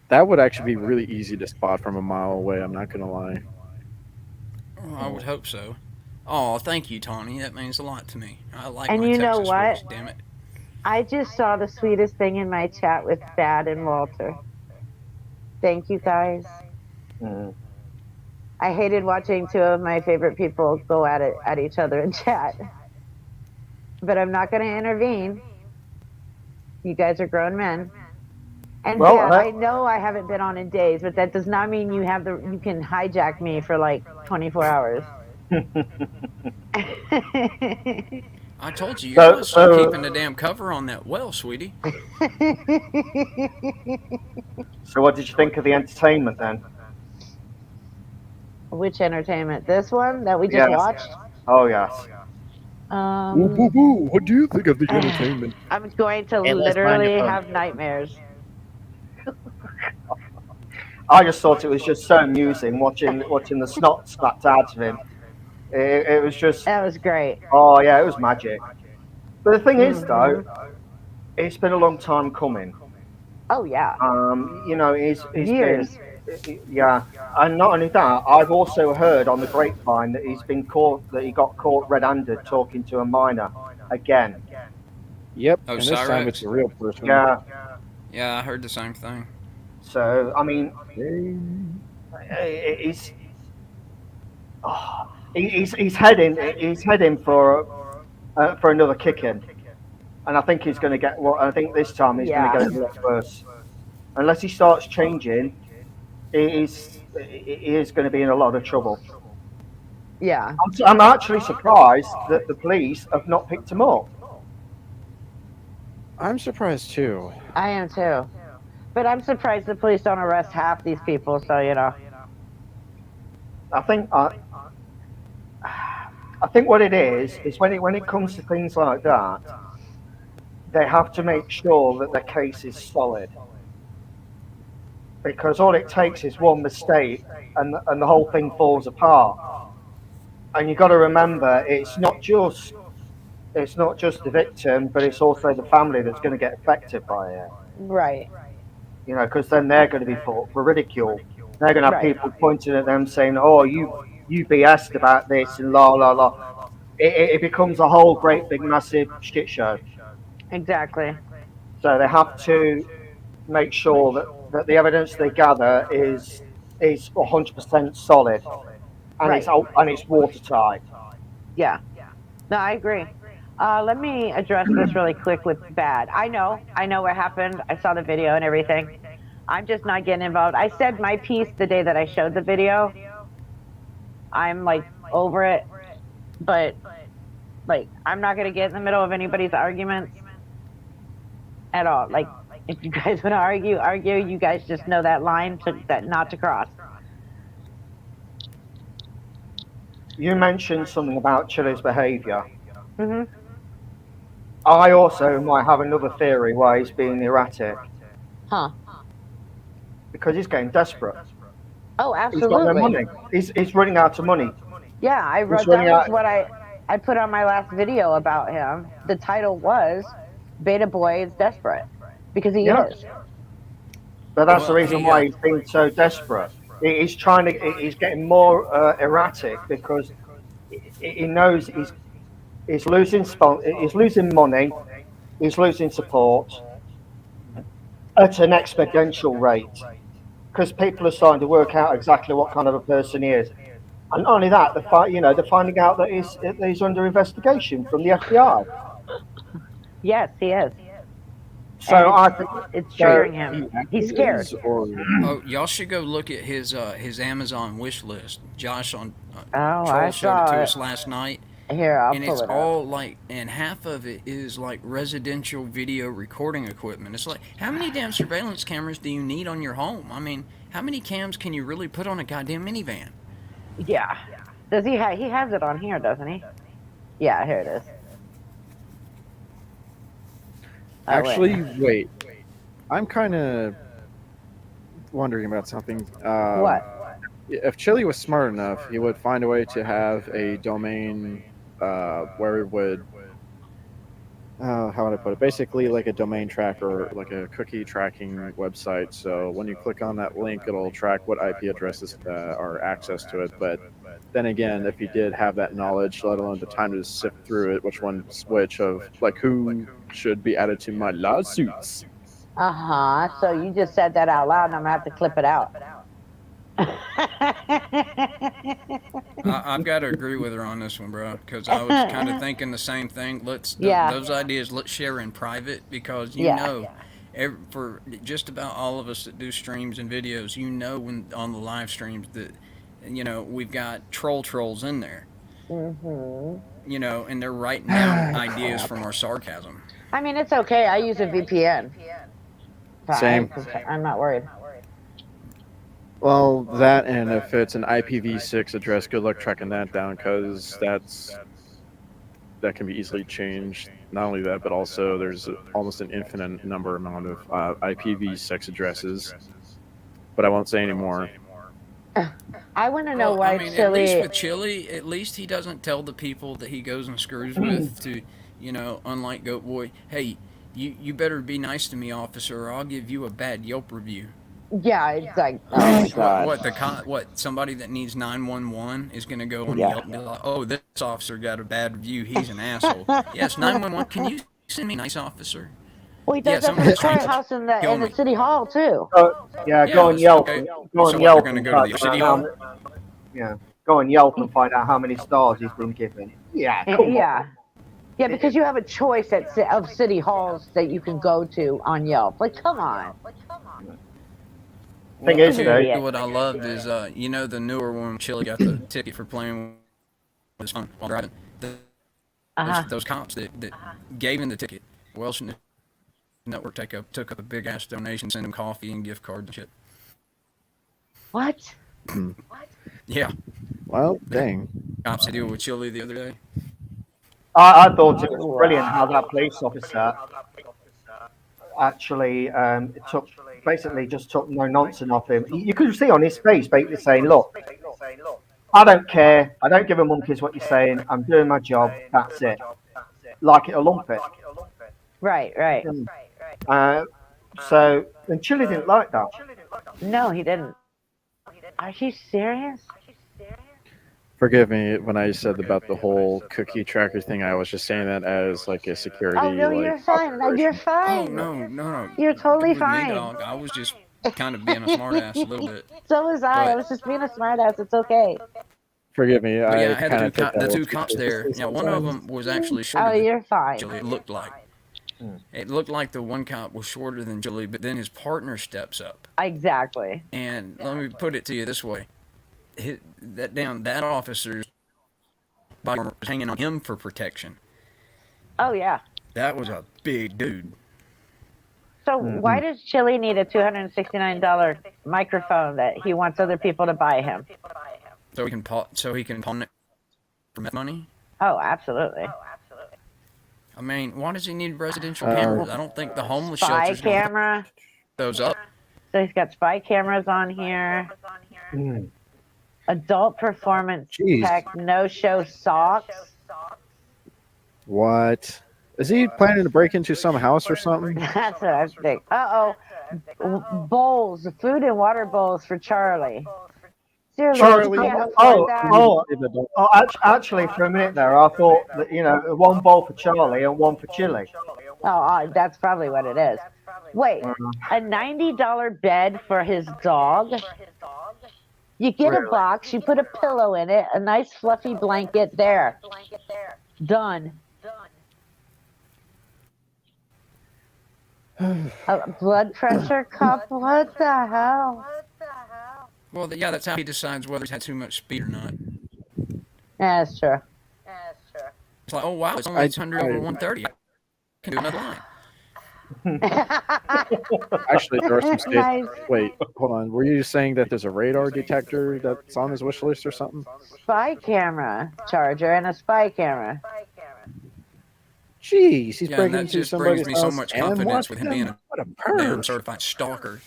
That would actually be really easy to spot from a mile away. I'm not gonna lie. Well, I would hope so. Oh, thank you, Tawny. That means a lot to me. I like And my you know Texas what? voice, damn it. I just saw the sweetest thing in my chat with Thad and Walter. Thank you guys. I hated watching two of my favorite people go at each other in chat. But I'm not going to intervene. You guys are grown men. And Well, Dad, I know I haven't been on in days, but that does not mean you can hijack me for like 24 hours. I told you, you gotta start keeping the damn cover on that well, sweetie. So, what did you think of the entertainment then? Which entertainment? This one that we just watched? Oh, yes. What do you think of the entertainment? I'm going to It was literally wonderful. have nightmares. I just thought it was just so amusing watching the snot slapped out of him. It was just. That was great. Oh yeah, it was magic. But the thing is, though, it's been a long time coming. Oh yeah. He's Years. been. Yeah, and not only that, I've also heard on the grapevine that he got caught red-handed talking to a minor again. Yep. Oh, and this time Cyrax? it's a real person. Yeah. Yeah, I heard the same thing. So I mean, he's heading for another kick-in, and I think he's going to get. Well, I think this time he's going to get a lot worse, unless he starts changing. He is going to be in a lot of trouble. Yeah. I'm actually surprised that the police have not picked him up. I'm surprised too. I am too. But I'm surprised the police don't arrest half these people, so I think I think what it is when it comes to things like that, they have to make sure that the case is solid, because all it takes is one mistake and the whole thing falls apart. And you've got to remember, it's not just the victim, but it's also the family that's going to get affected by it. Right. You know, because then they're going to be fought for ridicule. They're going to have Right. people pointing at them saying, "Oh, you BS'd about this," and la la la. It becomes a whole great big massive shit show. Exactly. So they have to make sure that the evidence they gather is 100% solid, and Right. it's watertight. Yeah. No, I agree. Let me address this really quick with bad. I know what happened. I saw the video and everything. I'm just not getting involved. I said my piece the day that I showed the video. I'm like over it, but like I'm not gonna get in the middle of anybody's arguments at all. Like if you guys want to argue. You guys just know that line that not to cross. You mentioned something about Chili's behaviour. Mm-hmm. I also might have another theory why he's being erratic. Huh. Because he's getting desperate. Oh, He's got no absolutely. money. He's running out of money. Yeah, I He's wrote that running was out. what I put on my last video about him. The title was Beta Boy is Desperate because he Yeah. is. But that's the reason why he's being so desperate. He's getting more erratic because he knows he's losing money, he's losing support at an exponential rate because people are starting to work out exactly what kind of a person he is. And not only that, they're finding out that he's under investigation from the FBI. Yes, he is. So I think it's triggering him. He's scared. Oh, y'all should go look at his Amazon wish list. Josh on I Troll showed it saw to it. us last night. Here, I'll and pull it's it up. all like, and half of it is like residential video recording equipment. It's like, how many damn surveillance cameras do you need on your home? I mean, how many cams can you really put on a goddamn minivan? Yeah. Does he have? He has it on here, doesn't he? Yeah, here it is. Actually, wait. I'm kind of wondering about something. What? If Chili was smart enough, he would find a way to have a domain where it would, how would I put it? Basically, like a domain tracker, like a cookie tracking website. So when you click on that link, it'll track what IP addresses are access to it. But then again, if he did have that knowledge, let alone the time to sift through it, which of like who should be added to my lawsuits. So you just said that out loud, and I'm gonna have to clip it out. I've got to agree with her on this one, bro, because I was kind of thinking the same thing. Those ideas, let's share in private, because you know, for just about all of us that do streams and videos, you know, when on the live streams that, you know, we've got trolls in there. Mm-hmm. You know, and they're writing down ideas from our sarcasm. I mean, it's okay. I use a VPN. Same. I'm not worried. Well, that, and if it's an IPv6 address, good luck tracking that down, because that can be easily changed. Not only that, but also there's almost an infinite amount of IPv6 addresses. But I won't say any more. I want to know why I mean, Chili. At least with Chili, at least he doesn't tell the people that he goes and screws with to, you know, unlike Goat Boy, hey, you better be nice to me, officer, or I'll give you a bad Yelp review. Yeah, it's like, oh my God. What somebody that needs 911 is going to go on Yelp and be like, oh, this officer got a bad review, he's an asshole. Yes, 911, can you send me a nice officer? Well, he does that for the courthouse and the city hall too. Go on Yelp. Okay. Go So on what, Yelp. they're going to go to the city hall? Go on Yelp and find out how many stars he's been given. Yeah, come on. Yeah, because you have a choice of city halls that you can go to on Yelp. Like, come on. Thing is, what I loved is, you know, the newer one, Chili got the ticket for playing with his phone while driving. Those cops that gave him the ticket, Welsh Network took up a big ass donation, sent him coffee and gift cards and shit. What? Yeah. Well, dang. Cops to deal with Chile the other day. I thought it was brilliant how that police officer actually just took no nonsense off him. You could see on his face basically saying, "Look, I don't care. I don't give a monkeys what you're saying. I'm doing my job. That's it. Like it or lump it." Right, right. So, and Chile didn't like that. No, he didn't. Are you serious? Forgive me when I said about the whole cookie tracker thing. I was just saying that as like a security. Oh no, you're fine. No, you're fine. Oh no. You're totally With me, fine. dog. I was just kind of being a smartass a little bit. So was I. But- I was just being a smartass. It's okay. Forgive me. But yeah, I I had kind of the two cops there. Yeah, one of them was actually shorter. Oh, you're fine. Julie, it looked like. It looked like the one cop was shorter than Julie, but then his partner steps up. Exactly. And let me put it to you this way: that officer's body was hanging on him for protection. Oh yeah. That was a big dude. So why does Chili need a $269 microphone that he wants other people to buy him? So he can pawn it for money. Oh, absolutely. I mean, why does he need residential cameras? I don't think the homeless Spy shelter's gonna camera. those up. So he's got spy cameras on here. Adult performance tech, no-show socks. What? Is he planning to break into some house or something? That's what I think. Bowls, food and water bowls for Charlie. Charlie, actually, for a minute there, I thought that one bowl for Charlie and one for Chili. Oh, that's probably what it is. Wait, a $90 bed for his dog? You get a box, you put a pillow in it, a nice fluffy blanket there. Done. A blood pressure cup? What the hell? Well, yeah, that's how he decides whether he's had too much speed or not. Yeah, that's true. It's like, oh wow, it's only 100 over 130. I can do another line. Actually, there are some states. Nice. Wait, hold on. Were you saying that there's a radar detector that's on his wish list or something? Spy camera charger and a spy camera. Jeez, he's Yeah, and breaking that into just somebody's brings me so house much and confidence with him being what a a damn perv. certified stalker.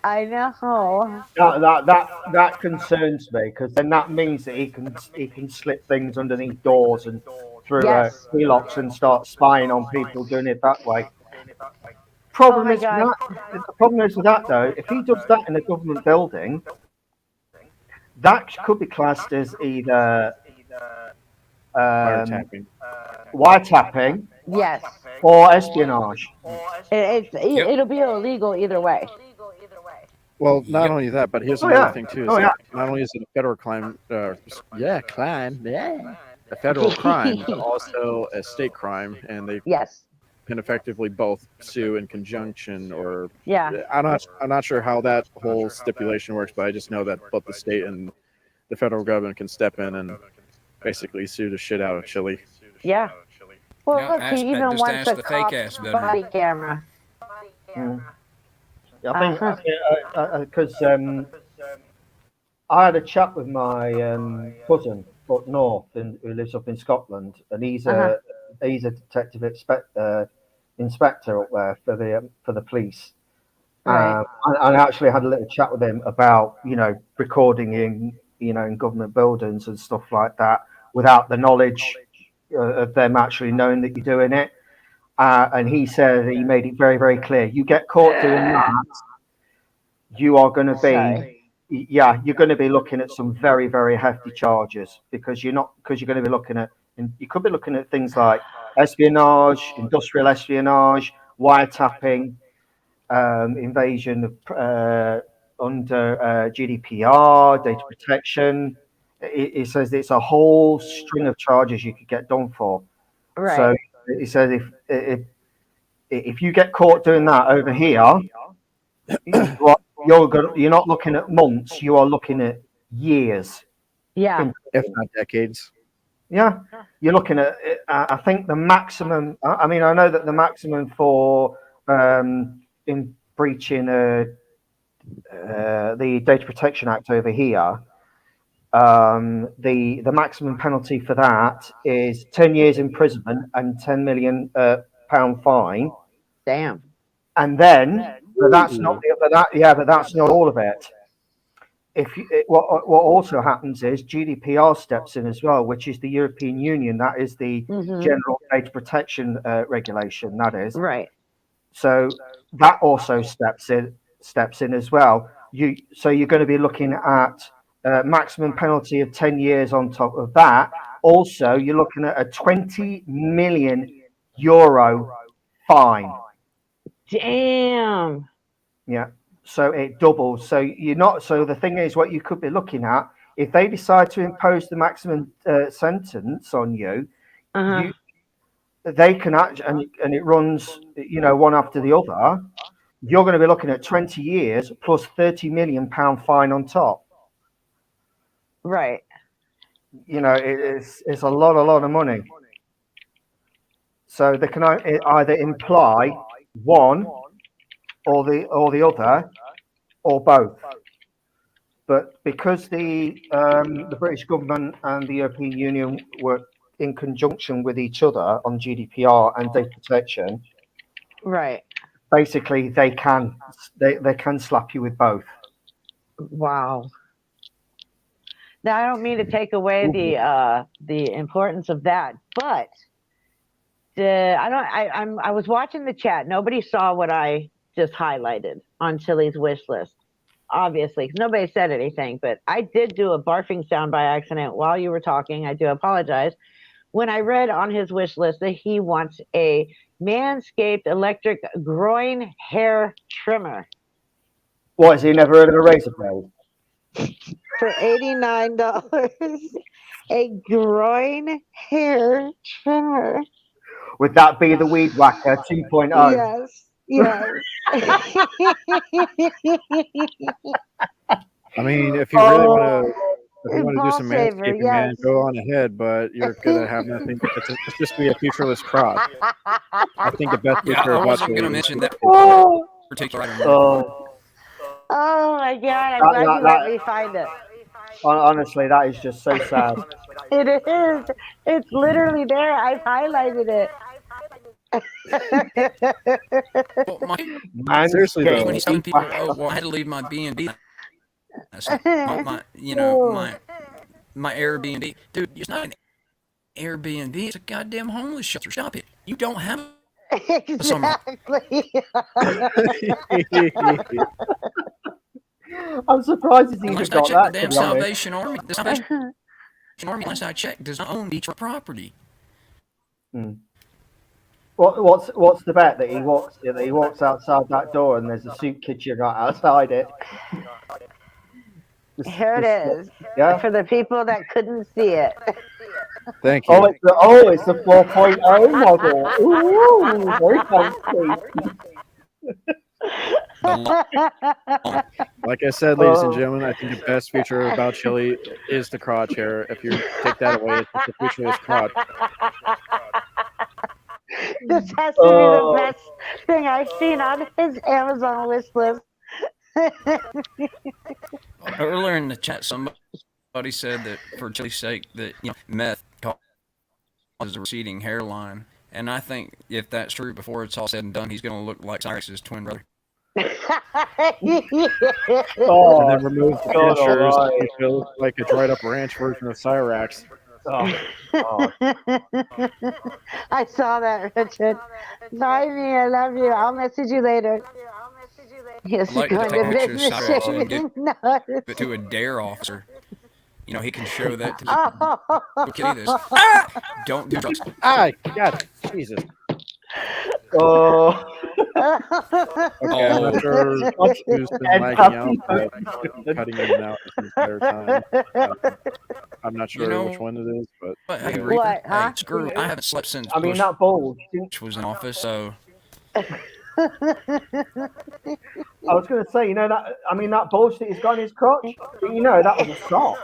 I know. That concerns me, because then that means that he can slip things underneath doors and through key locks and start spying on people doing it that way. Problem is with that though, if he does that in a government building, that could be classed as either wiretapping, yes, or espionage. It'll be illegal either way. Well, not only that, but here's another thing too. Not only is it a federal crime, a federal crime, but also a state crime, and they can effectively both sue in conjunction. Or I'm not sure how that whole stipulation works, but I just know that both the state and the federal government can step in and basically sue the shit out of Chile. Yeah. Well, Yeah, look, he even just wants ask a the fake cop ass better. body camera. I think because I had a chat with my cousin up north who lives up in Scotland, and he's a detective inspector up there for the police. Right. I actually had a little chat with him about recording in government buildings and stuff like that without the knowledge of them actually knowing that you're doing it. And he said he made it very, very clear: you get caught doing that, you are going to be, you're going to be looking at some very, very hefty charges, because you're going to be looking at, you could be looking at things like espionage, industrial espionage, wiretapping, invasion of under GDPR, data protection. It says it's a whole string of charges you could get done for. Right. So it says if you get caught doing that over here, you're not looking at months, you are looking at years. Yeah. If not decades. Yeah, you're looking at. I think the maximum. I mean, I know that the maximum for in breaching the Data Protection Act over here The maximum penalty for that is 10 years imprisonment and £10 million fine. Damn. And then, but that's not all of it. What also happens is GDPR steps in as well, which is the European Union. That is the General Data Protection Regulation. That is right. So that also steps in as well. So you're going to be looking at maximum penalty of 10 years on top of that. Also, you're looking at a €20 million fine. Damn. Yeah. So it doubles. So you're not. So the thing is, what you could be looking at, if they decide to impose the maximum sentence on you, they can and it runs, one after the other. You're going to be looking at 20 years plus £30 million fine on top. Right. It's a lot of money. So they can either imply one or the other, or both. But because the British government and the European Union work in conjunction with each other on GDPR and data protection, right? Basically, they can slap you with both. Wow. Now, I don't mean to take away the importance of that, but I was watching the chat. Nobody saw what I just highlighted on Chili's wish list, obviously, because nobody said anything. But I did do a barfing sound by accident while you were talking. I do apologize. When I read on his wish list that he wants a Manscaped electric groin hair trimmer. What, has he never heard of a razor blade? For $89, a groin hair trimmer. Would that be the Weed Whacker 2.0? Yes, yes. I mean, if you really want to. If you want to do some manscaping, man, go on ahead, but you're gonna have nothing. It's just be a featureless crotch. I think the best feature I of wasn't gonna mention that particular item. Oh my God! I'm glad you let me find it. Honestly, that is just so sad. It is. It's literally there. I've highlighted it. Seriously though, when he's telling people, "Oh, well, I had to leave my B&B." My Airbnb, dude. It's not an Airbnb. It's a goddamn homeless shelter. Stop it. You don't have a summer. I'm surprised he's even Last got I that. checked, the damn Salvation Army. The Salvation Army, last I checked, does not own beach property. What's the bet that he walks outside that door and there's a soup kitchen right outside it? Here it is. Yeah. For the people that couldn't see it. Thank you. It's the 4.0 model. Ooh, very fancy. Like I said, ladies and gentlemen, I think the best feature about Chili is the crotch hair. If you take that away, it's just a featureless crotch. This has to be the best thing I've seen on his Amazon wish list. Earlier in the chat, somebody said that for Chili's sake, that meth causes a receding hairline, and I think if that's true, before it's all said and done, he's going to look like Cyrus's twin brother. And then remove the dentures, you feel like a dried up ranch version of Cyrax. I saw that, Richard. Bye, me. I love you. I'll message you later. Yes, I'd like to take a picture of Cyrus and give it to a DARE officer. He can show that to the kitty. Don't do drugs. God, Jesus. Okay, I'm not sure who's been lagging out, but cutting in and out this entire time. I'm not sure which one it is, but Hey, what? Huh? Hey, screw! I haven't slept since Bush that bulge was in office, so. I was going to say, that bulge that he's got in his crotch, that was a sock.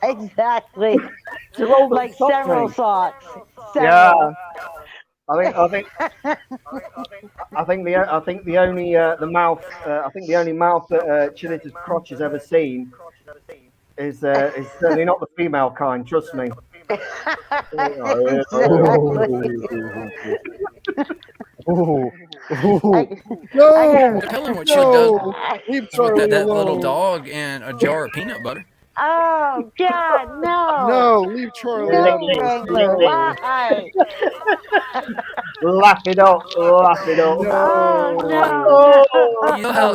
Exactly. Like several socks. Yeah. I think the only mouth that Chili's crotch has ever seen is certainly not the female kind. Trust me. Oh, No, tell him what Chili does. Leave It's with Charlie that little alone. dog and a jar of peanut butter. Oh God, no! No, leave Charlie out of this. Wrangler, why? Laugh it up, laugh it up. Oh no! Oh, You know how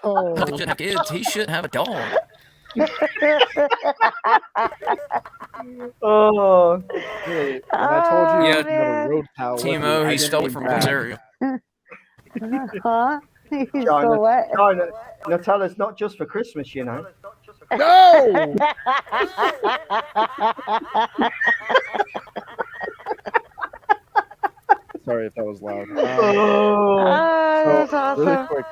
No. he should have kids. He should have a dog. Oh. Really? And I told you Yeah, you had a road pal with you. TMO, I he didn't stole it mean from bad. cereal. Huh? China, So what? China, Nutella's not just for Christmas, you know. No! Sorry if that was loud. That's awesome. Really quick,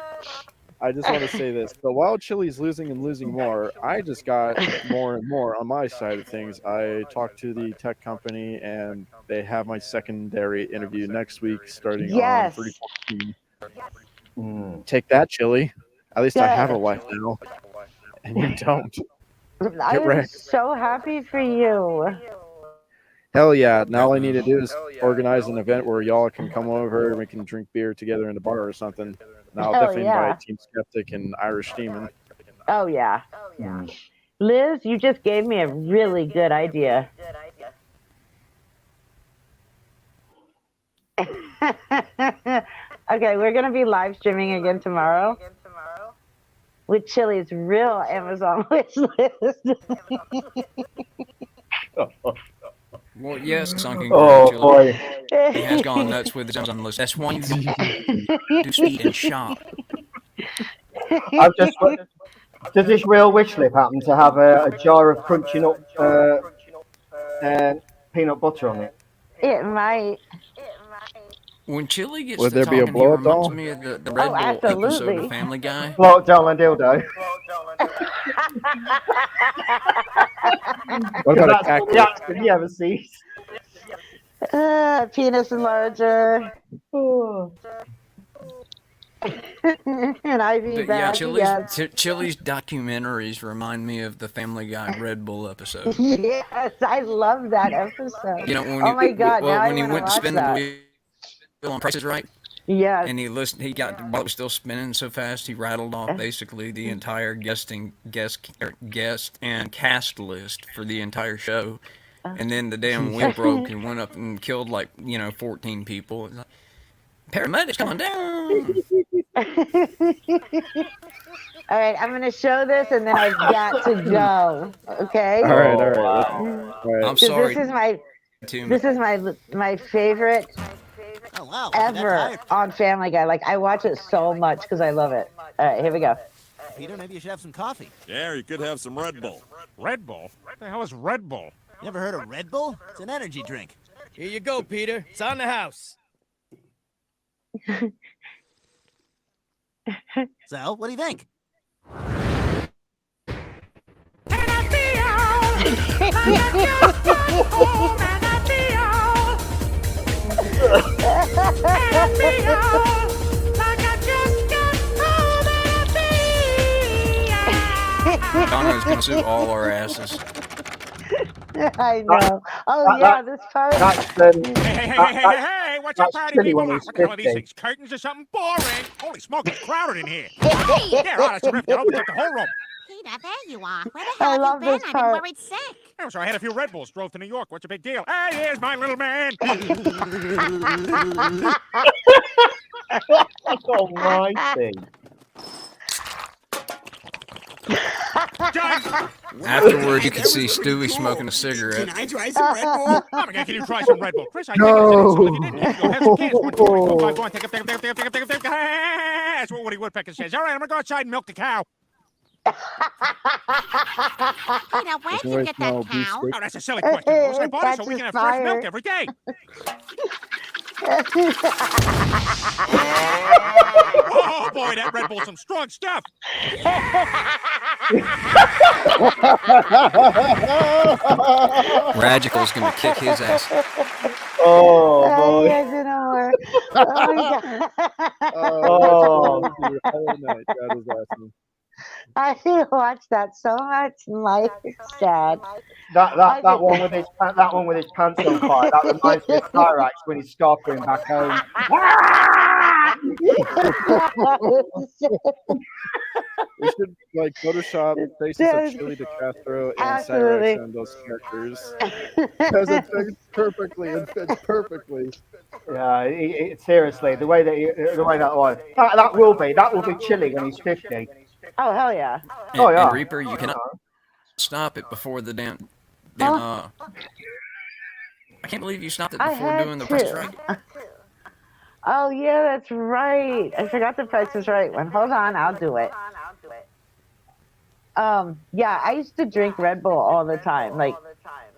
I just want to say this. So while Chili's losing and losing more, I just got more and more on my side of things. I talked to the tech company, and they have my secondary interview next week starting on 3/14. Take that, Chili. At least I have a wife now, and you don't. I Get am wrecked. so happy for you. Hell yeah. Now all I need to do is organize an event where y'all can come over and we can drink beer together in the bar or something. And I'll Hell definitely yeah. invite Team Skeptic and Irish Demon. Oh yeah. Liz, you just gave me a really good idea. Okay, we're gonna be live streaming again tomorrow with Chili's real Amazon wish list. Well, yes, sunken Oh, Chili. boy. He has gone nuts with his Amazon list. That's one do speed and shop. I've just. Does this real wish slip happen to have a jar of crunching up peanut butter on it? It might. When Chili gets Would to there be a talking, he blow-up reminds doll? me of the Red Bull episode absolutely. of Family Guy. Blow up doll and dildo. What about a That's cactus? the accent you ever see. Penis enlarger. An IV But bag. yeah, Yes. Chili's documentaries remind me of the Family Guy Red Bull episode. Yes, I love that episode. You know, when oh my God! now when I he want went to to watch spin that. the wheel on Price is Right. Yes. And he got while it was still spinning so fast, he rattled off basically the entire guest and cast list for the entire show. And then the damn wheel broke and went up and killed 14 people. Like, paramedics coming down. All right, I'm gonna show this and then I've got to go. Okay. All right. All right. I'm sorry. This is my favorite ever on Family Guy. Like I watch it so much because I love it. All right, here we go. Peter, maybe you should have some coffee. Yeah, or you could have some Red Bull. Red Bull? What the hell is Red Bull? Never heard of Red Bull? It's an energy drink. Here you go, Peter. It's on the house. So, what do you think? Donna's gonna sue all our asses. I know. Oh yeah, this part. Hey, what's up, party silly people? when What he's the hell are these 50. things? Curtains or something boring? Holy smoke, it's crowded in here. Yeah, right, that's terrific. It opens up the whole room. Peter, there you are. Where the hell have you been? I've been worried sick. Oh, so I had a few Red Bulls, drove to New York. What's the big deal? Hey, here's my little man. Almighty. Afterward, you can see Stewie smoking a cigarette. Can I try some Red Bull? Oh my God, can you try some Red Bull? Chris, I think No. so. If you didn't, here you go. Have some cans. 1, 2, 3, 4, 5, go on. Take a. That's what Woody Woodpecker says. All right, I'm gonna go outside and milk the cow. Peter, where'd you get that cow? Oh, that's a silly question. Well, I bought it so we can have fresh milk every day. Oh boy, that Red Bull's some strong stuff. Radical's gonna kick his ass. Oh boy. That didn't work. Oh my God. Oh, that is awesome. I watched that so much in life. It's sad. That one with his pants on fire. That reminds me of Cyrax when he's scarpering back home. We should like Photoshop faces of Chili DeCastro and Absolutely. Cyrax and those characters because it fits perfectly. It fits perfectly. Yeah, seriously, the way that was that will be Chili when he's 50. Oh hell yeah! And Reaper, you cannot stop it before the damn. I can't believe you stopped it before doing the Price is Right. Oh yeah, that's right. I forgot the Price is Right one. Hold on, I'll do it. Yeah, I used to drink Red Bull all the time, like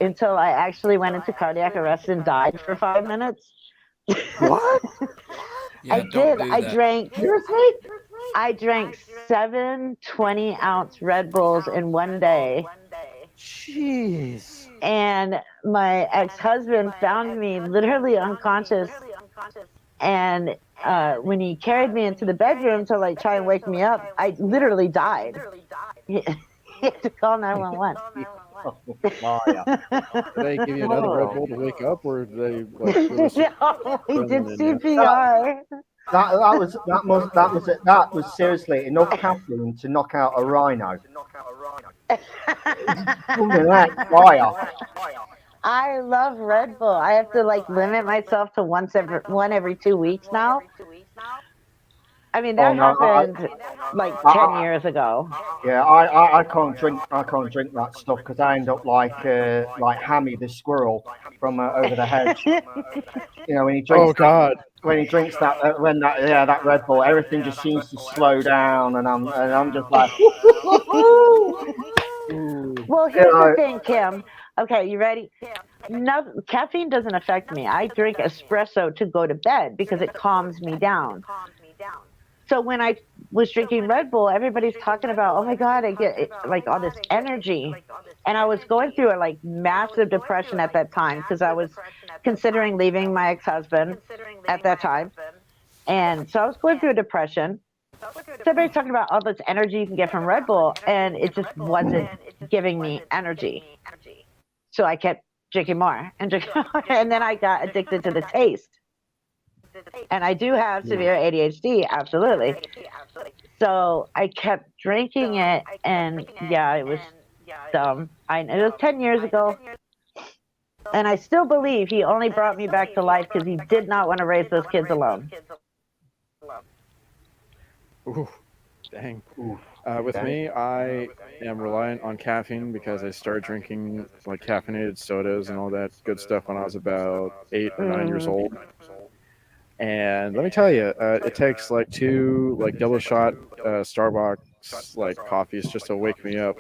until I actually went into cardiac arrest and died for 5 minutes. What? Yeah, I don't did. do I that. drank 7 20-ounce Red Bulls in one day. Jeez. And my ex-husband found me literally unconscious. And when he carried me into the bedroom to like try and wake me up, I literally died. He had to call 911. Did they give you another Red Bull to wake up, or did they like? No, he did CPR. That was seriously enough caffeine to knock out a rhino. I love Red Bull. I have to like limit myself to one every 2 weeks now. I mean that happened like 10 years ago. Yeah, I can't drink that stuff because I end up like Hammy the squirrel from over the hedge. You know when he drinks. Oh God. When he drinks that Red Bull, everything just seems to slow down, and I'm just like. Well, here's the thing, Kim. Okay, you ready? No, caffeine doesn't affect me. I drink espresso to go to bed because it calms me down. So when I was drinking Red Bull, everybody's talking about, oh my God, I get like all this energy. And I was going through a like massive depression at that time because I was considering leaving my ex-husband at that time. And so I was going through a depression. So everybody's talking about all this energy you can get from Red Bull, and it just wasn't giving me energy. So I kept drinking more and drinking more, and then I got addicted to the taste. And I do have severe ADHD, absolutely. So I kept drinking it, and yeah, it was dumb. It was 10 years ago. And I still believe he only brought me back to life because he did not want to raise those kids alone. Ooh, dang. With me, I am reliant on caffeine because I started drinking like caffeinated sodas and all that good stuff when I was about 8 or 9 years old. And let me tell you, it takes like 2 like double shot Starbucks like coffees just to wake me up.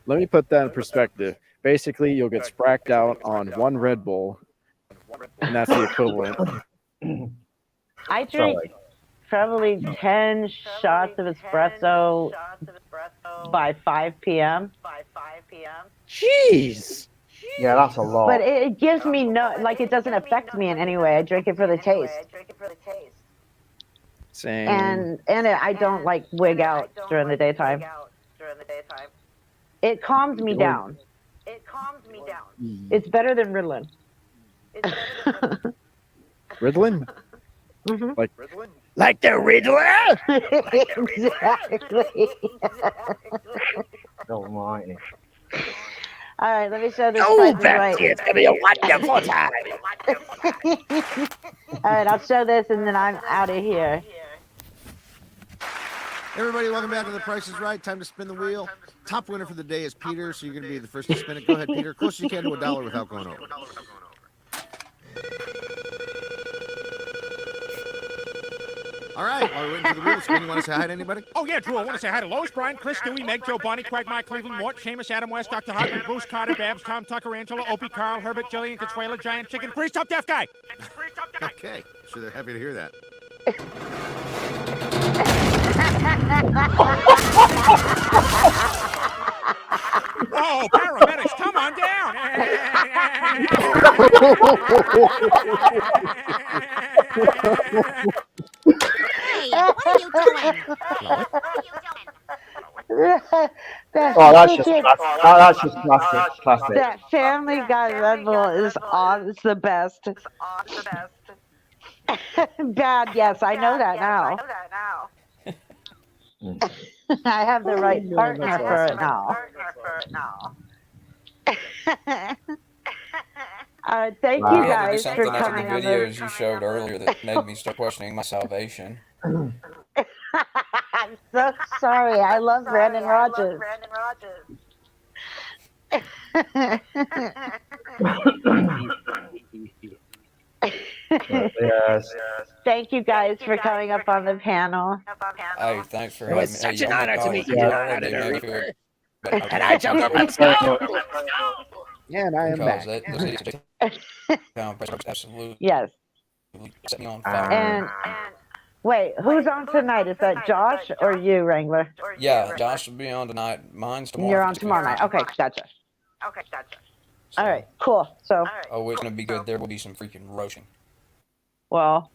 Let me put that in perspective. Basically, you'll get spracked out on 1 Red Bull, and that's the equivalent. I drink probably 10 shots of espresso by 5 p.m. Jeez. Yeah, that's a lot. But it gives me it doesn't affect me in any way. I drink it for the taste. Same. And I don't like wig out during the daytime. It calms me down. It's better than Ritalin. Ritalin? Mm-hmm. Like the Riddler? Exactly. Almighty. All right, let me show this. Oh, Price is Right. it's going to be a wonderful time. All right, I'll show this and then I'm out of here. Everybody, welcome back to The Price is Right. Time to spin the wheel. Top winner for the day is Peter, so you're going to be the first to spin it. Go ahead, Peter. Close as you can to $1 without going over. All right, while we're waiting for the wheel to spin, you want to say hi to anybody? Oh, yeah, Drew, I want to say hi to Lois, Brian, Chris, Stewie, Meg, Joe, Bonnie, Quagmire, Cleveland, Mort, Seamus, Adam West, Dr. Hartman, Bruce, Carter, Babs, Tom, Tucker, Angela, Opie, Carl, Herbert, Jillian, Consuela, Giant Chicken, Freeze, Top Deaf Guy. Okay, sure they're happy to hear that. Oh, paramedics, come on down. Hey, what you doing? Oh, that's just that's just classic. That Family Guy Red Bull is on. It's the best. Bad, yes, I know that now. I have the right partner for it now. Thank I you had to do guys for something after the coming on this. videos you showed earlier that made me start questioning my salvation. I'm so sorry. I love Brandon Rogers. Yes. Thank you guys for coming up on the panel. Hey, thanks for It was having me. such an honor to meet you, Editor. And I jumped. Let's go. And I am because back. those idiots absolutely Yes. set me on fire. And wait, who's on tonight? Is that Josh or you, Wrangler? Yeah, Josh will be on tonight. Mine's tomorrow. You're on tomorrow night. Okay, gotcha. All right, cool. So, oh, it's gonna be good. There will be some freaking roasting. well,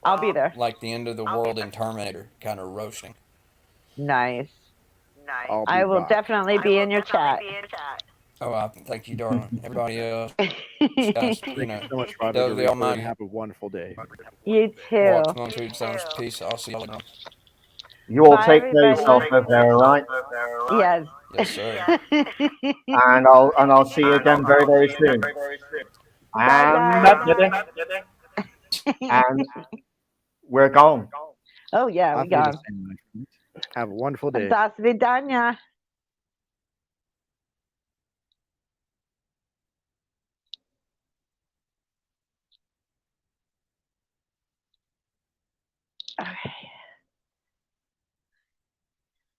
I'll be there. Like the end of the world in Terminator kind of roasting. Nice. I will definitely be in your chat. Oh, thank you, darling. Everybody else, Thank you so much, Roger. the Almighty. Have a wonderful day. You too. Walk on sweet sounds. Peace. I'll see you later. You all Bye, take care of everybody. yourself over there, all right? Yes. Yes, sir. And I'll see you again very, very soon. And we're gone. Oh yeah, we gone. Have a wonderful day. До свидания. Okay.